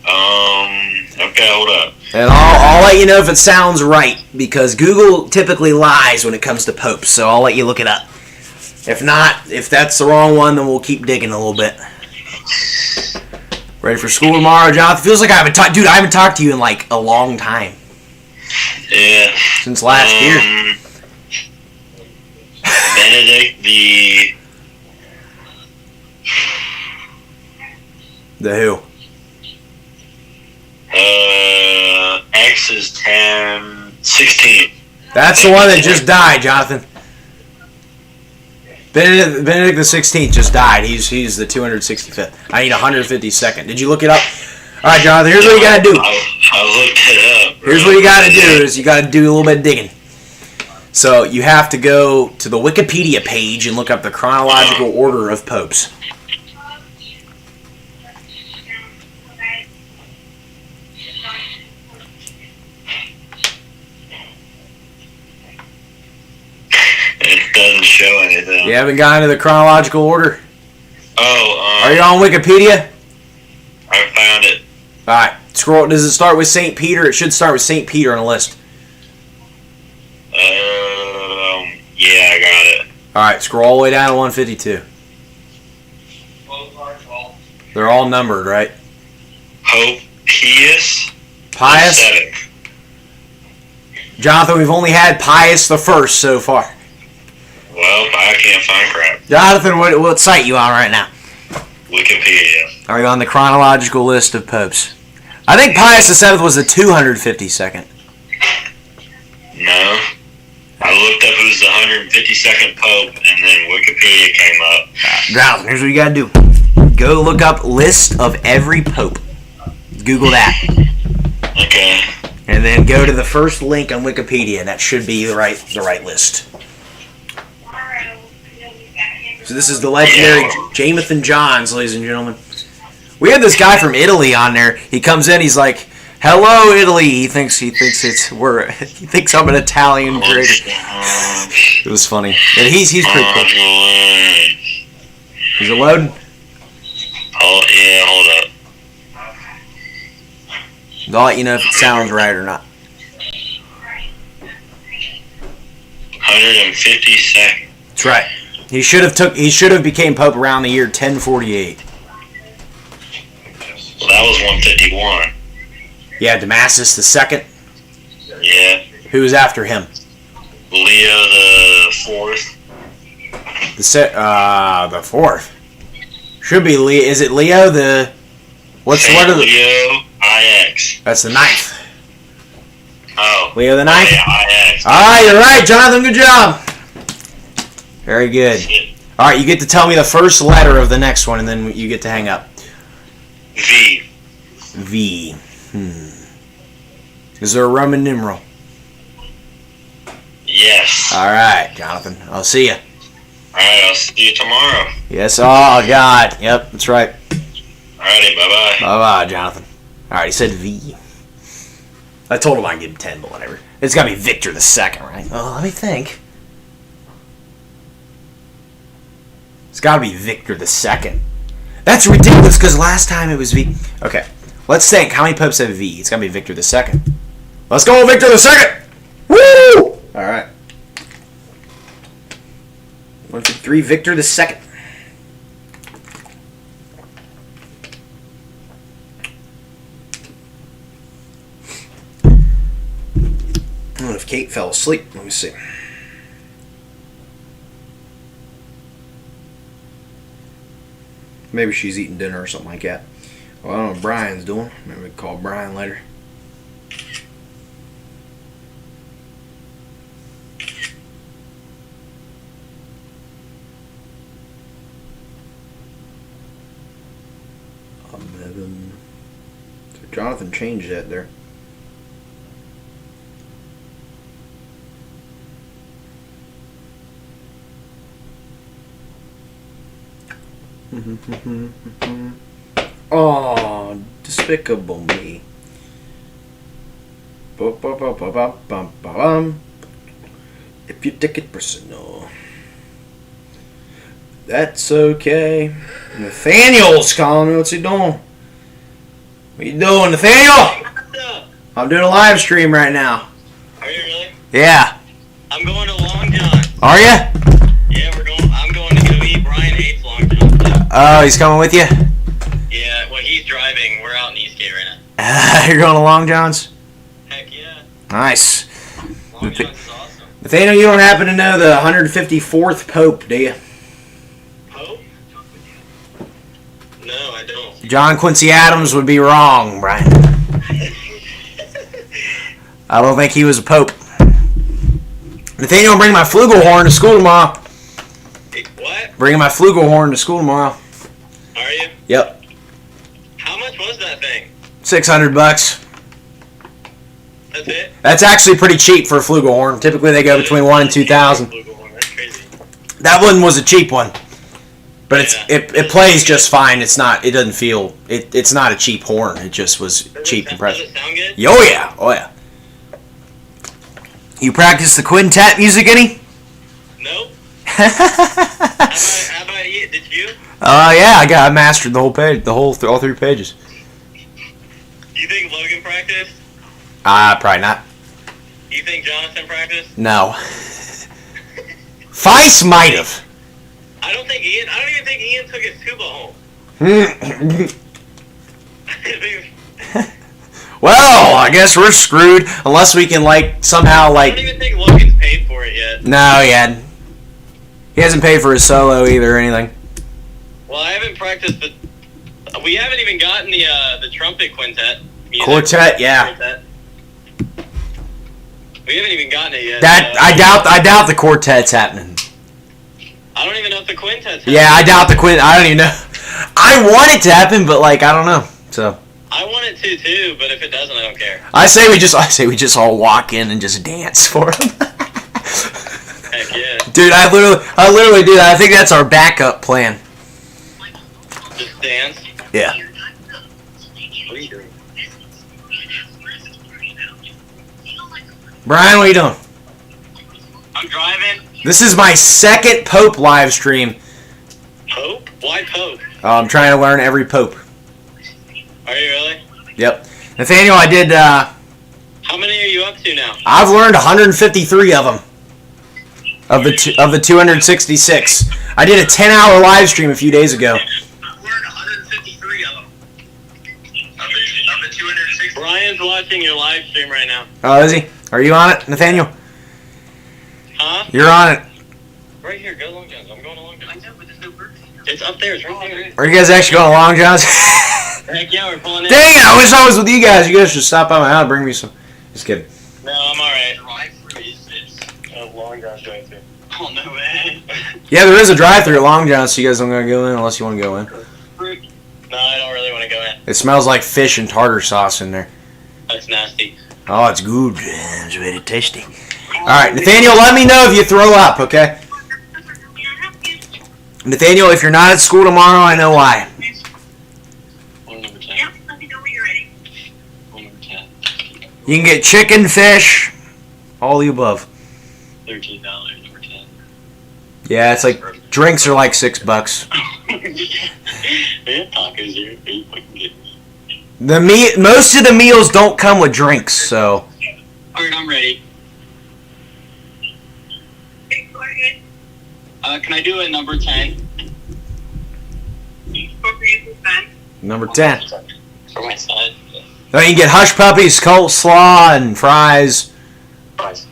Okay, hold up. And I'll let you know if it sounds right, because Google typically lies when it comes to popes, so I'll let you look it up. If not, if that's the wrong one, then we'll keep digging a little bit. Ready for school tomorrow, Jonathan? Feels like I haven't talked... Dude, I haven't talked to you in, like, a long time. Yeah. Since last year. Benedict the... The who? next is 1016. That's the one that just died, Jonathan. Benedict the 16th just died. He's the 265th. I need 152nd. Did you look it up? All right, Jonathan. Here's what you gotta do. I looked it up. Here's what you gotta do. Is you gotta do a little bit of digging. So you have to go to the Wikipedia page and look up the chronological order of popes. It doesn't show anything. You haven't gotten to the chronological order? Oh, Are you on Wikipedia? I found it. Alright, scroll. Does it start with St. Peter? It should start with St. Peter on the list. Yeah, I got it. Alright, scroll all the way down to 152. They're all numbered, right? Pope Pius. Pius? VII. Jonathan, we've only had Pius the First so far. Well, I can't find crap. Jonathan, what site you on right now? Wikipedia. Are you on the chronological list of popes? I think Pius VII was the 252nd. No. I looked up who's the 152nd Pope, and then Wikipedia came up. Jonathan, here's what you gotta do. Go look up list of every pope. Google that. Okay. And then go to the first link on Wikipedia. That should be the right list. So this is the legendary Jamathan Johns, ladies and gentlemen. We had this guy from Italy on there. He comes in, he's like, "Hello, Italy." He thinks he thinks I'm an Italian traitor. It was funny. And he's pretty cool. Is it loading? Oh yeah, hold up. I'll let you know if it sounds right or not. 152nd. That's right. He should have became pope around the year 1048. Well, that was 151. Yeah, Damasus II. Yeah. Who was after him? Leo the Fourth. The fourth. Should be Leo. Is it Leo the? What's Saint what are the? Leo IX. That's the ninth. Oh. Leo the ninth. Oh, yeah, IX. All right, you're right, Jonathan. Good job. Very good. All right, you get to tell me the first letter of the next one, and then you get to hang up. V. V. Is there a Roman numeral? Yes. All right, Jonathan. I'll see you. Alright, I'll see you tomorrow. Yes. Oh God. Yep. That's right. Alrighty, bye-bye. Bye-bye, Jonathan. All right, he said V. I told him I'd give him 10, but whatever. It's got to be Victor the Second, right? Oh, let me think. It's got to be Victor the Second. That's ridiculous because last time it was V. Okay, let's think. How many popes have V? It's got to be Victor the Second. Let's go, Victor the Second. Woo! All right. 1, 2, 3. Victor the Second. I don't know if Kate fell asleep. Let me see. Maybe she's eating dinner or something like that. Well, I don't know what Brian's doing. Maybe we can call Brian later. So Jonathan changed that there. Oh, despicable me. If you take it personal, that's okay. Nathaniel's calling me. What's he doing? What you doing, Nathaniel? I'm doing a live stream right now. Are you really? Yeah. I'm going to Long John. Are you? Yeah, I'm going to go eat. Brian hates Long John. Oh, he's coming with you? Yeah, well, he's driving. We're out in Eastgate right now. You're going to Long John's? Heck yeah. Nice. Long John's is awesome. Nathaniel, you don't happen to know the 154th Pope, do you? Pope? No, I don't. John Quincy Adams would be wrong, Brian. I don't think he was a pope. Nathaniel, bring my flugelhorn to school tomorrow. What? Bringing my flugelhorn to school tomorrow. Are you? Yep. How much was that thing? $600. That's it? That's actually pretty cheap for a flugelhorn. Typically they go between 1 and 2,000. That's crazy. That one was a cheap one. But Yeah. it plays just fine. It's not. It doesn't feel. It's not a cheap horn. It just was cheap and Does precious. it sound good? Oh yeah. Oh yeah. You practice the quintet music any? Nope. How about you? Did you? Yeah. I mastered the whole page. All 3 pages. You think Logan practiced? Probably not. You think Jonathan practiced? No. Feist might have. I don't even think Ian took his tuba home. Well, I guess we're screwed unless we can somehow I don't even think Logan's paid for it yet. No, he hasn't paid for his solo either or anything. Well, I haven't practiced we haven't even gotten the trumpet quintet. Music. Quartet, yeah. Quartet. We haven't even gotten it yet. I doubt the quartet's happening. I don't even know if the quintet's Yeah, I doubt the quintet. I don't even know. I want it to happen, but I don't know. So I want it to too, but if it doesn't, I don't care. I say we just all walk in and just dance for him. Heck yeah. Dude, I literally do that. I think that's our backup plan. Just dance. Yeah. What are you doing? Brian, what are you doing? I'm driving. This is my second Pope live stream. Pope? Why Pope? I'm trying to learn every Pope. Are you really? Yep. Nathaniel, I did. How many are you up to now? I've learned 153 of them. Of the 266. I did a 10-hour live stream a few days ago. I've learned 153 of them. Of the 260. Brian's watching your live stream right now. Oh, is he? Are you on it, Nathaniel? Huh? You're on it. Right here, go Long John's. I'm going to Long John's. I know, but there's no bird. It's up there. It's right there. Are you guys actually going to Long John's? Heck yeah, we're pulling in. Dang it! I wish I was with you guys. You guys should stop by my house and bring me some. Just kidding. No, I'm alright. Drive-through is Long John's drive-through. Oh, no way. Yeah, there is a drive-thru at Long John's, so you guys don't gotta go in unless you want to go in. No, I don't really want to go in. It smells like fish and tartar sauce in there. That's nasty. Oh, it's good. It's very tasty. All right, Nathaniel, let me know if you throw up, okay? Nathaniel, if you're not at school tomorrow, I know why. One number 10. Yeah, let me know when you're ready. One number 10. You can get chicken, fish, all the above. $13, number 10. Yeah, it's like drinks are like $6. They have tacos here. Are you fucking kidding me? Most of the meals don't come with drinks, so. Alright, I'm ready. Okay, go ahead. Can I do a number 10? Appropriate this time. Number 10. For my side. Then you can get hush puppies, coleslaw, and fries. Fries.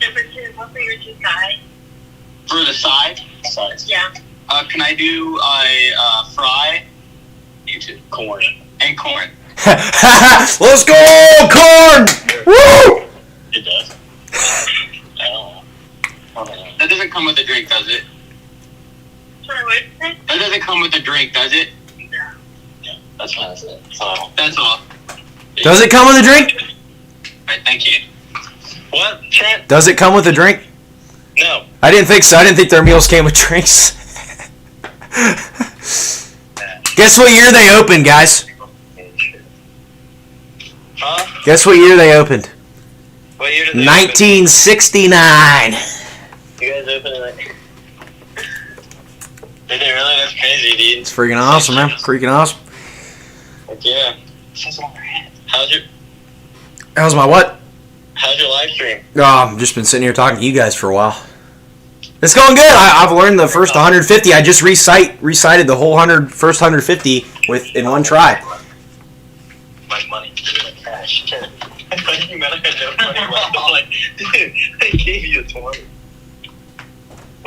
Number 2, appropriate this side. For the side? Sides. Yeah. Can I do a fry? You too. Corn. And corn. Let's go, corn! Woo! It does. I don't know. That doesn't come with a drink, does it? Sorry, what? That doesn't come with a drink, does it? No. Yeah, that's fine. That's all. Does it come with a drink? Alright, thank you. What, Trent? Does it come with a drink? No. I didn't think so. I didn't think their meals came with drinks. Guess what year they opened, guys? Huh? Guess what year they opened? What year did they 1969. open? You guys open it like... Did they really? That's crazy, dude. It's freaking awesome, man. Freaking awesome. Heck yeah. How's My what? your live stream? Oh, I've just been sitting here talking to you guys for a while. It's going good. I've learned the first 150. I just recited the whole first 150 in one try. Like money, like cash. I thought you meant I had no money left. I'm like, dude, I gave you 20.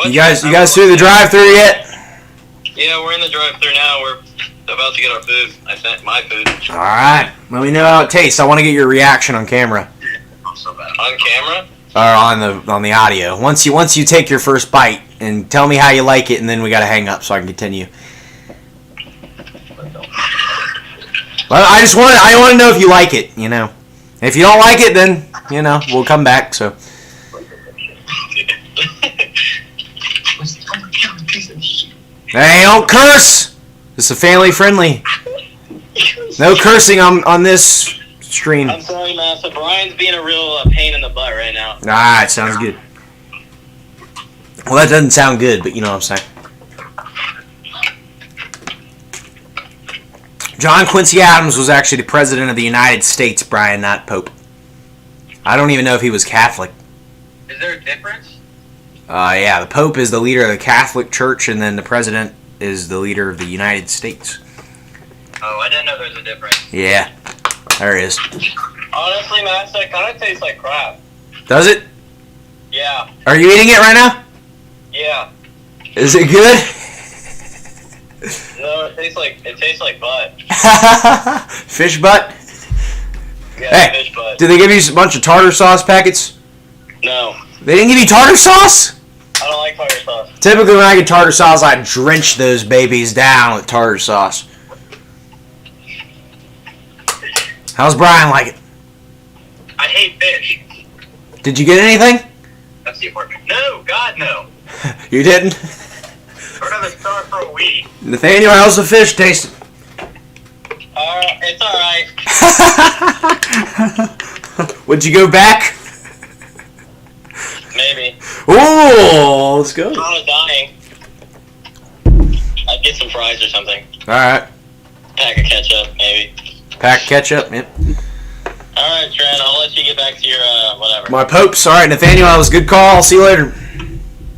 You guys through the drive-thru yet? Yeah, we're in the drive-thru now. We're about to get our food. I sent my food. All right. Let me know how it tastes. I want to get your reaction on camera. On camera? Or on the audio. Once you take your first bite and tell me how you like it, and then we gotta hang up so I can continue. Well, I want to know if you like it. You know, if you don't like it, then we'll come back. So. Hey, don't curse! This is family friendly. No cursing on this stream. I'm sorry, Master. Brian's being a real pain in the butt right now. It sounds good. Well, that doesn't sound good, but you know what I'm saying. John Quincy Adams was actually the president of the United States, Brian, not Pope. I don't even know if he was Catholic. Is there a difference? Yeah, the Pope is the leader of the Catholic Church, and then the president is the leader of the United States. Oh, I didn't know there was a difference. Yeah, there is. Honestly, Master, it kind of tastes like crap. Does it? Yeah. Are you eating it right now? Yeah. Is it good? No, it tastes like butt. Fish butt? Yeah, Hey, fish butt. did they give you a bunch of tartar sauce packets? No, They didn't give you tartar sauce? I don't like tartar sauce. Typically when I get tartar sauce, I drench those babies down with tartar sauce. How's Brian like it? I hate fish. Did you get anything? That's the important. No, God, no. You didn't? We're gonna start for a week. Nathaniel, how's the fish tasting? It's alright. Would you go back? Maybe. Oh, let's go. I was dying. I'd get some fries or something. Alright. Pack of ketchup, maybe. Pack ketchup, yep. Alright, Trent, I'll let you get back to your, whatever. My popes. Alright, Nathaniel, that was a good call. I'll see you later.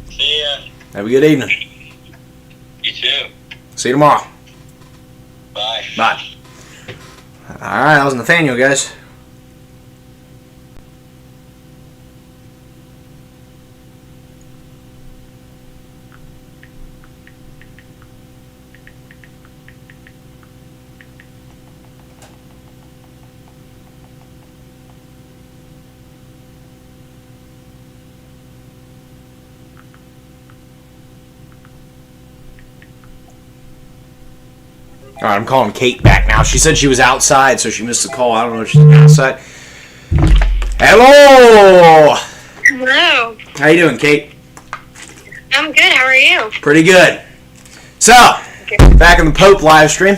See ya. Have a good evening. You too. See you tomorrow. Bye. Bye. Alright, that was Nathaniel, guys. Alright, I'm calling Kate back now. She said she was outside, so she missed the call. I don't know if she's outside. Hello! Hello. How you doing, Kate? I'm good. How are you? Pretty good. So, back in the Pope live stream.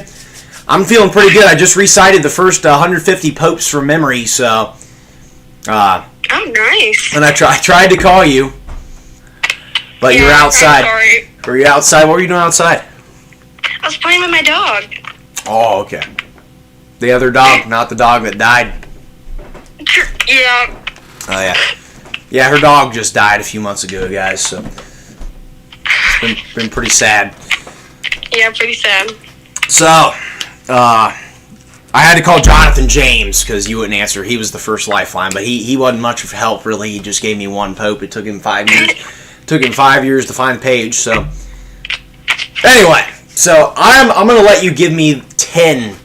I'm feeling pretty good. I just recited the first 150 popes from memory, so... Oh, nice. and I tried to call you, but you were outside. I'm sorry. Were you outside? What were you doing outside? I was playing with my dog. Oh, okay. The other dog, not the dog that died. Yeah. Oh, yeah. Yeah, her dog just died a few months ago, guys, so it's been pretty sad. Yeah, pretty sad. So, I had to call Jonathan James because you wouldn't answer. He was the first lifeline, but he wasn't much of help, really. He just gave me one pope. It took him 5 years. Took him 5 years to find the page, so... Anyway, so I'm going to let you give me 10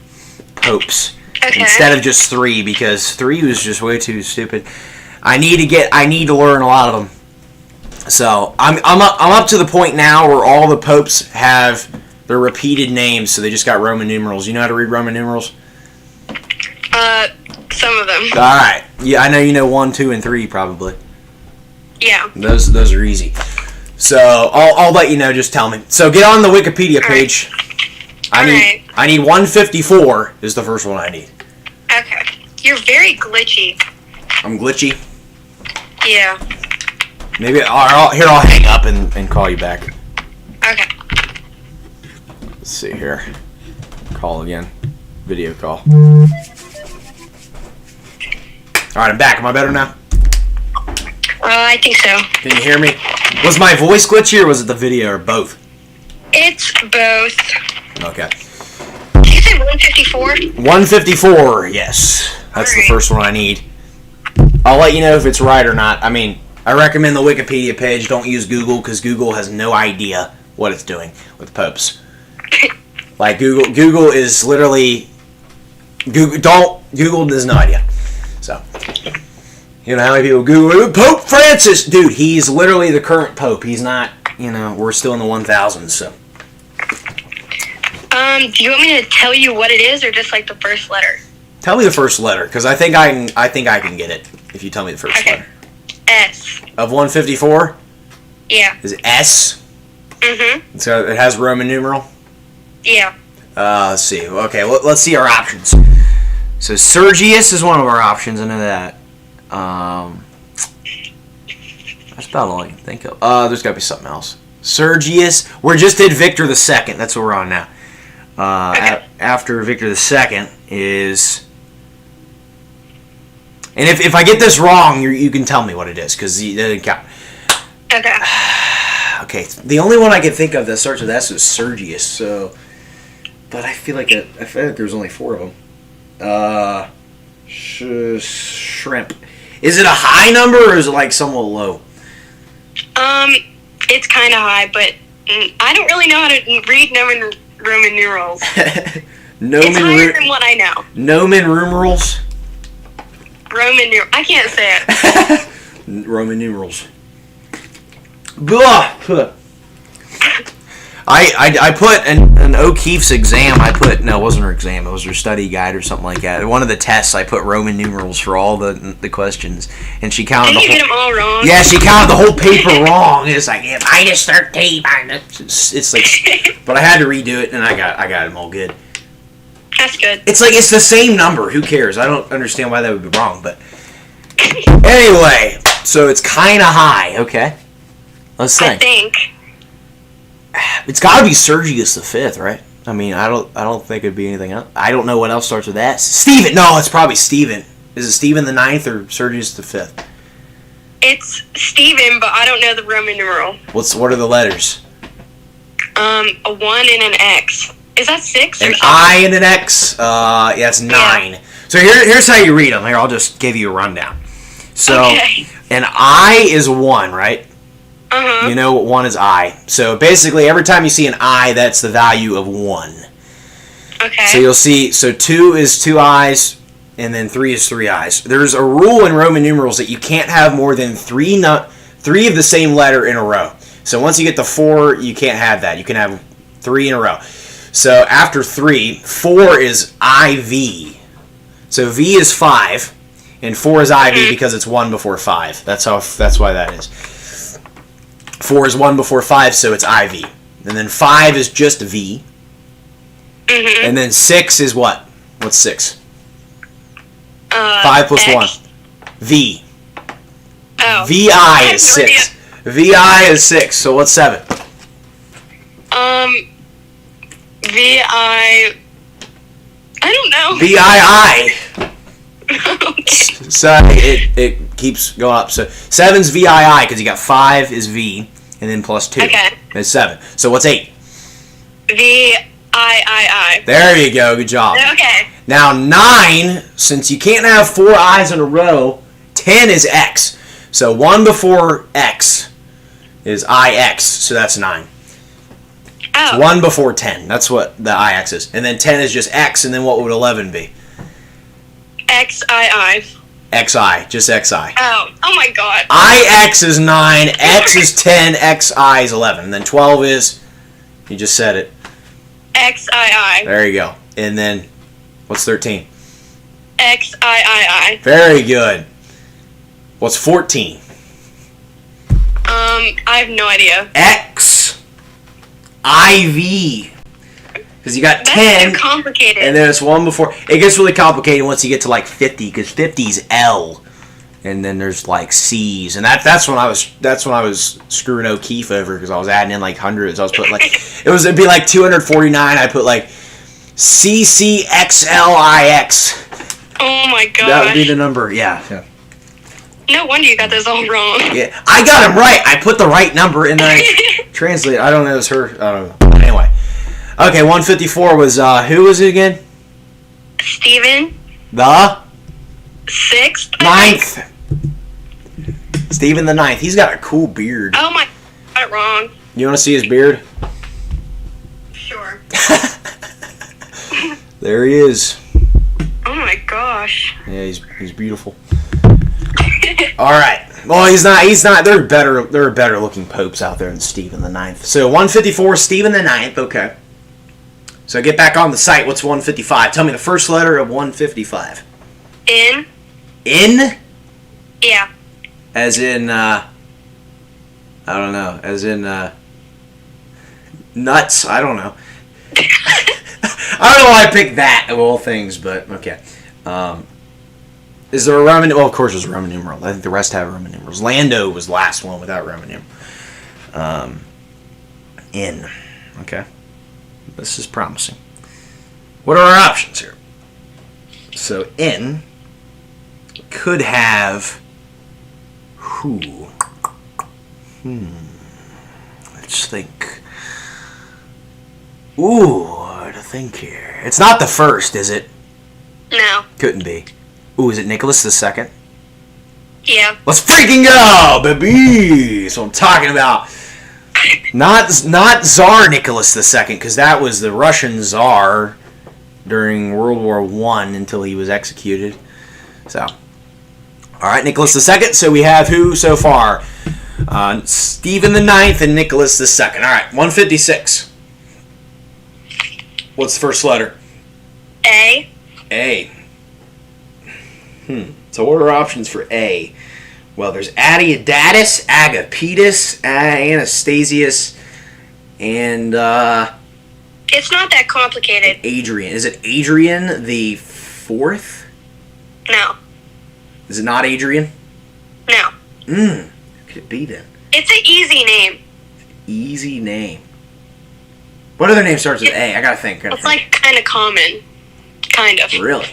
popes. Okay. Instead of just 3, because 3 was just way too stupid. I need to learn a lot of them. So I'm up to the point now where all the popes have their repeated names, so they just got Roman numerals. You know how to read Roman numerals? Some of them. All right. Yeah, I know you know 1, 2, and 3 probably. Yeah. Those are easy. So I'll let you know. Just tell me. So get on the Wikipedia page. I need 154 is the first one I need. Okay. You're very glitchy. I'm glitchy. Yeah. Maybe I'll hang up and call you back. Okay. Let's see here. Call again. Video call. Alright, I'm back. Am I better now? I think so. Can you hear me? Was my voice glitchy or was it the video or both? It's both. Okay. Did you say 154? 154, yes. That's the first one I need. I'll let you know if it's right or not. I mean, I recommend the Wikipedia page. Don't use Google because Google has no idea what it's doing with popes. Like Google is literally Google has no idea. So You know how many people Google Pope Francis? Dude, he's literally the current Pope. He's not, we're still in the 1000s, so. Do you want me to tell you what it is, or just like the first letter? Tell me the first letter, because I think I can get it if you tell me the first letter. S. Of 154? Yeah. Is it S? Mm-hmm. So it has Roman numeral? Yeah. Let's see. Okay, let's see our options. So Sergius is one of our options. I know that. That's about all I can think of. There's got to be something else. Sergius. We just did Victor II. That's what we're on now. After Victor II is... And if I get this wrong, you can tell me what it is, because it doesn't count. Okay. Okay, the only one I can think of that starts with S is Sergius, so... But I feel like there's only 4 of them. Shrimp. Is it a high number, or is it like somewhat low? It's kind of high, but I don't really know how to read Roman numerals. It's higher than what I know. Roman numerals? Roman numerals. I can't say it. Roman numerals. Blah. I put an O'Keefe's exam. No, it wasn't her exam. It was her study guide or something like that. One of the tests, I put Roman numerals for all the questions, and she counted. Didn't you get them all wrong? Yeah, she counted the whole paper wrong. It's like minus 13. It's like, but I had to redo it, and I got them all good. That's good. It's like it's the same number. Who cares? I don't understand why that would be wrong, but anyway, so it's kind of high. Okay, let's think. I think. It's got to be Sergius V, right? I mean, I don't think it'd be anything else. I don't know what else starts with S. Stephen. No, it's probably Stephen. Is it Stephen the Ninth or Sergius V? It's Stephen, but I don't know the Roman numeral. What are the letters? A 1 and an X. Is that 6 or An 7? I and an X. Yeah, it's 9. Yeah. So here's how you read them. Here, I'll just give you a rundown. So an I is 1, right? Uh-huh. You know what 1 is I. So basically, every time you see an I, that's the value of 1. Okay. So you'll see, 2 is 2 I's, and then 3 is 3 I's. There's a rule in Roman numerals that you can't have more than 3 of the same letter in a row. So once you get to 4, you can't have that. You can have 3 in a row. So after 3, 4 is IV. So V is 5, and 4 is IV because it's 1 before 5. That's why that is. 4 is 1 before 5, so it's IV. And then 5 is just V. Mm-hmm. And then 6 is what? What's 6? 5 plus X. 1. V. Oh. VI is 6. VI is 6, so what's 7? VI... I don't know. VII. So it keeps going up. So 7's VII because you got 5 is V, and then plus 2 is 7. So what's 8? VIII. There you go. Good job. Okay. Now 9, since you can't have 4 I's in a row, 10 is X. So 1 before X is IX, so that's 9. Oh. So 1 before 10. That's what the IX is. And then 10 is just X, and then what would 11 be? XII. XI, just XI. Oh my god. IX is 9, X is 10, XI is 11. And then 12 is, you just said it. XII. There you go. And then, what's 13? XIII. Very good. What's 14? I have no idea. X. IV. Because you got 10. That's too complicated. And then it's 1 before. It gets really complicated once you get to like 50, because 50 is L. And then there's like C's. And that's when I was screwing O'Keefe over, because I was adding in like hundreds. I was putting like, it'd be like 249. I put like CCXLIX. Oh my god. That would be the number, yeah. No wonder you got those all wrong. Yeah, I got them right. I put the right number and I translate. I don't know. It was her. I don't know. Anyway. Okay, 154 was, who was it again? Stephen. The? 6th? 9th. Stephen the 9th. He's got a cool beard. Oh my, got it wrong. You want to see his beard? Sure. There he is. Oh my gosh. Yeah, he's beautiful. All right. Well, he's not. He's not. There are better looking popes out there than Stephen the Ninth. So 154, Stephen the Ninth. Okay. So get back on the site. What's 155? Tell me the first letter of 155. N. N? Yeah. As in, I don't know. As in, nuts. I don't know. I don't know why I picked that of all things, but okay. Is there a Roman? Well, of course there's a Roman numeral. I think the rest have Roman numerals. Lando was the last one without Roman numeral. N. Okay. This is promising. What are our options here? So N could have who? Let's think. Ooh, to think here. It's not the first, is it? No. Couldn't be. Ooh, is it Nicholas II? Yeah. Let's freaking go, baby! So I'm talking about. Not Tsar Nicholas II, because that was the Russian Tsar during World War I until he was executed. So, all right, Nicholas II. So we have who so far? Stephen the Ninth and Nicholas II. All right, 156. What's the first letter? A. A. So what are our options for A? Well, there's Adiadatus, Agapetus, Anastasius, and It's not that complicated. Adrian. Is it Adrian the Fourth? No. Is it not Adrian? No. Who could it be then? It's an easy name. Easy name. What other name starts with A? I gotta think. It's like kind of common. Kind of. Really?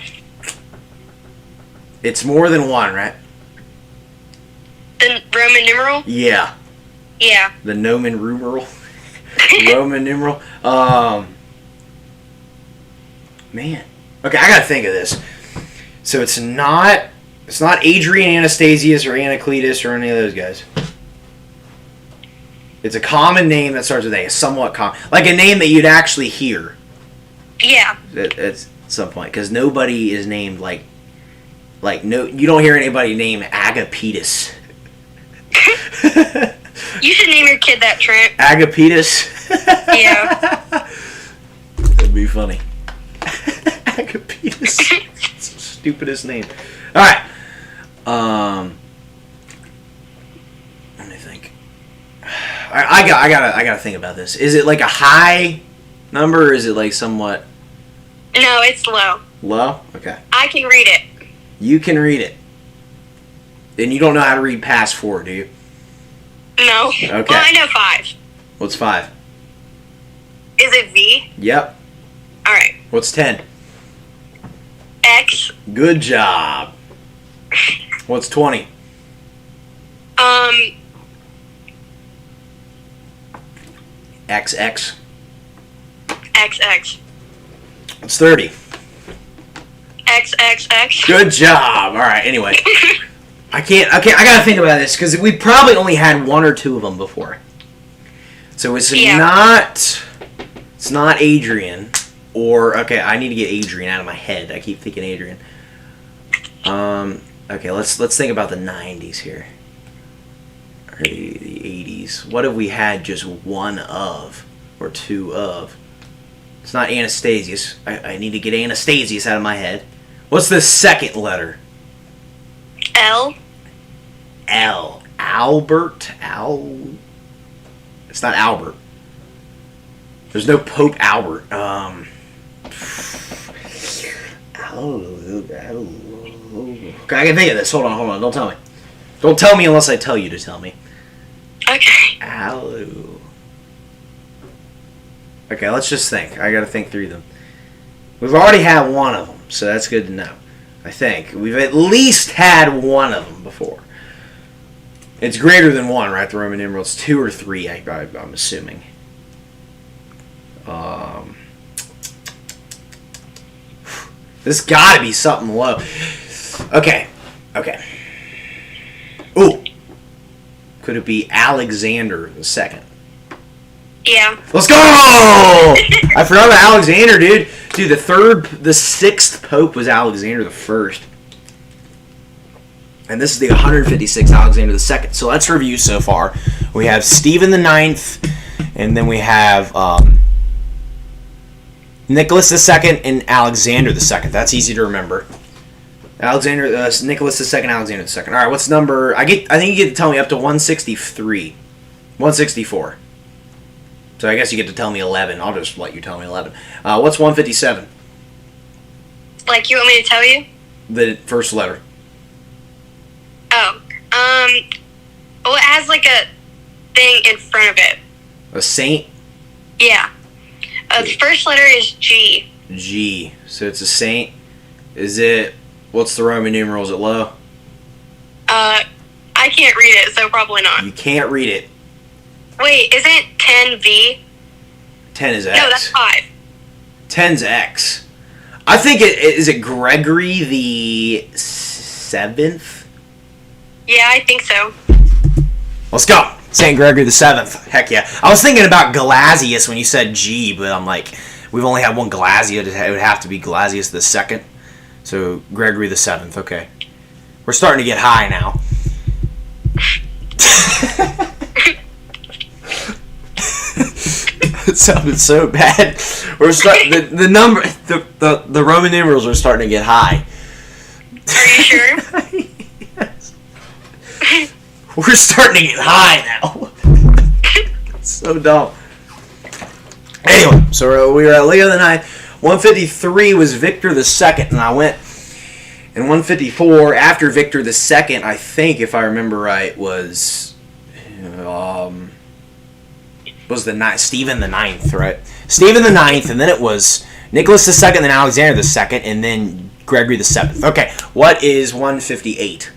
It's more than one, right? The Roman numeral? Yeah. Yeah. The nomen numeral. Roman numeral. Man. Okay, I gotta think of this. So it's not Adrian Anastasius or Anacletus or any of those guys. It's a common name that starts with A. Somewhat common. Like a name that you'd actually hear. Yeah. At some point. Because nobody is named like no, you don't hear anybody named Agapetus. You should name your kid that, Trent. Agapetus? Yeah. That'd be funny. Agapetus. It's the stupidest name. Alright. Let me think. I gotta think about this. Is it like a high number or is it like somewhat No, it's low. low? Okay. I can read it. You can read it. And you don't know how to read past 4, do you? No. Okay. Well, I know 5. What's 5? Is it V? Yep. Alright. What's 10? X. Good job. What's 20? XX. XX. What's 30? XXX. Good job. All right. Anyway, I gotta think about this because we probably only had 1 or 2 of them before. So it's not Adrian, or okay. I need to get Adrian out of my head. I keep thinking Adrian. Okay. Let's think about the 90s here. Or the 80s. What have we had just 1 of or 2 of? It's not Anastasius. I need to get Anastasius out of my head. What's the second letter? L. L. Albert. It's not Albert. There's no Pope Albert. Okay, I can think of this. Hold on. Don't tell me. Don't tell me unless I tell you to tell me. Okay. Okay, let's just think. I gotta think through them. We've already had 1 of them, so that's good to know. I think. We've at least had 1 of them before. It's greater than 1, right? The Roman numeral. It's 2 or 3, I'm assuming. This gotta be something low. Okay. Ooh. Could it be Alexander II? Yeah. Let's go! I forgot about Alexander, dude. Dude, the 6th Pope was Alexander I. And this is the 156th Alexander II. So let's review so far. We have Stephen the Ninth, and then we have Nicholas II and Alexander II. That's easy to remember. Nicholas II, Alexander II. All right, what's number? I think you get to tell me up to 163, 164. So I guess you get to tell me 11. I'll just let you tell me 11. What's 157? Like, you want me to tell you? The first letter. Oh. Well, it has, like, a thing in front of it. A saint? Yeah. The first letter is G. G. So it's a saint. Is it... What's the Roman numeral? Is it low? I can't read it, so probably not. You can't read it. Wait, isn't 10V? 10 is X. No, that's 5. 10's X. I think is it Gregory the 7th? Yeah, I think so. Let's go. St. Gregory the 7th. Heck yeah. I was thinking about Gelasius when you said G, but I'm like, we've only had one Gelasius. It would have to be Gelasius the 2nd. So, Gregory the 7th. Okay. We're starting to get high now. It sounded so bad. We're the Roman numerals are starting to get high. Are you sure? Yes. We're starting to get high now. So dumb. Anyway, so we were at Leo the Ninth. 153 was Victor the Second, and I went. And 154 after Victor the Second, I think, if I remember right, was Stephen the Ninth, right? Stephen the Ninth, and then it was Nicholas the Second, then Alexander the Second, and then Gregory the Seventh. Okay, what is 158?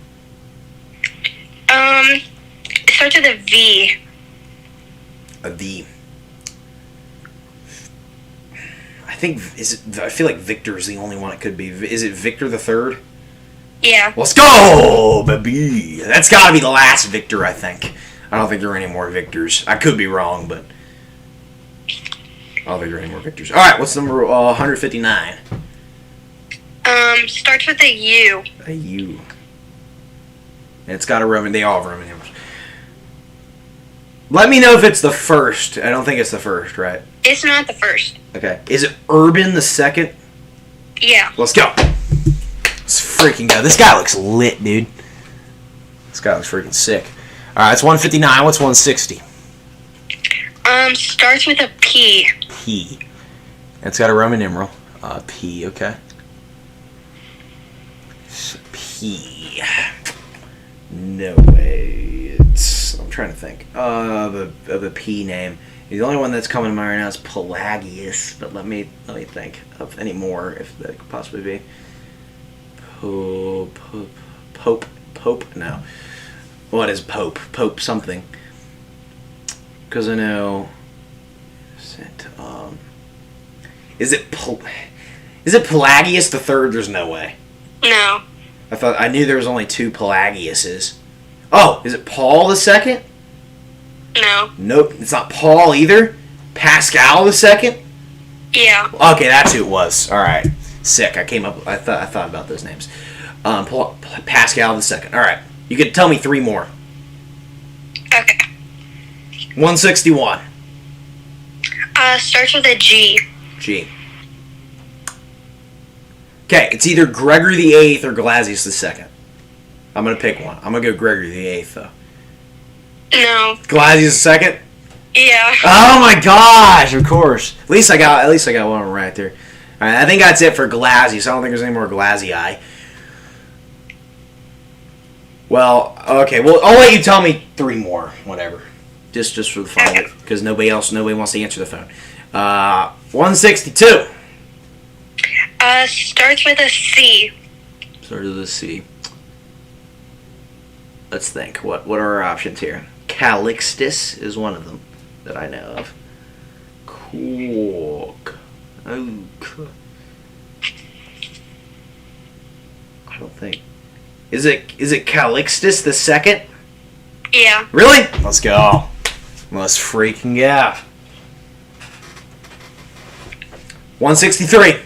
It starts with a V. A V. I feel like Victor is the only one it could be. Is it Victor the Third? Yeah. Let's go, baby. That's got to be the last Victor, I think. I don't think there are any more Victors. I could be wrong, but I don't think there are any more Victors. All right, what's number 159? Starts with a U. A U. And it's got a Roman. They all have Roman numerals. Let me know if it's the first. I don't think it's the first, right? It's not the first. Okay. Is it Urban the Second? Yeah. Let's go. Let's freaking go. This guy looks lit, dude. This guy looks freaking sick. All right, it's 159. What's 160? Starts with a P. P. It's got a Roman numeral. P. Okay. P. No way. I'm trying to think of a P name. The only one that's coming to mind right now is Pelagius, but let me think of any more if that could possibly be. Pope. No. What is Pope? Pope something. Because I know. Is it Pelagius the Third? There's no way. No. I knew there was only 2 Pelagiuses. Oh, is it Paul the Second? No. Nope, it's not Paul either. Pascal the Second? Yeah. Okay, that's who it was. All right, sick. I thought about those names. Pascal the Second. All right, you could tell me 3 more. Okay. 161. Starts with a G. G. Okay, it's either Gregory the Eighth or Gelasius the Second. I'm gonna pick one. I'm gonna go Gregory the Eighth though. No. Gelasius the Second. Yeah. Oh my gosh! Of course. At least I got one right there. All right, I think that's it for Gelasius. I don't think there's any more Gelasii. Well, okay. Well, I'll let you tell me 3 more. Whatever. Just for the fun of it, because nobody wants to answer the phone. 162. Starts with a C. Starts with a C. Let's think. What are our options here? Calixtus is one of them that I know of. Quark. Oak. I don't think. Is it Calixtus the Second? Yeah. Really? Let's go. Let's freaking go. 163.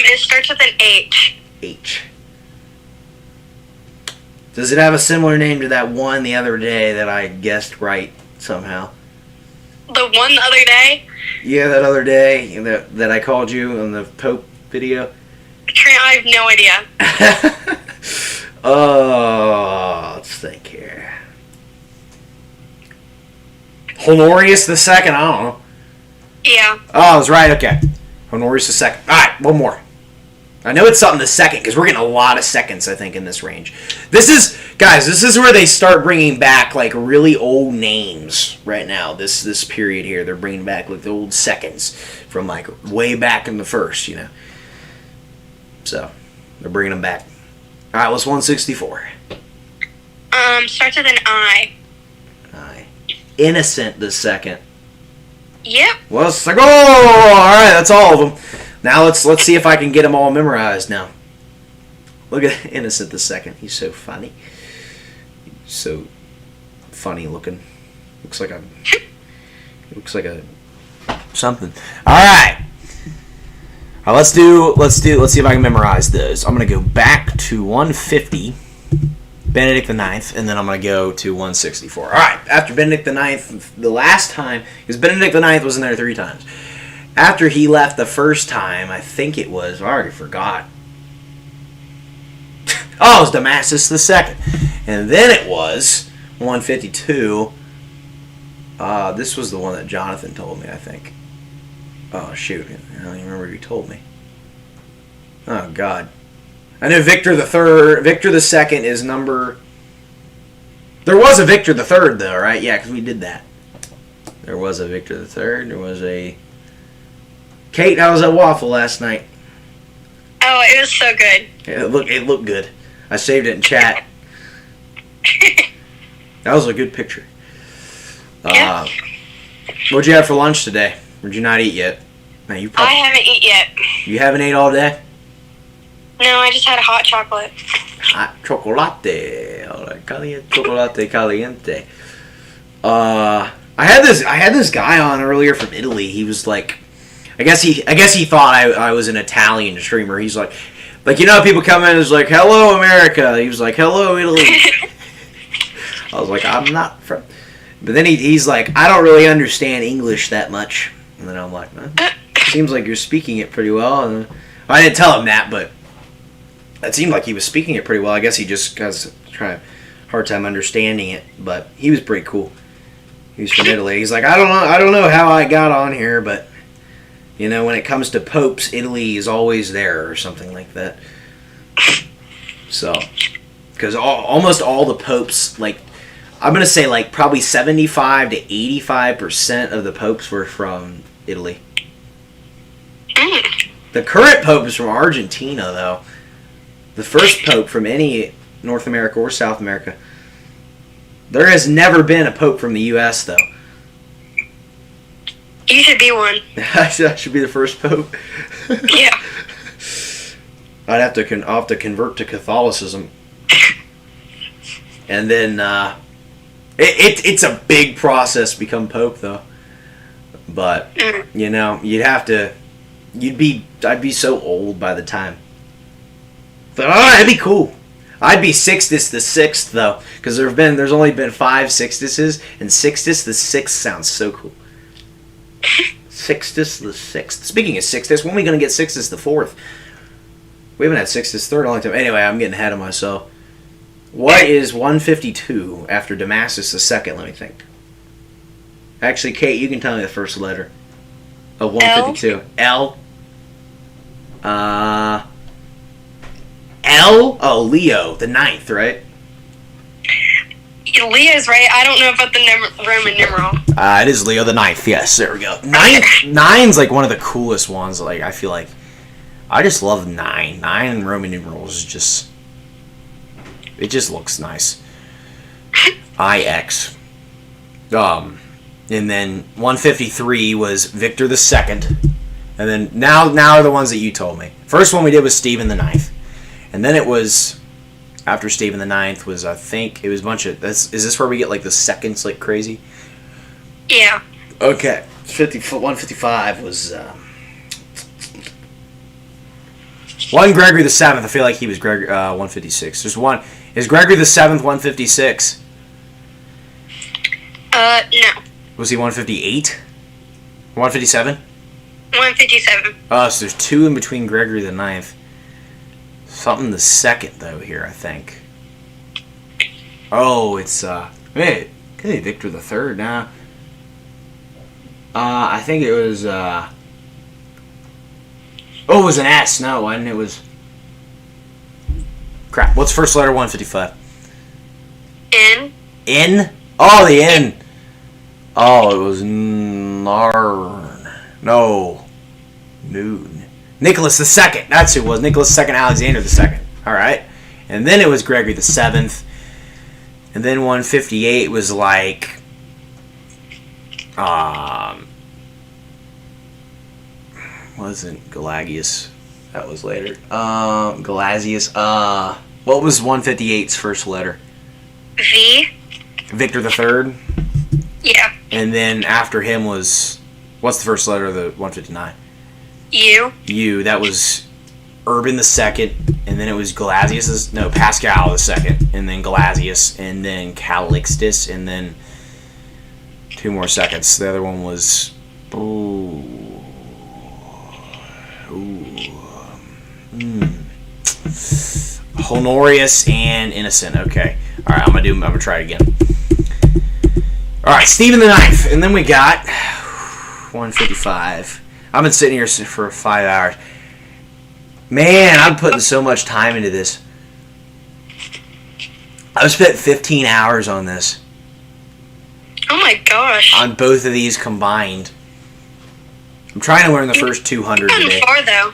It starts with an H. H. Does it have a similar name to that one the other day that I guessed right somehow? The one the other day? Yeah, that other day that I called you on the Pope video. Trent, I have no idea. Oh, let's think here. Honorius the Second. I don't know. Yeah. Oh, I was right. Okay, Honorius the Second. All right, one more. I know it's something the second because we're getting a lot of seconds, I think, in this range. This is where they start bringing back like really old names right now. This period here, they're bringing back like the old seconds from like way back in the first, you know. So they're bringing them back. All right, what's 164? Starts with an I. I. Innocent the Second. Yep. Well, it's like, oh, all right, that's all of them. Now let's see if I can get them all memorized now. Look at Innocent the Second. He's so funny. He's so funny looking. Looks like a something. All right. Let's see if I can memorize those. I'm gonna go back to 150, Benedict the Ninth, and then I'm gonna go to 164. All right. After Benedict the Ninth, the last time, because Benedict the Ninth was in there 3 times. After he left the first time, I think it was, I already forgot. Oh, it was Damasus the Second. And then it was 152. This was the one that Jonathan told me, I think. Oh, shoot. I don't even remember who he told me. Oh, God. I know Victor the Third. Victor the Second is number... There was a Victor the Third, though, right? Yeah, because we did that. There was a Victor the Third. There was a... Kate, how was that waffle last night? Oh, it was so good. It looked good. I saved it in chat. That was a good picture. Yeah. What'd you have for lunch today? Or did you not eat yet? No, I haven't eaten yet. You haven't ate all day? No, I just had a hot chocolate. Hot chocolate. Chocolate caliente. I had this guy on earlier from Italy. He was like, I guess he thought I was an Italian streamer. He's like you know how people come in and is like, hello America. He was like, hello Italy. I was like, I'm not from. But then he's like, I don't really understand English that much. And then I'm like, seems like you're speaking it pretty well. And I didn't tell him that, but it seemed like he was speaking it pretty well. I guess he just has a hard time understanding it. But he was pretty cool. He was from Italy. He's like, I don't know how I got on here, but you know, when it comes to popes, Italy is always there or something like that. So, because almost all the popes, like, I'm going to say like probably 75 to 85% of the popes were from Italy. The current pope is from Argentina, though. The first pope from any North America or South America. There has never been a pope from the U.S., though. You should be one. I should be the first pope. Yeah. I'll have to convert to Catholicism, and then it's a big process to become pope, though. But you know, I'd be so old by the time. But that'd be cool. I'd be Sixtus the Sixth, though, because there's only been 5 Sixtuses, and Sixtus the Sixth sounds so cool. Sixtus the Sixth. Speaking of Sixtus, when are we going to get Sixtus the Fourth? We haven't had Sixtus Third in a long time. Anyway, I'm getting ahead of myself. What is 152 after Damasus the Second? Let me think. Actually, Kate, you can tell me the first letter of 152. L. L? Oh, Leo, the 9th, right? Leo's right. I don't know about the Roman numeral. It is Leo the 9th. Yes, there we go. 9's like one of the coolest ones. Like, I feel like I just love 9. 9 in Roman numerals is just, it just looks nice. IX. And then 153 was Victor the Second, and then now are the ones that you told me. First one we did was Stephen the 9th, and then it was. After Stephen the 9th was, I think, it was a bunch of... Is this where we get, like, the seconds like crazy? Yeah. Okay. 155 was... One Gregory the 7th. I feel like he was 156. There's one. Is Gregory the 7th 156? No. Was he 158? 157? 157. Oh, so there's two in between Gregory the 9th. Something the 2nd, though, here, I think. Oh, it's, wait, could be Victor the 3rd now. I think it was, oh, it was an S. No, and it was, crap, what's first letter 155? N. N? Oh, the N. Oh, it was Narn. No. Noon. Nicholas II. That's who it was. Nicholas II, Alexander II. Alright. And then it was Gregory the 7th. And then 158 was like... wasn't Galagius. That was later. Galazius. What was 158's first letter? V. Victor the 3rd? Yeah. And then after him was... What's the first letter of the 159? U. U. That was Urban the 2nd, and then it was Galazius. No, Pascal the 2nd, and then Galazius, and then Calixtus, and then 2 more seconds. The other one was Honorius and Innocent. Okay. All right. I'm gonna try it again. All right, Stephen the 9th, and then we got 155. I've been sitting here for 5 hours. Man, I'm putting so much time into this. I've spent 15 hours on this. Oh my gosh. On both of these combined. I'm trying to learn the first 200 You've today. gone far though.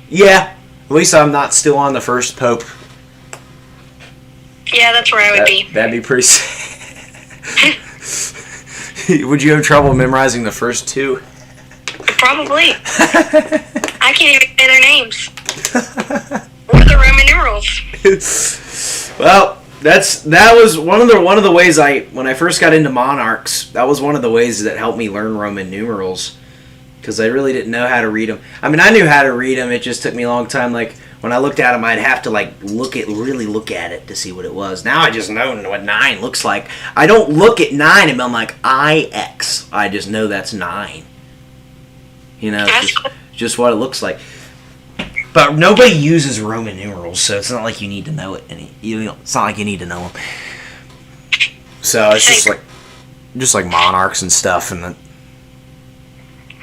Yeah, at least I'm not still on the first pope. Yeah, that's where I would be. That'd be pretty Would you have trouble memorizing the first 2? Probably. I can't even say their names. Or the Roman numerals. Well, that was one of the ways when I first got into monarchs, that was one of the ways that helped me learn Roman numerals, because I really didn't know how to read them. I mean, I knew how to read them. It just took me a long time. Like when I looked at them, I'd have to really look at it to see what it was. Now I just know what 9 looks like. I don't look at 9 and I'm like IX. I just know that's 9. You know, it's just what it looks like. But nobody uses Roman numerals, so it's not like you need to know it. It's not like you need to know them. So it's just like monarchs and stuff, and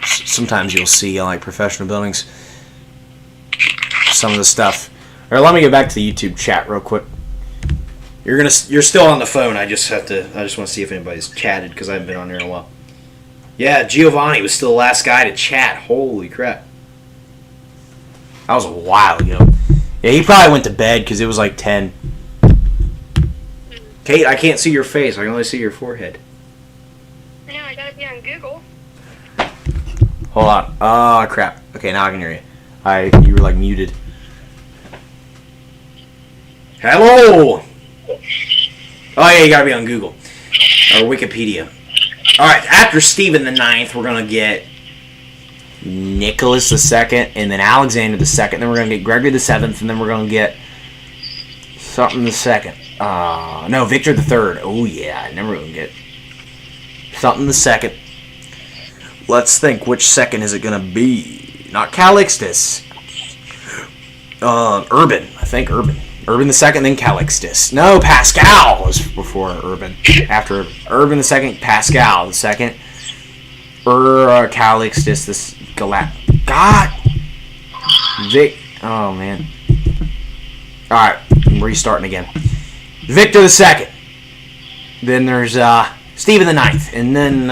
sometimes you'll see like professional buildings. Some of the stuff. All right, let me get back to the YouTube chat real quick. You're still on the phone. I just want to see if anybody's chatted because I haven't been on there in a while. Yeah, Giovanni was still the last guy to chat. Holy crap. That was a while ago. Yeah, he probably went to bed because it was like 10. Kate, I can't see your face. I can only see your forehead. I know, I gotta be on Google. Hold on. Oh, crap. Okay, now I can hear you. You were like muted. Hello! Oh, yeah, you gotta be on Google. Or Wikipedia. Alright, after Stephen the 9th, we're gonna get Nicholas II, and then Alexander II, then we're gonna get Gregory the 7th, and then we're gonna get something the 2nd. No, Victor the 3rd. Oh, yeah, I never gonna get something the 2nd. Let's think, which 2nd is it gonna be? Not Calixtus. Urban. I think Urban. Urban the 2nd, then Calixtus. No, Pascal was before Urban. After Urban the 2nd, Pascal the 2nd. Calixtus, this God. Vic. Oh, man. Alright, I'm restarting again. Victor the 2nd. Then there's Stephen the 9th. And then,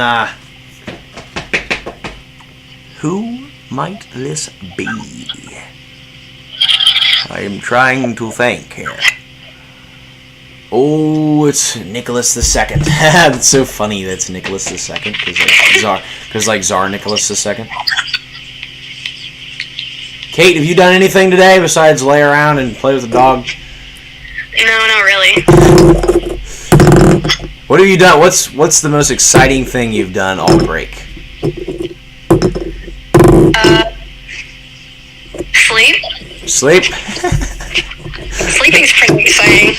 who might this be? I am trying to think here. Oh, it's Nicholas II. That's so funny that's Nicholas II, because like Tsar Nicholas II. Kate, have you done anything today besides lay around and play with the dog? No, not really. What have you done? What's the most exciting thing you've done all break? Sleep. Sleep? Sleeping's pretty exciting.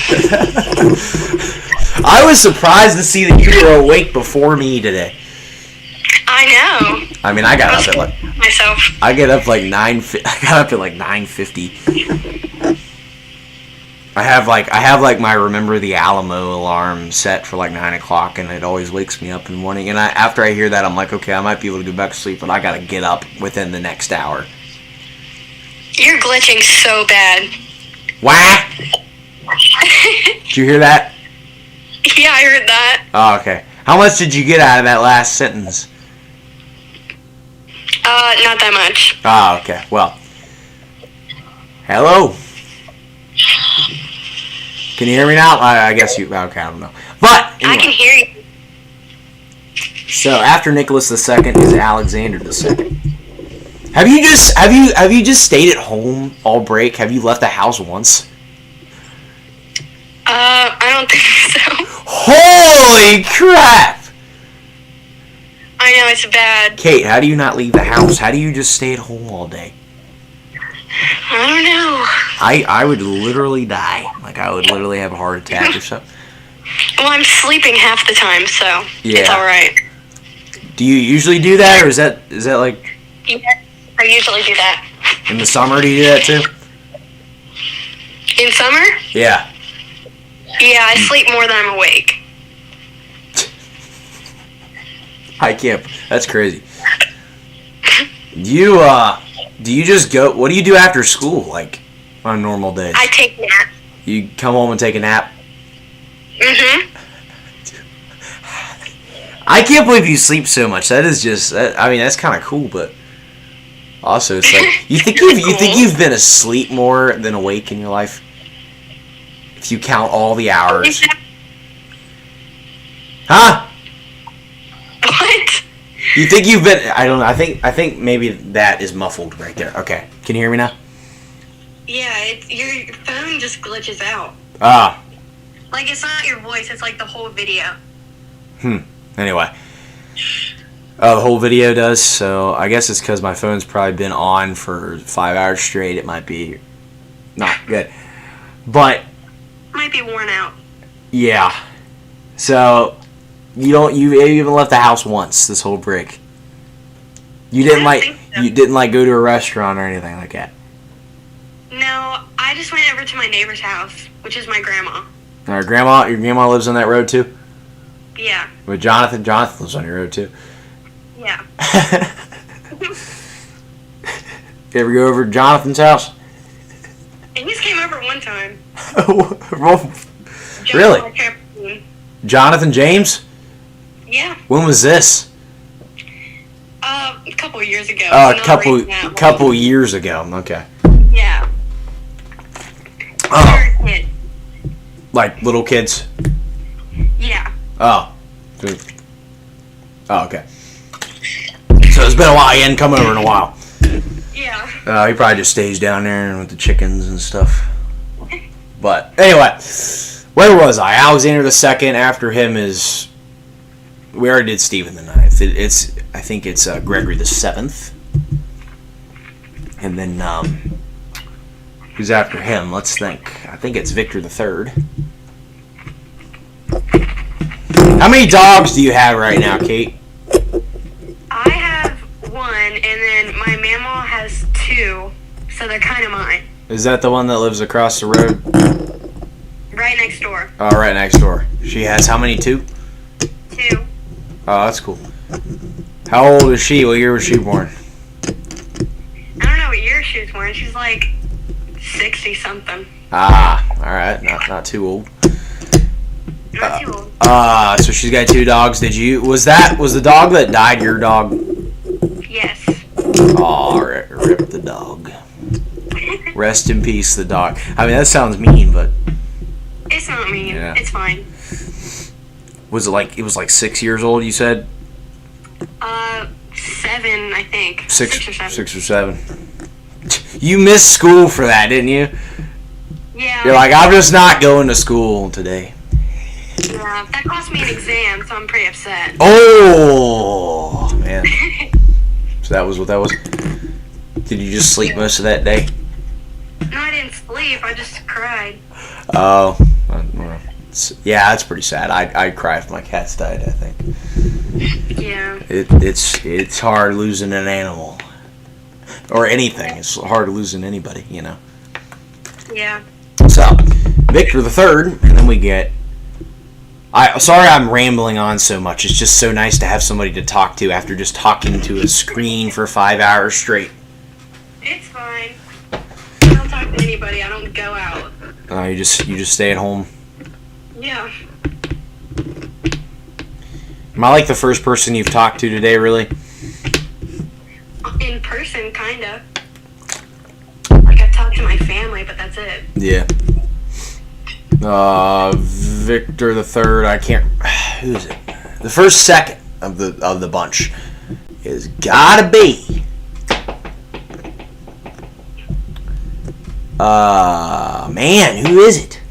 I was surprised to see that you were awake before me today. I know. I mean, I got up at like myself. I get up like 9. I got up at like 9:50. I have like my Remember the Alamo alarm set for like 9 o'clock, and it always wakes me up in the morning. And after I hear that, I'm like, okay, I might be able to go back to sleep, but I gotta get up within the next hour. You're glitching so bad. Wah! Did you hear that? Yeah, I heard that. Oh, okay. How much did you get out of that last sentence? Not that much. Oh, okay. Well, hello. Can you hear me now? I guess you. Okay, I don't know. But anyway. I can hear you. So after Nicholas II is Alexander II. Have you just stayed at home all break? Have you left the house once? I don't think so. Holy crap! I know, it's bad. Kate, how do you not leave the house? How do you just stay at home all day? I don't know. I would literally die. Like, I would literally have a heart attack or something. Well, I'm sleeping half the time, so it's alright. Do you usually do that, or is that like... Yeah, I usually do that. In the summer, do you do that too? In summer? Yeah. Yeah, I sleep more than I'm awake. I can't. That's crazy. Do you just go... What do you do after school, like, on a normal day? I take naps. You come home and take a nap? Mm-hmm. I can't believe you sleep so much. That is just... I mean, that's kind of cool, but... Also, it's like... You think you've been asleep more than awake in your life? If you count all the hours. Huh? What? You think you've been... I don't know. I think maybe that is muffled right there. Okay. Can you hear me now? Yeah, your phone just glitches out. Ah. Like, it's not your voice, it's like the whole video. Anyway. Oh, the whole video does, so I guess it's because my phone's probably been on for 5 hours straight. It might be not good. But... Might be worn out. Yeah. So... You haven't left the house once this whole break. You didn't go to a restaurant or anything like that. No, I just went over to my neighbor's house, which is my grandma. Your grandma lives on that road too? Yeah. With Jonathan lives on your road too. Yeah. You ever go over to Jonathan's house? And he's came over one time. Really? Jonathan James? Yeah. When was this? A couple of years ago. Oh, a couple years ago. Okay. Yeah. Oh. Like little kids? Yeah. Oh. Oh, okay. So it's been a while. He hadn't come over in a while. Yeah. He probably just stays down there with the chickens and stuff. But anyway, where was I? Alexander II. After him is... We already did Stephen IX. I think it's Gregory VII. And then who's after him? Let's think. I think it's Victor III. How many dogs do you have right now, Kate? I have one, and then my mama has two, so they're kind of mine. Is that the one that lives across the road? Right next door. Oh, right next door. She has how many? Two? Two. Oh, that's cool. How old is she? What year was she born? I don't know what year she was born. She's like 60-something. Ah, alright. Not too old. Not too old. So she's got two dogs. Was the dog that died your dog? Yes. Aw, rip the dog. Rest in peace, the dog. I mean, that sounds mean, but... It's not mean. Yeah. It's fine. Was it was like 6 years old, you said? 7, I think. 6 or 7. 6 or 7. You missed school for that, didn't you? Yeah. You're like, I'm just not going to school today. Yeah, that cost me an exam, so I'm pretty upset. Oh, man. So that was what that was? Did you just sleep most of that day? No, I didn't sleep. I just cried. Oh, well, yeah, that's pretty sad. I'd cry if my cats died, I think. Yeah. It's hard losing an animal. Or anything. It's hard losing anybody, you know. Yeah. So, Victor the Third, and then we get... Sorry I'm rambling on so much. It's just so nice to have somebody to talk to after just talking to a screen for 5 hours straight. It's fine. I don't talk to anybody. I don't go out. You just stay at home. Yeah. Am I like the first person you've talked to today, really? In person, kinda. Like, I talk to my family, but that's it. Yeah. Victor the Third. I can't. Who is it? The second of the bunch is gotta be. Man, who is it?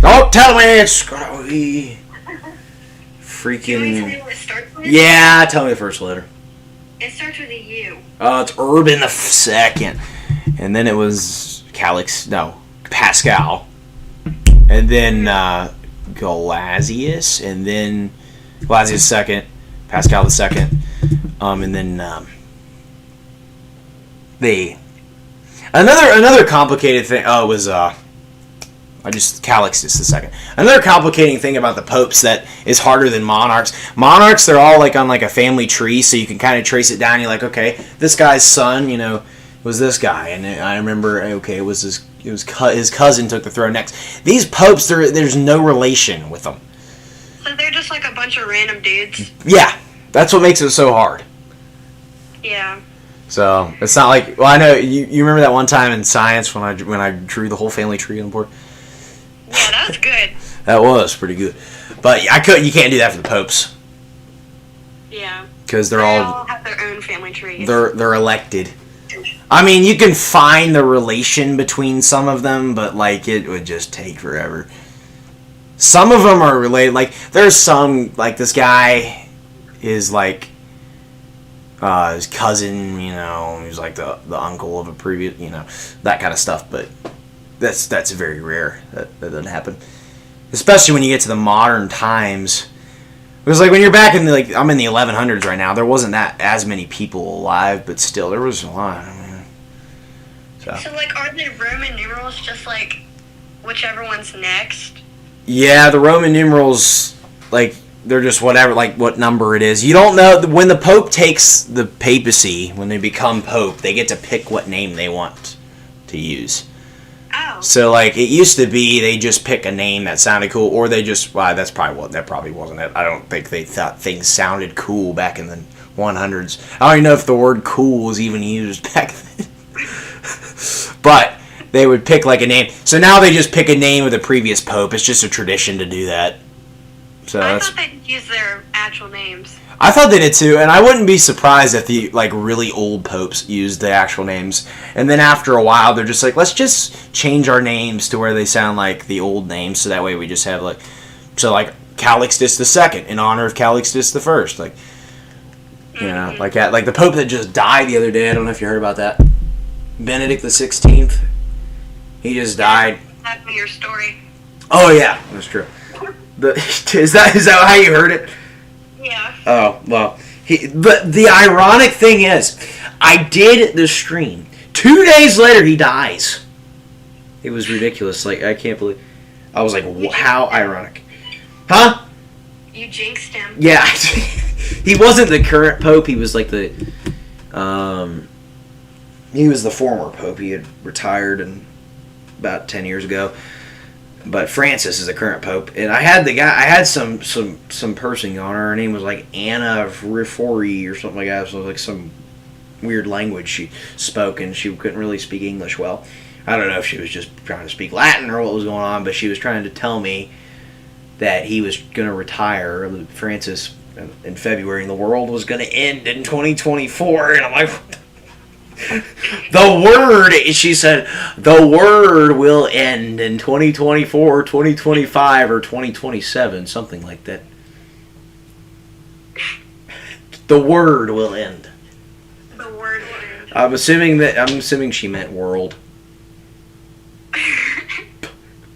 Don't tell me it's gonna be. Freaking. What it starts with? Yeah, tell me the first letter. It starts with a U. It's Urban the Second, and then it was Pascal. And then Galasius, and then Galasius second, Pascal the second, and then another complicated thing. Oh, it was Calixtus the second. Another complicating thing about the popes that is harder than monarchs. Monarchs, they're all like on like a family tree, so you can kind of trace it down. You're like, okay, this guy's son, was this guy, and I remember, okay, it was his cousin took the throne next. These popes, there's no relation with them. So they're just like a bunch of random dudes. Yeah, that's what makes it so hard. Yeah. So it's not like, well, I know you remember that one time in science when I drew the whole family tree on the board. Yeah, that was good. That was pretty good, but you can't do that for the popes. Yeah. Because they all have their own family trees. They're elected. I mean, you can find the relation between some of them, but like it would just take forever. Some of them are related. Like there's some, like this guy is like his cousin. He's like the uncle of a previous. That kind of stuff. But that's very rare. That doesn't happen. Especially when you get to the modern times. Because like when you're back in I'm in the 1100s right now. There wasn't as many people alive, but still there was a lot. So like, are the Roman numerals just like whichever one's next? Yeah, the Roman numerals, like, they're just whatever, like what number it is. You don't know when the Pope takes the papacy. When they become Pope, they get to pick what name they want to use. Oh. So like it used to be, they just pick a name that sounded cool, or they just that probably wasn't it. I don't think they thought things sounded cool back in the 100s. I don't even know if the word "cool" was even used back then. But they would pick like a name. So now they just pick a name of the previous pope. It's just a tradition to do that. So I thought they'd use their actual names. I thought they did too, and I wouldn't be surprised if the really old popes used the actual names. And then after a while, they're just like, let's just change our names to where they sound like the old names, so that way we just have like Calixtus II in honor of Calixtus I. Like, like that. Like the pope that just died the other day. I don't know if you heard about that. Benedict XVI. He just died. That's in your story. Oh yeah, that's true. Is that how you heard it? Yeah. Oh well. But the ironic thing is, I did the stream. 2 days later, he dies. It was ridiculous. Like I can't believe. I was like, how ironic, huh? You jinxed him. Yeah. He wasn't the current pope. He was like the. He was the former pope. He had retired about 10 years ago. But Francis is the current pope, and I had some person on her. Her name was like Anna Rifori or something like that. So it was like some weird language she spoke, and she couldn't really speak English well. I don't know if she was just trying to speak Latin or what was going on, but she was trying to tell me that he was going to retire, Francis, in February, and the world was going to end in 2024. And I'm like, she said, the word will end in 2024, 2025, or 2027, something like that. The word will end. The word will end. I'm assuming she meant world.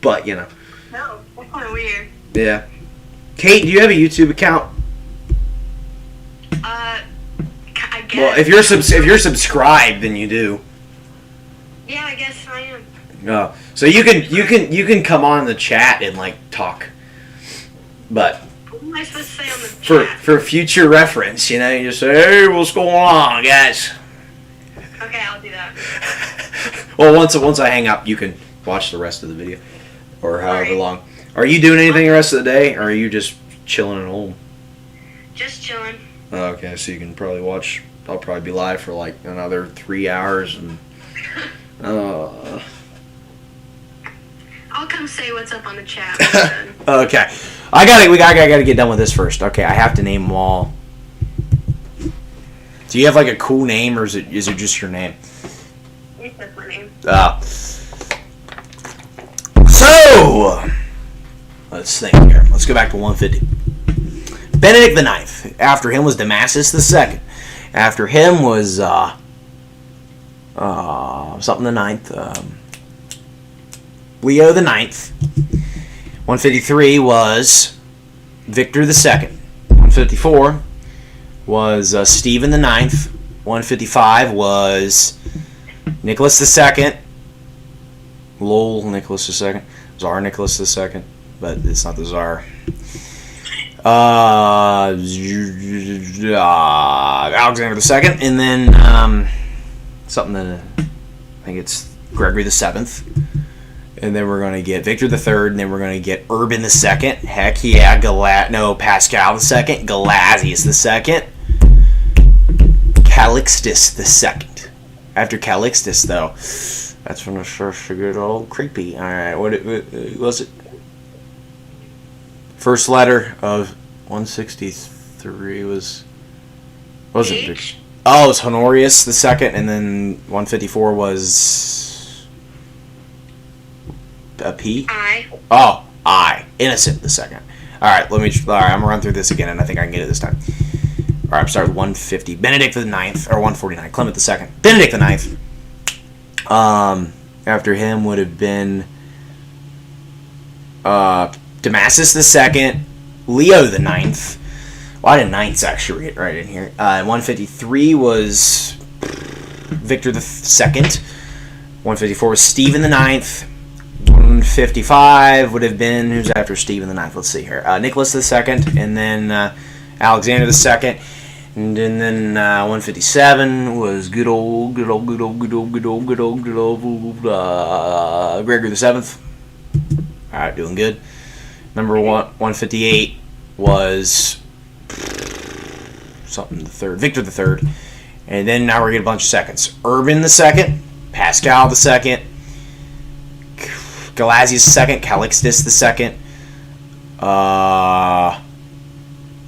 But, you know. No, that's kind of weird. Yeah. Kate, do you have a YouTube account? I guess. Well, if you're subscribed, then you do. Yeah, I guess I am. Oh, so you can come on the chat and like talk, but What am I supposed to say on the chat? for future reference, you know, you just say, "Hey, what's going on, guys?" Okay, I'll do that. Well, once I hang up, you can watch the rest of the video, or however Alright. long. Are you doing anything the rest of the day, or are you just chilling at home? Just chilling. Oh, okay, so you can probably watch. I'll probably be live for like another 3 hours, and I'll come say what's up on the chat. when we're done. okay. I gotta get done with this first. Okay, I have to name them all. Do you have like a cool name, or is it just your name? It's just my name. So let's think here. Let's go back to 150. Benedict the Ninth. After him was Damasus the Second. After him was something the Ninth. Leo the Ninth. 153 was Victor the Second. 154 was Stephen the Ninth. 155 was Nicholas the Second. Lowell Nicholas the Second. Tsar Nicholas the Second, but it's not the Tsar. Alexander the Second, and then something that I think it's Gregory the Seventh. And then we're going to get Victor the Third, and then we're going to get Urban the Second. Heck yeah, Pascal the Second, Gelasius the Second, Calixtus the Second. After Calixtus, though, that's when it starts to get all creepy. All right, what was it? First letter of 163 was it? H? Oh, it was Honorius the Second, and then 154 was a P. I. Oh, I. Innocent the Second. All right, I'm gonna run through this again, and I think I can get it this time. All right, I'm starting with 150. Benedict the Ninth, or 149. Clement the Second. Benedict the Ninth. After him would have been Damasus the Second, Leo the Ninth. Why did Ninths actually get right in here? 153 was Victor the Second. 154 was Stephen the Ninth. 155 would have been, who's after Stephen the Ninth? Let's see here. Nicholas the Second, and then Alexander the Second. And then 157 was good old Gregory the Seventh. All right, doing good. Number 158 was something the Third, Victor the Third, and then now we're getting a bunch of seconds. Urban the Second, Pascal the Second, Gelasius the Second, Calixtus the Second. I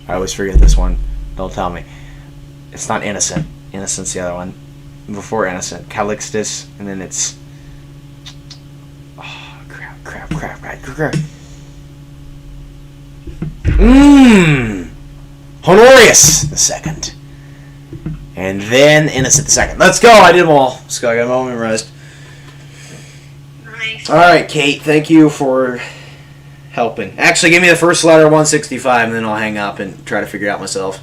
always forget this one. Don't tell me. It's not Innocent. Innocent's the other one. Before Innocent. Calixtus, and then it's... Oh, crap. Honorius the Second. And then Innocent the Second. Let's go! I did them all. Let's go. I got a moment rest. Nice. Alright, Kate. Thank you for helping. Actually, give me the first letter, 165, and then I'll hang up and try to figure it out myself.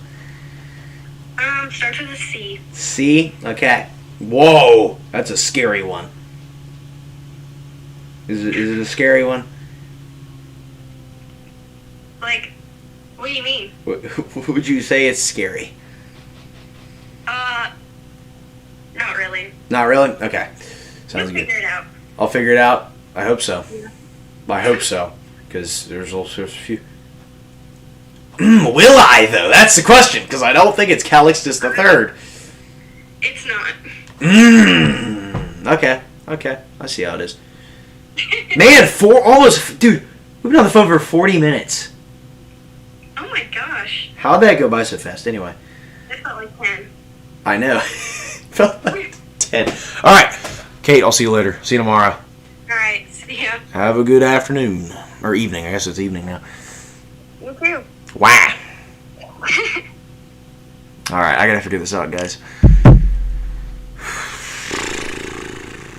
Starts with a C. C? Okay. Whoa! That's a scary one. Is it a scary one? Like, what do you mean? Would you say it's scary? Not really. Not really? Okay. Sounds You'll good. figure it out. I'll figure it out. I hope so. Yeah. I hope so. Because there's also a few... Will I, though? That's the question. Because I don't think it's Calixtus the Third. It's not. Okay. I see how it is. Man, dude, we've been on the phone for 40 minutes. Oh my gosh. How'd that go by so fast, anyway? It felt like 10. I know. Felt like 10. Alright, Kate, I'll see you later. See you tomorrow. Alright, see ya. Have a good afternoon. Or evening. I guess it's evening now. You too. Wow. Alright, I gotta figure this out, guys.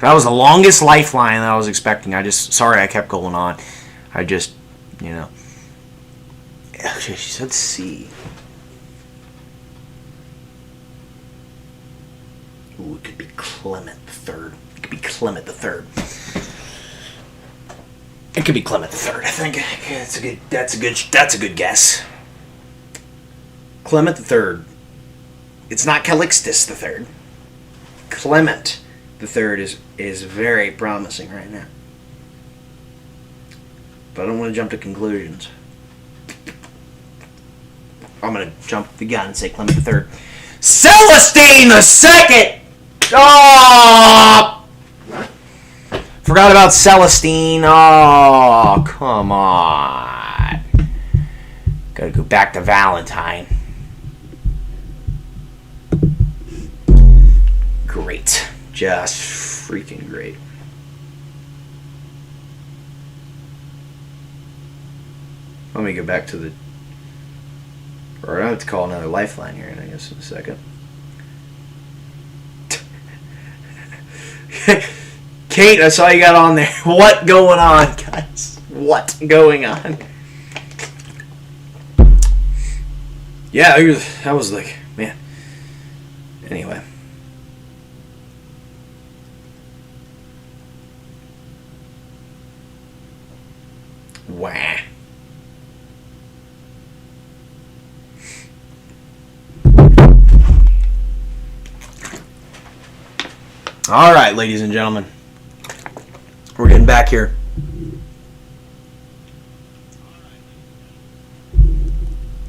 That was the longest lifeline that I was expecting. Sorry I kept going on. I just, you know. She said C. Ooh, it could be Clement III. It could be Clement III. It could be Clement III. I think that's a good guess. Clement III. It's not Calixtus III. Clement III is very promising right now. But I don't want to jump to conclusions. I'm going to jump the gun and say Clement III. Celestine II! Oh! Forgot about Celestine. Oh, come on. Gotta go back to Valentine. Great. Just freaking great. Let me go back to the... Or I have to call another lifeline here, I guess, in a second. Kate, I saw you got on there. What going on, guys? What going on? Yeah, that was like, man. Anyway. Wah. All right, ladies and gentlemen. We're getting back here.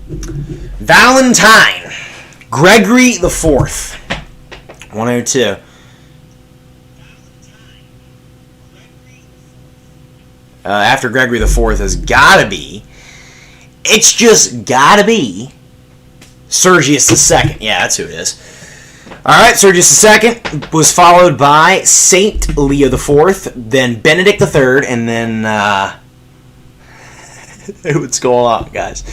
Valentine. Gregory the Fourth. 102. After Gregory the Fourth has gotta be. It's just gotta be Sergius II. Yeah, that's who it is. Alright, Sergius II was followed by Saint Leo IV, then Benedict III, and then, what's going on, guys?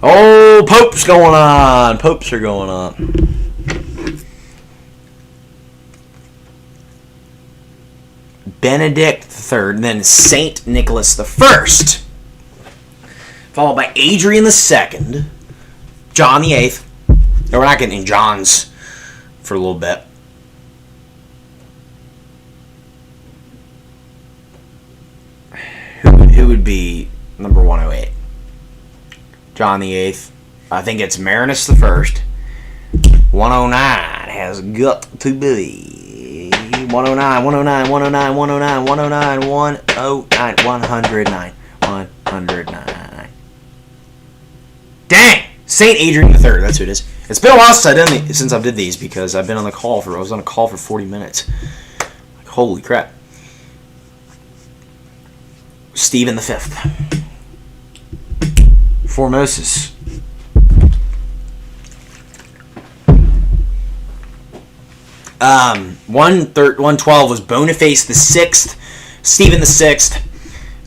Oh, Pope's going on! Popes are going on. Benedict III, then Saint Nicholas I, followed by Adrian II, John VIII. No, we're not getting in John's for a little bit. Who would be number 108? John VIII. I think it's Marinus I. 109 has got to be 109, 109, 109, 109, 109, 109, 109, 109. Dang! Saint Adrian III, that's who it is. It's been a while since I did these because I've been on the call I was on a call for 40 minutes. Like, holy crap. Stephen V. Formosus. Um, 112 was Boniface VI, Stephen VI.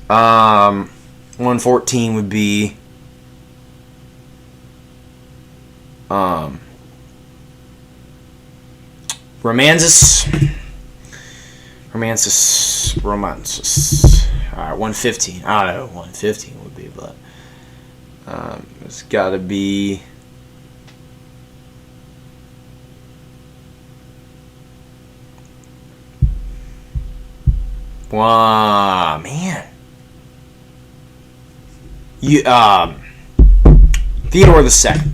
114 would be Romanzus. Alright, 115. I don't know what 115 would be, but it's gotta be wow, man. Theodore II.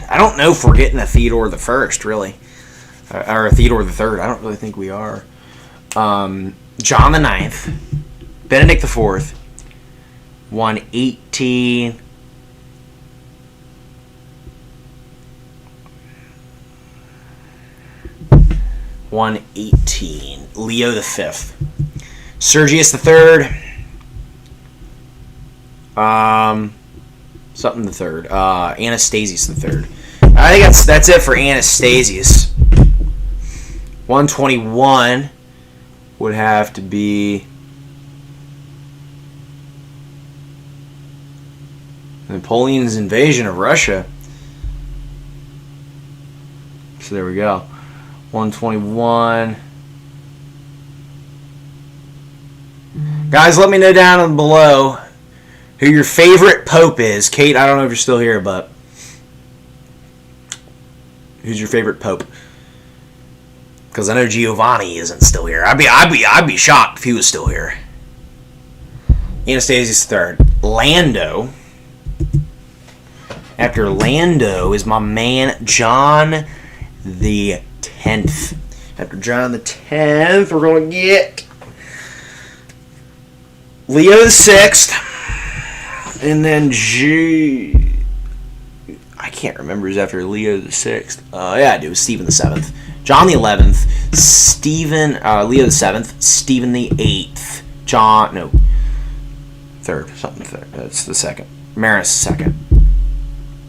I don't know if we're getting a Theodore the First, really, or a Theodore the Third. I don't really think we are. John the IX, Benedict IV, 118. Leo V, Sergius III, something the third, Anastasius III. I think that's it for Anastasius. 121 would have to be Napoleon's invasion of Russia. So there we go. 121. Guys, let me know down below who your favorite pope is. Kate, I don't know if you're still here, but who's your favorite pope? Because I know Giovanni isn't still here. I'd be shocked if he was still here. Anastasius III. Lando. After Lando is my man John the 10th. After John the 10th, we're going to get Leo the 6th. And then I can't remember who's after Leo the 6th. Yeah, I do. Stephen the 7th. John the 11th. Leo the 7th. Stephen the 8th. Third. Something third. That's the 2nd. Marinus the 2nd.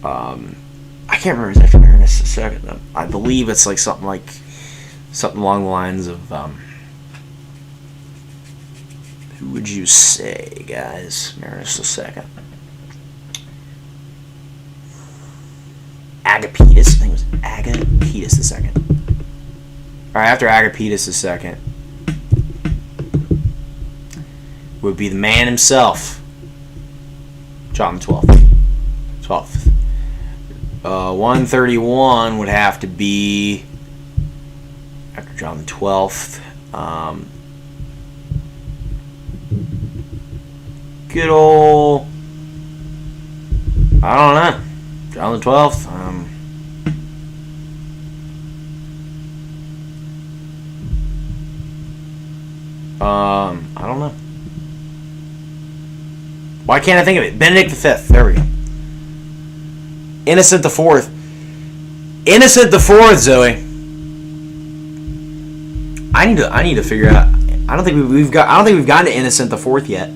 I can't remember who's after Marinus the 2nd. I believe it's like something along the lines of, who would you say, guys? Marinus the 2nd. Agapetus. I think it was Agapetus the 2nd. Alright, after Agapetus the 2nd would be the man himself, John the 12th. 12th. 131 would have to be after John the 12th. Good old, I don't know, John the 12th. I don't know. Why can't I think of it? Benedict the 5th. There we go. Innocent the 4th. Innocent the 4th, Zoe. I need to figure out. I don't think we've gotten to Innocent the 4th yet.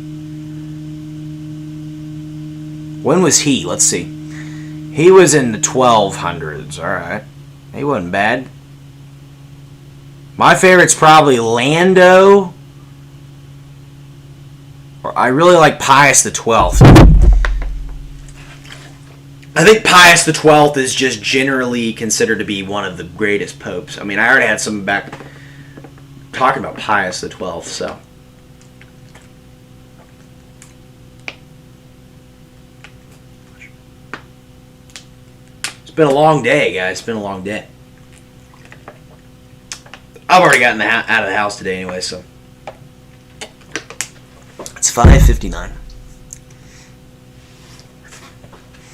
When was he? Let's see. He was in the 1200s. All right. He wasn't bad. My favorite's probably Lando. Or I really like Pius the 12th. I think Pius the 12th is just generally considered to be one of the greatest popes. I mean, I already had some back talking about Pius the 12th, so. It's been a long day, guys. It's been a long day. I've already gotten out of the house today anyway, so. It's 5:59.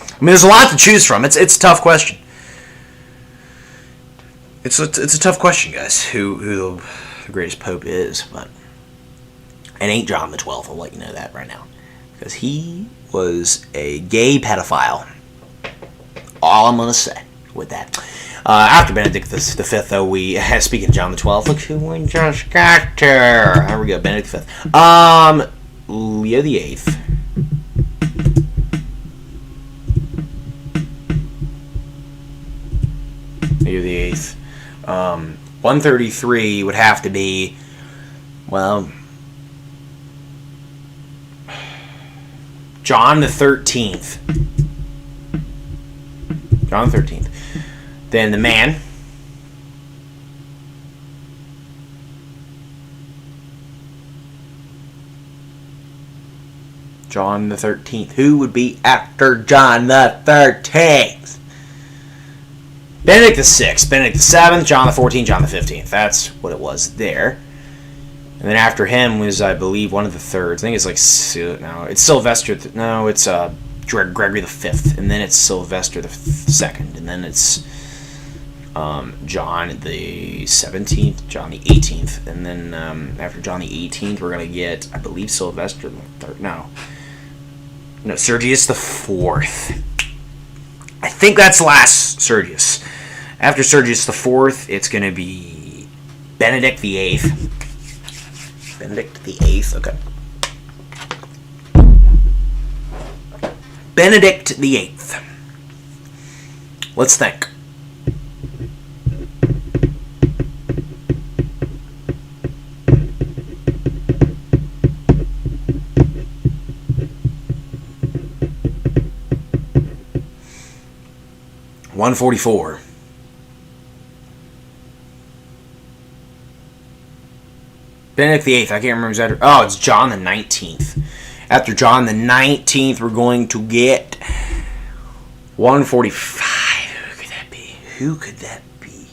I mean, there's a lot to choose from. It's a tough question. It's a tough question, guys. Who the greatest pope is, but it ain't John the 12th. I'll let you know that right now, because he was a gay pedophile. All I'm gonna say with that. After Benedict the 5th, though, we speaking of John the 12th. Look who we just got there. Here we go, Benedict the 5th. Leo the 8th. Leo the 8th. 133 would have to be, well, John the 13th. John the 13th. Then the man. John the 13th. Who would be after John the 13th? Benedict the 6th, Benedict the 7th, John the 14th, John the 15th. That's what it was there. And then after him was, I believe, one of the thirds. I think it's like, no, it's Sylvester. No, it's Gregory the 5th. And then it's Sylvester the 2nd. And then it's John the 17th, John the 18th. And then after John the 18th, we're going to get, I believe, Sylvester the 3rd. No, Sergius the 4th. I think that's last Sergius. After Sergius the 4th, it's going to be Benedict the 8th. Benedict the 8th, okay. Benedict the 8th. Let's think. $144. Benedict the 8th. I can't remember exactly. Oh, it's John the 19th. After John the 19th, we're going to get 145. Who could that be? Who could that be?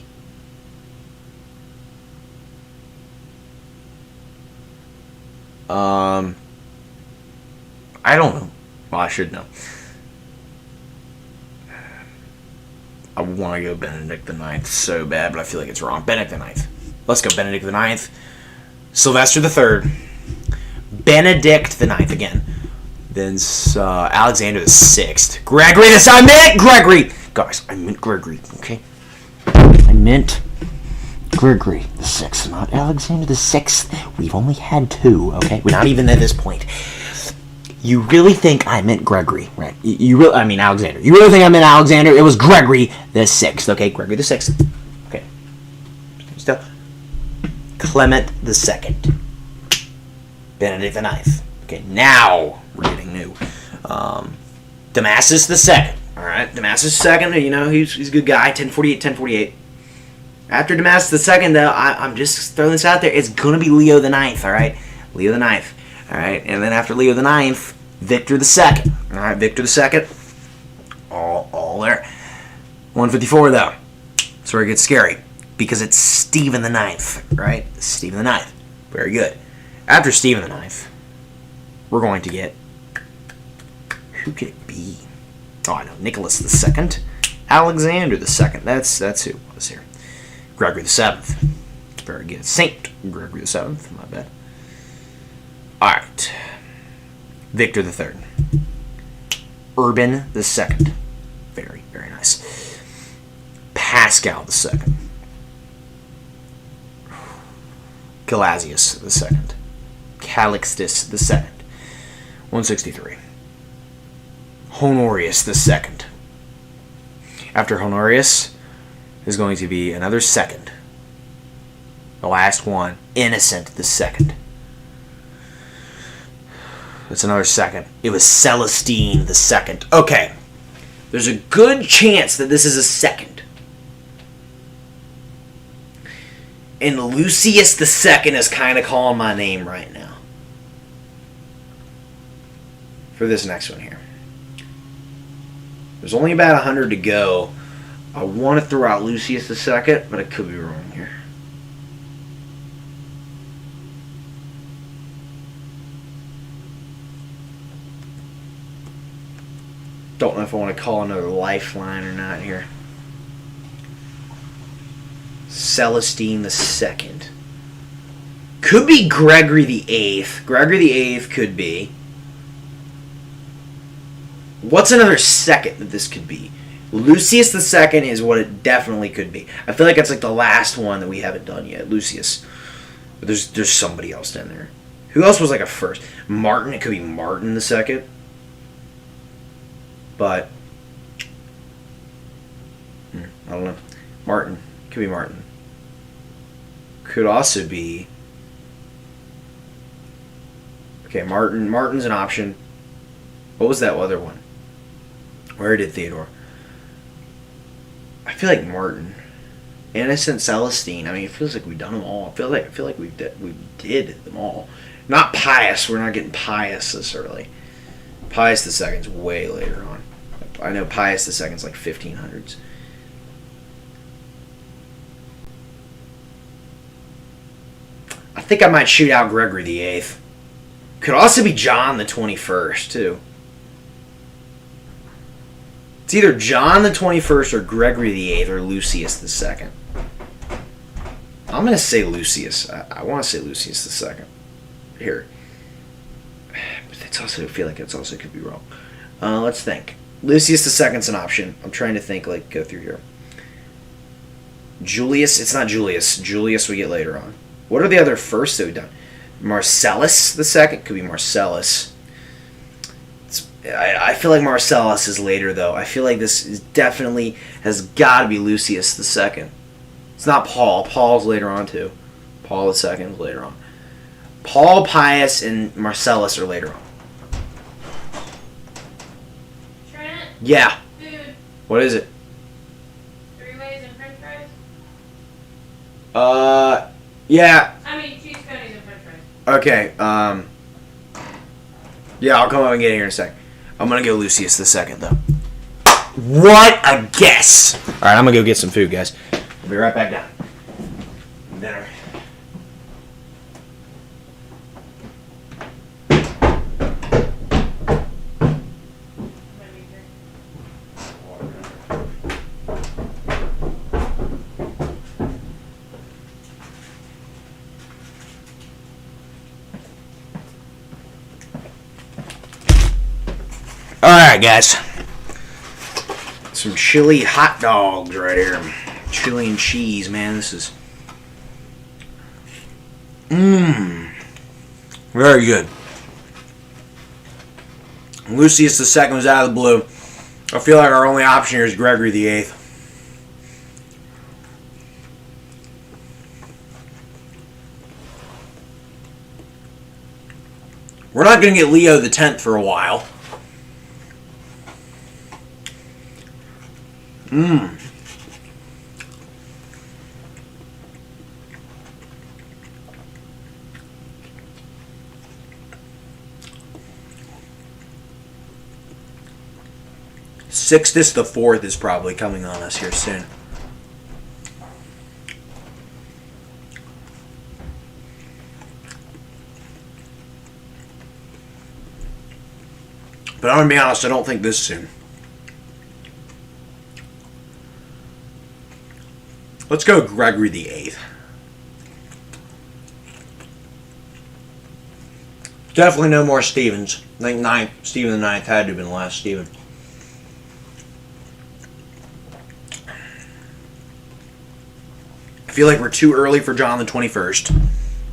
I don't know. Well, I should know. I want to go Benedict the 9th so bad, but I feel like it's wrong. Benedict the 9th. Let's go Benedict the 9th. Sylvester the 3rd. Benedict the 9th again. Then Alexander the 6th. Gregory the 6th. I meant Gregory. Guys, I meant Gregory, okay? I meant Gregory the 6th, not Alexander the 6th. We've only had 2, okay? We're not even at this point. You really think I meant Gregory, right? I mean Alexander. You really think I meant Alexander? It was Gregory the 6th, okay? Gregory the 6th. Okay. Still. Clement the 2nd. Benedict the 9th. Okay, now we're getting new. Damasus the 2nd. Alright, Damasus the 2nd, you know, he's a good guy. 1048. After Damasus the 2nd, though, I'm just throwing this out there. It's going to be Leo the 9th, alright? Leo the 9th. Alright, and then after Leo the 9th, Victor the 2nd. Alright, Victor the 2nd. All there. 154, though. That's where it gets scary. Because it's Stephen the 9th, right? Stephen the 9th. Very good. After Stephen the 9th, we're going to get... Who could it be? Oh, I know. Nicholas the 2nd. Alexander the 2nd. That's who it was here. Gregory the 7th. Very good. Saint Gregory the 7th. My bad. Alright. Victor the 3rd. Urban the 2nd. Very, very nice. Pascal the 2nd. Gelasius the 2nd. Calixtus the 2nd. 163. Honorius the 2nd. After Honorius is going to be another 2nd. The last one, Innocent the 2nd. That's another 2nd. It was Celestine the 2nd. Okay. There's a good chance that this is a 2nd. And Lucius the 2nd is kind of calling my name right now. For this next one here. There's only about 100 to go. I want to throw out Lucius the 2nd, but I could be wrong here. Don't know if I want to call another lifeline or not here. Celestine the 2nd. Could be Gregory the 8th. Gregory the 8th could be. What's another 2nd that this could be? Lucius the 2nd is what it definitely could be. I feel like it's like the last one that we haven't done yet. Lucius. But there's somebody else in there. Who else was like a first? Martin. It could be Martin the 2nd. But I don't know. Martin. Could be Martin. Could also be... Okay, Martin's an option. What was that other one? Where did Theodore? I feel like Martin. Innocent Celestine. I mean, it feels like we've done them all. I feel like we did them all. Not Pius. We're not getting Pius this early. Pius the 2nd's way later on. I know Pius the 2nd's like 1500s. I think I might shoot out Gregory the 8th. Could also be John the 21st, too. It's either John the 21st or Gregory the 8th or Lucius the 2nd. I'm going to say Lucius. I want to say Lucius the 2nd. Here. But it's also, I feel like it's also could be wrong. Let's think. Lucius the 2nd's an option. I'm trying to think, like, go through here. Julius. It's not Julius. Julius we get later on. What are the other firsts that we've done? Marcellus the 2nd. Could be Marcellus. I feel like Marcellus is later, though. I feel like this is definitely has got to be Lucius the 2nd. It's not Paul. Paul's later on, too. Paul the 2nd is later on. Paul, Pius, and Marcellus are later on. Trent? Yeah. Food. What is it? 3 ways and french fries? Yeah. I mean, cheese coneys and french Okay, yeah, I'll come up and get here in a sec. I'm gonna go Lucius the second, though. What a guess! Alright, I'm gonna go get some food, guys. I'll be right back down. Dinner. Alright, guys. Some chili hot dogs right here. Chili and cheese, man. This is... Very good. Lucius the second was out of the blue. I feel like our only option here is Gregory the eighth. We're not going to get Leo the 10th for a while. Sixtus the fourth is probably coming on us here soon. But I'm going to be honest, I don't think this soon. Let's go Gregory the 8th. Definitely no more Stevens. I think Stephen the 9th had to have been the last Stephen. I feel like we're too early for John the 21st.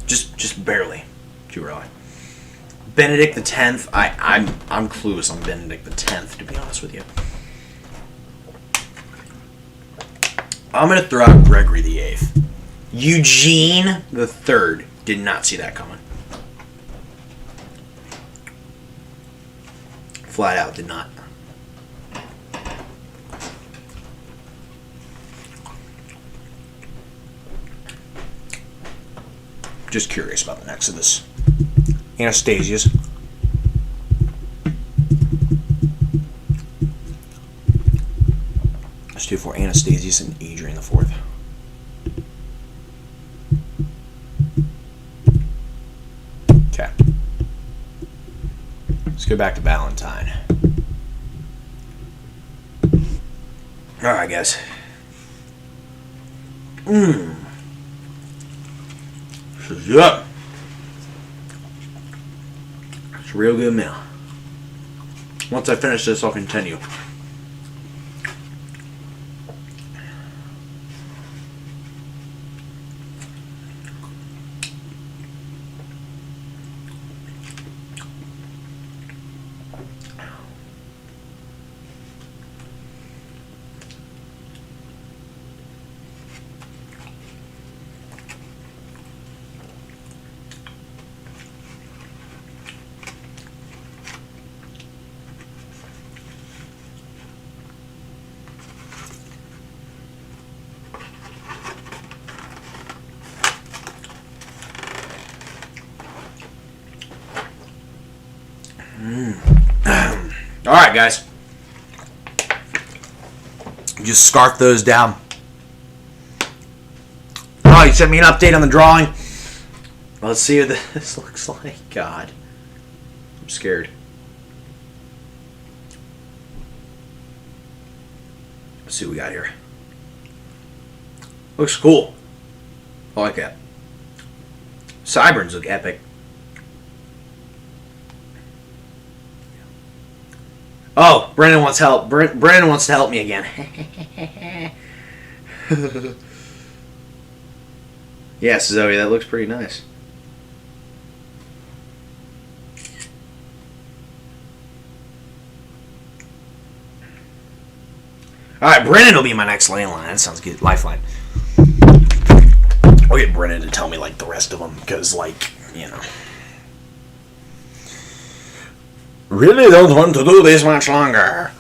Just barely. Too early. Benedict the 10th. I'm clueless on Benedict the 10th, to be honest with you. I'm going to throw out Gregory the 8th. Eugene the 3rd. Did not see that coming. Flat out did not. Just curious about the next of this. Anastasius. Let's do for Anastasius and Adrian the 4th. Okay. Let's go back to Valentine. Alright, guys. This is good. It's a real good meal. Once I finish this, I'll continue. Alright, guys. Just scarf those down. Oh, you sent me an update on the drawing. Let's see what this looks like. God. I'm scared. Let's see what we got here. Looks cool. I like that. Sideburns look epic. Oh, Brennan wants help. Brennan wants to help me again. Yes, Zoe, that looks pretty nice. Alright, Brennan will be my next lane line. That sounds good. Lifeline. I'll get Brennan to tell me, like, the rest of them, because, like, you know. Really don't want to do this much longer.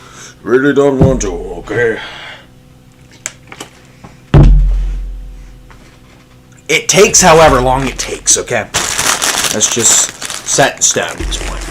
Really don't want to, okay? It takes however long it takes, okay? That's just set in stone at this point.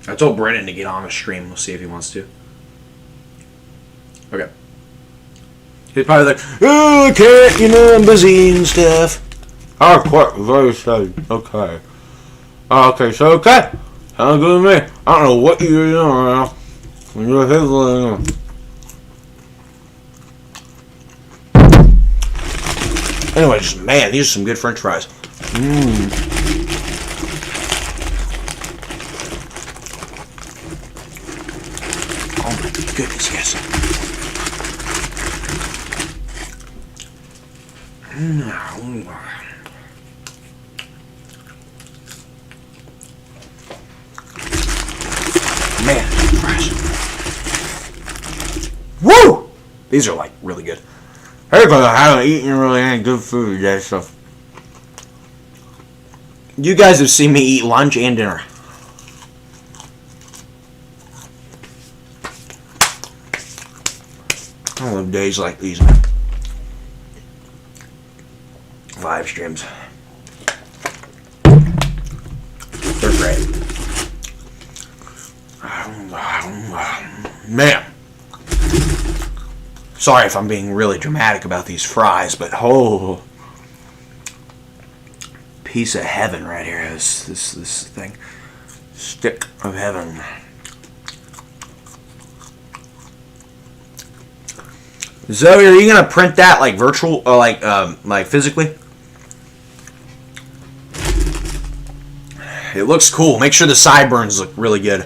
I told Brennan to get on the stream. We'll see if he wants to. Okay. He's probably like, oh, I can't, I'm busy and stuff. Oh, quite very sad. Okay. Okay, so okay. Sounds good to me. I don't know what you're doing right now. You're higgling. Anyways, man, these are some good French fries. Oh my goodness, yes. Man, fries. Woo! These are like really good. Hey, because I haven't eaten really any good food today, so. You guys have seen me eat lunch and dinner. I love days like these, man. Live streams. They're great. Man. Sorry if I'm being really dramatic about these fries, but oh. Piece of heaven right here. This thing. Stick of heaven. Zoe, are you gonna print that like virtual or like physically? It looks cool. Make sure the sideburns look really good.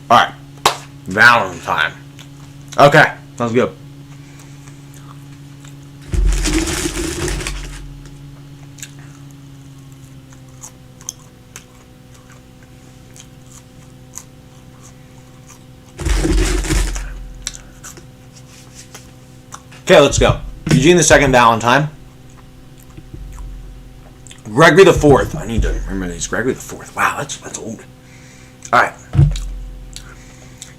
Alright. Valentine. Okay, sounds good. Okay, let's go. Eugene II Valentine. Gregory the Fourth. I need to remember these. Gregory the Fourth. Wow, that's old. All right.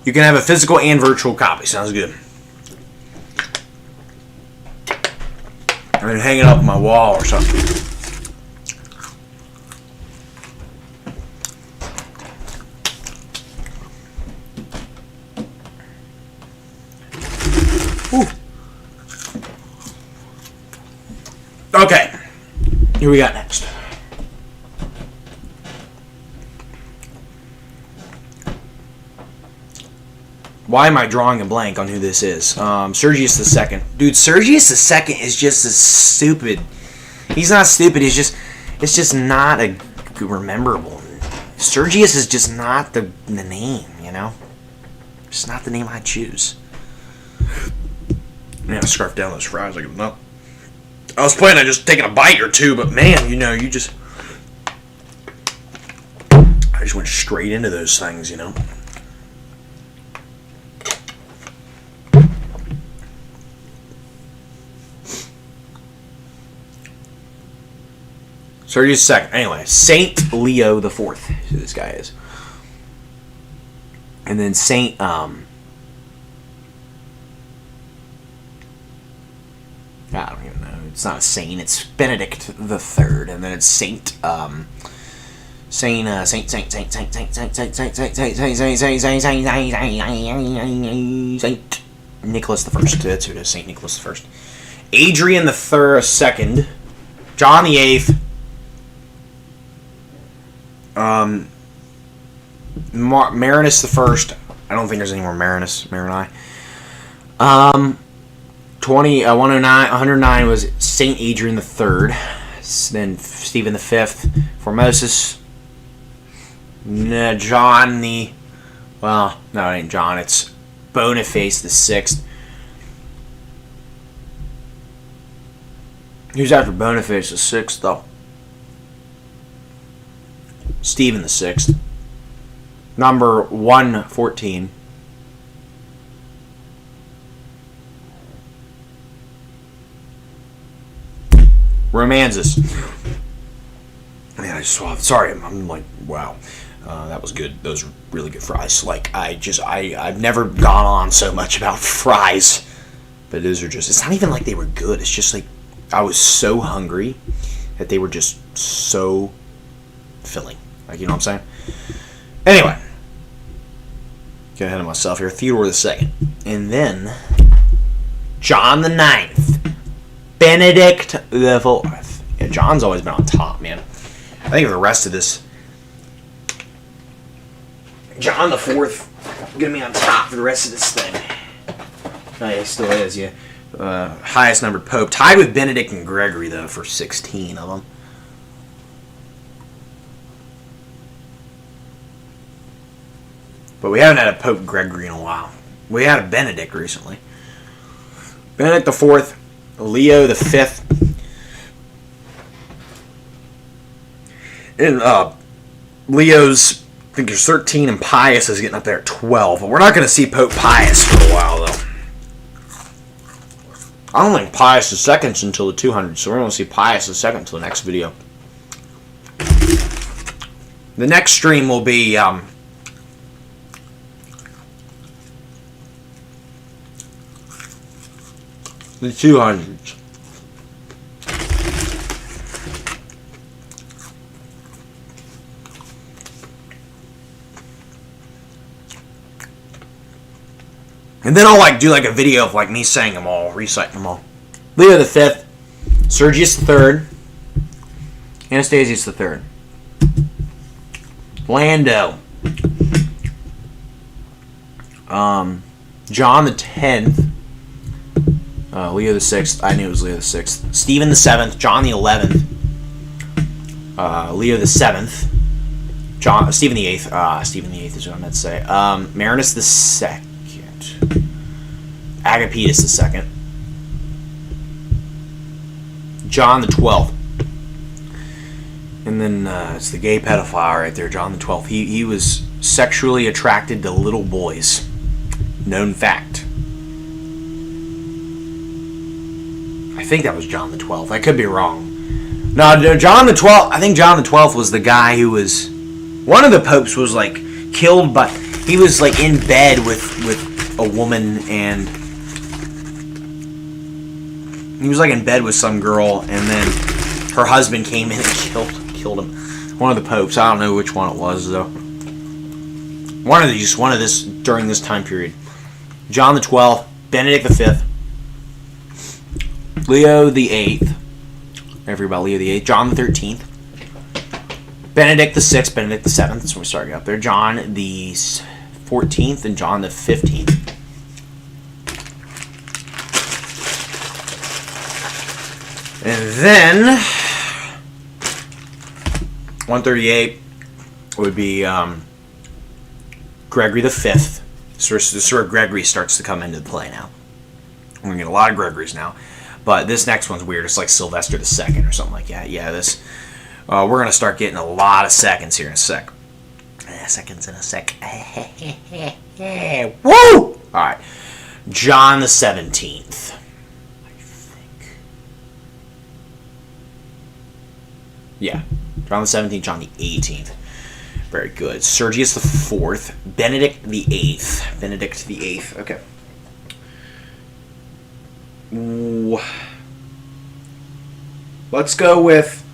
You can have a physical and virtual copy. Sounds good. I'm gonna hang it up on my wall or something. Ooh. Okay, here we got next. Why am I drawing a blank on who this is? Sergius II. Dude, Sergius II is just as stupid. He's not stupid, it's just not a rememberable. Sergius is just not the name, It's not the name I choose. I'm gonna scarf down those fries like no. I was planning on just taking a bite or two, but man, I just went straight into those things, Sergius II. Anyway, Saint Leo the Fourth, who this guy is, and then Saint I don't even know. It's not a saint. It's Benedict the Third, and then it's Saint Nicholas the First. That's who it is. Saint Nicholas the First. Adrian the Second. John the Eighth. Marinus the First. I don't think there's any more Marini. 109 was Saint Adrian the Third. Then Stephen the Fifth. Formosus. John the. Well, no, it ain't John. It's Boniface the Sixth. Who's after Boniface the 6th, though? Stephen the 6th. Number 114. Romanzus. Man, I just swapped. Sorry, I'm like, wow. That was good. Those were really good fries. Like, I've never gone on so much about fries. But those are just, it's not even like they were good. It's just like, I was so hungry that they were just so filling. Like, you know what I'm saying? Anyway. Get ahead of myself here. Theodore the 2nd. And then, John the 9th. Benedict the 4th. Yeah, John's always been on top, man. I think the rest of this, John the 4th gonna be on top for the rest of this thing. Oh, yeah, he still is, yeah. Highest numbered pope. Tied with Benedict and Gregory, though, for 16 of them. But we haven't had a Pope Gregory in a while. We had a Benedict recently. Benedict the 4th. Leo the 5th. And Leo's, I think there's 13, and Pius is getting up there at 12. But we're not going to see Pope Pius for a while, though. I don't think Pius II's until the 200s, so we're going to see Pius II until the next video. The next stream will be the 200s. And then I'll do a video of me saying them all, reciting them all. Leo the 5th, Sergius the 3rd, Anastasius the 3rd, Lando, John the 10th, Leo the 6th. I knew it was Leo the 6th. Stephen the 7th, John the 11th, Leo the 7th, Stephen the 8th. Stephen the 8th is what I meant to say. Marinus the 2nd. Agapetus the 2nd. John the 12th. And then it's the gay pedophile right there, John the 12th. He was sexually attracted to little boys. Known fact. I think that was John the 12th. I could be wrong. No, John the 12th. I think John the 12th was the guy who was, one of the popes was killed, but he was in bed with a woman, and he was in bed with some girl, and then her husband came in and killed him. One of the popes. I don't know which one it was though. One of this during this time period. John the 12th, Benedict the 5th, Leo the 8th. Never about Leo the 8th. John the 13th, Benedict the 6th, Benedict the 7th. That's where we started up there. John the 14th and John the 15th. And then 138 would be Gregory the 5th. So this is where Gregory starts to come into play now. We're going to get a lot of Gregorys now. But this next one's weird. It's like Sylvester the 2nd or something like that. Yeah, this. We're going to start getting a lot of seconds here in a sec. Seconds in a sec. Woo! Alright. John the 17th. Yeah. John the 17th, John the 18th. Very good. Sergius the 4th. Benedict the 8th. Benedict the 8th. Okay. Ooh. Let's go with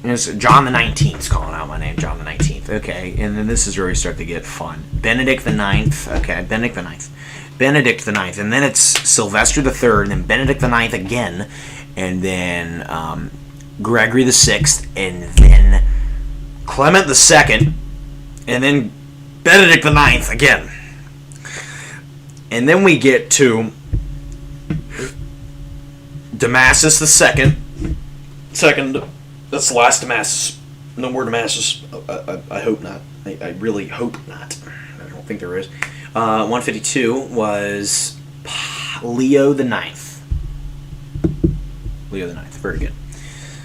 John the 19th is calling out my name. John the 19th. Okay. And then this is where we start to get fun. Benedict the 9th. Okay. Benedict the 9th. Benedict the 9th. And then it's Sylvester the 3rd. And then Benedict the 9th again. And then Gregory the 6th, and then Clement the 2nd, and then Benedict the 9th again. And then we get to Damasus the 2nd. That's the last Damasus. No more Damasus. I hope not. I really hope not. I don't think there is. 152 was Leo the Ninth. Leo the Ninth, very good.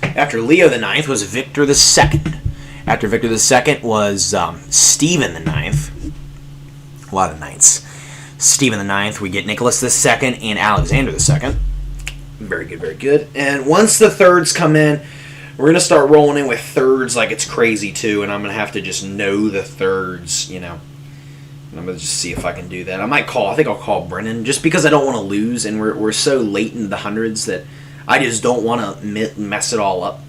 After Leo the Ninth was Victor the Second. After Victor the Second was Stephen the Ninth. A lot of ninths. Stephen the Ninth. We get Nicholas the Second and Alexander the Second. Very good, very good. And once the thirds come in, we're going to start rolling in with thirds like it's crazy too, and I'm going to have to just know the thirds, you know. I'm going to just see if I can do that. I think I'll call Brennan, just because I don't want to lose, and we're so late into the hundreds that I just don't want to mess it all up.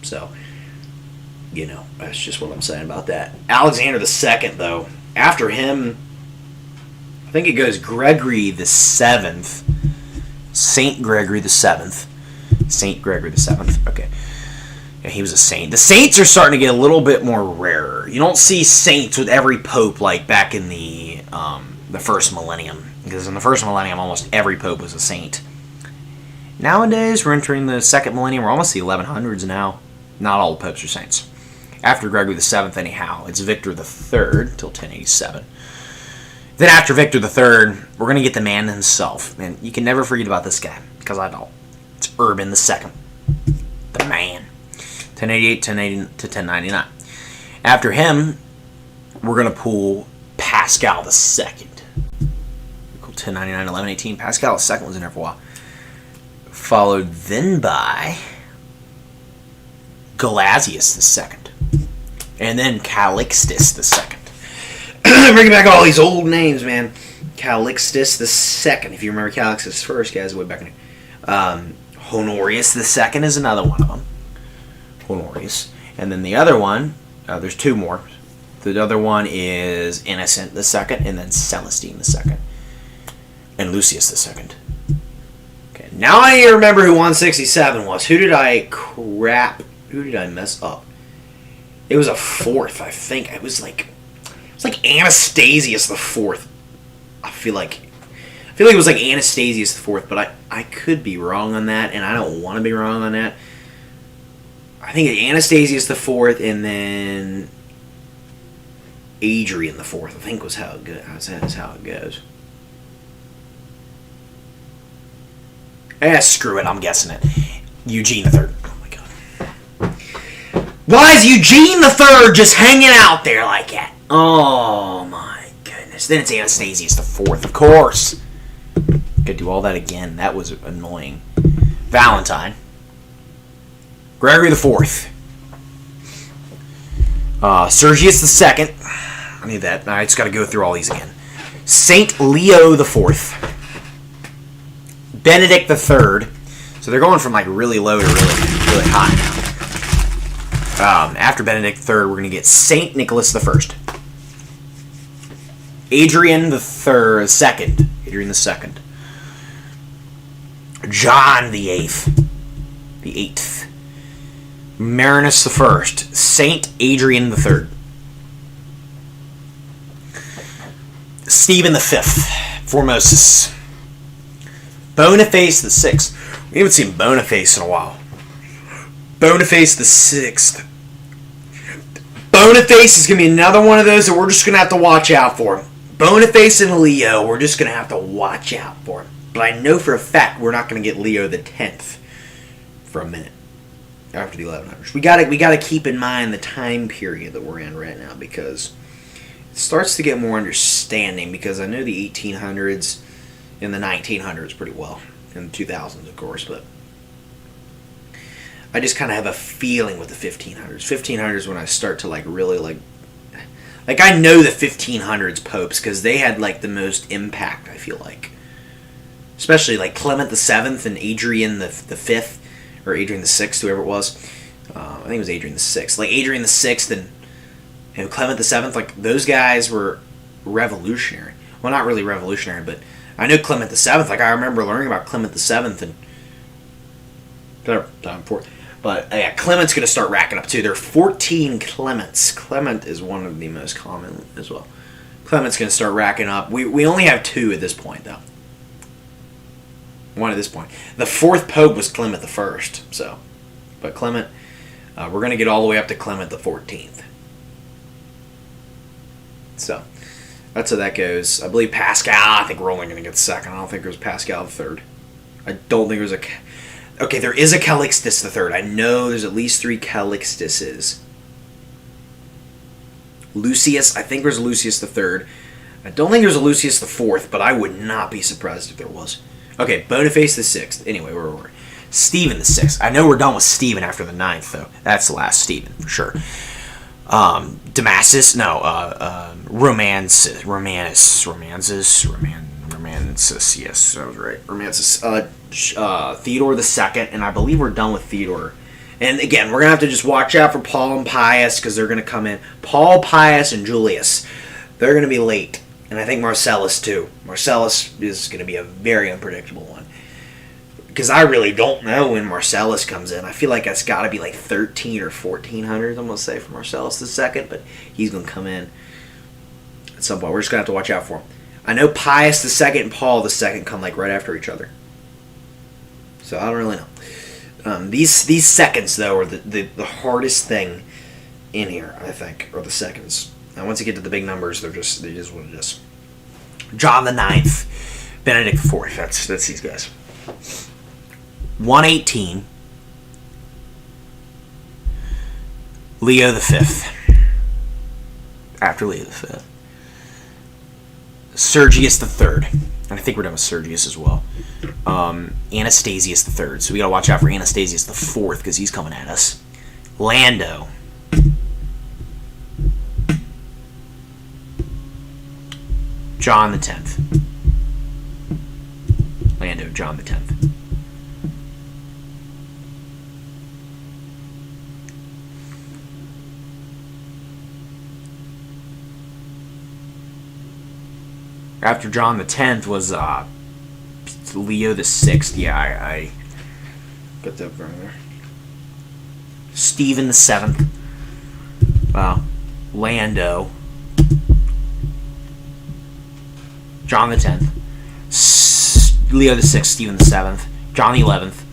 So, you know, that's just what I'm saying about that. Alexander the Second, though, after him, I think it goes Gregory the Seventh. Saint Gregory the Seventh. Saint Gregory the Seventh. Okay. Yeah, he was a saint. The saints are starting to get a little bit more rarer. You don't see saints with every pope like back in the first millennium. Because in the first millennium, almost every pope was a saint. Nowadays, we're entering the second millennium. We're almost the 1100s now. Not all the popes are saints. After Gregory the Seventh, anyhow, it's Victor the Third till 1087. Then after Victor the Third, we're going to get the man himself. And you can never forget about this guy, because I don't. It's Urban the Second. The man. 1088 to 1099. After him, we're going to pull Pascal the Second. 1099, 1118. Pascal the Second was in there for a while. Followed then by Gelasius the Second. And then Calixtus the Second. Bringing back all these old names, man. Calixtus the Second. If you remember Calixtus first, guys, way back in here. Honorius the Second is another one of them. Honorius. And then the other one, there's two more. The other one is Innocent the Second, and then Celestine the Second. And Lucius the Second. Okay, now I need to remember who 167 was. Who did I mess up? It was a fourth, I think. It was like Anastasius the Fourth. I feel like it was like Anastasius the Fourth, but I could be wrong on that, and I don't want to be wrong on that. I think it's Anastasius the Fourth, and then Adrian the Fourth. I think was how it goes. That's how it goes. Screw it. I'm guessing it. Eugene the Third. Oh my god. Why is Eugene the Third just hanging out there like that? Oh my goodness. Then it's Anastasius the Fourth, of course. Gotta do all that again. That was annoying. Valentine. Gregory the Fourth. Sergius the Second. I need that. I just gotta go through all these again. Saint Leo the Fourth. Benedict the Third. So they're going from like really low to really high now. After Benedict III, we're going to get Saint Nicholas the First. Adrian the Second. Adrian the Second. John the Eighth. The Eighth. Marinus the First. Saint Adrian the Third. Stephen the Fifth. Formosus. Boniface the Sixth. We haven't seen Boniface in a while. Boniface the Sixth. Boniface is going to be another one of those that we're just going to have to watch out for. Boniface and Leo, we're just going to have to watch out for him. But I know for a fact we're not going to get Leo the 10th for a minute after the 1100s. We got to keep in mind the time period that we're in right now, because it starts to get more understanding, because I know the 1800s and the 1900s pretty well, and the 2000s of course, but I just kind of have a feeling with the 1500s. 1500s when I start to really like I know the 1500s popes, because they had like the most impact, I feel like. Especially like Clement the Seventh and Adrian the Fifth, or Adrian the Sixth, whoever it was. I think it was Adrian the Sixth. Like Adrian the Sixth and Clement the Seventh, like those guys were revolutionary. Well, not really revolutionary, but I know Clement the Seventh. Like I remember learning about Clement the Seventh, and but yeah, Clement's going to start racking up too. There are 14 Clements. Clement is one of the most common as well. Clement's going to start racking up. We only have two at this point, though. One at this point. The fourth pope was Clement the First. So, but Clement, we're going to get all the way up to Clement the 14th. So, That's how that goes. I believe Pascal, I think we're only going to get the second. I don't think there's Pascal the third. I don't think there's a... Okay, there is a Calixtus the third. I know there's at least 3 Calixtuses. Lucius, I think there's Lucius the third. I don't think there's a Lucius the fourth, but I would not be surprised if there was. Okay, Boniface the sixth. Anyway, where were we? Stephen the sixth. I know we're done with Stephen after the ninth, though. That's the last Stephen, for sure. Damasus, no, Romansis, yes, I was right. Romansis, Theodore the second, and I believe we're done with Theodore. And again, we're gonna have to just watch out for Paul and Pius because they're gonna come in. Paul, Pius, and Julius, they're gonna be late, and I think Marcellus too. Marcellus is gonna be a very unpredictable one because I really don't know when Marcellus comes in. I feel like that's got to be like 13 or 1400. I'm gonna say for Marcellus the second, but he's gonna come in at some point. We're just gonna have to watch out for him. I know Pius the second and Paul the second come like right after each other, so I don't really know. These seconds though are the hardest thing in here, I think, are the seconds. And once you get to the big numbers, they just what it is. John the ninth, Benedict the fourth. That's these guys. 118. Leo the fifth. After Leo the fifth. Sergius the third. And I think we're done with Sergius as well. Anastasius the third. So we gotta watch out for Anastasius the fourth because he's coming at us. Lando. John the 10th. Lando, John the 10th. After John the 10th was Leo the 6th. Yeah, I got that from there. Stephen the 7th. Lando. John the 10th. Leo the 6th, Stephen the 7th. John the 11th.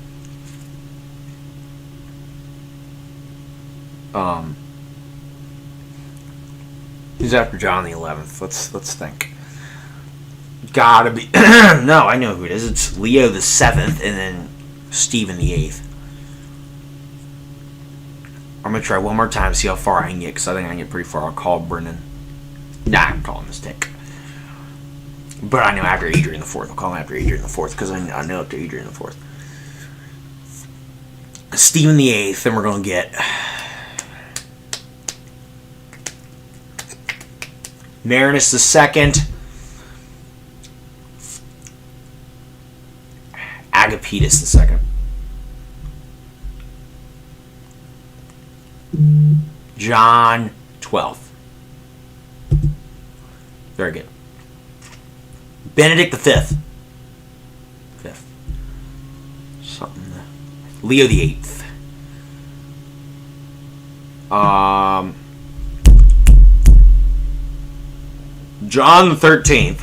Who's after John the 11th? Let's think. Gotta be no, I know who it is. It's Leo the 7th and then Stephen the 8th. I'm gonna try one more time to see how far I can get because I think I can get pretty far. I'll call Brennan. Nah, I'm calling a mistake. But I know after Adrian the 4th. I'll call him after Adrian the 4th because I know after Adrian the 4th. Stephen the 8th, then we're gonna get Marinus the 2nd. Agapetus the 2nd. John 12th. Very good. Benedict the 5th. Something. Leo the 8th. John the 13th.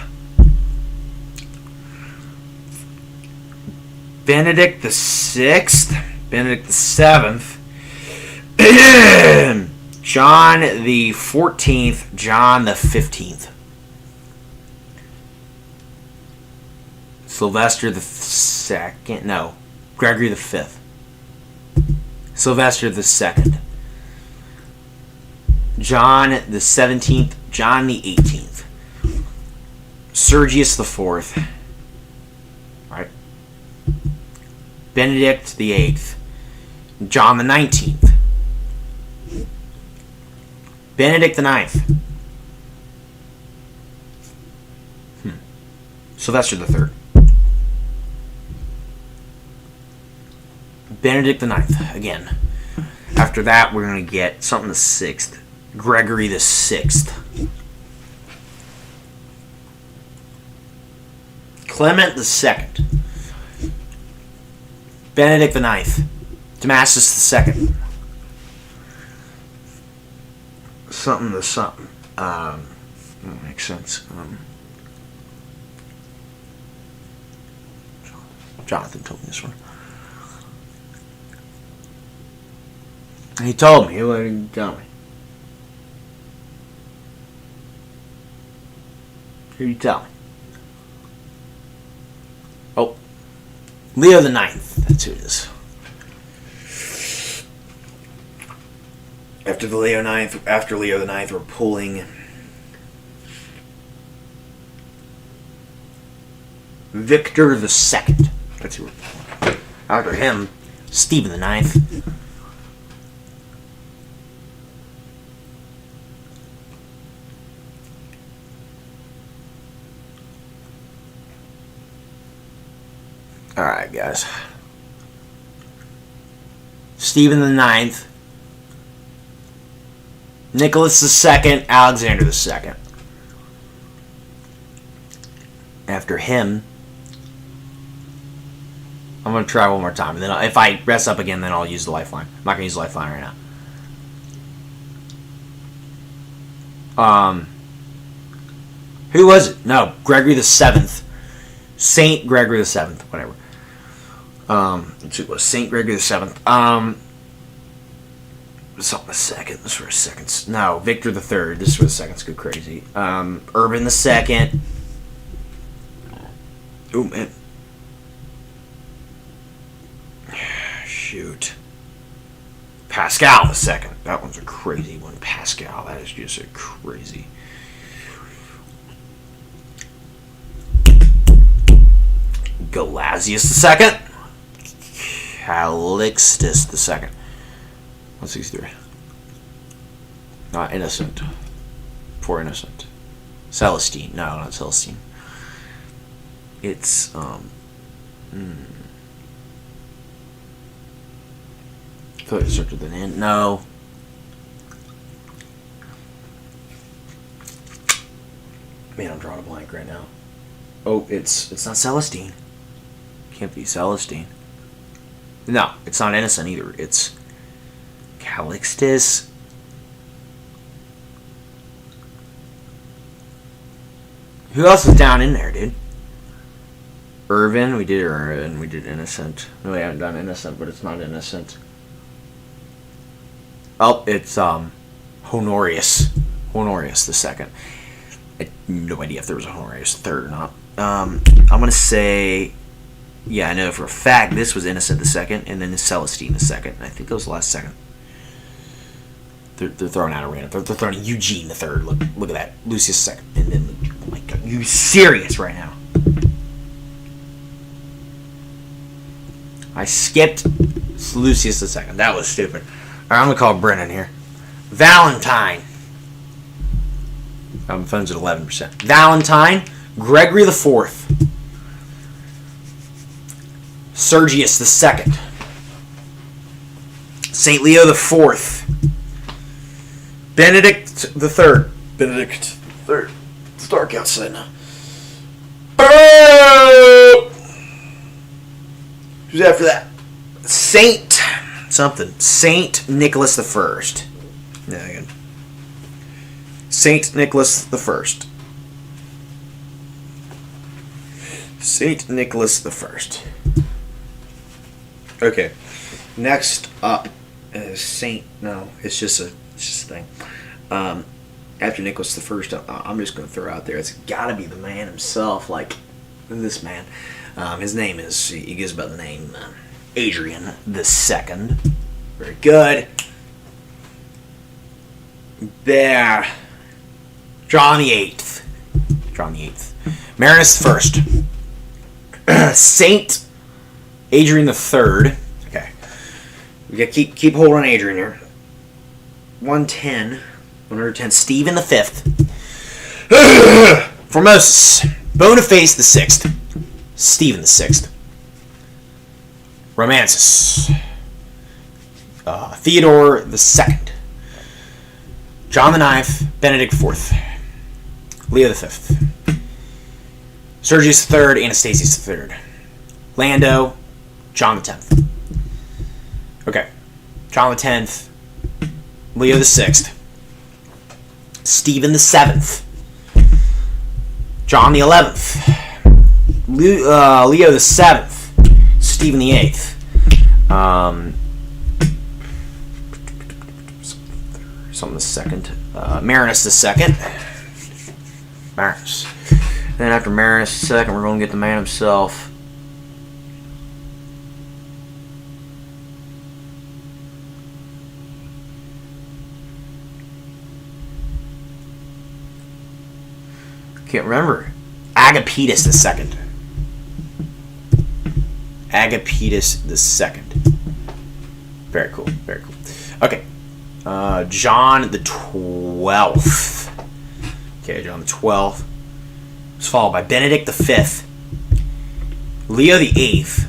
Benedict the 6th. Benedict the 7th. John the 14th. John the 15th. Sylvester the 2nd. No. Gregory the 5th. Sylvester the 2nd. John the 17th. John the 18th. Sergius the 4th. Right. Benedict the 8th. John the 19th. Benedict the 9th. Sylvester the 3rd. Benedict the 9th. Again. After that, we're going to get something the 6th. Gregory the 6th. Clement the 2nd. Benedict the 9th. Damasus the 2nd. Something to something. That makes sense. Jonathan told me this one. He told me. He wouldn't tell me. Who you tell me? Oh, Leo the Ninth. That's who it is. After Leo the Ninth, we're pulling Victor the Second. That's who we're pulling. After him, Stephen the Ninth. Alright, guys. Stephen the Ninth. Nicholas the Second. Alexander the Second. After him, I'm going to try one more time. And then if I mess up again, then I'll use the lifeline. I'm not going to use the lifeline right now. Who was it? No, Gregory the Seventh. Saint Gregory the Seventh. Whatever. Let's see, it was Saint Gregory the Seventh. Something the second. This for a second. No, Victor the Third. This is where the seconds go crazy. Urban the Second. Oh man. Shoot. Pascal the Second. That one's a crazy one. Pascal. That is just a crazy. Gelasius the Second. Calixtus the Second. What's these three? Not Innocent. Poor Innocent. Celestine. No, not Celestine. It's I thought it started with an N. No. Man, I'm drawing a blank right now. Oh, it's not Celestine. Can't be Celestine. No, it's not Innocent either. It's Calixtus. Who else is down in there, dude? Irvin. We did Irvin. We did Innocent. No, we haven't done Innocent, but it's not Innocent. Oh, it's Honorius. Honorius the Second. I had no idea if there was a Honorius third or not. I'm gonna say, yeah, I know for a fact this was Innocent the Second, and then Celestine the Second. I think it was the last second. They're throwing out a random. They're throwing Eugene the Third. Look at that. Lucius Second, and then oh my God, you serious right now? I skipped Lucius the Second. That was stupid. All right, I'm gonna call Brennan here. Valentine. My phone's at 11%. Valentine. Gregory the Fourth. Sergius the Second. Saint Leo the Fourth. Benedict the Third. Benedict the Third. It's dark outside now. Who's after that? Saint something. Saint Nicholas the First. Yeah, again. Saint Nicholas the First. Saint Nicholas the First. Okay. Next up is Saint. No, it's just a thing. After Nicholas the First, I'm just going to throw out there. It's got to be the man himself. Like this man. His name is. He gives about the name Adrian the Second. Very good. There. John the Eighth. John the Eighth. Marinus the First. Saint Adrian the Third. Okay. We got keep hold on Adrian here. 110. Stephen the Fifth. Formosus. Boniface the Sixth. Stephen the Sixth. Romances. Theodore the Second. John the Ninth. Benedict the Fourth. Leo the Fifth. Sergius the Third. Anastasius the Third. Lando. John the 10th. Okay. John the 10th. Leo the 6th. Stephen the 7th. John the 11th. Leo the 7th. Stephen the 8th. Something the 2nd. Marinus the 2nd. Marinus. Then after Marinus II, we're going to get the man himself. Can't remember. Agapetus II. Agapetus II. Very cool. Very cool. Okay. John the 12th. Okay, John the 12th. Was followed by Benedict V, Leo the 8th,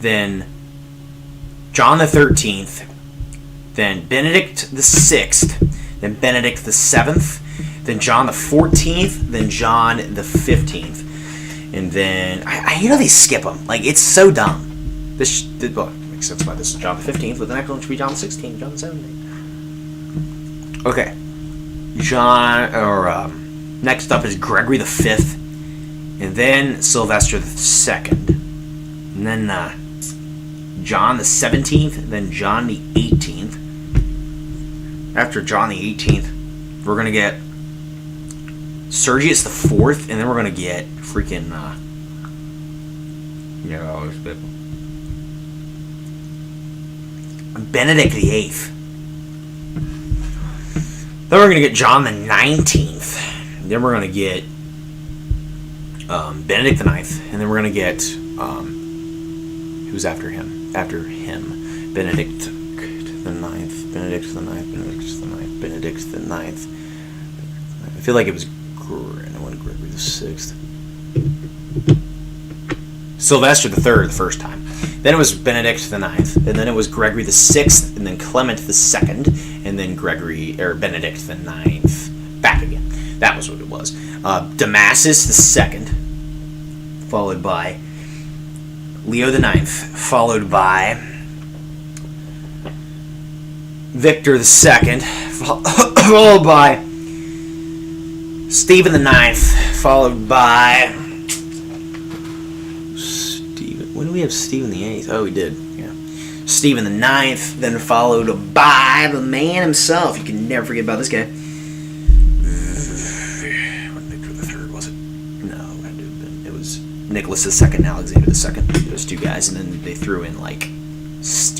then John the 13th, then Benedict the 6th, then Benedict the 7th, then John the 14th, then John the 15th. And then, I hate how they skip them. Like, it's so dumb. Well, it makes sense why this is John the 15th, but the next one should be John the 16th, John the 17th. Okay. Next up is Gregory the 5th, and then Sylvester the 2nd, and then John the 17th, then John the 18th. After John the 18th, we're going to get Sergius the 4th, and then we're going to get freaking, Benedict the 8th. Then we're going to get John the 19th. Then we're going to get Benedict the 9th. And then we're going to get, who's after him? After him. Benedict the 9th. Benedict the 9th. Benedict the 9th. Benedict the 9th. I feel like it was Gregory the 6th. Sylvester the 3rd the first time. Then it was Benedict the 9th, and then it was Gregory the 6th, and then Clement the 2nd, and then Benedict the 9th. Back again. That was what it was. Damasus the 2nd, followed by Leo the 9th, followed by Victor the 2nd, followed by Stephen the 9th, followed by when do we have Stephen the 8th? Oh, we did. Yeah. Stephen the 9th, then followed by the man himself. You can never forget about this guy. What Victor the 3rd was it? No, it was Nicholas the 2nd and Alexander the 2nd. Those two guys, and then they threw in like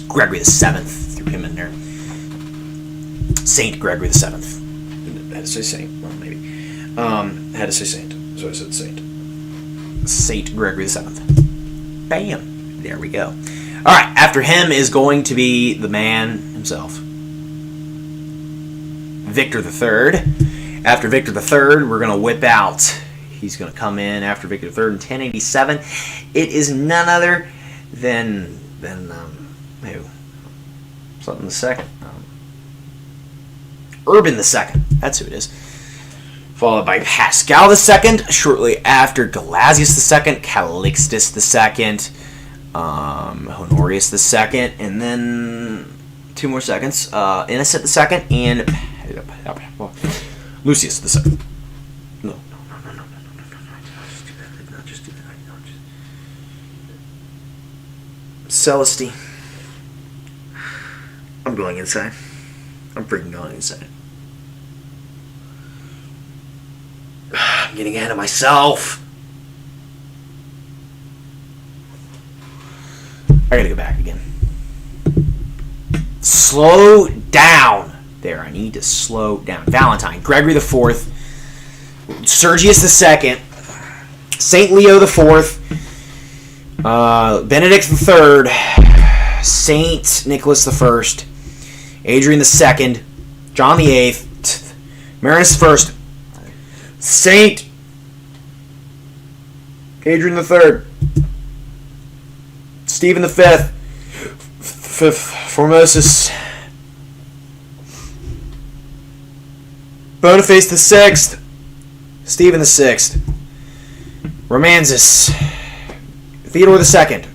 Gregory the 7th. Threw him in there. Saint Gregory the 7th. I had to say Saint. Well, maybe. I had to say Saint, so I said Saint. Saint Gregory the 7th. Bam. There we go. Alright, after him is going to be the man himself. Victor the 3rd. After Victor the 3rd, we're going to whip out. He's going to come in after Victor the 3rd in 1087. It is none other than who? Something the 2nd. Urban the 2nd. That's who it is. Followed by Pascal the 2nd, shortly after Gelasius the 2nd, Calixtus the 2nd, Honorius the 2nd, and then 2 more seconds, Innocent the 2nd, and Lucius the 2nd. No. Just do that. Celestine. I'm going inside. I'm freaking going inside. I'm getting ahead of myself. I gotta go back again. Slow down. There, I need to slow down. Valentine, Gregory the 4th, Sergius the 2nd, Saint Leo the 4th, Benedict the 3rd, Saint Nicholas the 1st, Adrian the 2nd, John the 8th, Marinus the 1st, Saint Adrian the 3rd, Stephen the 5th, Formosus, Boniface the 6th, Stephen the 6th, Romanzus, Theodore the 2nd,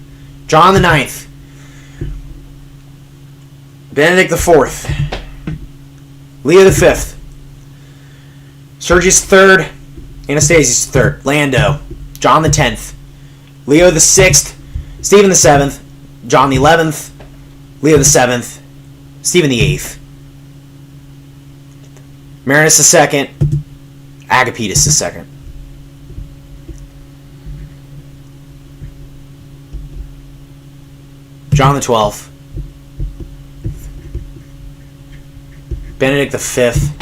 John the 9th, Benedict the 4th, Leo the 5th, Sergius the 3rd, Anastasius the 3rd, Lando, John the 10th, Leo the 6th, Stephen the 7th, John the 11th, Leo the 7th, Stephen the 8th, Marinus the 2nd, Agapetus the 2nd. John the 12th. Benedict the 5th.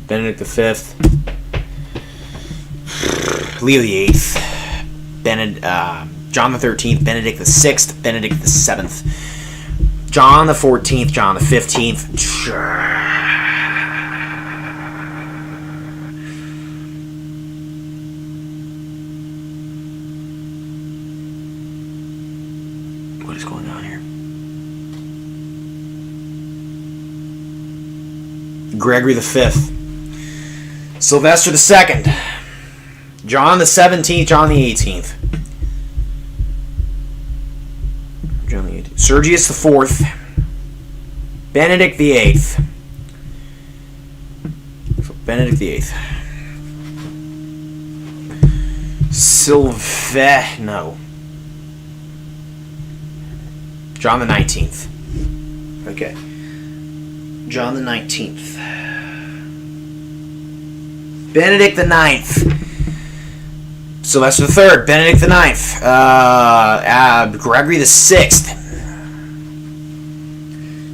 Benedict the 5th. Leo the 8th. John the 13th. Benedict the 6th. Benedict the 7th. John the 14th. John the 15th. What is going on here? Gregory the 5th. Sylvester the 2nd. John the 17th. John the 18th. John the 18th. Sergius the 4th. Benedict the 8th. Benedict the 8th. No. John the 19th. Okay. John the 19th. Benedict the 9th. Sylvester the 3rd. Benedict the 9th. Gregory the 6th.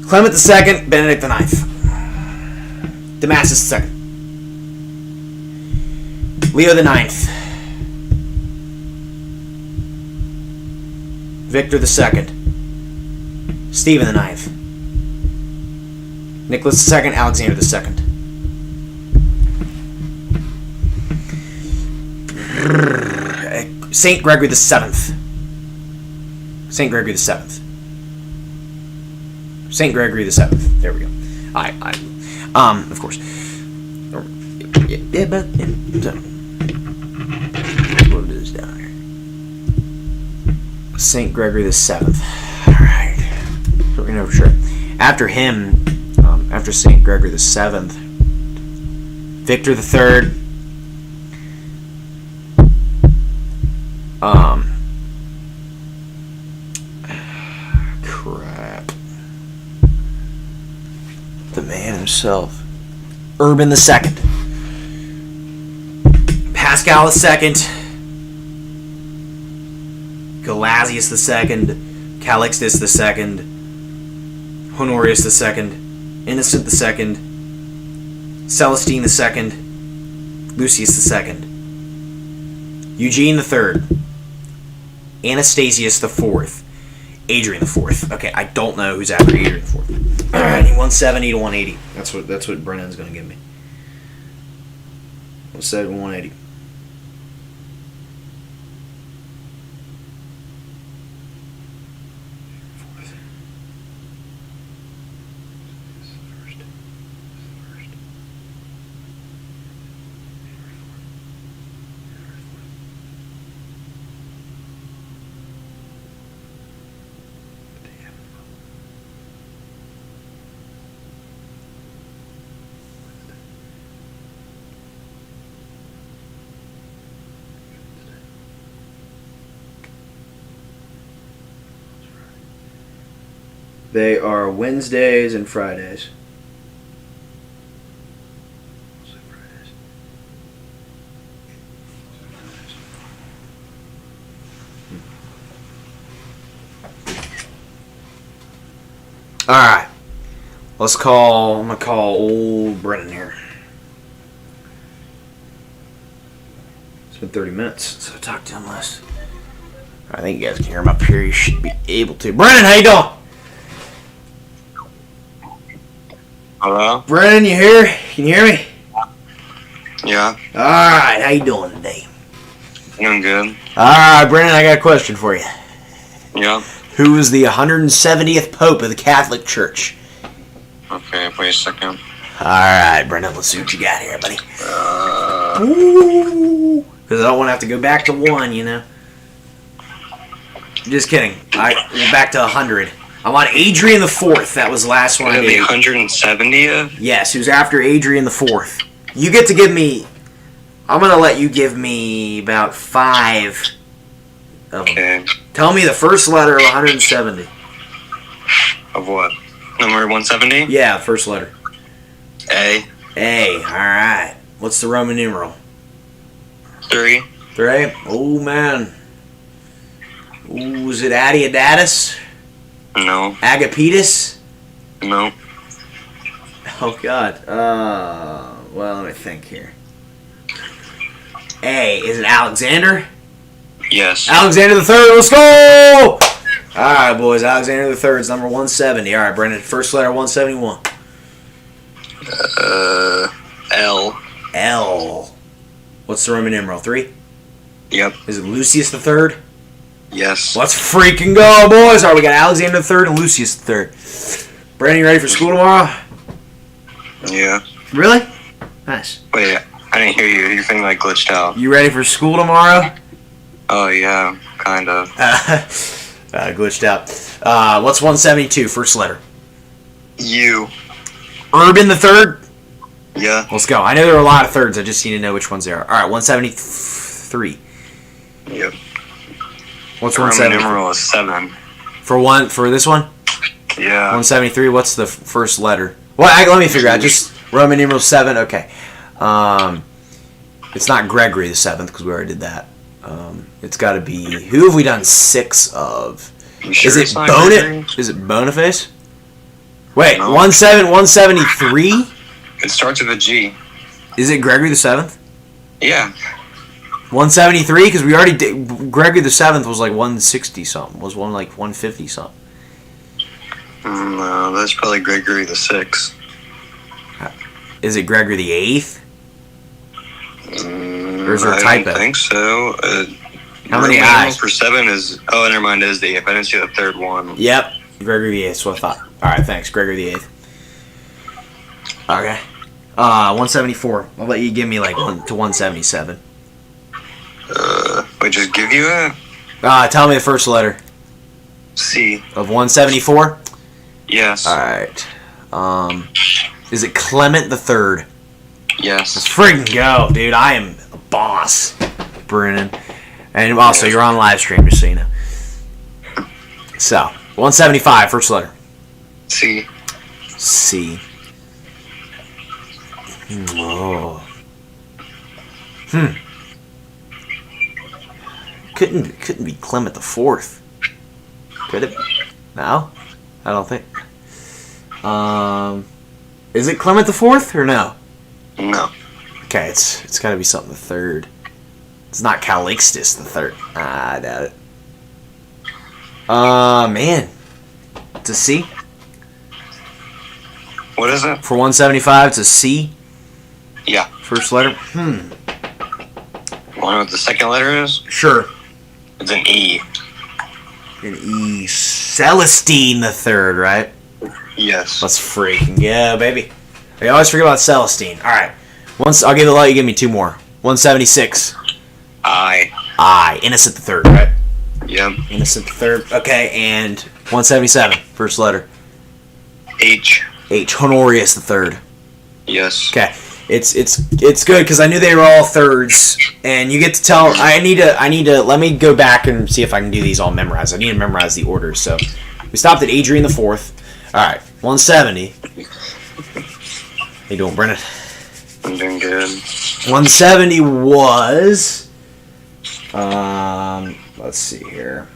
Clement the 2nd. Benedict the 9th. Damasus the 2nd. Leo the 9th. Victor the 2nd. Stephen the 9th. Nicholas the 2nd. Alexander the 2nd. Saint Gregory the 7th. Saint Gregory the 7th. Saint Gregory the 7th. There we go. Of course. Yeah, but what it is down here. Saint Gregory the 7th. All right. So we know for sure. After him, after Saint Gregory the 7th, Victor the 3rd. Crap. The man himself. Urban the 2nd. Pascal the 2nd. Gelasius the 2nd. Calixtus the 2nd. Honorius the 2nd. Innocent the 2nd. Celestine the 2nd. Lucius the 2nd. Eugene the 3rd. Anastasius the 4th. Adrian the 4th. Okay, I don't know who's after Adrian the 4th. Alright, 170 to 180. That's what Brennan's gonna give me. 170 to 180. They are Wednesdays and Fridays. Alright. I'm gonna call old Brennan here. It's been 30 minutes since I talked to him last. I think you guys can hear him up here. You should be able to. Brennan, how you doing? Hello? Brennan, you here? Can you hear me? Yeah, Alright, how you doing today? doing good. Alright, Brennan, I got a question for you. Yeah. Who is the 170th Pope of the Catholic Church? Okay, wait a second. Alright, Brennan, let's see what you got here, buddy. Because I don't want to have to go back to 1, you know? Just kidding. We're back to 100. I want Adrian the 4th. That was the last one I The did. 170th? Yes, who's after Adrian the 4th. You get to give me... I'm going to let you give me about 5 of them. Okay. Tell me the first letter of 170. Of what? Number 170? Yeah, first letter. A. A. Alright. What's the Roman numeral? 3. 3? Oh, man. Was it Adiadatus? No. Agapetus? No. Oh God. Well, let me think here. A. Is it Alexander? Yes. Alexander the Third. Let's go! All right, boys. Alexander the Third is number 170. All right, Brendan. First letter 171. L. L. What's the Roman numeral? 3? Yep. Is it Lucius the Third? Yes. Let's freaking go, boys! All right, we got Alexander the Third and Lucius the Third. Brendan, you ready for school tomorrow? Yeah. Really? Nice. Wait, I didn't hear you. Your thing like glitched out. You ready for school tomorrow? Oh yeah, kind of. Glitched out. What's 172? First letter. U. Urban the Third. Yeah. Let's go. I know there are a lot of thirds. I just need to know which ones they are. All right, 173. Yep. What's The Roman 173? numeral is 7. For this one? Yeah. 173. What's the first letter? Well, let me figure out. Just Roman numeral 7. Okay. It's not Gregory the 7th because we already did that. It's got to be. Who have we done 6 of? You sure Is it it's not Gregory? Is it Boniface? Wait, No. 173. It starts with a G. Is it Gregory the 7th? Yeah. 173 because we already did. Gregory the 7th was like 160 something. Was one like 150 something. No, that's probably Gregory the 6th. Is it Gregory the 8th? Or is there a I typo? don't think so. How many Roman eyes? numeral for 7 is... Oh, never mind, it is the 8th. I didn't see the third one. Yep, Gregory the 8th. That's what I thought. All right, thanks, Gregory the 8th. Okay. 174. I'll let you give me like 1 to 177. Wait, just give you a Tell me the first letter C. of 174. Yes. All right. Is it Clement the Third? Yes. Let's friggin' go, dude. I am a boss, Brennan. And also, you're on live stream, just so you know. So, 175, first letter. C. C. Oh. Couldn't be Clement the Fourth. Could it? No? I don't think. Is it Clement the Fourth or no? No. Okay, it's got to be something the third. It's not Calixtus the Third. I doubt it. Man, it's a C. What is it? For 175, it's a C. Yeah. First letter. Want to know what the second letter is? Sure. It's an E. An E. Celestine the Third, right? Yes. Let's freaking go, baby. I always forget about Celestine. All right. Let you give me 2 more. 176. I. Innocent the Third, right? Yep. Innocent the Third. Okay, and 177. First letter. H. Honorius the Third. Yes. Okay. It's good because I knew they were all thirds, and you get to tell. I need to. Let me go back and see if I can do these all memorized. I need to memorize the orders. So we stopped at Adrian the Fourth. All right, 170. How you doing, Brennan? I'm doing good. 170 was. Let's see here.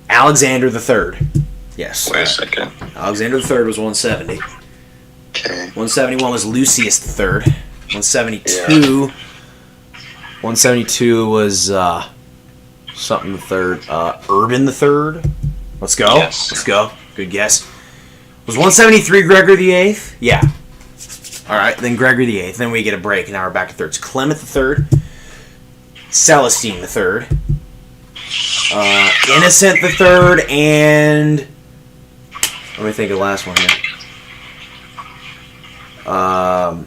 Alexander the Third. Yes. Wait a second. Alexander the Third was 170. Okay. 171 was Lucius the Third. 172. 172 was something the Third. Urban the Third. Let's go. Yes. Let's go. Good guess. Was 173 Gregory the Eighth? Yeah. All right. Then Gregory the Eighth. Then we get a break. Now we're back to thirds. Clement the Third. Celestine the Third. Innocent the Third, and let me think of the last one here. I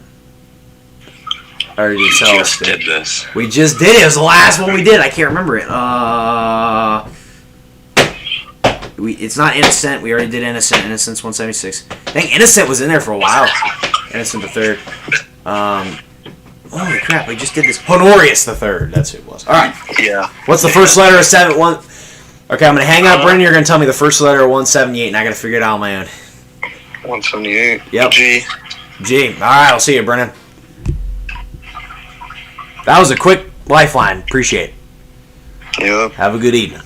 already did Just Celestine. did this. We just did it. It was the last one we did. I can't remember it. It's not Innocent. We already did Innocent. Innocent's 176. I think Innocent was in there for a while. Innocent the Third. Holy crap! We just did this. Honorius the Third. That's who it was. All right. Yeah. What's the first letter of 71? Okay, I'm gonna hang up, Brendan. You're gonna tell me the first letter of 178, and I gotta figure it out on my own. 178. Yep. G. G. All right. I'll see you, Brendan. That was a quick lifeline. Appreciate it. Yep. Have a good evening.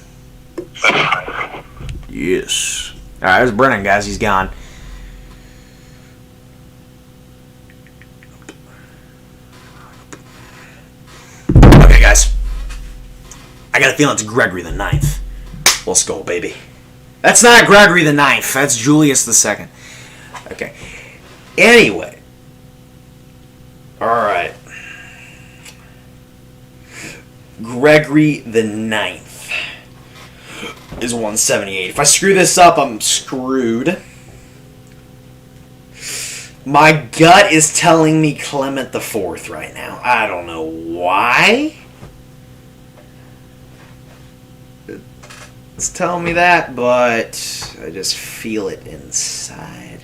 Yes. All right, there's Brennan, guys. He's gone. Okay, guys. I got a feeling it's Gregory the Ninth. Let's go, baby. That's not Gregory the Ninth. That's Julius the Second. Okay. Anyway. All right. Gregory the Ninth is 178. If I screw this up, I'm screwed. My gut is telling me Clement the Fourth right now. I don't know why. It's telling me that, but I just feel it inside.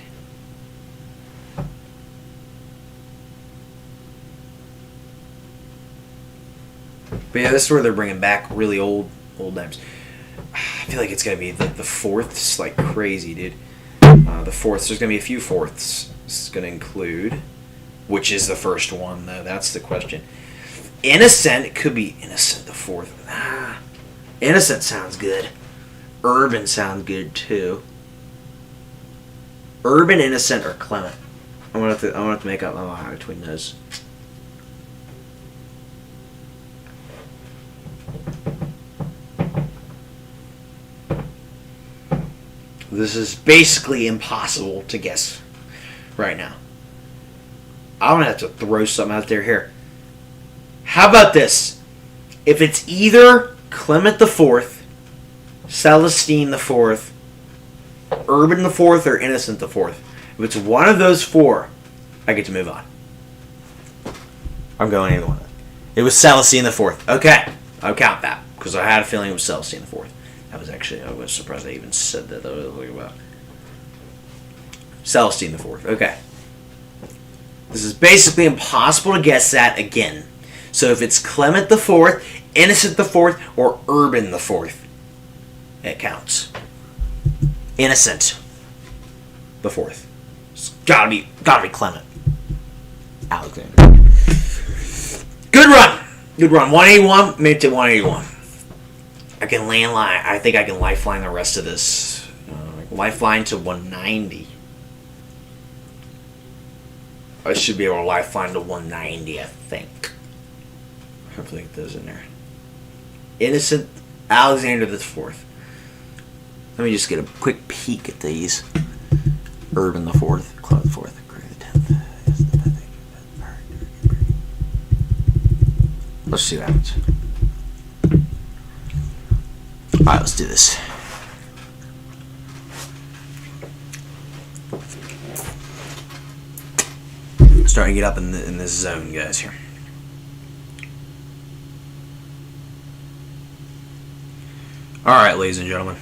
But yeah, this is where they're bringing back really old names. I feel like it's gonna be the fourths, like crazy, dude. The fourths. There's gonna be a few fourths. It's gonna include, which is the first one though. That's the question. Innocent. It could be Innocent the Fourth. Innocent sounds good. Urban sounds good too. Urban, Innocent, or Clement. I'm gonna have to make up my mind between those. This is basically impossible to guess right now. I'm gonna have to throw something out there here. How about this? If it's either Clement the Fourth, Celestine the Fourth, Urban the Fourth, or Innocent the Fourth, if it's one of those four, I get to move on. I'm going either one. It was Celestine the Fourth. Okay, I'll count that because I had a feeling it was Celestine the Fourth. That was actually, I was surprised I even said that. Celestine the Fourth. Okay. This is basically impossible to guess that again. So if it's Clement the Fourth, Innocent the Fourth, or Urban the Fourth, it counts. Innocent the Fourth. It's gotta be Clement. Alexander. Good run. 181. Made it to 181. I can landline. I think I can lifeline the rest of this. Lifeline to 190. I should be able to lifeline to 190, I think. Hopefully get those in there. Innocent Alexander the Fourth. Let me just get a quick peek at these. Urban the Fourth, Clement the Fourth, Gregory the 10th. Let's see what happens. Alright, let's do this. Starting to get up in this zone, guys, here. Alright, ladies and gentlemen.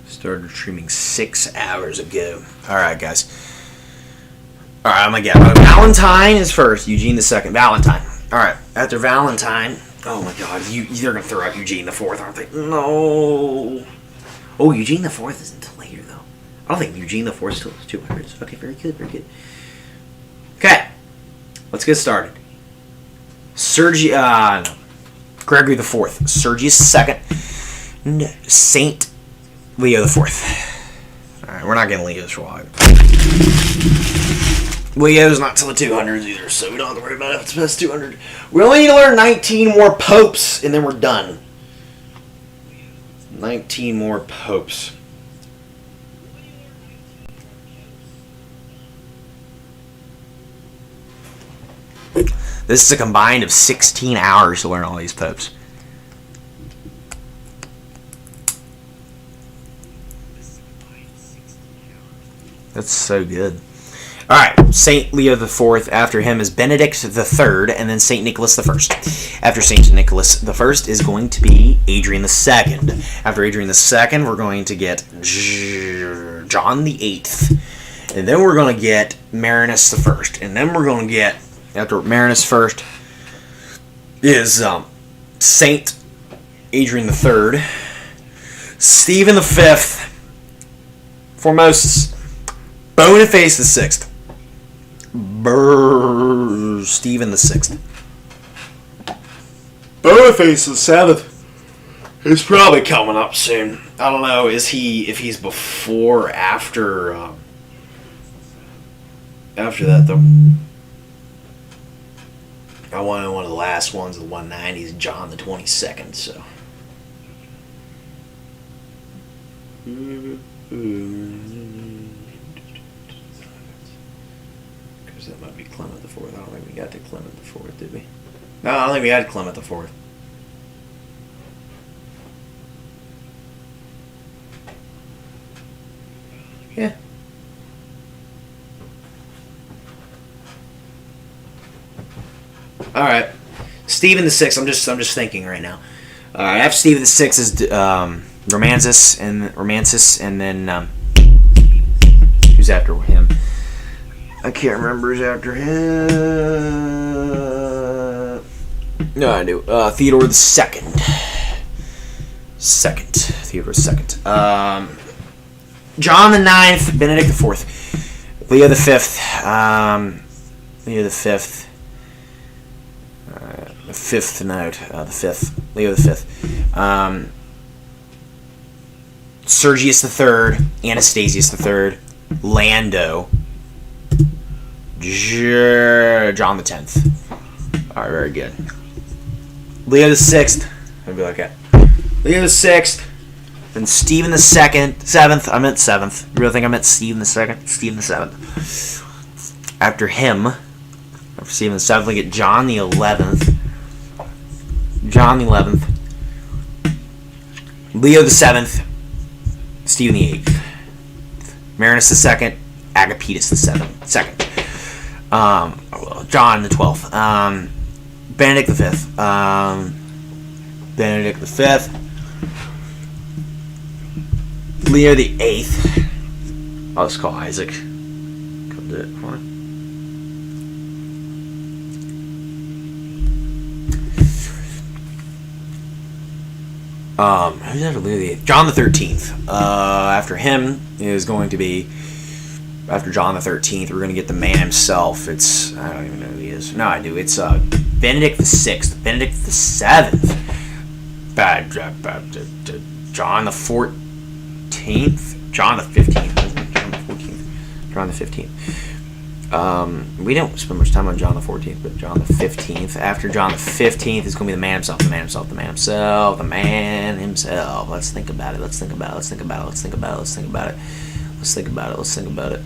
Started streaming 6 hours ago. Alright, guys. Alright, I'm gonna get Valentine is first. Eugene the second. Valentine. Alright, after Valentine. Oh my god, they're gonna throw out Eugene the Fourth, aren't they? No. Oh, Eugene the Fourth is until later, though. I don't think Eugene the Fourth still has 200s. Okay, very good, very good. Okay. Let's get started. Gregory the Fourth. Sergius II. Saint Leo the Fourth. Alright, we're not getting Leo's for a while. Leo's not till the 200s either, so we don't have to worry about it if it's past 200. We only need to learn 19 more popes, and then we're done. 19 more popes. This is a combined of 16 hours to learn all these popes. That's so good. Alright, St. Leo IV, after him is Benedict III, and then St. Nicholas I. After St. Nicholas I is going to be Adrian II. After Adrian II, we're going to get John VIII. And then we're going to get Marinus I. And then we're going to get, after Marinus I, is St. Adrian III, Stephen V, foremost, Boniface the Sixth. Stephen the Sixth. Boniface the Seventh is probably coming up soon. I don't know. If he's before or after that though. I wanted one of the last ones, the 190s, John the 22nd. So. Because that might be Clement the Fourth. I don't think we got to Clement the Fourth, did we? No, I don't think we had Clement the Fourth. Yeah. All right, Stephen the Sixth. I'm just thinking right now. I have Stephen the Sixth as Romansis, and then who's after him? I can't remember who's after him. No, I do. Theodore the Second. Theodore the Second. John the Ninth, Benedict the Fourth, Leo the Fifth, Leo the Fifth. The fifth note, the fifth, Leo the Fifth, Sergius the Third, Anastasius the Third, Lando, John the 10th. All right, very good. Leo the Sixth. I'd be like that. Leo the Sixth. Then Stephen the Second, Seventh. I meant seventh. You really think I meant Stephen the Second? Stephen the Seventh. After him, after Stephen the Seventh, we get John the 11th. John the 11th, Leo the 7th, Stephen the 8th, Marinus the 2nd, Agapetus the 2nd, John the 12th, Benedict the 5th, Benedict the 5th, Leo the 8th. I'll just call Isaac. Come do it for me. Who's after Leo the 8th? John the 13th. After him is going to be, after John the 13th, we're going to get the man himself. It's, I don't even know who he is. No, I do. It's Benedict the 6th, Benedict the 7th, John the 14th, John the 15th, John the 14th, John the 15th. We don't spend much time on John the 14th, but John the 15th. After John the 15th is going to be the man himself, the man himself, the man himself, the man himself. Let's think about it. Let's think about it. Let's think about it. Let's think about it. Let's think about it. Let's think about it. Let's think about it.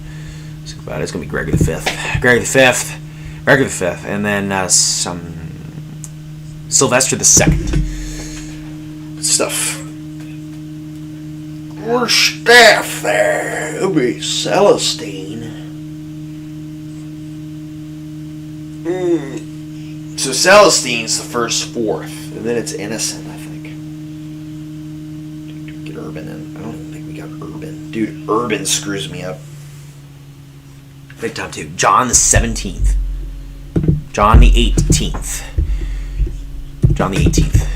Let's think about it. It's going to be Gregory the 5th. Gregory the 5th. Gregory the 5th. And then some Sylvester the 2nd. Good stuff. More staff there. It'll be Celestine. So Celestine's the first fourth, and then it's Innocent, I think. Get Urban in. I don't even think we got Urban. Dude, Urban screws me up. Big time too. John the 17th. John the 18th. John the 18th.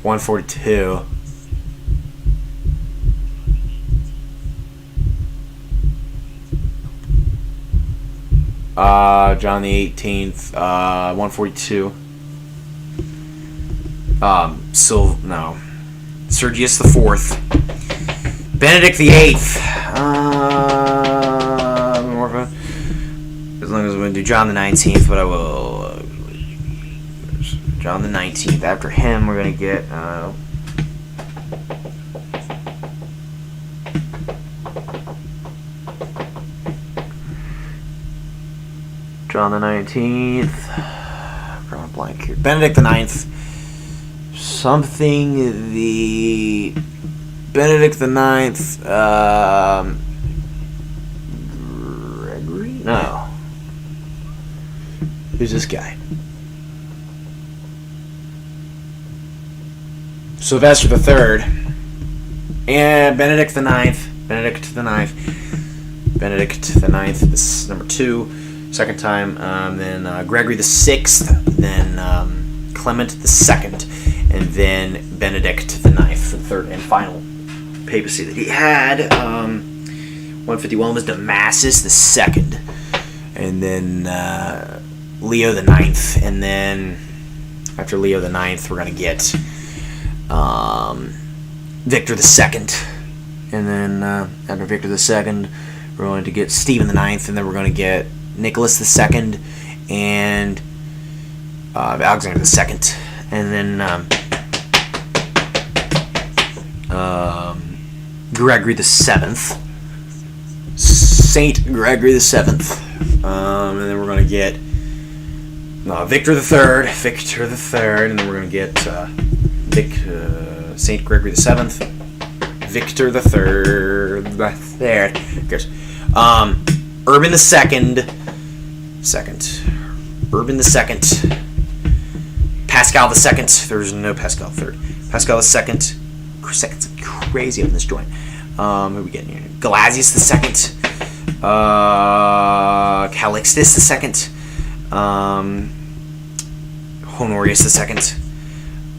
142. John the 18th, 142. Sergius the 4th. Benedict the 8th. As long as we're going to do John the 19th, but I will. John the 19th. After him, we're going to get. John the 19th. I'm drawing a blank here. Benedict the 9th. Something the. Benedict the 9th. Gregory? No. Who's this guy? Sylvester the 3rd. And Benedict the 9th. Benedict the 9th. Benedict the 9th. This is number 2. Second time, then Gregory the 6th, then Clement the 2nd, and then Benedict the 9th, the third and final papacy that he had. 151 was Damasus the second, and then Leo the ninth, and then after Leo the ninth, we're gonna get Victor the second, and then after Victor the second, we're going to get Stephen the ninth, and then we're going to get Nicholas the second, and Alexander the second, and then Gregory the seventh, Saint Gregory the seventh, and then we're going to get Victor the third, and then we're going to get Saint Gregory the seventh, Victor the third, there. Who cares? Urban the second, Urban the second, Pascal the second. There's no Pascal the third. Pascal the second. Second's crazy up in this joint. Who are we getting here? Galasius the second, Calixtus the second, Honorius the second,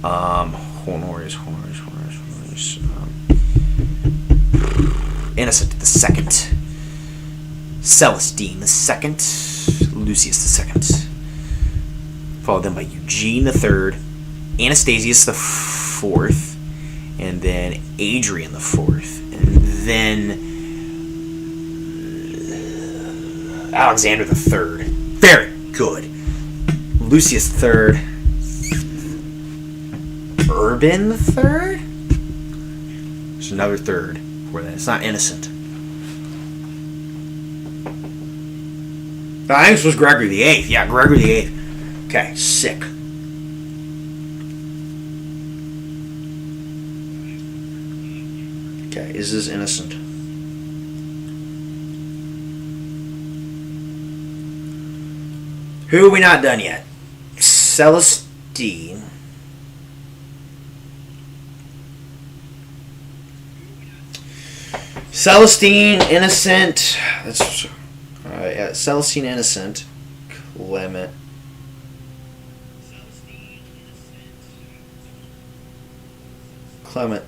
Honorius, Innocent the second, Celestine the second, Lucius the second, followed then by Eugene the third, Anastasius the fourth, and then Adrian the fourth, and then Alexander the third. Very good. Lucius the third, Urban the third. There's another third for that. It's not Innocent. I think this was Gregory the eighth. Yeah, Gregory the eighth. Okay, sick. Okay, is this Innocent? Who have we not done yet? Celestine. Celestine, Innocent. That's alright. Yeah, Celestine, Innocent. Clement. Clement.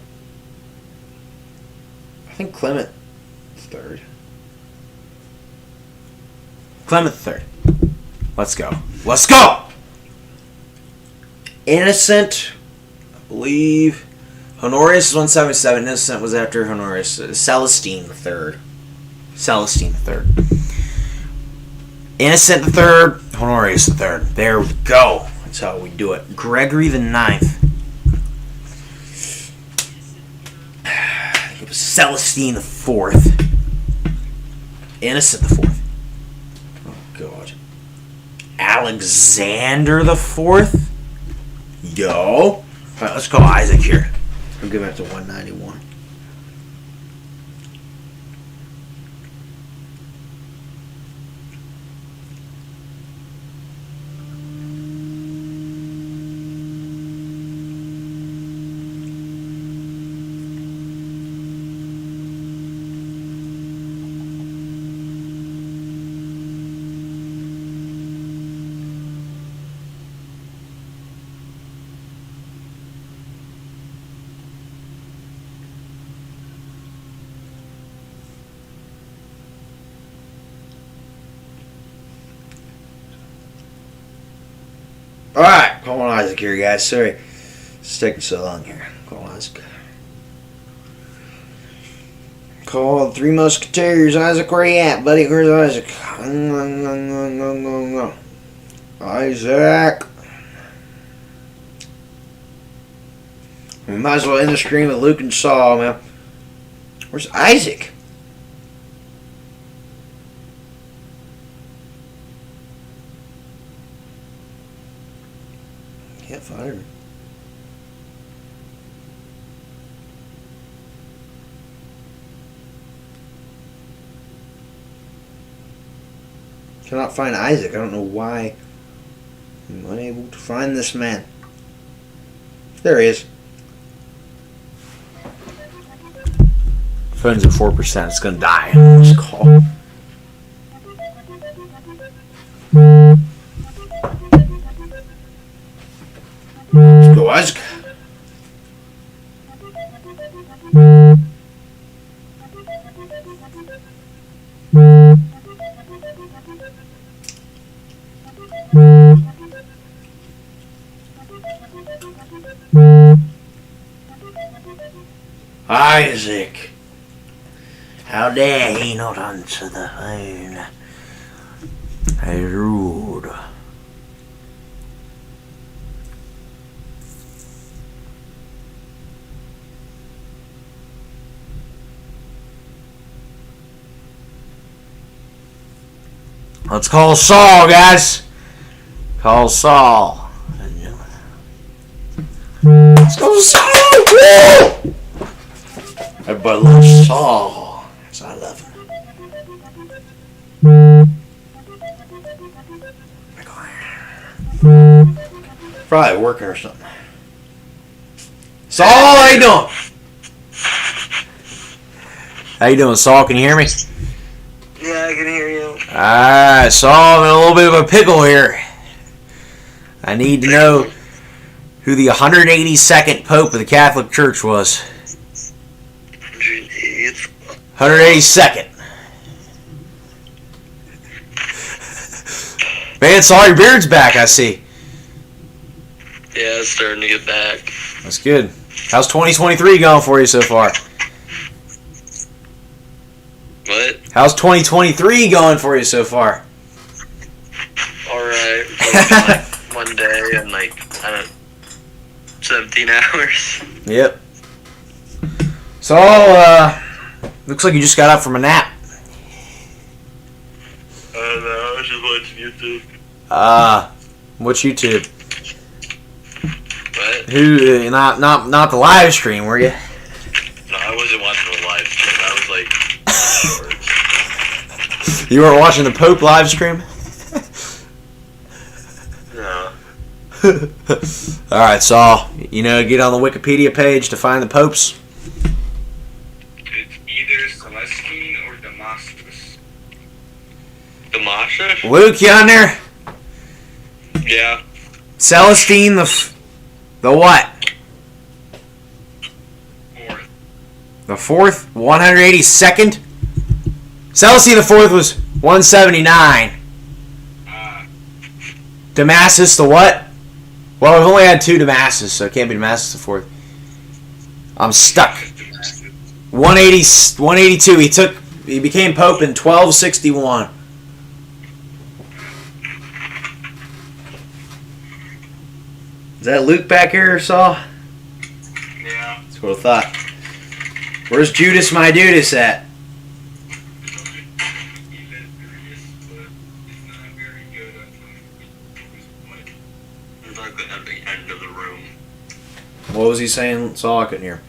I think Clement third. Clement third. Let's go. Let's go! Innocent, I believe. Honorius is 177. Innocent was after Honorius. Celestine the third. Celestine the third. Innocent the third. Honorius the third. There we go. That's how we do it. Gregory the ninth. It was Celestine the fourth. Innocent the fourth. Oh God. Alexander the fourth. Yo. All right, let's call Isaac here. We'll give it to 191. Alright, calling Isaac here, guys. Sorry. It's taking so long here. Call Isaac. Call the Three Musketeers. Isaac, where you at, buddy? Where's Isaac? Isaac. We might as well end the stream with Luke and Saul, man. Where's Isaac? Can't find her. Cannot find Isaac. I don't know why I'm unable to find this man. There he is. Phone's at 4%. It's gonna die. Just call. Let's go, Isaac. Isaac. How dare he not answer the phone? How rude. Let's call Saul, guys. Call Saul. Let's go Saul! Woo! Everybody loves Saul. Yes, I love him. Probably working or something. Saul, how you doing? How you doing, Saul? Can you hear me? Yeah, I can hear you. Alright, Saul, I'm in a little bit of a pickle here. I need to know who the 182nd Pope of the Catholic Church was. 182nd. Man, Saul, your beard's back, I see. Yeah, it's starting to get back. That's good. How's 2023 going for you so far? What? How's 2023 going for you so far? Alright. One day and I don't know, 17 hours. Yep. Saul, looks like you just got up from a nap. I don't know, I was just watching YouTube. What's YouTube? What? Who? Not the live stream, were you? No, I wasn't watching the live stream. I was like hours. You weren't watching the Pope live stream? No. Alright, Saul. Get on the Wikipedia page to find the popes. It's either Celestine or Damascus. Damascus? Luke, you on there? Yeah. Celestine the what? Fourth. The fourth? 182nd? Celestine the fourth was 179. Damascus the what? Well, we've only had 2 Damascus, so it can't be Damascus the fourth. I'm stuck. 182. He became Pope in 1261. Is that Luke back here, Saul? Yeah. That's what I thought. Where's Judas my Judas at? It's like at the end of the room. What was he saying, Saul? I couldn't hear him.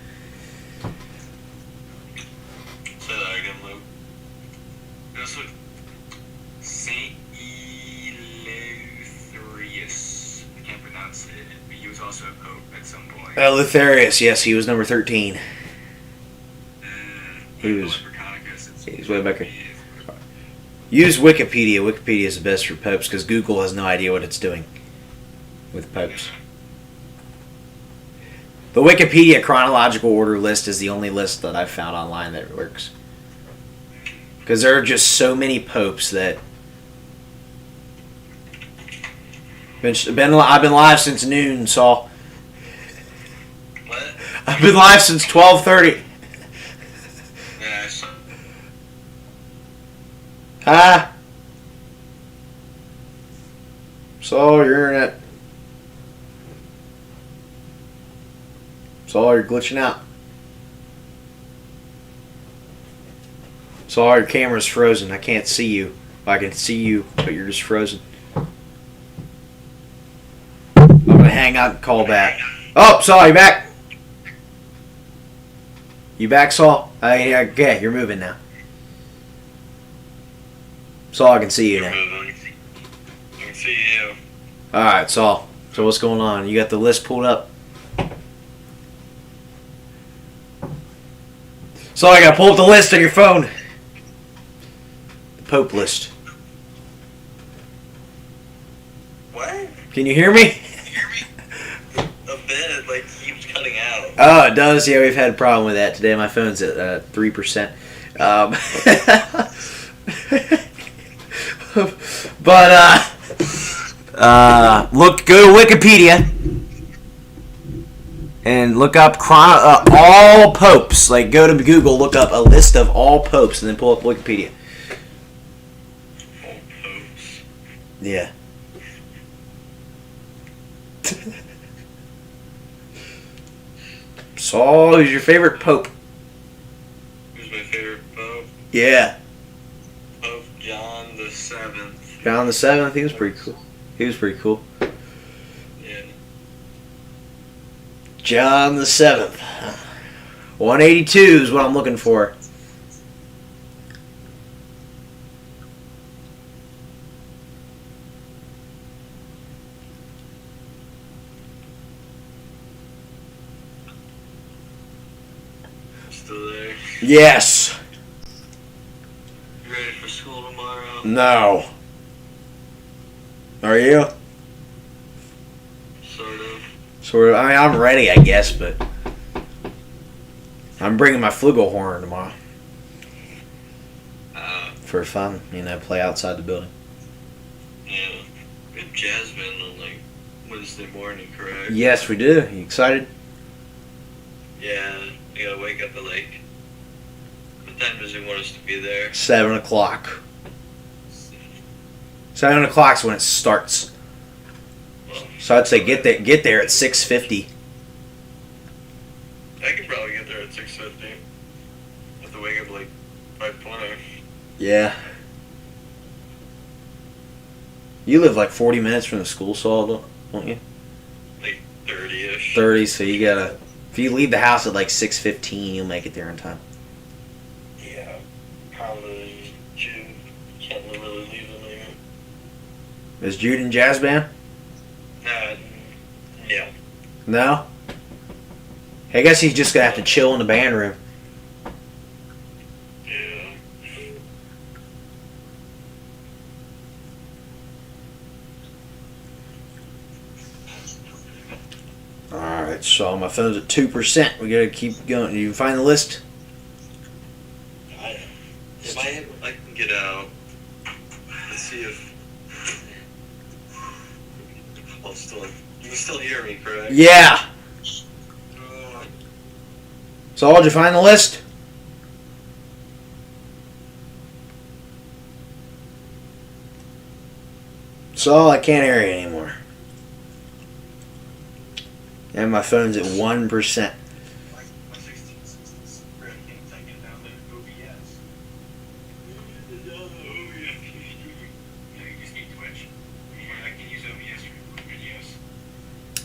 Say that again, Luke. This was Saint Eleutherius. I can't pronounce it, but he was also a pope at some point. Eleutherius, yes, he was number 13. He was he's way back here. Use Wikipedia. Wikipedia is the best for popes because Google has no idea what it's doing with popes. The Wikipedia chronological order list is the only list that I've found online that works. Because there are just so many popes that... I've been live since noon, Saul. What? I've been live since 12:30. Yeah, I saw. Hi. Saul, your internet. Saul, you're glitching out. Saul, your camera's frozen. I can't see you. I can see you, but you're just frozen. I'm gonna hang out and call back. Oh, Saul, you back? You back, Saul? Okay, you're moving now. Saul, I can see you now. I can see you. Alright, Saul. So what's going on? You got the list pulled up? Saul, I gotta pull up the list on your phone. The Pope list. What? Can you hear me? A bit, like, keeps cutting out. Oh, it does. Yeah, we've had a problem with that today. My phone's at 3%. But look, go to Wikipedia. and look up all popes. Like, go to Google, look up a list of all popes, and then pull up Wikipedia. All popes. Yeah. Saul, who's your favorite pope? Who's my favorite pope? Yeah. Pope John the Seventh. John the Seventh. He was pretty cool. Yeah. John the Seventh. 182 is what I'm looking for. Still there. Yes. You ready for school tomorrow? No. Are you? Sort of. Sort of. I mean, I'm ready, I guess, but I'm bringing my flugelhorn tomorrow for fun. Play outside the building. Yeah. We have jazz band on like Wednesday morning, correct? Yes, we do. You excited? Yeah. I gotta wake up at like. What time does he want us to be there? 7 o'clock. 7 o'clock's when it starts. Well, So I'd say get there at 6:50. I could probably get there at 6:50. Have to wake up like 5:20. Yeah. You live like 40 minutes from the school, Saul, don't you? Like 30-ish. 30. So you gotta. If you leave the house at like 6:15, you'll make it there in time. Yeah. Probably June. Can't really leave them there. Is Jude in jazz band? Yeah. No. I guess he's just gonna have to chill in the band room. Yeah. Alright, so my phone's at 2%. We gotta keep going. You find the list? If I can get out. Let's see if. You can still hear me, correct? Yeah. Saul, did you find the list? Saul, I can't hear you anymore. And my phone's at 1%.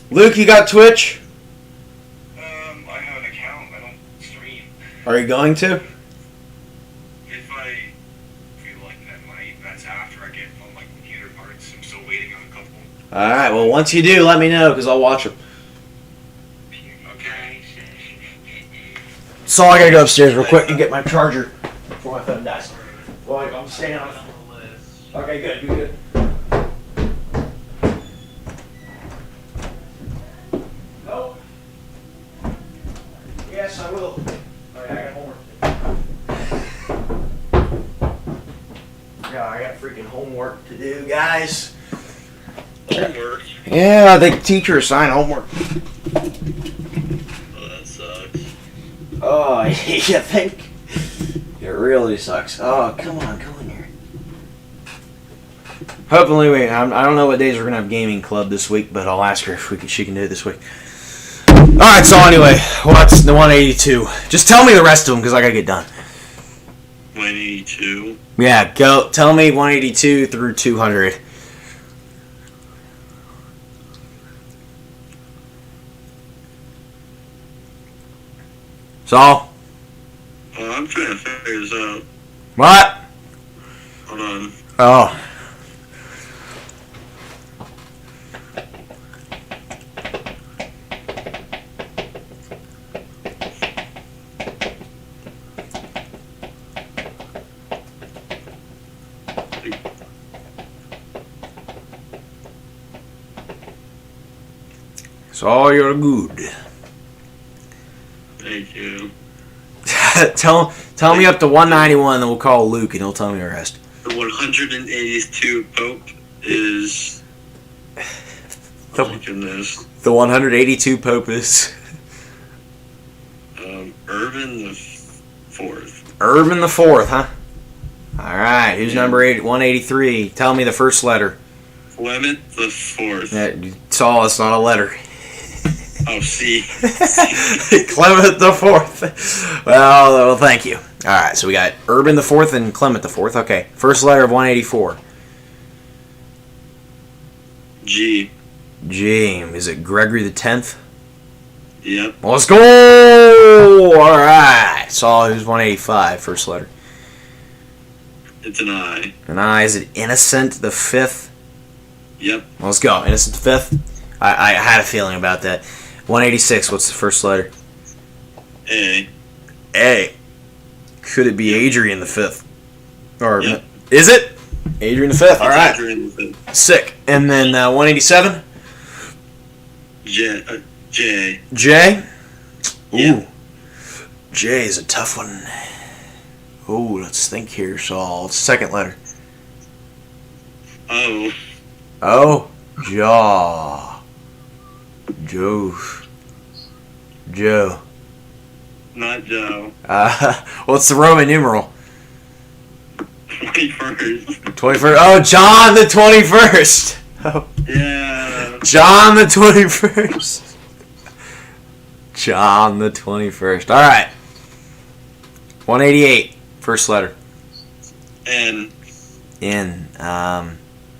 Luke, you got Twitch? I have an account. I don't stream. Are you going to? If I feel like that night, that's after I get all my computer parts. I'm still waiting on a couple. Alright, well, once you do, let me know, because I'll watch them. Okay. Saul, I gotta go upstairs real quick and get my charger before my phone dies. Well, I'm staying on the list. Okay, good, good. Nope. Yes, I will. Alright, I got homework. Yeah, I got freaking homework to do, guys. Homework. Yeah, the teacher assigned homework. Oh, that sucks. Oh, you think? It really sucks. Oh, come on, go in here. Hopefully, I don't know what days we're gonna have gaming club this week, but I'll ask her if she can do it this week. All right. So anyway, what's the 182? Just tell me the rest of them because I gotta get done. 182. Yeah, go. Tell me 182 through 200. Saul? Oh, I'm trying to figure this out. What? Hold on. Oh. Saul, you're good. Thank you. tell me up to 191, then we'll call Luke and he'll tell me the rest. The 182 Pope is. The- Look at this. The 182 Pope is. Urban the fourth. Urban the fourth, huh? All right. Who's number 183? Tell me the first letter. Clement the fourth. Yeah, you saw it's not a letter. Oh, C. Clement the fourth. Well, thank you. All right, so we got Urban the fourth and Clement the fourth. Okay, first letter of 184. G. G. Is it Gregory the 10th? Yep. Let's go! All right. Saul, who's 185? First letter. It's an I. And I, is it Innocent the 5th? Yep. Let's go. Innocent the 5th? I had a feeling about that. 186, what's the first letter? A. A. Could it be Adrian the 5th? Or Yep. is it? Adrian the 5th. All right. Adrian the fifth. Sick. And then 187? J. J. J? Ooh. Yeah. J is a tough one. Ooh, let's think here, Saul. Second letter. O. Oh. Jaw. Joe. Joe. Not Joe. What's the Roman numeral? 21st. 21st. Oh, John the 21st. Oh, Yeah. John the 21st. John the 21st. All right. 188. First letter. N. N.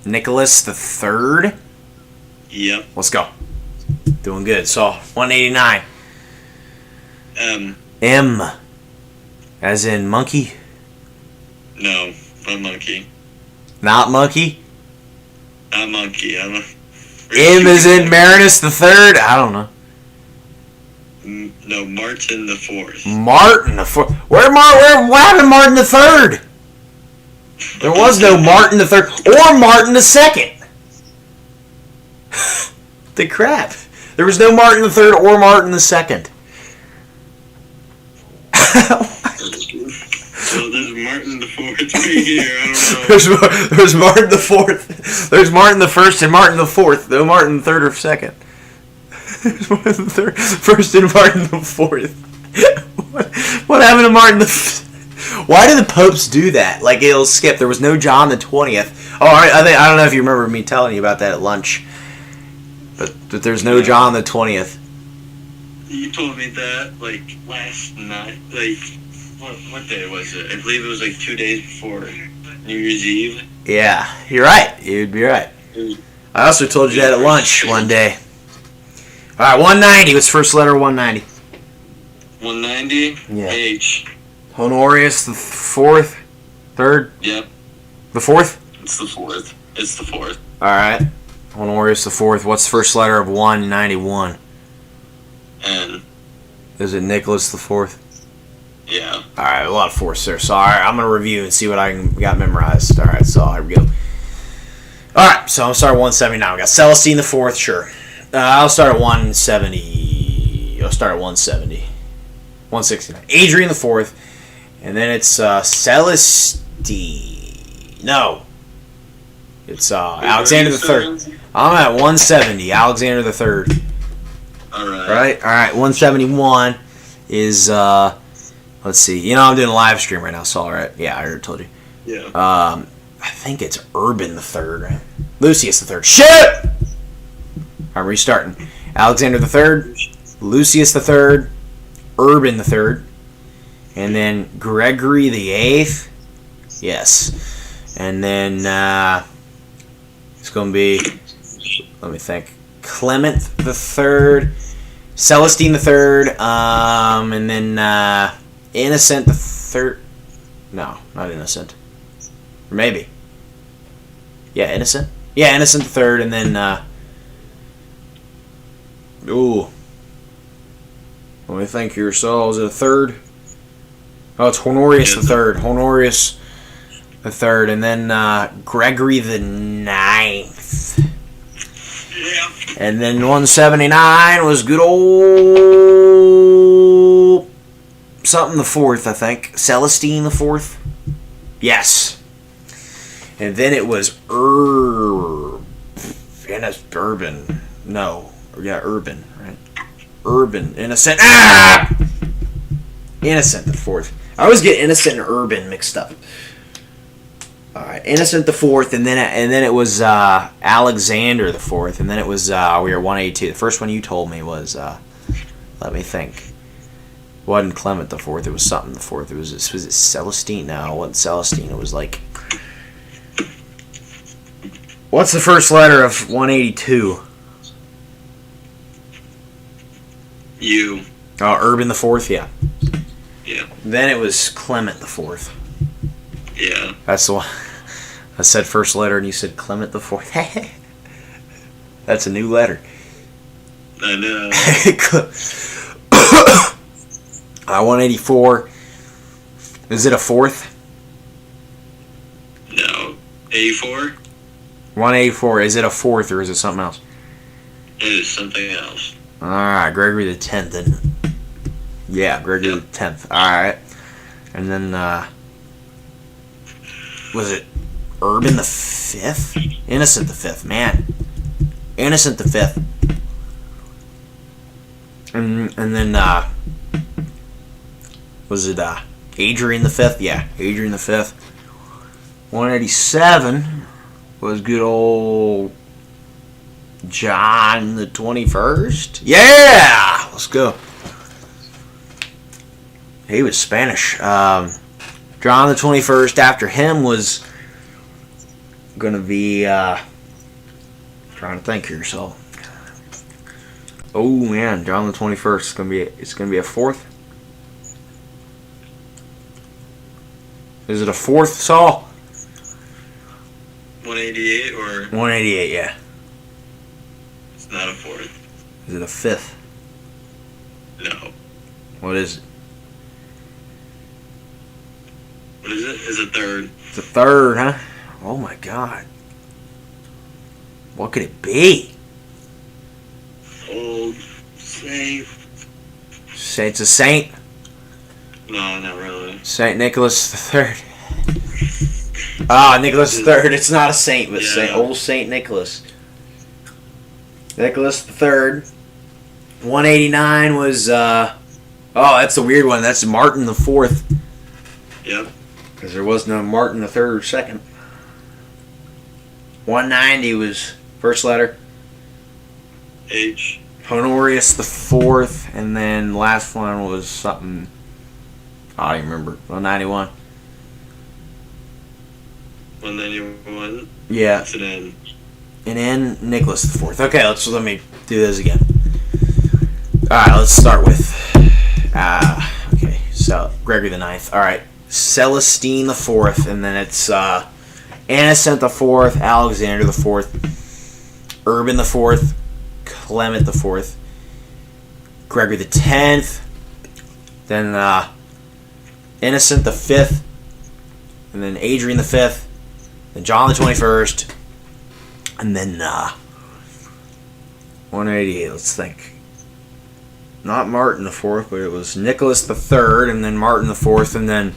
Nicholas the 3rd. Yep. Let's go. Doing good. So, 189. M. M. As in monkey? No. Not monkey. Not monkey? Not monkey. I'm a... M is in Marinus the 3rd? I don't know. No, Martin the fourth. Martin the 4th. What happened to Martin the 3rd? There was no Martin the 3rd or Martin the 2nd. The crap. There was no Martin the 3rd or Martin the 2nd. Well, there's Martin the fourth right here. I don't know. There's Martin the 4th. There's Martin the 1st and Martin the 4th. No Martin the 3rd or 2nd. There's Martin the 3rd, 1st and Martin the 4th. What happened to Martin the... Why do the popes do that? Like, it'll skip. There was no John the 20th. Oh, I don't know if you remember me telling you about that at lunch. But there's no John the 20th. You told me that, like, last night. Like, what day was it? I believe it was, like, 2 days before New Year's Eve. Yeah, you're right. You'd be right. I also told you that at lunch one day. All right, 190. What's first letter of 190? 190? Yeah. H. Honorius the 4th? 3rd? Yep. The 4th? It's the fourth. It's the fourth. All right. Honorius the 4th. What's the first letter of 191? N. Is it Nicholas the 4th? Yeah. All right, a lot of force there. So, all right, I'm going to review and see what I got memorized. All right, so here we go. All right, so I'm starting 179. We got Celestine the 4th, sure. I'll start at 170. I'll start at 170. 169. Adrian the 4th. And then it's Celestine. No. It's Alexander the 3rd. I'm at 170. Alexander the 3rd. Alright. All right. 171 is, let's see. You know, I'm doing a live stream right now, Saul, right? Yeah, I already told you. Yeah. I think it's Urban the 3rd, right? Lucius the 3rd. Shit! I'm restarting. Alexander the 3rd, Lucius the 3rd, Urban the 3rd, and then Gregory the 8th. Yes. And then it's going to be, let me think, Clement the 3rd, Celestine the 3rd, and then Innocent the 3rd. No, not Innocent. Or maybe. Yeah, Innocent. Yeah, Innocent the 3rd, and then ooh. Let me think here. So, is it a 3rd? Oh, it's Honorius the 3rd. Honorius the 3rd, and then Gregory the 9th. Yeah. And then 179 was good old something the 4th, I think. Celestine the 4th. Yes. And then it was Urban. No. Yeah, Urban, right? Urban. Innocent. Ah! Innocent the fourth. I always get Innocent and Urban mixed up. All right, Innocent the fourth, and then it was Alexander the fourth, and then it was we were 182. The first one you told me was let me think. It wasn't Clement the fourth. It was something the fourth. Was it Celestine? No, it wasn't Celestine. It was like, what's the first letter of 182? U. Oh, Urban the fourth. Yeah. Yeah. Then it was Clement the fourth. Yeah. That's the one. I said first letter and you said Clement the fourth. That's a new letter. I know. 184. Is it a fourth? No. 84? 184. Is it a fourth or is it something else? It is something else. Alright, Gregory the 10th. And yeah, Gregory the 10th. Alright. And then, was it Urban the 5th? Innocent the 5th, man. Innocent the 5th. And then, was it Adrian the 5th? Yeah, Adrian the 5th. 187 was good old John the 21st. Yeah! Let's go. He was Spanish. John the 21st. After him was going to be, trying to think here, so. Oh man, John the 21st. It's gonna be a fourth. Is it a fourth, Saul? 188 or 188, yeah. it's not a fourth? Is it a fifth? No. What is it? What is it? It's a third. It's a third, huh? Oh my god. What could it be? Old saint. Say it's a saint. No, not really. Saint Nicholas the Third. Ah, Nicholas the Third. It's not a saint, but Yeah. old Saint Nicholas. Nicholas the Third. 189 was. Oh, that's the weird one. That's Martin the Fourth. Yep. Because there was no Martin the Third or Second. 190 was first letter. H. Honorius the Fourth, and then last one was something. I don't even remember. 191. 191. Yeah. It's an N. And then Nicholas the Fourth. Okay, let me do this again. All right, let's start with. Okay, so Gregory the Ninth. All right, Celestine the Fourth, and then it's Innocent the Fourth, Alexander the Fourth, Urban the Fourth, Clement the Fourth, Gregory the 10th, then Innocent the 5th, and then Adrian the 5th, then John the 21st, and then 188. Let's think. Not Martin the 4th, but it was Nicholas the 3rd, and then Martin the 4th, and then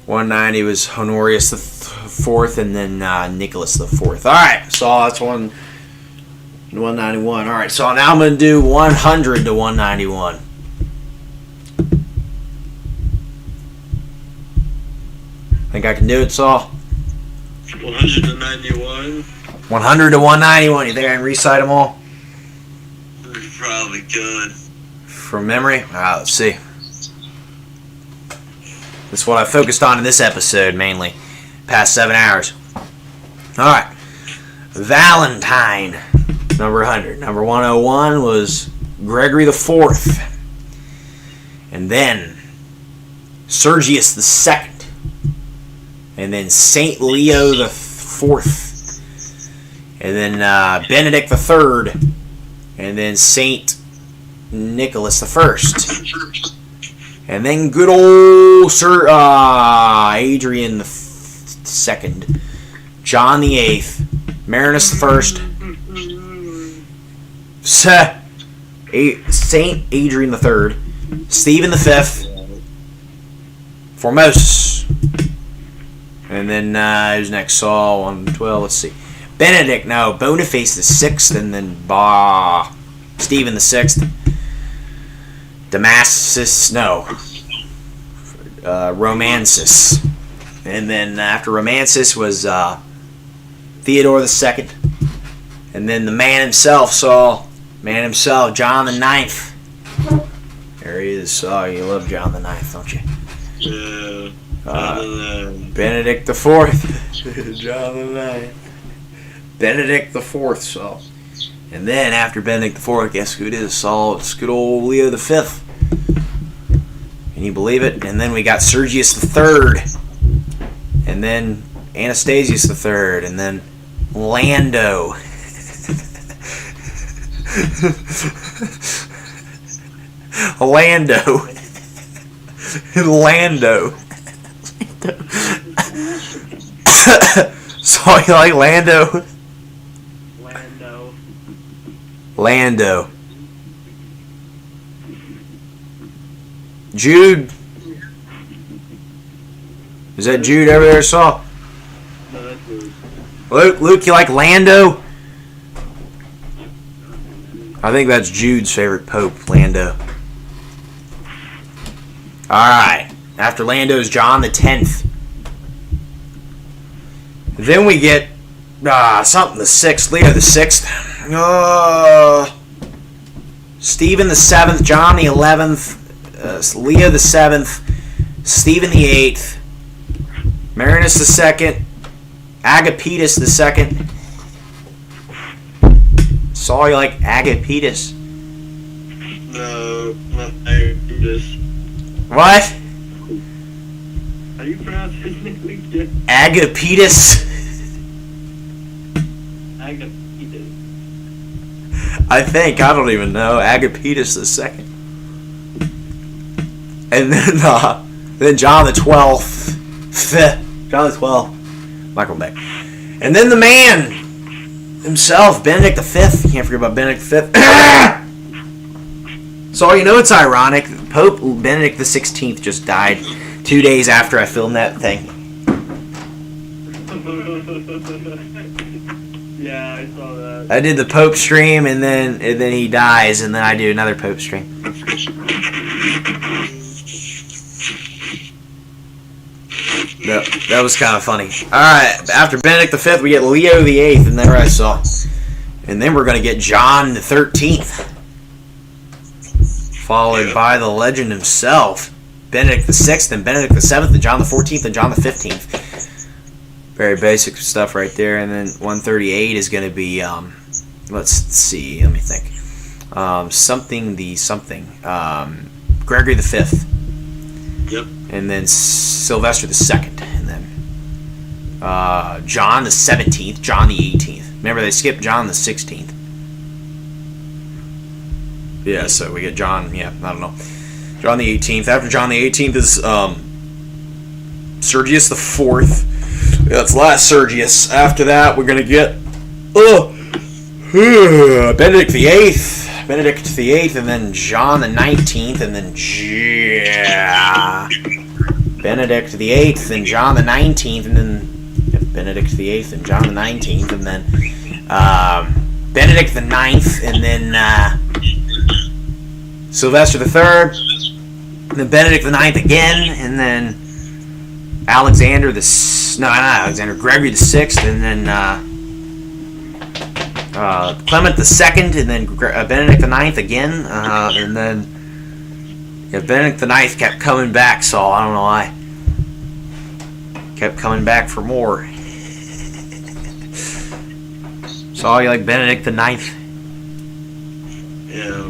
190 was Honorius the 4th, and then Nicholas the 4th. All right, so that's 191. All right, so now I'm going to do 100 to 191. Think I can do it, Saul? 191. 100 to 191. You think I can recite them all? Probably could. From memory? All right, let's see. That's what I focused on in this episode, mainly. Past 7 hours. All right. Valentine, number 100. Number 101 was Gregory the 4th. And then Sergius the 2nd. And then Saint Leo the 4th. And then Benedict the 3rd. And then Saint Nicholas the 1st. And then good old Sir Adrian the 2nd. John the 8th. Marinus the 1st. Saint Adrian the 3rd. Stephen the 5th. Formosus. And then who's next? Saul 112. Let's see. Benedict, no. Boniface the 6th, and then Stephen the 6th. Damascus, no. Romansis. And then after Romansis was Theodore II. And then the man himself, John the Ninth. There he is. Oh, you love John the Ninth, don't you? Yeah. Benedict the Fourth. John the Ninth. Benedict the Fourth, Saul. And then after Benedict the Fourth, guess who it is, Saul? It's good old Leo the Fifth. Can you believe it? And then we got Sergius the Third. And then Anastasius the Third. And then Lando. Lando. So you like Lando? Lando. Jude. Is that Jude over there, Saul? No, that's good. Luke, you like Lando? I think that's Jude's favorite pope, Lando. Alright. After Lando's John the 10th. Then we get something the 6th, Leo the 6th. Stephen the 7th, John the 11th, Leo the 7th, Stephen the 8th, Marinus the 2nd, Agapetus the 2nd. Saw you like Agapetus? No, not Agapetus. What? How do you pronounce his name again? Agapetus? Agapetus. I think. I don't even know. Agapetus the 2nd. And then John the 12th. John the 12th. Michael Beck. And then the man himself, Benedict the 5th. Can't forget about Benedict the 5th. So, you know, it's ironic. Pope Benedict the 16th just died 2 days after I filmed that thing. Yeah, I saw that. I did the Pope stream, and then he dies, and then I do another Pope stream. That was kind of funny. Alright, after Benedict the 5th, we get Leo the 8th, and there I saw. And then we're going to get John the 13th. Followed by the legend himself, Benedict the 6th, and Benedict the 7th, and John the 14th, and John the 15th. Very basic stuff right there. And then 138 is going to be, let's see, let me think. Gregory the 5th. Yep. And then Sylvester the 2nd. And then John the 17th, John the 18th. Remember, they skipped John the 16th. Yeah, so we get John, I don't know. John the 18th. After John the 18th is Sergius the 4th. That's last Sergius. After that, we're going to get Benedict the 8th. Benedict the 8th, and then John the 19th, and then Benedict the 8th, and John the 19th, and then Benedict the 8th, and John the 19th, and then Benedict the 9th, and then Sylvester the 3rd, and then Benedict the 9th again, and then Gregory the 6th, and then Clement the 2nd, and then Benedict the 9th again, and then Benedict the 9th kept coming back, Saul. I don't know why. Kept coming back for more. Saul, you like Benedict the 9th? Yeah,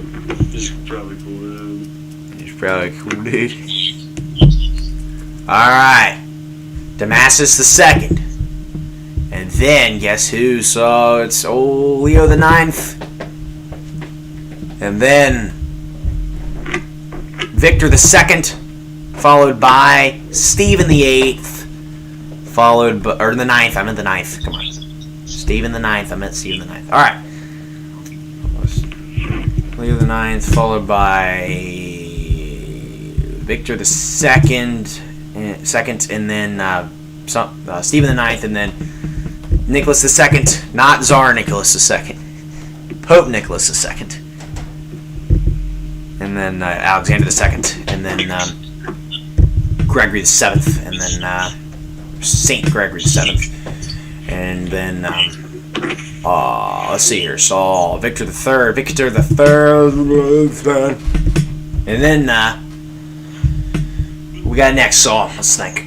he's probably cool, dude. He's probably a cool dude. Alright. Damasus the 2nd. And then, guess who? So, it's old Leo the 9th. And then, Victor the 2nd. Followed by Stephen the 8th. Followed by, or the 9th. I meant the 9th. Come on. Stephen the 9th. I meant Stephen the 9th. Alright. Leo the 9th. Followed by Victor the 2nd. And then Stephen the 9th. And then Nicholas II, not Tsar Nicholas II, Pope Nicholas II, and then Alexander II, and then Gregory the Seventh, and then Saint Gregory the Seventh, and then let's see here. So Victor the Third, and then we got next. So let's think.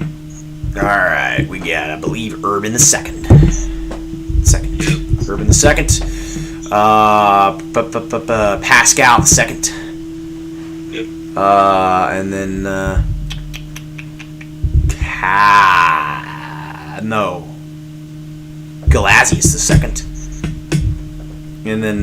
All right, we got, I believe, Urban the Second. Urban the Second. Pascal the Second. And then Galasius the Second. And then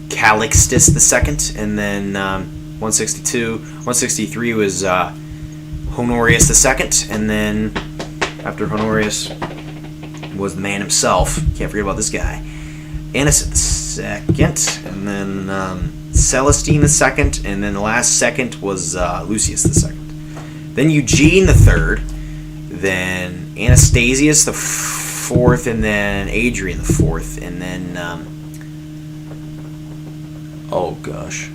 Calixtus the Second. And then 163 was Honorius the Second. And then after Honorius was the man himself. Can't forget about this guy. Innocent the Second. And then Celestine the Second. And then the last second was Lucius the Second. Then Eugene the Third. Then Anastasius the Fourth. And then Adrian the Fourth. And then oh gosh.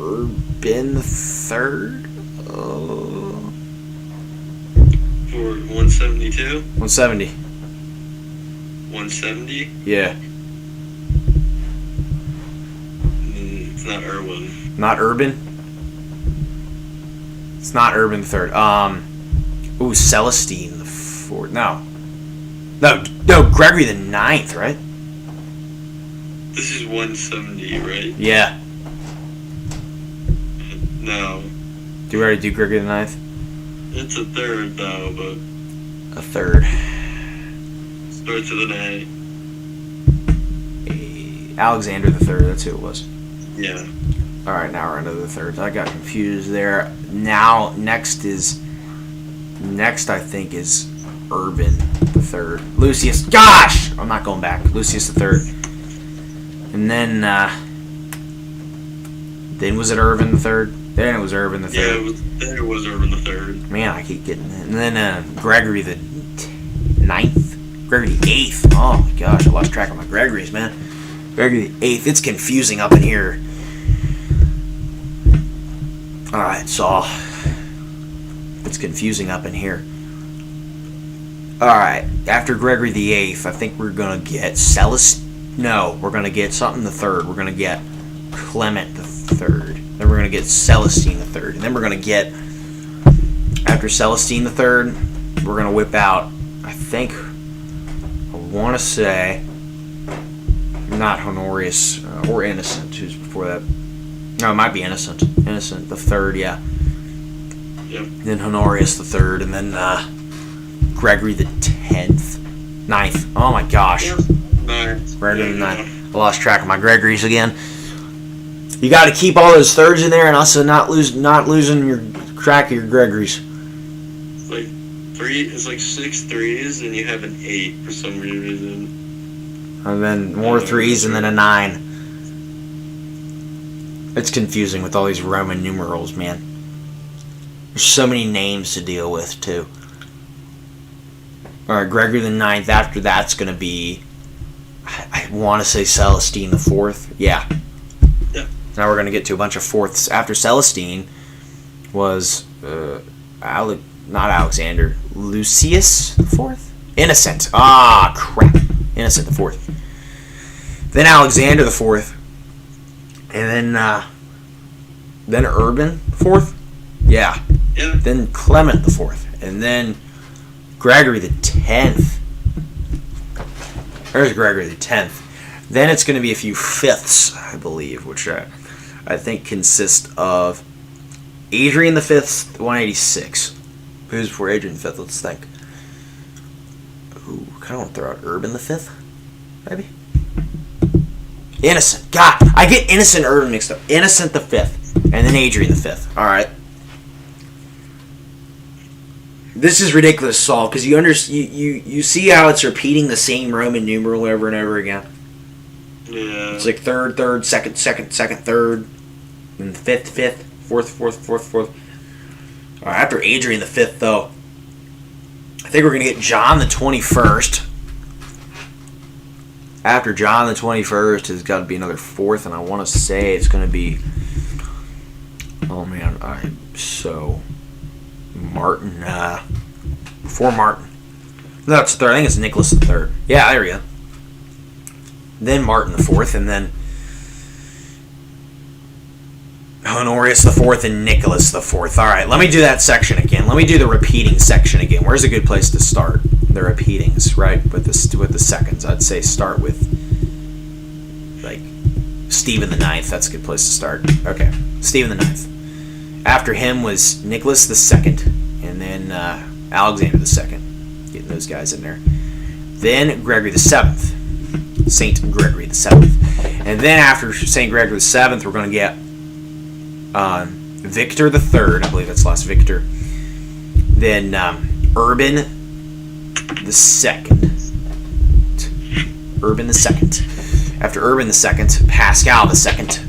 Urban the Third? For 172? 170. 170? Yeah. It's not Irwin. Not Urban? It's not Urban the Third. Ooh, Celestine the Fourth. No, Gregory the Ninth, right? This is 170, right? Yeah. No. Do we already do Gregory the Ninth? It's a third, though, but A third. starts with an Alexander the Third, that's who it was. A. Yeah. Alright, now we're into the thirds. I got confused there. Now, next I think is Urban the Third. Lucius. Gosh! I'm not going back. Lucius the Third. And then was it Urban the Third? Then it was Urban the Third. Yeah, it was Urban the Third. Man, I keep getting it. And then Gregory the Ninth. Gregory the Eighth. Oh my gosh, I lost track of my Gregories, man. Gregory the Eighth. It's confusing up in here. Alright, so it's confusing up in here. Alright, after Gregory the Eighth, I think we're gonna get we're gonna get something the Third. We're gonna get Clement the Third. Then we're gonna get Celestine the Third. And then we're gonna get, after Celestine the Third, we're gonna whip out, I think, I wanna say, not Honorius or Innocent, who's before that. No, it might be Innocent. Innocent the Third, yeah. Yep. Then Honorius the Third, and then Gregory the Ninth. Oh my gosh. Yep. Nice. Gregory the Ninth. I lost track of my Gregories again. You got to keep all those thirds in there, and also not losing your track of your Gregories. It's like it's like 6 threes, and you have an 8 for some reason. And then more threes, and then a 9. It's confusing with all these Roman numerals, man. There's so many names to deal with, too. Alright, Gregory the Ninth. After that's going to be, I want to say Celestine the Fourth. Yeah. Yeah. Now we're going to get to a bunch of fourths. After Celestine was not Alexander, Lucius the Fourth? Innocent. Ah, crap. Innocent the Fourth. Then Alexander the Fourth. And then Urban the Fourth? Yeah. Yeah. Then Clement the Fourth. And then Gregory the 10th. There's Gregory the 10th. Then it's going to be a few fifths, I believe, which I think consist of Adrian the 5th, 186. Who's before Adrian the 5th? Let's think. Ooh, kind of want to throw out Urban the 5th, maybe? Innocent. God, I get Innocent and Urban mixed up. Innocent the 5th, and then Adrian the 5th. All right. This is ridiculous, Saul, because you see how it's repeating the same Roman numeral over and over again. Yeah. It's like third, second, third, and fifth, fourth. All right, after Adrian the 5th, though, I think we're gonna get John the 21st. After John the 21st has got to be another 4th, and I want to say it's going to be. Oh man, Martin. Before Martin. No, it's the 3rd. I think it's Nicholas the 3rd. Yeah, there we go. Then Martin the 4th, and then Honorius the 4th and Nicholas the 4th. All right, let me do that section again. Let me do the repeating section again. Where's a good place to start? The repeatings, right? With the seconds, I'd say start with like Stephen the 9th. That's a good place to start. Okay, Stephen the 9th. After him was Nicholas the 2nd, and then Alexander the 2nd. Getting those guys in there. Then Gregory the 7th, Saint Gregory the 7th, and then after Saint Gregory the 7th, we're going to get Victor the 3rd. I believe that's last Victor. Then Urban the 2nd. Urban the 2nd. After Urban the 2nd, Pascal the 2nd.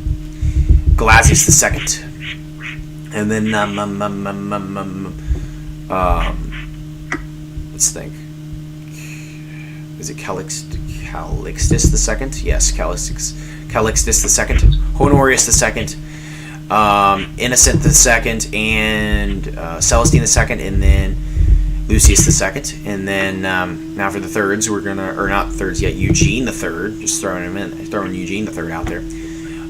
Gelasius the 2nd. And then let's think. Is it Calixtus the 2nd? Yes, Calixtus the 2nd. Honorius the 2nd. Innocent the 2nd, and Celestine the 2nd, and then Lucius the 2nd, and then now for the 3rds, we're gonna, or not 3rds yet, Eugene the 3rd. Just throwing him in, throwing Eugene the 3rd out there,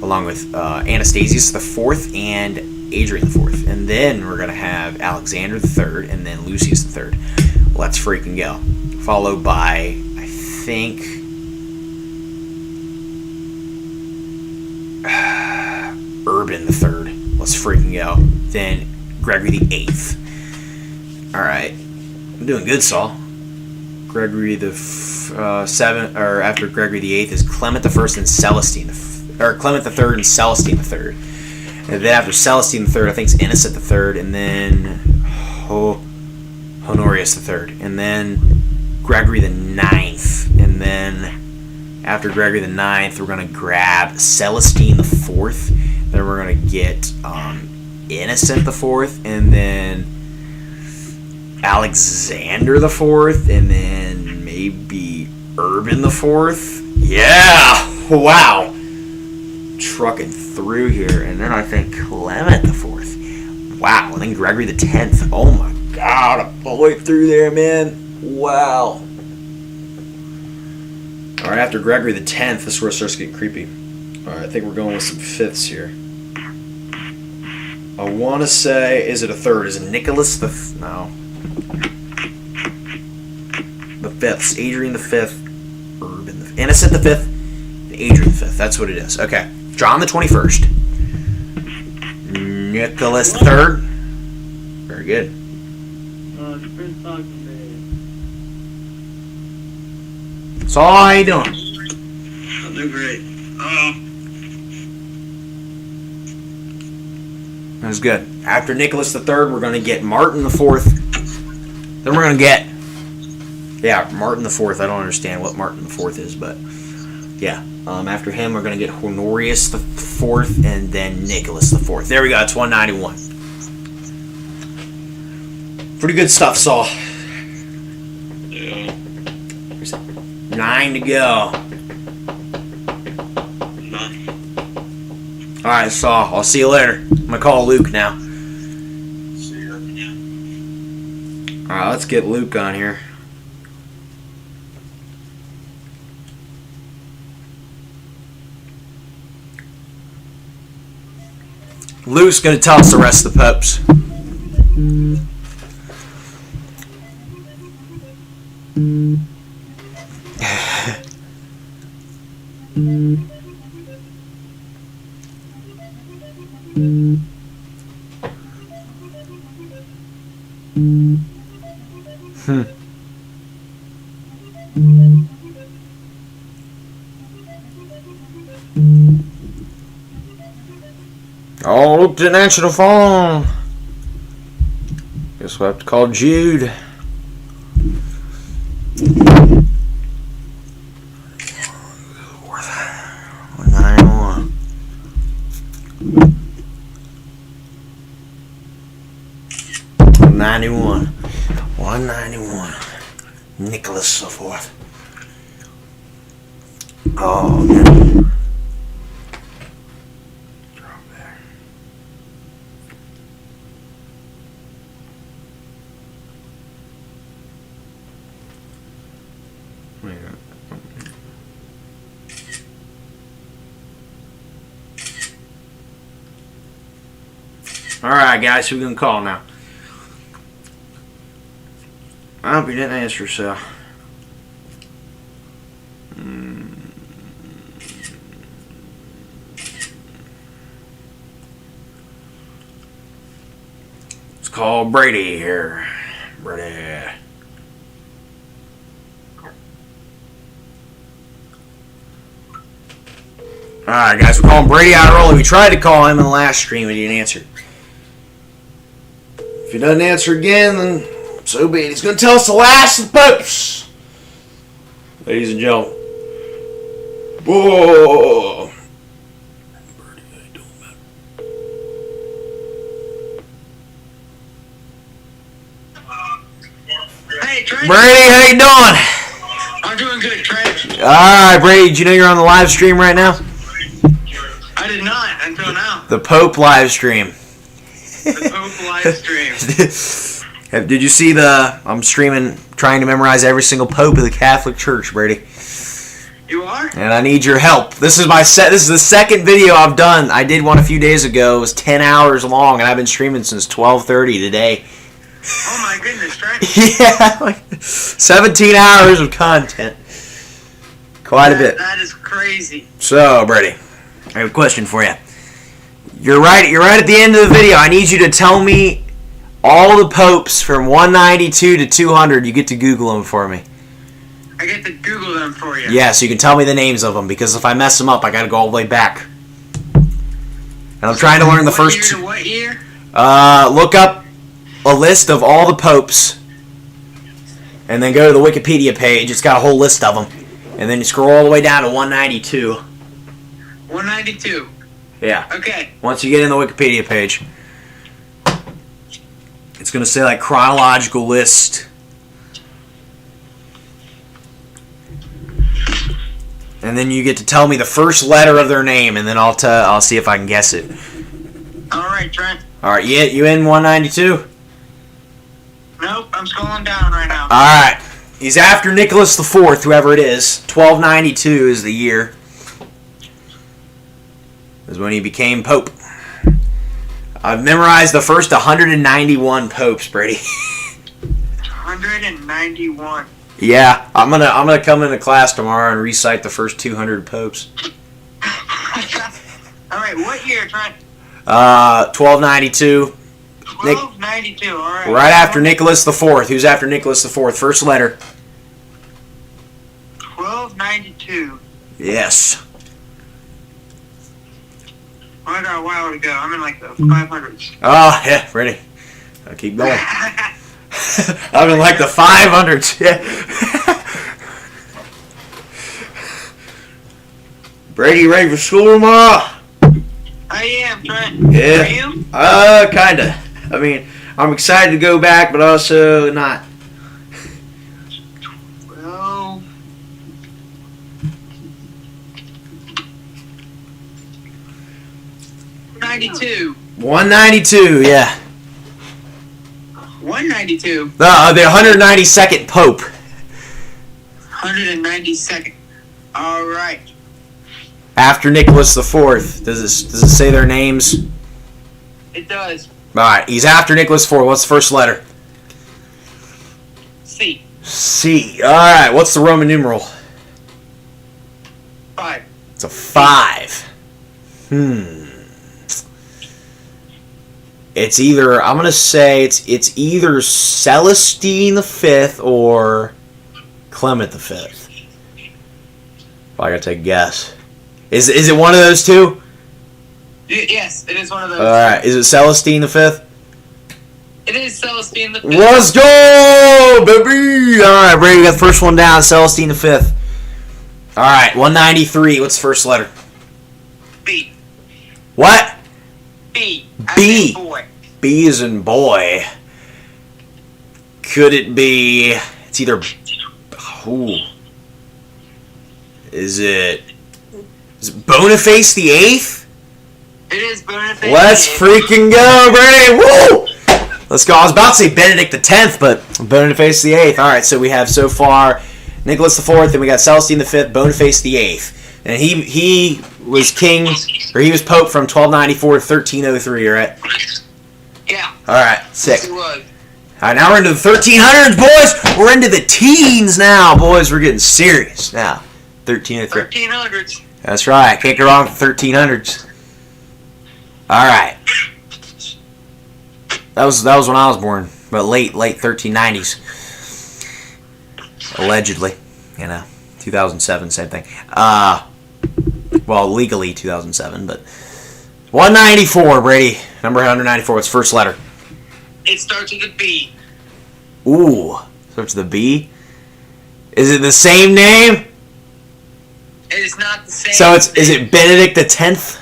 along with Anastasius the 4th and Adrian the 4th, and then we're gonna have Alexander the 3rd, and then Lucius the 3rd. Let's freaking go. Followed by, I think, Urban the 3rd. Let's freaking go. Then Gregory the 8th. All right, I'm doing good, Saul. Gregory the 7th, or after Gregory the 8th is Clement the 1st and Celestine, or Clement the 3rd and Celestine the 3rd. And then after Celestine the 3rd, I think it's Innocent the 3rd, and then Honorius the 3rd, and then Gregory the 9th, and then after Gregory the 9th, we're gonna grab Celestine the 4th. Then we're gonna get Innocent the 4th, and then Alexander the 4th, and then maybe Urban the 4th. Yeah! Wow! Trucking through here, and then I think Clement the 4th. Wow, and then Gregory the 10th. Oh my god, I'm all the way through there, man. Wow. Alright, after Gregory the 10th, this is where it starts getting creepy. Alright, I think we're going with some 5ths here. I want to say, is it a 3rd? Is it Nicholas the... No. The 5ths. Adrian the 5th. Urban the 5th. Innocent the 5th. And Adrian the 5th. That's what it is. Okay. John the 21st. Nicholas the 3rd. Very good. So how you doing? I'm doing great. That's good. After Nicholas the 3rd, we're going to get Martin the 4th. Then we're going to get... Yeah, Martin the 4th. I don't understand what Martin the 4th is, but... Yeah. After him, we're going to get Honorius the 4th, and then Nicholas the 4th. There we go. It's 191. Pretty good stuff, Saul. Yeah. 9 to go. Alright, Saul. I'll see you later. I'm going to call Luke now. See ya. Alright, let's get Luke on here. Luke's going to tell us the rest of the popes. Oh, Luke didn't answer the phone. Guess we'll have to call Jude. $191. Nicholas the 4th. Oh, man. Drop there. Alright, guys, who we gonna call now? I hope you didn't answer, so. Let's call Brady here. Brady. Alright, guys, we're calling Brady out early. We tried to call him in the last stream and he didn't answer. If he doesn't answer again, then so be it. He's going to tell us the last of the popes. Ladies and gentlemen. Whoa. Hey, Trent. Brady, how you doing? I'm doing good, Trent. Alright, Brady, did you know you're on the live stream right now? I did not until now. The Pope live stream. The Pope live stream. Did you see I'm streaming, trying to memorize every single Pope of the Catholic Church, Brady. You are? And I need your help. This is the second video I've done. I did one a few days ago. It was 10 hours long, and I've been streaming since 12:30 today. Oh my goodness, Trent. Yeah, like 17 hours of content. Quite a bit. That is crazy. So, Brady, I have a question for you. You're right at the end of the video. I need you to tell me all the popes from 192 to 200. You get to Google them for me. I get to Google them for you. Yeah, so you can tell me the names of them, because if I mess them up, I got to go all the way back. And I'm trying to learn the first two. What year? Look up a list of all the popes, and then go to the Wikipedia page. It's got a whole list of them. And then you scroll all the way down to 192. 192. Yeah. Okay. Once you get in the Wikipedia page, it's going to say like chronological list. And then you get to tell me the first letter of their name, and then I'll see if I can guess it. All right, Trent. All right, you in 192? Nope, I'm scrolling down right now. All right. He's after Nicholas IV, whoever it is. 1292 is the year. Is when he became Pope. I've memorized the first 191 popes, Brady. 191. Yeah, I'm gonna come into class tomorrow and recite the first 200 popes. All right, what year, Trent? 1292. 1292. All right. Right after Nicholas IV. Who's after Nicholas IV? First letter. 1292. Yes. I got a while to go. I'm in like the 500s. Oh yeah, ready. I'll keep going. I'm in like the 500s. Yeah. Brady, ready for school tomorrow? I am, Trent. Yeah. Are you? Kinda. I mean, I'm excited to go back, but also not. Well, 92. 192, yeah. 192. The 192nd Pope. 192nd. All right. After Nicholas IV. Does it say their names? It does. Alright, he's after Nicholas IV. What's the first letter? C. C. Alright, what's the Roman numeral? 5. It's a 5. It's either, I'm going to say, it's either Celestine V or Clement V. If I got to take a guess. Is it one of those two? Yes, it is one of those. Alright, is it Celestine V? It is Celestine the 5th. Let's go, baby! Alright, Brady, we got the first one down, Celestine V. Alright, 193, what's the first letter? B. What? B. B. As in boy. B is in boy. Could it be... It's either... Ooh. Is it Boniface the Eighth? It is Boniface. Let's freaking go, Brady! Woo! Let's go. I was about to say Benedict the Tenth, but Boniface the Eighth. All right, so we have so far Nicholas the Fourth, and we got Celestine the Fifth, Boniface the Eighth, and he was king, or he was pope from 1294 to 1303. Right? Yeah. All right, sick. He was. All right, now we're into the 1300s, boys. We're into the teens now, boys. We're getting serious now. 1303. 1300s. That's right. Can't go wrong with 1300s. All right. That was when I was born, but late 1390s. Allegedly, 2007, same thing. Well, legally 2007, but 194, Brady. Number 194. What's first letter? It starts with a B. Ooh, starts with a B. Is it the same name? It is not the same. So is it Benedict the 10th?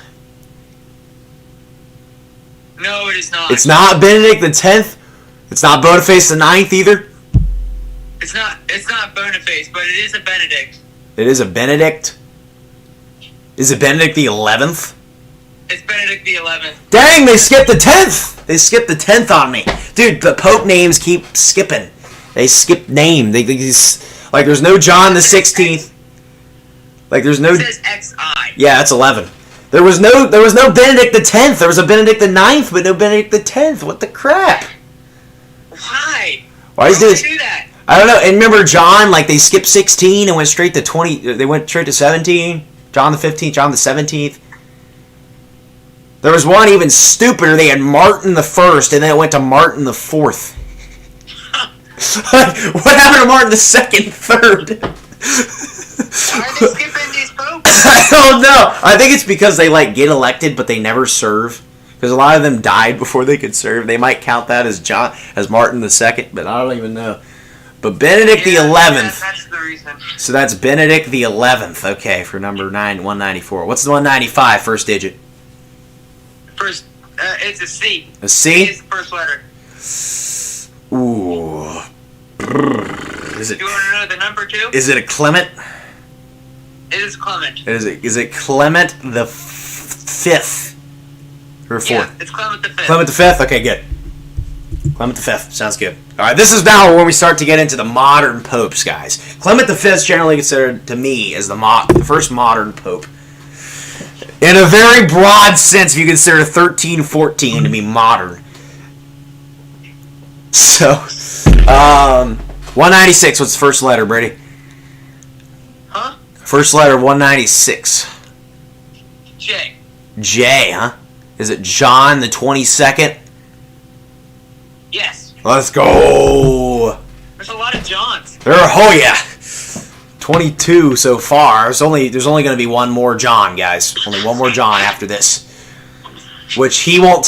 No, it is not. It's not Benedict the 10th. It's not Boniface the 9th either. It's not Boniface, but it is a Benedict. It is a Benedict. Is it Benedict the 11th? It's Benedict the 11th. Dang, they skipped the 10th. They skipped the 10th on me, dude. The Pope names keep skipping. They skip name. Like there's no John the 16th. Like there's no. It says XI. Yeah, that's 11. There was no Benedict the 10th. There was a Benedict the 9th, but no Benedict the 10th. What the crap? Why? Why is would this? they do that? I don't know. And remember John? Like they skipped 16 and went straight to 20. They went straight to 17. John the 15th. John the 17th. There was one even stupider. They had Martin the 1st, and then it went to Martin the 4th. What happened to Martin the 2nd, 3rd? Why are they skipping these popes? I don't know. I think it's because they get elected, but they never serve. Because a lot of them died before they could serve. They might count that as Martin the 2nd, but I don't even know. But Benedict the 11th. That's the reason. So that's Benedict the 11th. Okay, for number 194. What's the 195 first digit? First, it's a C. A C? It's the first letter. Ooh. Is it? You want to know the number two? Is it a Clement? It is Clement. Is it Clement the 5th or 4th? Yeah, it's Clement the 5th. Clement the 5th. Okay, good. Clement the 5th. Sounds good. All right, this is now when we start to get into the modern popes, guys. Clement the 5th is generally considered to me as the first modern pope. In a very broad sense, if you consider 1314 to be modern. So, 196. What's the first letter, Brady? Huh? First letter, 196. J. J, huh? Is it John the 22nd? Yes. Let's go. There's a lot of Johns. Oh yeah. 22 so far. There's only going to be one more John, guys. Only one more John after this. Which he won't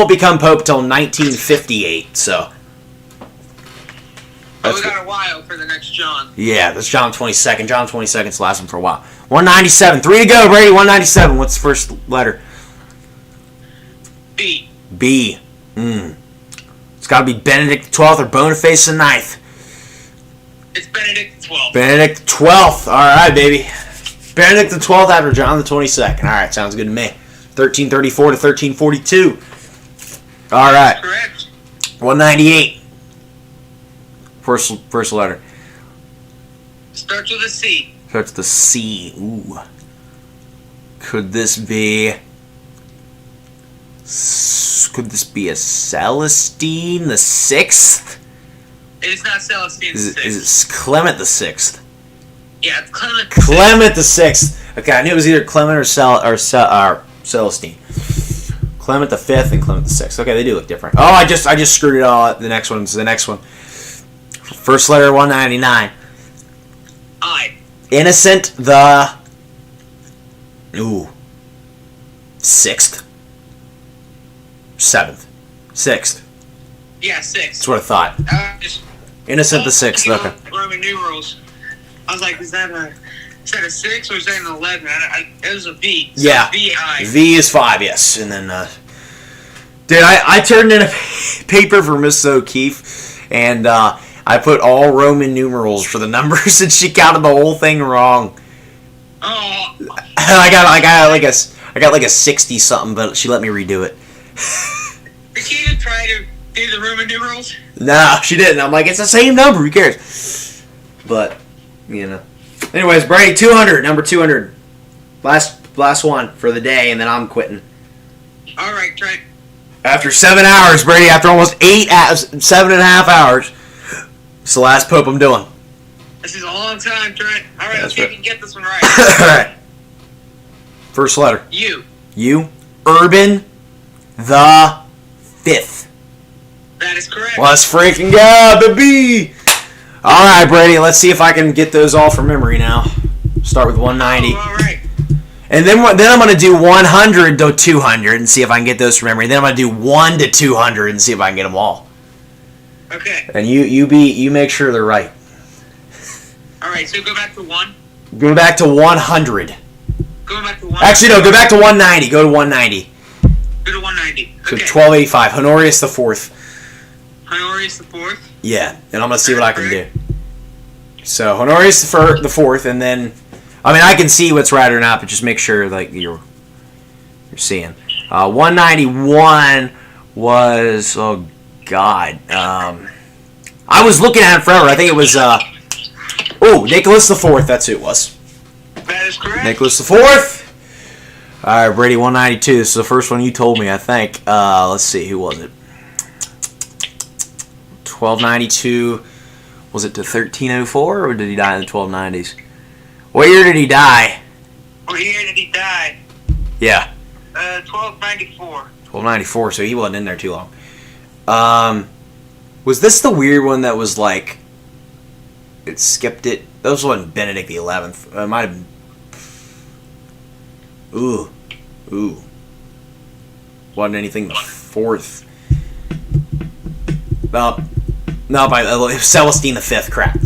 become pope till 1958, so. But we got a while for the next John. Yeah, that's John 22nd. John 22nd's lasting for a while. 197. 3 to go, Brady. 197. What's the first letter? B. B. It's got to be Benedict the 12th or Boniface the 9th. It's Benedict the 12th. Benedict the 12th. All right, baby. Benedict the 12th after John the 22nd. All right, sounds good to me. 1334 to 1342. All right. Correct. 198. First letter. Starts with a C. Starts with the C. Ooh. Could this be a Celestine the 6th? It is not Celestine the 6th. Is it Clement the 6th? Yeah, it's Clement the 6th. Clement the 6th. Okay, I knew it was either Clement or Celestine. Clement the 5th and Clement the 6th. Okay, they do look different. Oh, I just screwed it all up. The next one's the next one. First letter 199. I. Innocent the 6th. 7th. 6th. Yeah, 6. That's what I thought. Just Innocent the 6th. Okay. Roman numerals. I was like, is that a 6 or is that an 11? It was a V. So Yeah. V-I. V is 5, yes. And then, dude, I turned in a paper for Mrs. O'Keefe, and I put all Roman numerals for the numbers, and she counted the whole thing wrong. Oh, I got like a 60 something, but she let me redo it. did she even try to do the Roman numerals? No, she didn't. I'm like, it's the same number. Who cares? But, you know. Anyways, Brady, 200, number 200. Last one for the day, and then I'm quitting. All right, Trent. After 7 hours, Brady, after almost 7.5 hours, it's the last Pope I'm doing. This is a long time, Trent. All right, That's let's see if right. you can get this one right. All right. First letter. You. U. Urban the 5th. That is correct. Let's freaking go, baby! Alright, Brady, let's see if I can get those all from memory now. Start with 190. Oh, all right. And then I'm going to do 100 to 200 and see if I can get those from memory. Then I'm going to do 1 to 200 and see if I can get them all. Okay. And you make sure they're right. All right, so go back to 1. Go back to 100. Go back to 1. Actually, no, go back to 190. Go to 190. Go to 190. So Okay. 1285. Honorius the 4th. Honorius the 4th. Yeah, and I'm going to see what I can do. So, Honorius the 4th, and then... I mean, I can see what's right or not, but just make sure like you're seeing. 191 was... Oh, God. I was looking at it forever. I think it was... Nicholas the 4th. That's who it was. That is correct. Nicholas the 4th. All right, Brady, 192. This is the first one you told me, I think. Let's see. Who was it? 1292. Was it to 1304, or did he die in the 1290s? What year did he die? What year did he die? Yeah. 1294. 1294, so he wasn't in there too long. Was this the weird one that was like... It skipped it? That wasn't Benedict the 11th. It might have been... Ooh. Wasn't anything the 4th. No, Celestine the 5th, crap.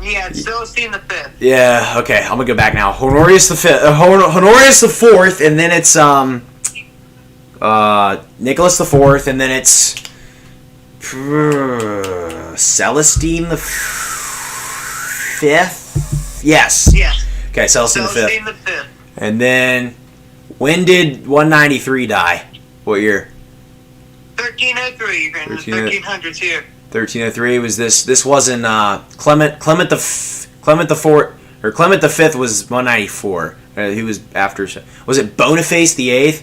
Yeah, it's Celestine the 5th. Yeah, okay, I'm gonna go back now. Honorius the 5th, Honorius the 4th, and then it's Nicholas the 4th, and then it's Celestine the 5th. Yes. Yes. Okay, Celestine the 5th. Celestine the 5th. And then when did 193 die? What year? 1303. You're in the 1300s here. 1303 was this. This wasn't Clement the 4th or Clement the 5th was 194. He was after. Was it Boniface the 8th?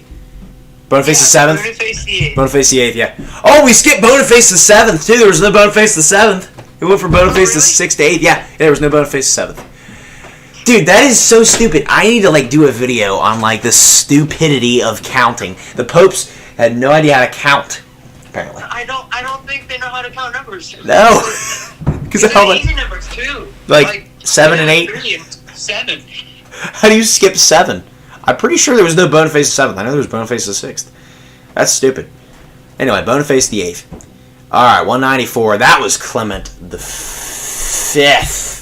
Boniface the 7th. Boniface the 8th. Boniface the 8th. Yeah. Oh, we skipped Boniface the 7th too. There was no Boniface the 7th. We went from Boniface the 6th to 8th. Yeah, there was no Boniface the 7th. Dude, that is so stupid. I need to like do a video on like the stupidity of counting. The popes had no idea how to count. Apparently. I don't think they know how to count numbers. No. Because They're how like easy numbers too. Like 7 and 8. 3 and 7. How do you skip 7? I'm pretty sure there was no Boniface the 7th. I know there was Boniface the 6th. That's stupid. Anyway, Boniface the 8th. Alright, 194. That was Clement the 5th.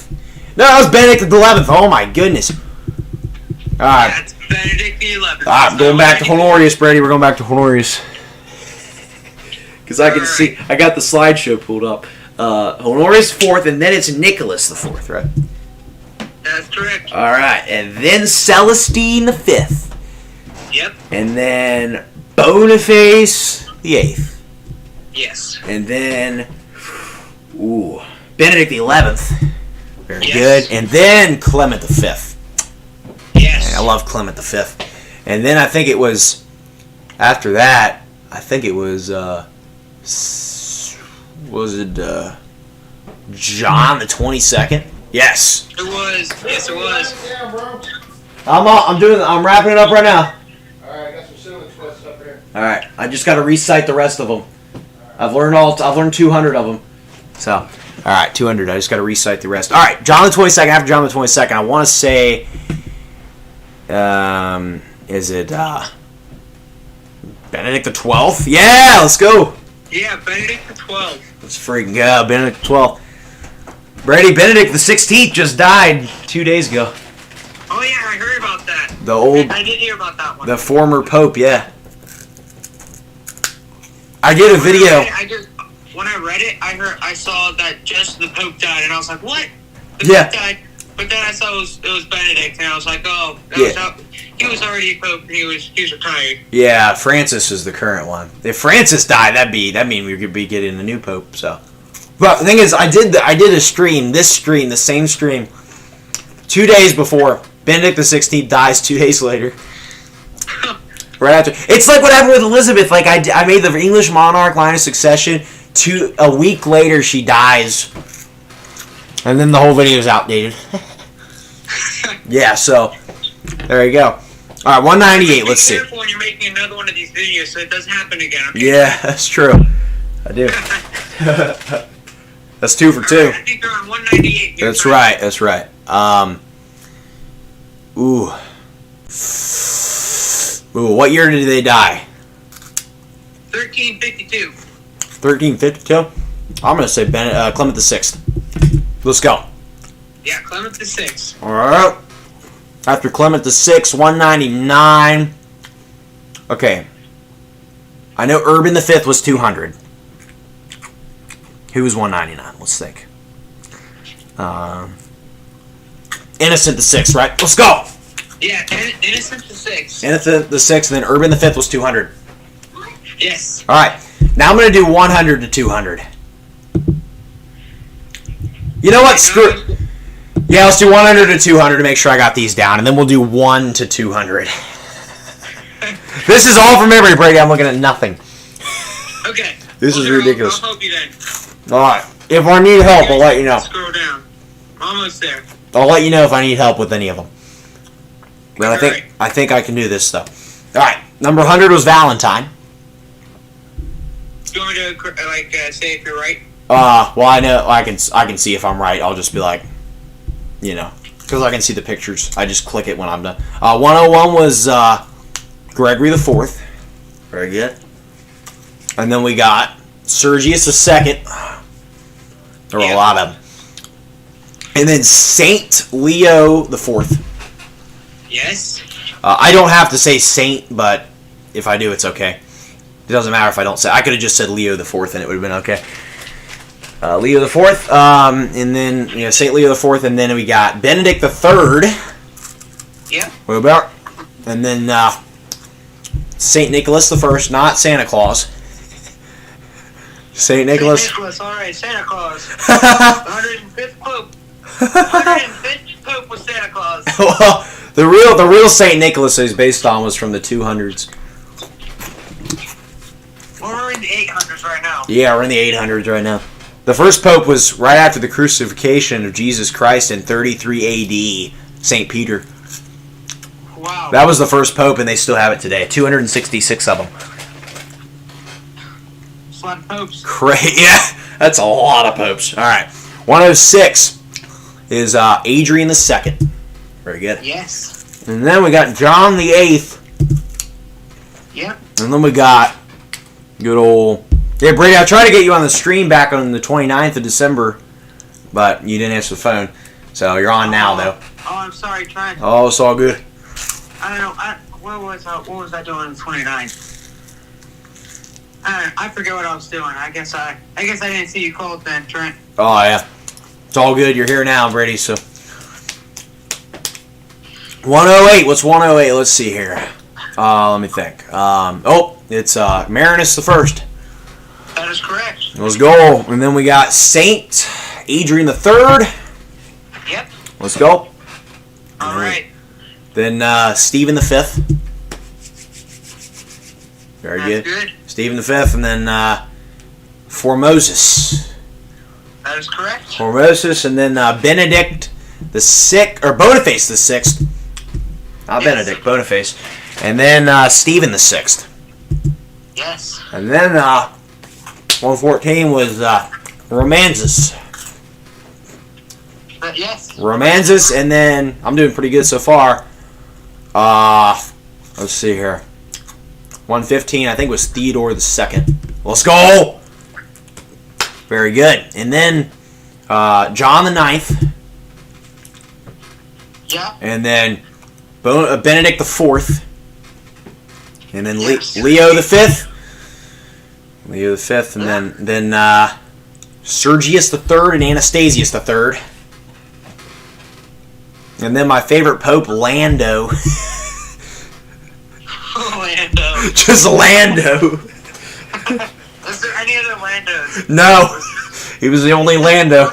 No, that was Benedict the 11th. Oh my goodness. Alright. That's Benedict the 11th. Alright, I'm going back to Honorius, Brady. We're going back to Honorius. Because I can see, I got the slideshow pulled up. Honorius 4th, and then it's Nicholas the 4th, right? That's correct. Alright, and then Celestine the 5th. Yep. And then Boniface the 8th. Yes. And then, Benedict the 11th. Very Yes. good. And then Clement the 5th. Yes. I love Clement the 5th. And then I think it was, after that, I think it was, John the 22nd? Yes. It was. Yes, it was. Yeah, bro. I'm wrapping it up right now. Alright, I got some cinnamon twists up here. All right, I just got to recite the rest of them. I've learned 200 of them. So, all right, 200. I just got to recite the rest. All right, John the 22nd. After John the 22nd, I want to say, is it Benedict the 12th? Yeah, let's go. Yeah, Benedict the 12th. Let's freaking go, Benedict the 12th. Brady, Benedict the 16th just died 2 days ago. Oh yeah, I heard about that. I did hear about that one. The former pope, yeah. I did a video. When I read it, I saw that just the Pope died, and I was like, what? The Yeah. Pope died? But then I saw it was Benedict, and I was like, oh, he was already a pope, and he was retired. Yeah, Francis is the current one. If Francis died, that mean we could be getting a new pope. So, but the thing is, I did a stream, the same stream, 2 days before Benedict the 16th dies. 2 days later, right after. It's like what happened with Elizabeth. Like I made the English monarch line of succession. A week later, she dies. And then the whole video is outdated. Yeah, so there you go. All right, 198. Let's see. Be careful when you're making another one of these videos, so it doesn't happen again. Okay? Yeah, that's true. I do. That's 2 for 2. Right, I think they're on 198. That's right. That's right. Ooh. What year did they die? 1352. 1352. I'm gonna say Clement the Sixth. Let's go. Yeah, Clement the Sixth. All right. After Clement the Sixth, 199. Okay. I know Urban the Fifth was 200. Who was 199? Let's think. Innocent the Sixth, right? Let's go. Yeah, Innocent the Sixth. Innocent the Sixth, and then Urban the Fifth was 200. Yes. All right. Now I'm gonna do 100 to 200. You know what? Screw. Yeah, let's do 100 to 200 to make sure I got these down, and then we'll do 1 to 200. This is all from memory, Brady. I'm looking at nothing. Okay. This is ridiculous. I'll help you then. All right. If I need help, I'll let you know. Scroll down. Almost there. I'll let you know if I need help with any of them. But Alright. I think I can do this stuff. All right. Number 100 was Valentine. Do you want me to say if you're right? Well, I know I can see if I'm right. I'll just be like, because I can see the pictures. I just click it when I'm done. 101 was Gregory the Fourth. Very good. And then we got Sergius the Second. There were a lot of them. And then Saint Leo the Fourth. Yes. I don't have to say Saint, but if I do, it's okay. It doesn't matter if I don't say. I could have just said Leo the Fourth, and it would have been okay. Leo the Fourth, and then Saint Leo the Fourth, and then we got Benedict the Third. Yeah. What about? And then Saint Nicholas the First, not Santa Claus. Saint Nicholas. Saint Nicholas, all right, Santa Claus. 105th Pope. 105th Pope was Santa Claus. Well, the real Saint Nicholas is based on was from the 200s. We're in the 800s right now. Yeah, we're in the 800s right now. The first pope was right after the crucifixion of Jesus Christ in 33 A.D., St. Peter. Wow. That was the first pope, and they still have it today. 266 of them. That's a lot of popes. Great. Yeah, that's a lot of popes. All right. 106 is Adrian II. Very good. Yes. And then we got John the Eighth. Yep. And then we got good old... Yeah, Brady, I tried to get you on the stream back on the 29th of December, but you didn't answer the phone. So you're on now, though. Oh, I'm sorry, trying. Oh, it's all good. I don't know. What was I doing on the 29th? I forget what I was doing. I guess I didn't see you called then, Trent. Oh, yeah. It's all good. You're here now, Brady, so... 108. What's 108? Let's see here. Let me think. It's Marinus the First. That is correct. Let's go. And then we got Saint Adrian the Third. Yep. Let's go. All right. Then Stephen the Fifth. Very That's good. good. Stephen the Fifth, and then Formosus. That is correct. Formosus, and then Benedict the Sixth, or Boniface the Sixth. Not Yes. Benedict, Boniface. And then Stephen the Sixth. Yes. And then 114 was Romanzus. Yes. Romanzus, and then I'm doing pretty good so far. Let's see here. 115, I think, was Theodore the Second. Let's go! Very good. And then John the Ninth. Yeah. And then Benedict the Fourth. And then Yes. Leo the Fifth. Leo the Fifth, and then Sergius the Third and Anastasius the Third. And then my favorite Pope, Lando. Lando. Just Lando. Is there any other Landos? No. He was the only Lando.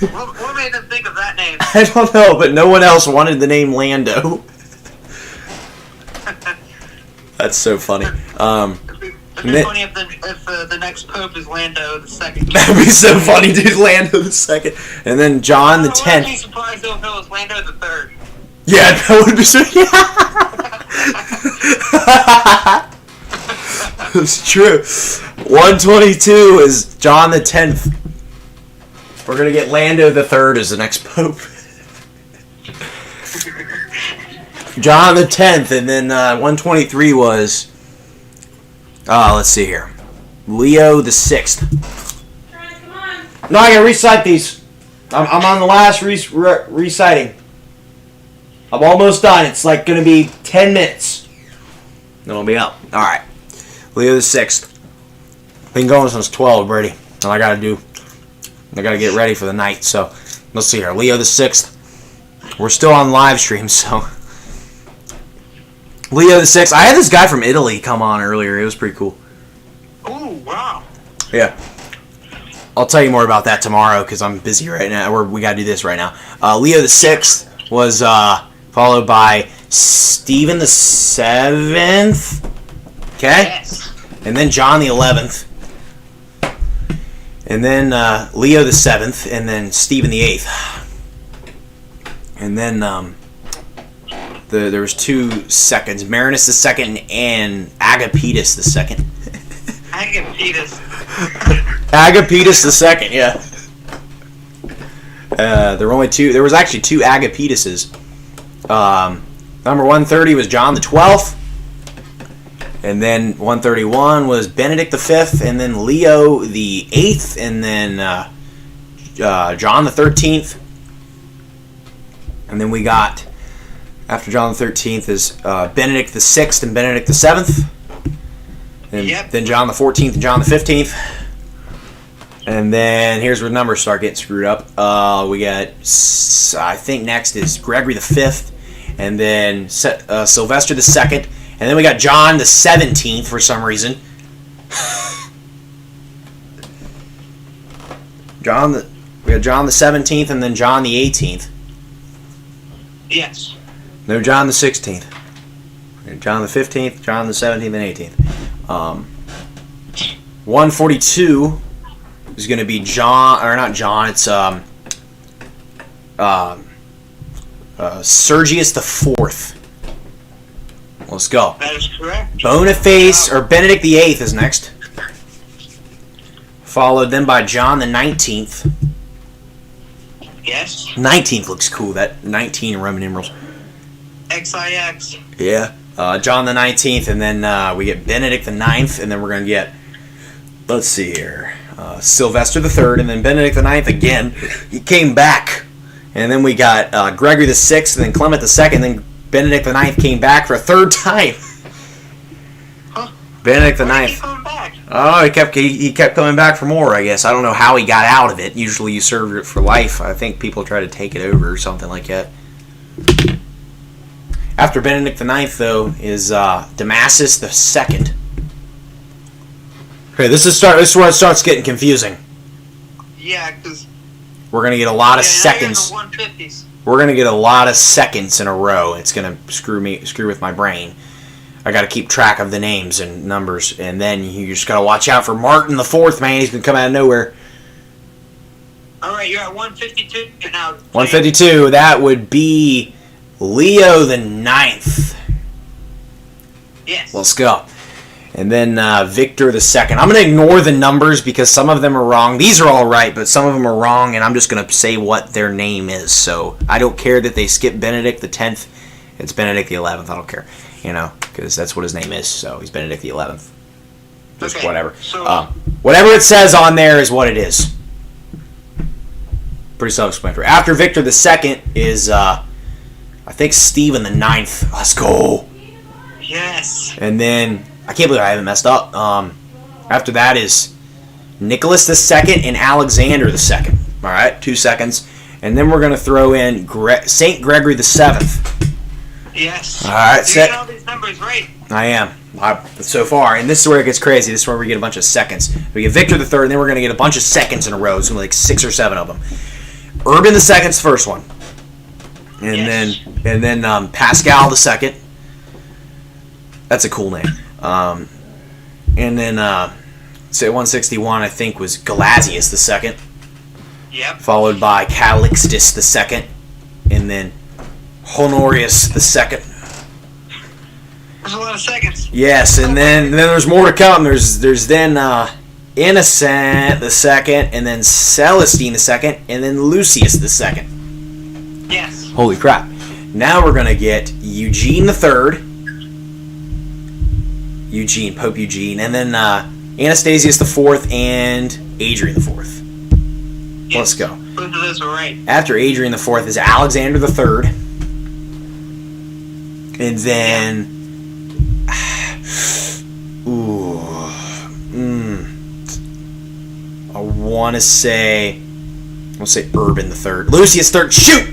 What made them think of that name? I don't know, but no one else wanted the name Lando. That's so funny. It'd be funny if the next Pope is Lando the second. That'd be so funny, dude. Lando the second. And then John the I wouldn't be 10th. surprised though if it was Lando the third. Yeah, that would be so. It's true. 122 is John the 10th. We're gonna get Lando the third as the next Pope. John the 10th, and then 123 was. Let's see here. Leo the 6th. Trent, come on. No, I gotta recite these. I'm on the last reciting. I'm almost done. It's like gonna be 10 minutes. Then I'll be up. Alright. Leo the 6th. Been going since 12, Brady. And I gotta get ready for the night. So, let's see here. Leo the 6th. We're still on live stream, so. Leo the 6th. I had this guy from Italy come on earlier. It was pretty cool. Oh wow! Yeah. I'll tell you more about that tomorrow because I'm busy right now. Or we gotta do this right now. Leo the 6th was followed by Stephen the 7th. Okay? Yes. And then John the 11th. And then Leo the 7th. And then Stephen the 8th. And then there was 2 seconds. Marinus the 2nd and Agapetus the 2nd. Agapetus. Agapetus the 2nd, yeah. There were only 2. There was actually 2 Agapituses. Number 130 was John the 12th. And then 131 was Benedict the 5th. And then Leo the 8th. And then John the 13th. And then we got, after John the 13th is Benedict the 6th and Benedict the 7th. And then John the 14th and John the 15th. And then here's where numbers start getting screwed up. We got, I think next is Gregory the 5th. And then Sylvester the 2nd. And then we got John the 17th for some reason. We got John the 17th and then John the 18th. Yes. No, John the 16th. John the 15th, John the 17th, and 18th. 142 is going to be John, or not John, it's Sergius the 4th. Let's go. That is correct. Boniface, or Benedict the 8th is next. Followed then by John the 19th. Yes. 19th looks cool, that 19 Roman numerals. XIX. Yeah. John the 19th, and then we get Benedict the 9th, and then we're going to get, let's see here, Sylvester the 3rd, and then Benedict the 9th again. He came back. And then we got Gregory the 6th, and then Clement the 2nd, and then Benedict the 9th came back for a 3rd time. Huh? Benedict the Why did 9th. he come back? Oh, he kept coming back for more, I guess. I don't know how he got out of it. Usually you serve it for life. I think people try to take it over or something like that. After Benedict the 9th, though, is Damasus the 2nd. Okay, this is where it starts getting confusing. Yeah, because We're going to get a lot of seconds. Now you're in the 150s. We're going to get a lot of seconds in a row. It's going to screw with my brain. I got to keep track of the names and numbers, and then you just got to watch out for Martin the 4th, man. He's going to come out of nowhere. All right, you're at 152 now. 152, that would be Leo the 9th. Yes. Let's go. And then Victor the 2nd. I'm going to ignore the numbers because some of them are wrong. These are all right, but some of them are wrong, and I'm just going to say what their name is. So I don't care that they skip Benedict the 10th. It's Benedict the 11th. I don't care, because that's what his name is. So he's Benedict the 11th. Just Okay, whatever. so- Whatever it says on there is what it is. Pretty self-explanatory. After Victor the 2nd is, I think, Stephen the 9th. Let's go. Yes. And then, I can't believe I haven't messed up. After that is Nicholas the 2nd and Alexander the 2nd. Alright, 2 seconds. And then we're going to throw in St. Gregory the 7th. Yes. All right, You set. got all these numbers right. I am. So far. And this is where it gets crazy. This is where we get a bunch of seconds. We get Victor the 3rd, and then we're going to get a bunch of seconds in a row. It's going to be like 6 or 7 of them. Urban the 2nd's the first one. And then Pascal the 2nd. That's a cool name. And then, say 161, I think, was Galasius the 2nd. Yep. Followed by Calixtus the 2nd. And then Honorius the 2nd. There's a lot of seconds. Yes, and then there's more to come. There's then Innocent the 2nd, and then Celestine the 2nd, and then Lucius the 2nd. Yes. Holy crap. Now we're going to get Eugene the 3rd. Pope Eugene, and then Anastasius the 4th and Adrian the 4th. Yes. Let's go. Both of those were right. After Adrian the 4th is Alexander the 3rd. And then... I want to say... I'll say Urban the 3rd. Lucius 3rd. Shoot!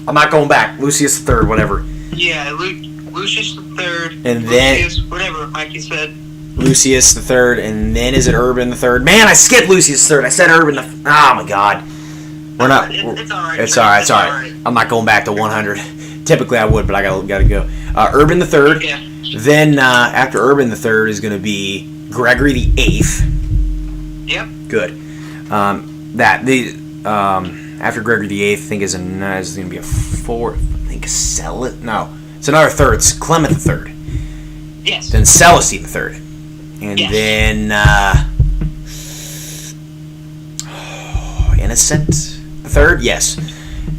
I'm not going back. Lucius the 3rd, whatever. Yeah, Lucius the 3rd. And then... Lucius, whatever Mikey said. Lucius the 3rd, and then is it Urban the 3rd? Man, I skipped Lucius the 3rd. I said Urban the... Oh, my God. We're not... It's alright. It's alright. I'm not going back to 100. Typically I would, but I gotta go. Urban the 3rd. Yeah. Then after Urban the 3rd is going to be Gregory the 8th. Yep. Good. After Gregory the 8th, I think is going to be a 4th. I think it's another 3rd. It's Clement the 3rd. Yes. Then Celestine the 3rd. And then Innocent the 3rd? Yes.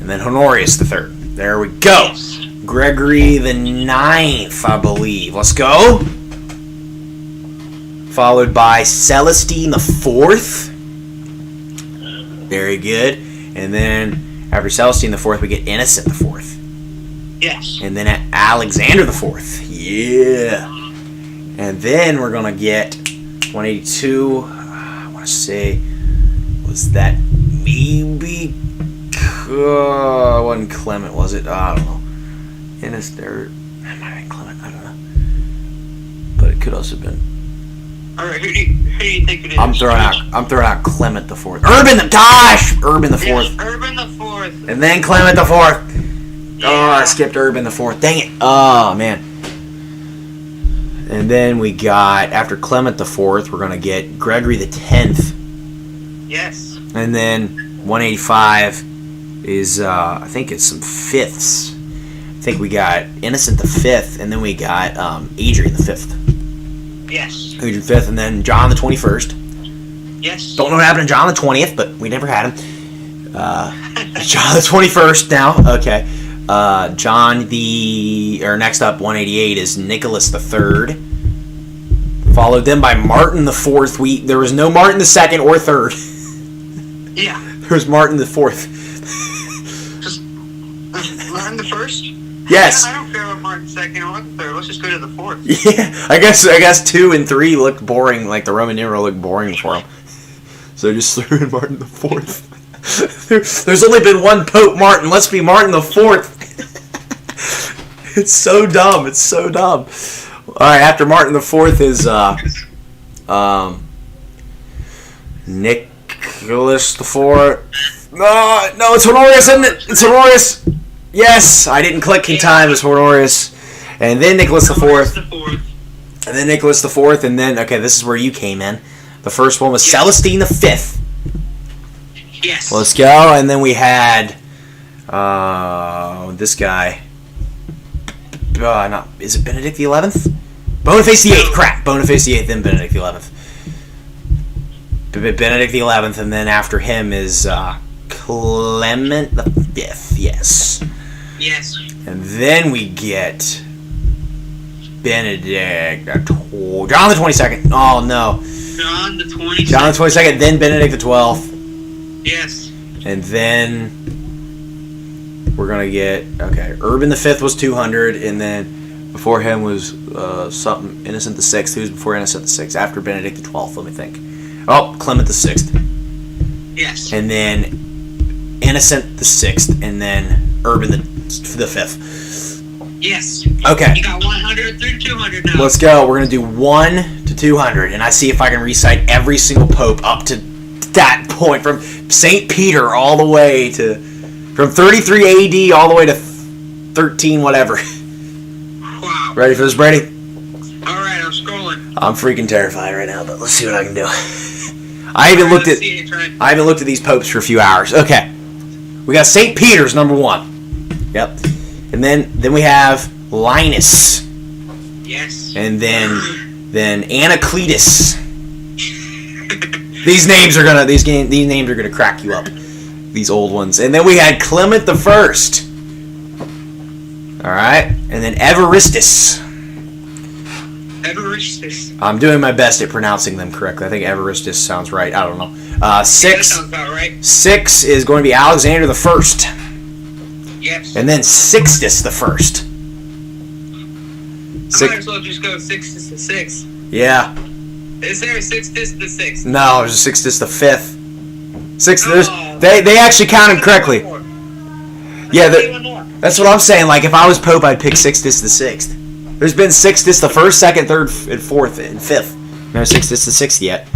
And then Honorius the 3rd. There we go. Yes. Gregory the 9th, I believe. Let's go. Followed by Celestine the 4th. Very good. And then after Celestine the 4th, we get Innocent the 4th. Yes. And then Alexander the 4th. Yeah. And then we're going to get 182. I want to say, was that maybe... wasn't Clement, was it? I don't know. Innocent, or it might have been Clement, I don't know. But it could also have been... Alright, who do you think it is? I'm throwing out Clement the 4th. Urban the 4th. Yes, Urban the 4th. And then Clement the 4th. Yeah. Oh, I skipped Urban the 4th. Dang it. Oh, man. And then we got, after Clement the 4th, we're going to get Gregory the 10th. Yes. And then 185 is, I think it's some 5ths. I think we got Innocent the 5th, and then we got Adrian the 5th. Yes. Adrian 5th, and then John the 21st. Yes. Don't know what happened to John the 20th, but we never had him. John the 21st now. Okay. Next up, 188 is Nicholas the 3rd. Followed then by Martin the 4th. There was no Martin the 2nd or 3rd. Yeah. There was Martin the 4th. Just Martin the 1st? Yes. I don't care about Martin 2nd or the 3rd. Let's just go to the 4th. Yeah. I guess 2 and 3 looked boring. Like the Roman numeral looked boring for him. So just threw in Martin the 4th. There's only been one Pope Martin. Let's be Martin the 4th. It's so dumb. It's so dumb. All right. After Martin the 4th is Nicholas the 4th. No, it's Honorius, isn't it? It's Honorius. Yes, I didn't click in time. It's Honorius, and then Nicholas the 4th, and then Nicholas the 4th, and then this is where you came in. The first one was Celestine the 5th. Yes. Let's go, and then we had this guy. Is it Benedict the 11th? Boniface the 8th. Crap, Boniface the 8th, then Benedict the 11th. Benedict the 11th, and then after him is Clement the 5th. Yes. Yes. And then we get Benedict John the 22nd. Oh no. John the 22nd. John the 22nd, then Benedict the 12th. Yes. And then we're gonna get Urban the 5th was 200, and then before him was Innocent the 6th. Who was before Innocent the 6th? After Benedict the 12th, let me think. Oh, Clement the 6th. Yes. And then Innocent the 6th, and then Urban the 5th. Yes. Okay. You got 100 through 200 now. Let's go. We're going to do 1 to 200, and I see if I can recite every single pope up to that point, from St. Peter all the way to, from 33 AD all the way to 13 whatever. Wow. Ready for this, Brady? Alright, I'm scrolling. I'm freaking terrified right now, but let's see what I can do. I haven't looked at these popes for a few hours. Okay. We got St. Peter's number 1. Yep. And then we have Linus. Yes. And then Anacletus. These names are gonna crack you up. These old ones. And then we had Clement the First. All right. And then Evaristus. Evaristus. I'm doing my best at pronouncing them correctly. I think Evaristus sounds right. I don't know. 6. Yeah, that sounds about right. 6 is going to be Alexander the First. Yes. And then Sixtus the First. I might as well just go Sixtus the 6th. Yeah. Is there a Sixtus the 6th? No, there's a Sixtus the 5th. Oh. They actually counted correctly. Yeah, that's what I'm saying. Like, if I was Pope, I'd pick Sixtus the 6th. There's been Sixtus the 1st, 2nd, 3rd, and 4th, and 5th. No Sixtus the 6th yet.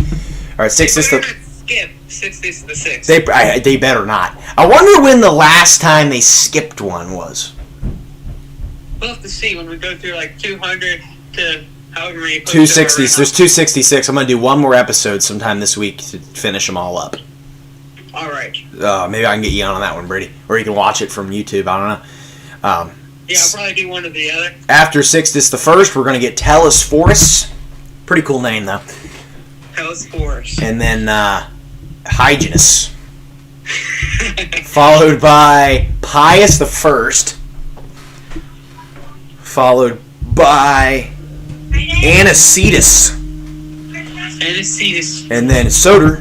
All right, Sixtus the... skip Sixtus the 6th. They better not. I wonder when the last time they skipped one was. We'll have to see when we go through like 200 to however many. 260. There's 266. I'm gonna do one more episode sometime this week to finish them all up. All right. Maybe I can get you on that one, Brady, or you can watch it from YouTube. I don't know. Yeah, I'll probably do one or the other. After Sixtus the First, we're gonna get Telesphorus. Pretty cool name though. Telesphorus. And then Hyginus. Followed by Pius the First. Followed by Anicetus. Anicetus. And then Soter.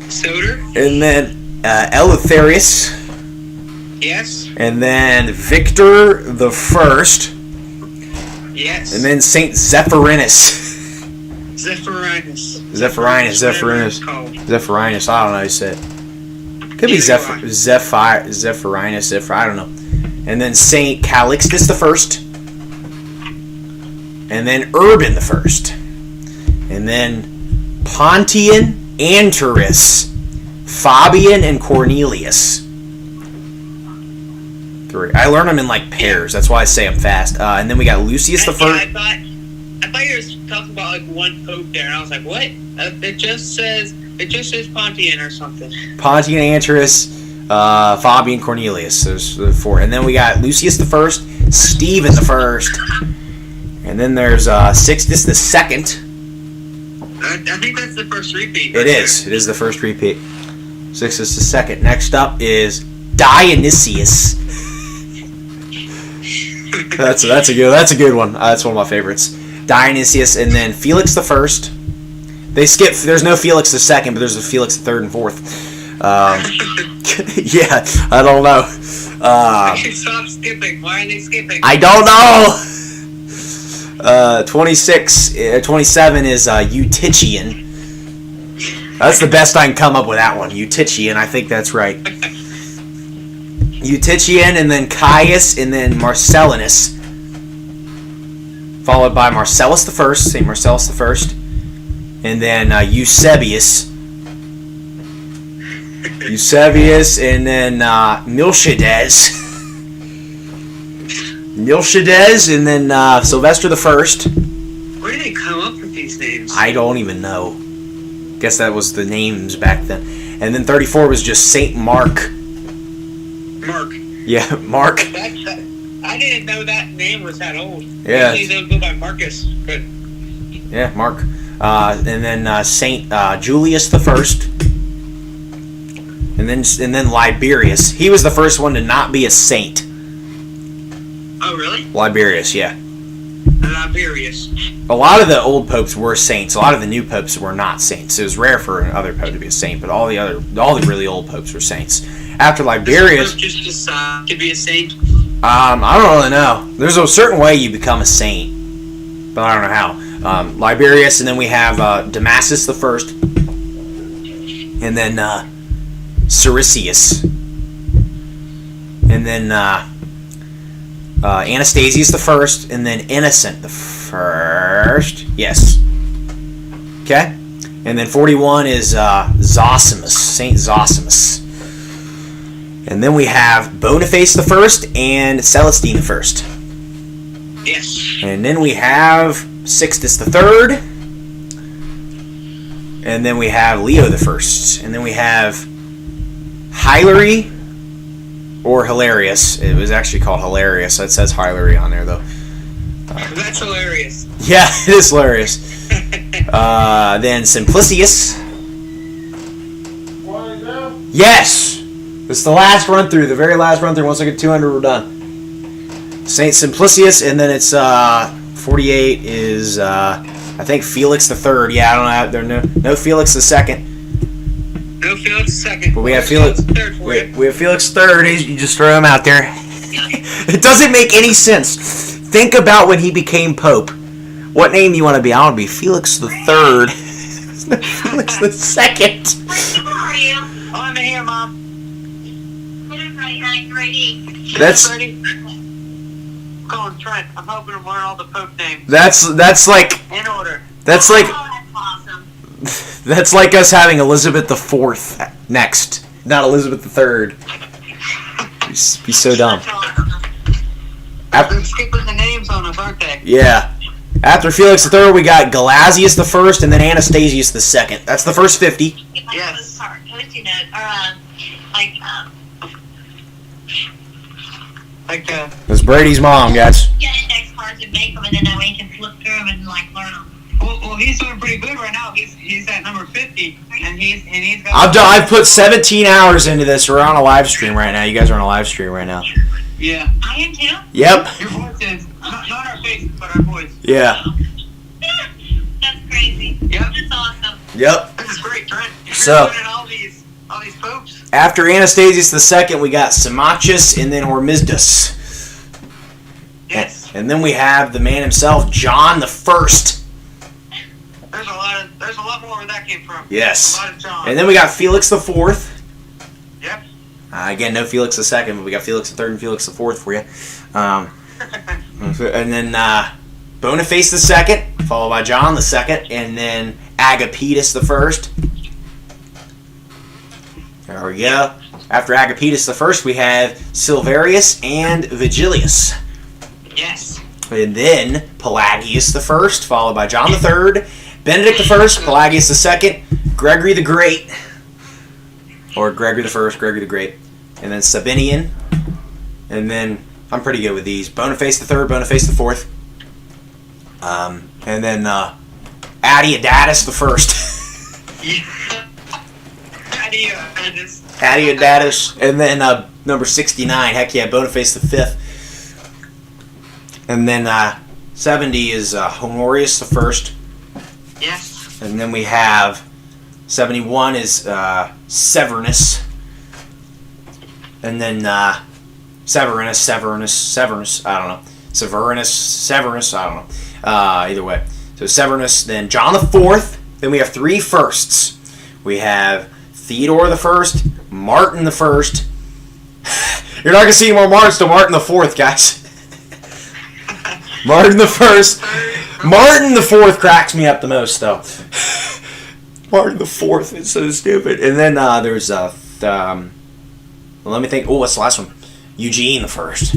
Soter. And then Eleutherius. Yes. And then Victor the First. Yes. And then Saint Zephyrinus. Zephyrinus. Zephyrinus. I don't know how you say it. Could be Zephyrinus. I don't know. And then Saint Calixtus the First. And then Urban the First. And then Pontian, Anterus, Fabian, and Cornelius. 3. I learn them in like pairs. That's why I say them fast. And then we got Lucius the First. I thought you were talking about like one pope there, and I was like, what? It just says Pontian or something. Pontian, Anterus, Fabian, Cornelius. There's 4. And then we got Lucius the First, Stephen the First, and then there's Sixtus the Second. I think that's the first repeat. It is. It is the first repeat. Sixtus the Second. Next up is Dionysius. That's a good one. That's one of my favorites. Dionysius, and then Felix the First. They skip. There's no Felix the Second, but there's a Felix the Third and Fourth. Yeah, I don't know. Stop skipping. Why are they skipping? I don't know. 27 is Eutychian. That's the best I can come up with that one. Eutychian. I think that's right. Eutychian, and then Caius, and then Marcellinus. Followed by Marcellus the First, St. Marcellus the First. And then Eusebius. And then Miltiades. And then Sylvester the First. Where did they come up with these names? I don't even know. Guess that was the names back then. And then 34 was just Saint Mark. Mark. Yeah, Mark. I didn't know that name was that old. Yeah. Usually they go by Marcus, but... Yeah, Mark. And then Saint Julius the First. And then Liberius. He was the first one to not be a saint. Oh, really? Liberius, yeah. Liberius. A lot of the old popes were saints. A lot of the new popes were not saints. It was rare for another pope to be a saint, but all the really old popes were saints. After Liberius, just decide to be a saint. I don't really know. There's a certain way you become a saint, but I don't know how. Liberius, and then we have Damasus the First, and then Siricius. and then Anastasius the first, and then Innocent the first. Yes. Okay. And then 41 is Zosimus, Saint Zosimus. And then we have Boniface the first and Celestine the first. Yes. And then we have Sixtus the third. And then we have Leo the first. And then we have Hilary or Hilarious. It was actually called Hilarious. It says Hilary on there, though. That's hilarious. Yeah, it is hilarious. Then Simplicius. Yes! It's the last run through, the very last run through. Once I get 200, we're done. Saint Simplicius, and then it's 48 is I think Felix the third. Yeah, I don't know. No Felix the second. No Felix the second. But we have Felix third for you. we have Felix third. You just throw him out there. It doesn't make any sense. Think about when he became Pope. What name do you want to be? I want to be Felix the third. Felix the second. How are you? Oh, I'm here, Mom. That's Go on, Trent. I'm hoping to learn all the Pope names that's like in order. that's like Oh, that's awesome. that's like us having Elizabeth the fourth next, not Elizabeth the third. Be so dumb. That's awesome. They're skipping the names on us, aren't they? Yeah. After Felix the third, we got Galasius the first, and then Anastasius the second. That's the first 50. Yes. Post-it note, or Like, That's Brady's mom, guys. get index cards and make them, and then that way you can flip through them and learn them. well, he's doing pretty good right now. He's at number 50, and he's got. I've put 17 hours into this. We're on a live stream right now. You guys are on a live stream right now. Yeah. I am too. Yep. Your voice is not our faces, but our voice. Yeah. That's crazy. Yep. That's awesome. Yep. This is great, Trent. You're So- learning all these popes. After Anastasius the second, we got Symmachus, and then Hormisdas. Yes. And then we have the man himself, John the first. There's a lot more where that came from. Yes. A lot of John. And then we got Felix the fourth. Yep. Again, no Felix the second, but we got Felix the third and Felix the fourth for you. And then Boniface the second, followed by John the second, and then Agapetus the first. There we go. After Agapetus the first, we have Silverius and Vigilius. Yes. And then Pelagius the first, followed by John the third, Benedict the first, Pelagius the second, Gregory the Great, or Gregory the first, Gregory the Great, and then Sabinian, and then I'm pretty good with these. Boniface the third, Boniface the fourth, and then Adeodatus the first. Adeodatus, and then number 69. Heck yeah, Boniface the fifth. And then 70 is Honorius the first. Yes. And then we have 71 is Severinus. And then Severinus, I don't know. Severinus, I don't know. Either way. So Severinus, then John the fourth. Then we have three firsts. We have Theodore the first, Martin the first. You're not going to see more Martins till Martin the fourth, guys. Martin the first. Martin the fourth cracks me up the most, though. Martin the fourth is so stupid. And then there's let me think. Oh, what's the last one? Eugene the first.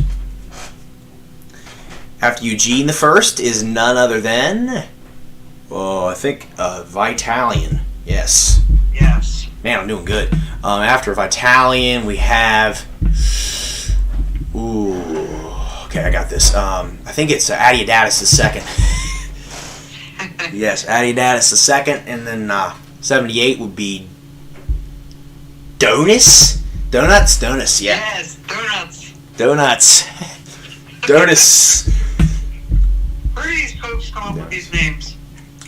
After Eugene the first is none other than, I think Vitalian. Yes. Yes. Man, I'm doing good. After Vitalian, we have. Okay, I got this. I think it's Adeodatus the second. Yes, Adeodatus the second, and then 78 would be Donus. Donus. Yeah. Yes. Donuts. Donus. Where do these popes come up with these names?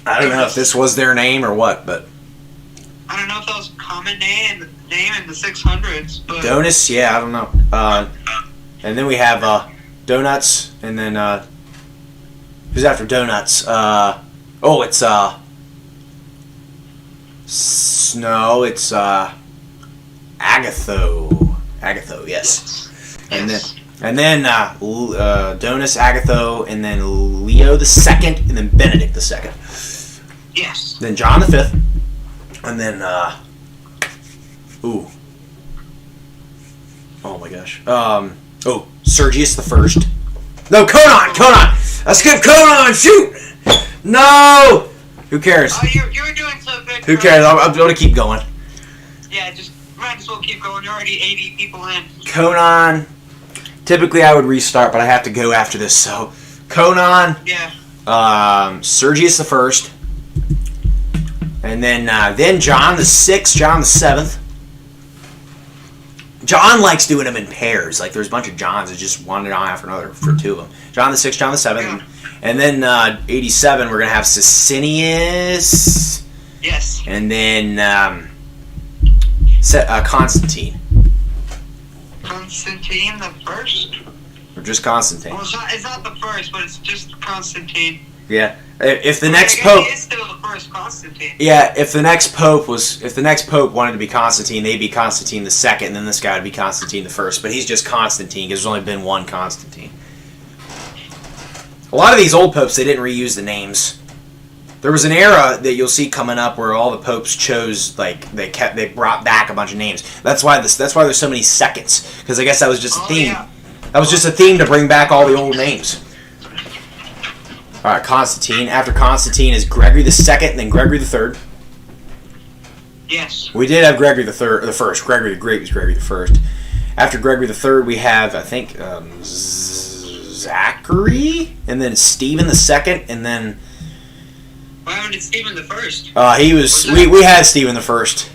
I don't know if this was their name or what, but I don't know if that was a common name in the 600s, but Donus. Yeah, I don't know. And then we have Donuts, and then who's after Donuts? It's Agatho. Yes. And Yes. then Donus Agatho, and then Leo the Second, and then Benedict the Second. Yes. Then John the Fifth, and then oh my gosh, Sergius the First. No, Conan. I skipped Conan. Shoot. No. Who cares? Oh, you're doing so good. Who cares? I'm going to keep going. Yeah, just might as well keep going. You're already 80 people in. Conan. Typically, I would restart, but I have to go after this. So, Conan. Yeah. Sergius the First, and then John the Sixth, John the Seventh. John likes doing them in pairs. Like there's a bunch of Johns that just one on after another for two of them. John the Sixth, John the Seventh, Yeah. and then 87 we're gonna have Sicinius, Yes. and then Constantine, Constantine the First. or just Constantine. Well, it's not the first, but it's just Constantine. Yeah. If the next I guess pope. he is still the first Constantine. Yeah, if the next pope wanted to be Constantine, they'd be Constantine the Second, and then this guy would be Constantine the First. But he's just Constantine because there's only been one Constantine. A lot of these old popes, they didn't reuse the names. There was an era that you'll see coming up where all the popes chose they brought back a bunch of names. That's why there's so many seconds, because I guess that was just a theme. Yeah. That was just a theme to bring back all the old names. All right, Constantine. After Constantine is Gregory the Second, and then Gregory the Third. Yes. We did have Gregory the First. Gregory the Great was Gregory the First. After Gregory the Third, we have I think Zachary, and then Stephen the Second, and then What happened to Stephen the First? we had Stephen the First.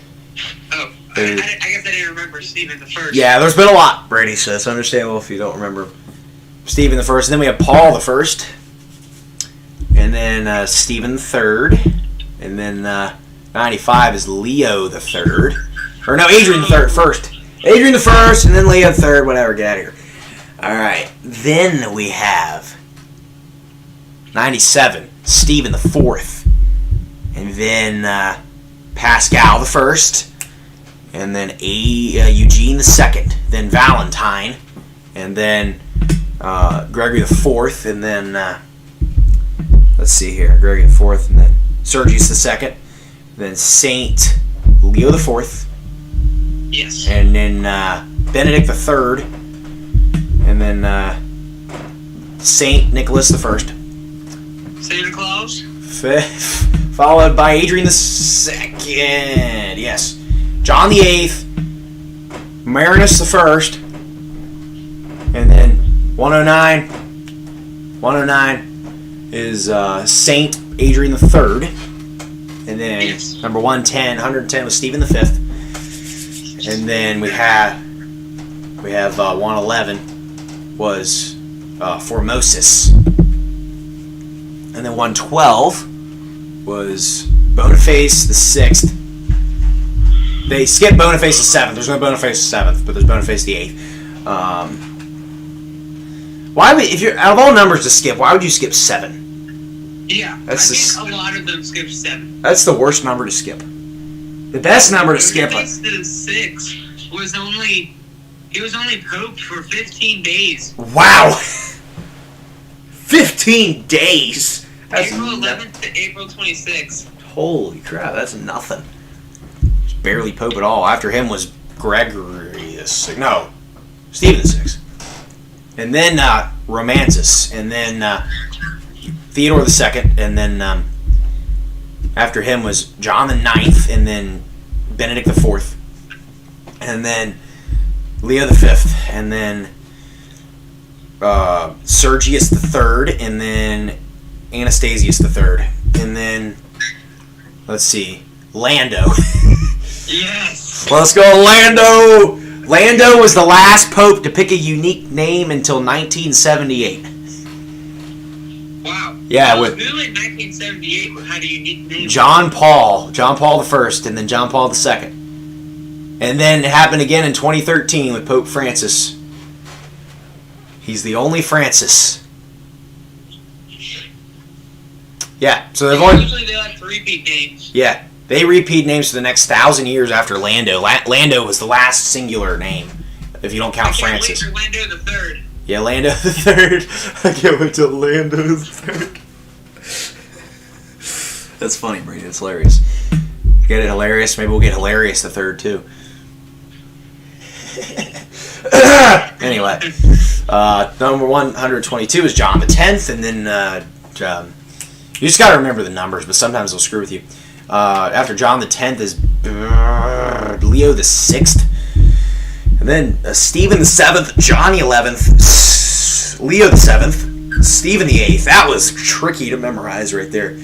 Oh, I guess I didn't remember Stephen the First. Yeah, there's been a lot, Brady. So it's understandable if you don't remember Stephen the First. And then we have Paul the First. And then Stephen III, and then 95 is Leo the Third, or no, Adrian the Third first. Adrian the First, and then Leo the Third. Whatever, get out of here. All right, then we have 97 Stephen the Fourth, and then Pascal the First, and then Eugene the Second, then Valentine, and then Gregory the Fourth, and then. Let's see here, Gregory the Fourth, and then Sergius the Second, then Saint Leo the Fourth, Yes. and then Benedict the Third, and then Saint Nicholas the First, Santa Claus. followed by Adrian the Second. Yes, John the Eighth, Marinus the First, and then 109. 109. Is Saint Adrian the Third, and then Yes. number 110 was Stephen the Fifth, and then we have 111 was Formosus, and then 112 was Boniface the Sixth. They skipped Boniface the Seventh. There's no Boniface the Seventh, but there's Boniface the Eighth. Why would, if you're out of all numbers to skip, why would you skip 7? Yeah. That's I just- think a lot of them skip 7. That's the worst number to skip. The best number to skip. Boniface the Sixth was only pope for 15 days. Wow. 15 days. That's April no- 11th to April 26th. Holy crap, that's nothing. It's barely Pope at all. After him was Gregory the Sixth. No, Stephen the Sixth. And then Romantus. And then Theodore the Second. And then after him was John the Ninth. And then Benedict the Fourth. And then Leo the Fifth. And then Sergius the Third. And then Anastasius the Third. And then let's see, Lando. Yes. Let's go, Lando! Lando was the last pope to pick a unique name until 1978. Wow. Yeah, Well, with who in 1978 had a unique name? John Paul the First, and then John Paul the Second. And then it happened again in 2013 with Pope Francis. He's the only Francis. Yeah, so they've only... Usually they like to repeat names. Yeah, they repeat names for the next 1,000 years after Lando. Lando was the last singular name if you don't count Francis. Lando the third. Yeah, Lando the third. I can't wait till Lando the third. That's funny, Brady. That's hilarious. Get it hilarious? Maybe we'll get Hilarious the third too. Anyway, number 122 is John the 10th, and then you just gotta remember the numbers, but sometimes they'll screw with you. After John the 10th is Leo the 6th, and then Stephen the 7th, John the 11th, Leo the 7th, Stephen the 8th. That was tricky to memorize right there.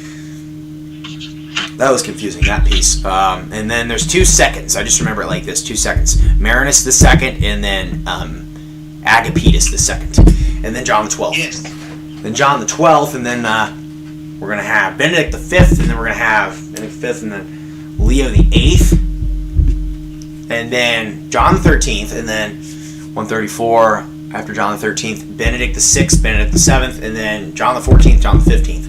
That was confusing, that piece. And then there's 2 seconds. I just remember it like this, 2 seconds. Marinus the 2nd, and then Agapetus the 2nd. And then John the 12th. Yes. Then John the 12th, and then we're going to have Benedict the 5th, and then we're going to have Benedict the 5th, and then Leo the 8th, and then John the 13th, and then 134 after John the 13th, Benedict the 6th, Benedict the 7th, and then John the 14th, John the 15th.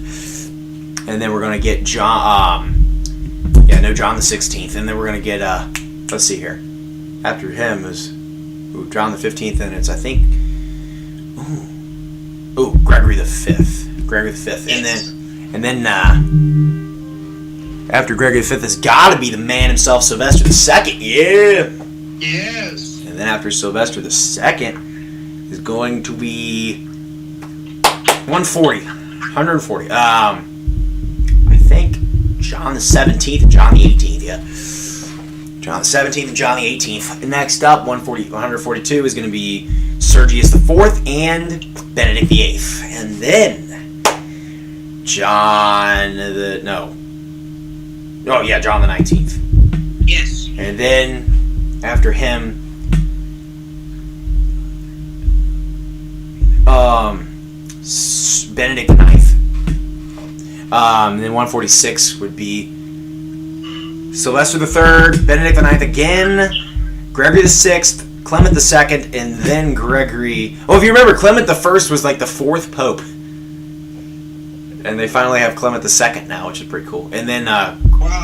And then we're going to get John the 16th, and then we're going to get, let's see here, after him is John the 15th, and it's, I think, Gregory the 5th. Gregory the 5th. And then after Gregory the 5th has got to be the man himself, Sylvester the 2nd. Yeah. Yes. And then after Sylvester the 2nd is going to be 140. I think John the 17th and John the 18th. Yeah. John the 17th and John the 18th. And next up, 142 is going to be Sergius the 4th and Benedict the 8th. And then John the 19th. Yes. And then after him, Benedict the 9th. And then 146 would be Sylvester the 3rd, Benedict the 9th again, Gregory the 6th, Clement the 2nd, and then Gregory. Oh, if you remember, Clement the 1st was like the 4th pope. And they finally have Clement the 2nd now, which is pretty cool. And then Wow,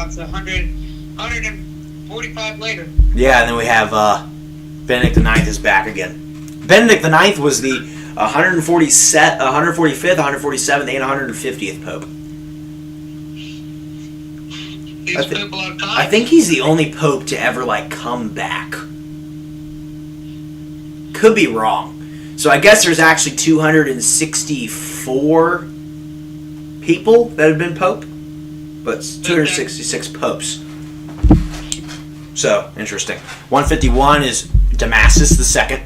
it's 145 later. yeah, and then we have Benedict the 9th is back again. Benedict the 9th was the 145th, 147th, and 150th pope. I think he's the only pope to ever come back. Could be wrong. So I guess there's actually 264 people that have been pope, but it's 266 popes. So interesting. 151 is Damasus the 2nd.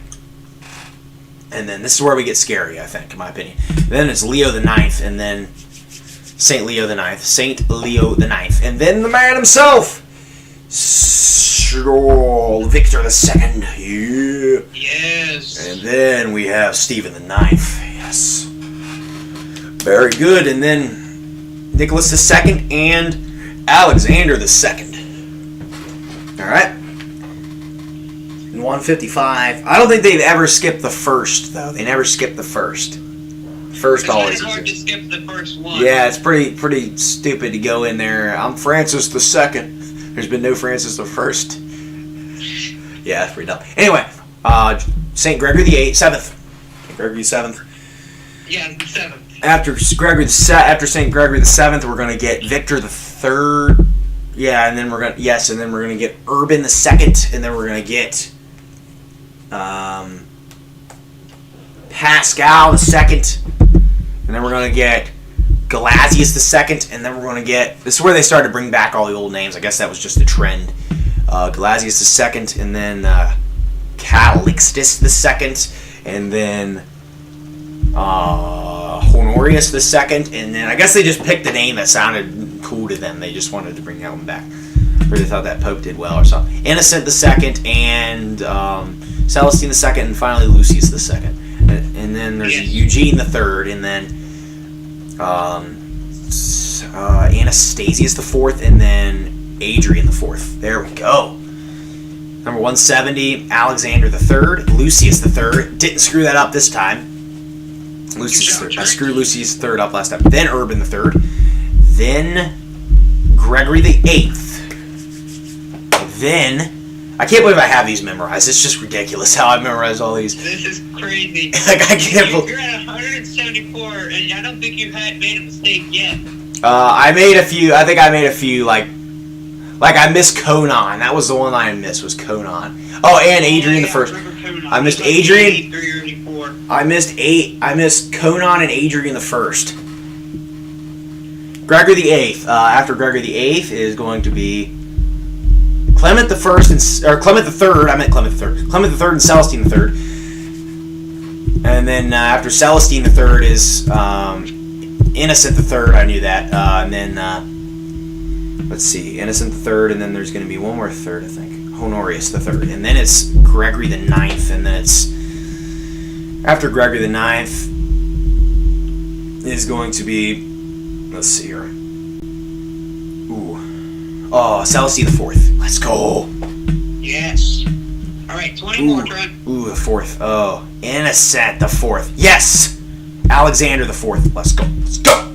And then this is where we get scary, I think, in my opinion. Then it's Leo the 9th, and then Saint Leo the 9th. Saint Leo the 9th. And then the man himself, Victor the 2nd. Yeah. Yes. And then we have Stephen the 9th. Yes. Very good. And then Nicholas the 2nd and Alexander the 2nd. All right. 155. I don't think they've ever skipped the first, though. They never skipped the first. First It's always. hard to skip the first one. Yeah, it's pretty stupid to go in there. I'm Francis the 2nd. There's been no Francis the 1st. Yeah, that's pretty dumb. Anyway, Saint Gregory the 7th. Saint Gregory the 7th. Yeah, the 7th. After Saint Gregory the 7th, we're gonna get Victor the 3rd. Yeah, and then we're gonna get Urban the 2nd, and then we're gonna get Pascal the 2nd, and then we're gonna get Gelasius the 2nd, and then we're gonna get. This is where they started to bring back all the old names. I guess that was just a trend. Gelasius the 2nd, and then Calixtus the 2nd, and then Honorius the 2nd, and then I guess they just picked a name that sounded cool to them. They just wanted to bring that one back, or they thought that Pope did well or something. Innocent the 2nd, and Celestine the 2nd, and finally Lucius the 2nd. And then there's Eugene the 3rd, and then Anastasius the 4th, and then Adrian the 4th. There we go. Number 170, Alexander the 3rd, Lucius the 3rd. Didn't screw that up this time. Lucius the 3rd. I screwed Lucius the 3rd up last time. Then Urban the 3rd. Then Gregory the 8th. Then I can't believe I have these memorized. It's just ridiculous how I memorize all these. This is crazy. Like, I can't believe. You're at 174, and I don't think you had made a mistake yet. I made a few. I think I made a few. Like I missed Conan. That was the one I missed. Was Conan. Oh, and Adrian the first. I missed Adrian. I missed Conan and Adrian the first. Gregory the Eighth. After Gregory the Eighth is going to be Clement the First or Clement the Third. I meant Clement the Third. Clement the Third and Celestine the Third. And then after Celestine the Third is Innocent the Third. I knew that. And then let's see, Innocent the Third, and then there's going to be one more third, I think. Honorius the Third, and then it's Gregory the Ninth, and then it's after Gregory the Ninth is going to be. Let's see here. Ooh. Oh, Celestine the Fourth. Let's go. Yes. All right, 20 more, Trent. Ooh, the Fourth. Oh, Innocent the Fourth. Yes. Alexander the Fourth. Let's go. Let's go.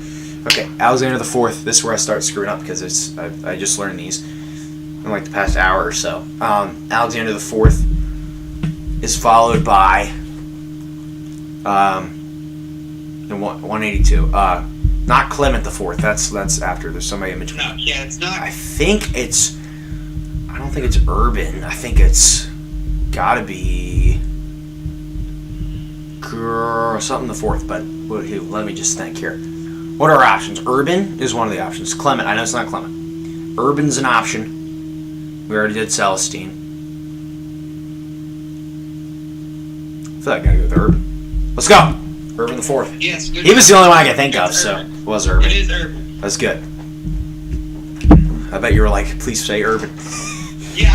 Okay, Alexander the Fourth. This is where I start screwing up because I just learned these in like the past hour or so. Alexander the Fourth is followed by 182. Not Clement the Fourth. That's after. There's somebody in between. No, yeah, it's not. I don't think it's Urban. I think it's gotta be something the Fourth. But let me just think here. What are our options? Urban is one of the options. Clement. I know it's not Clement. Urban's an option. We already did Celestine. I feel like I gotta go with Urban. Let's go. Urban the Fourth. Yes, good. He was the only one I could think of, so it was Urban. It is Urban. That's good. I bet you were like, please say Urban. Yeah,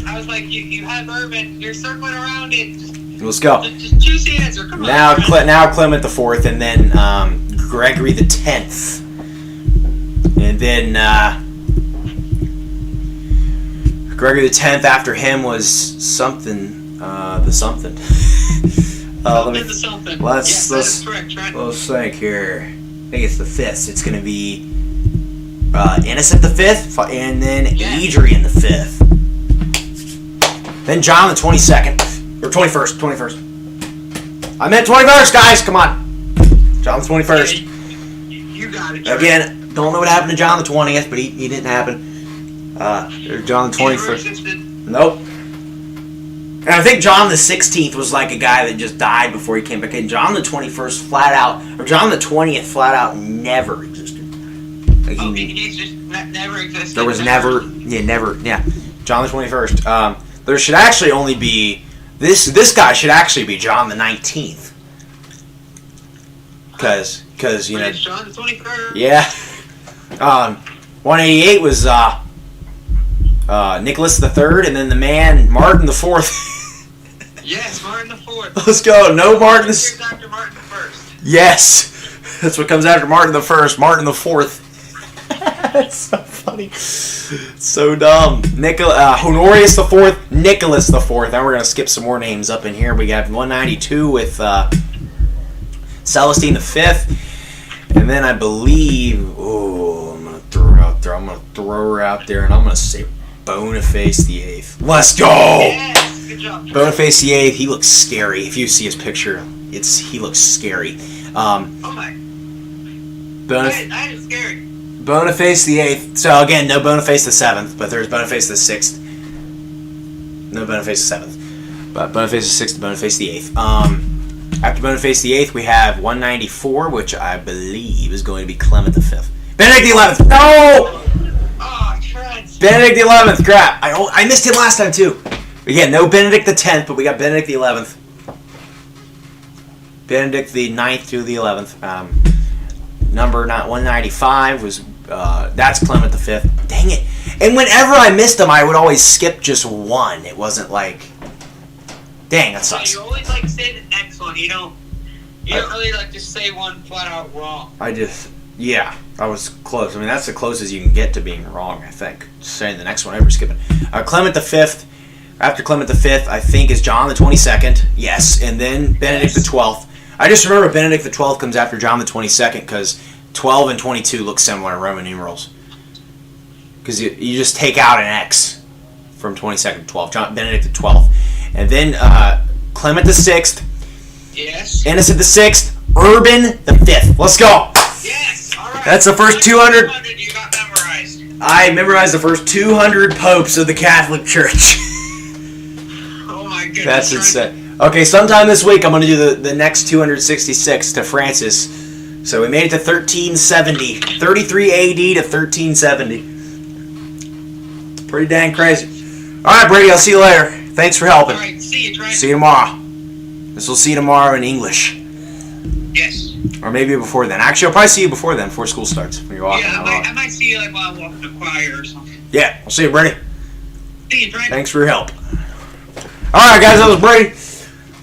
I was like, you have Urban. You're circling around it. Let's go. Just choose the answer. Come on. Now Clement the Fourth, and then Gregory the 10th, and then Gregory the 10th. After him was something. The something. Let's think here. I think it's the 5th. It's going to be Innocent the 5th, and then Adrian the 5th. Then John the 22nd. Or 21st. I meant 21st, guys. Come on. John the 21st. You got it. Again, don't know what happened to John the 20th, but he didn't happen. John the 21st. Nope. And I think John the 16th was like a guy that just died before he came back in. John the 21st flat out, or John the 20th flat out never existed. Like he's just never existed. There was never. John the 21st. There should actually only be, this guy should actually be John the 19th. Because you know. It's John the 21st. Yeah. 188 was Nicholas the Third, and then the man Martin the Fourth. Yes, Martin the Fourth. Let's go. No Martin. After Martin the First. Yes, that's what comes after Martin the First. Martin the Fourth. That's so funny. So dumb. Honorius the Fourth, Nicholas the Fourth. Now we're gonna skip some more names up in here. We got 192 with Celestine the Fifth, and then I believe. Oh, I'm gonna throw her out there. I'm gonna throw her out there, and I'm gonna say Boniface the Eighth. Let's go. Yes, good job. Boniface the Eighth. He looks scary. If you see his picture, he looks scary. Oh my. That is scary. Boniface the Eighth. So again, no Boniface the Seventh, but there's Boniface the Sixth. No Boniface the Seventh, but Boniface the Sixth, Boniface the Eighth. After Boniface the Eighth, we have 194, which I believe is going to be Clement the Fifth. Benedict the 11th. No. Oh, Trent. Benedict the 11th. Crap. I missed him last time too. Again, no Benedict the 10th, but we got Benedict the 11th. Benedict the 9th to the 11th. Number 195 was that's Clement the 5th. Dang it! And whenever I missed them, I would always skip just one. It wasn't like, dang, that sucks. You always like say the next one. You don't really like just say one flat out wrong. I was close. I mean, that's the closest you can get to being wrong, I think. Just saying the next one over, skipping. Clement the 5th. After Clement the 5th, I think is John the 22nd. Yes, and then Benedict the 12th. I just remember Benedict the 12th comes after John the 22nd because 12 and 22 look similar in Roman numerals. Because you just take out an X. from 22nd to 12th. John Benedict the 12th. And then Clement the 6th. Yes. Innocent the 6th. Urban the 5th. Let's go. Yes. All right. That's the first 200. You got memorized. I memorized the first 200 popes of the Catholic Church. Oh my goodness. That's insane. Okay, sometime this week I'm going to do the next 266 to Francis. So we made it to 1370. 33 AD to 1370. Pretty dang crazy. Alright, Brady, I'll see you later. Thanks for helping. Alright, see you, Trent. See you tomorrow. This will see you tomorrow in English. Yes. Or maybe before then. Actually, I'll probably see you before then, before school starts. When you're walking Yeah, out. I might see you like while I'm walking to choir or something. Yeah, I'll see you, Brady. See you, Trent. Thanks for your help. Alright, guys, that was Brady.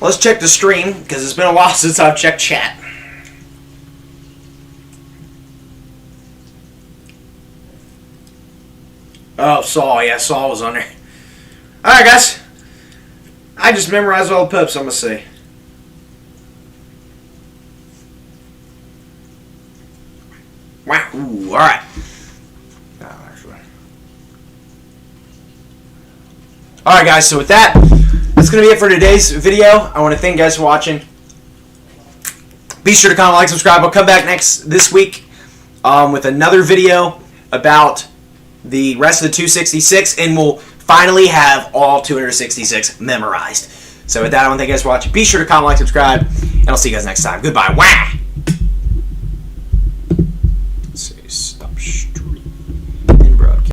Let's check the stream, because it's been a while since I've checked chat. Oh, Saul. Yeah, Saul was on there. Alright, guys. I just memorized all the popes, I'm going to say. Wow. Ooh, alright. Alright, guys, so with that, that's going to be it for today's video. I want to thank you guys for watching. Be sure to comment, like, subscribe. I'll come back this week with another video about the rest of the 266, and we'll finally have all 266 memorized. So with that, I want to thank you guys for watching. Be sure to comment, like, subscribe, and I'll see you guys next time. Goodbye. Wah!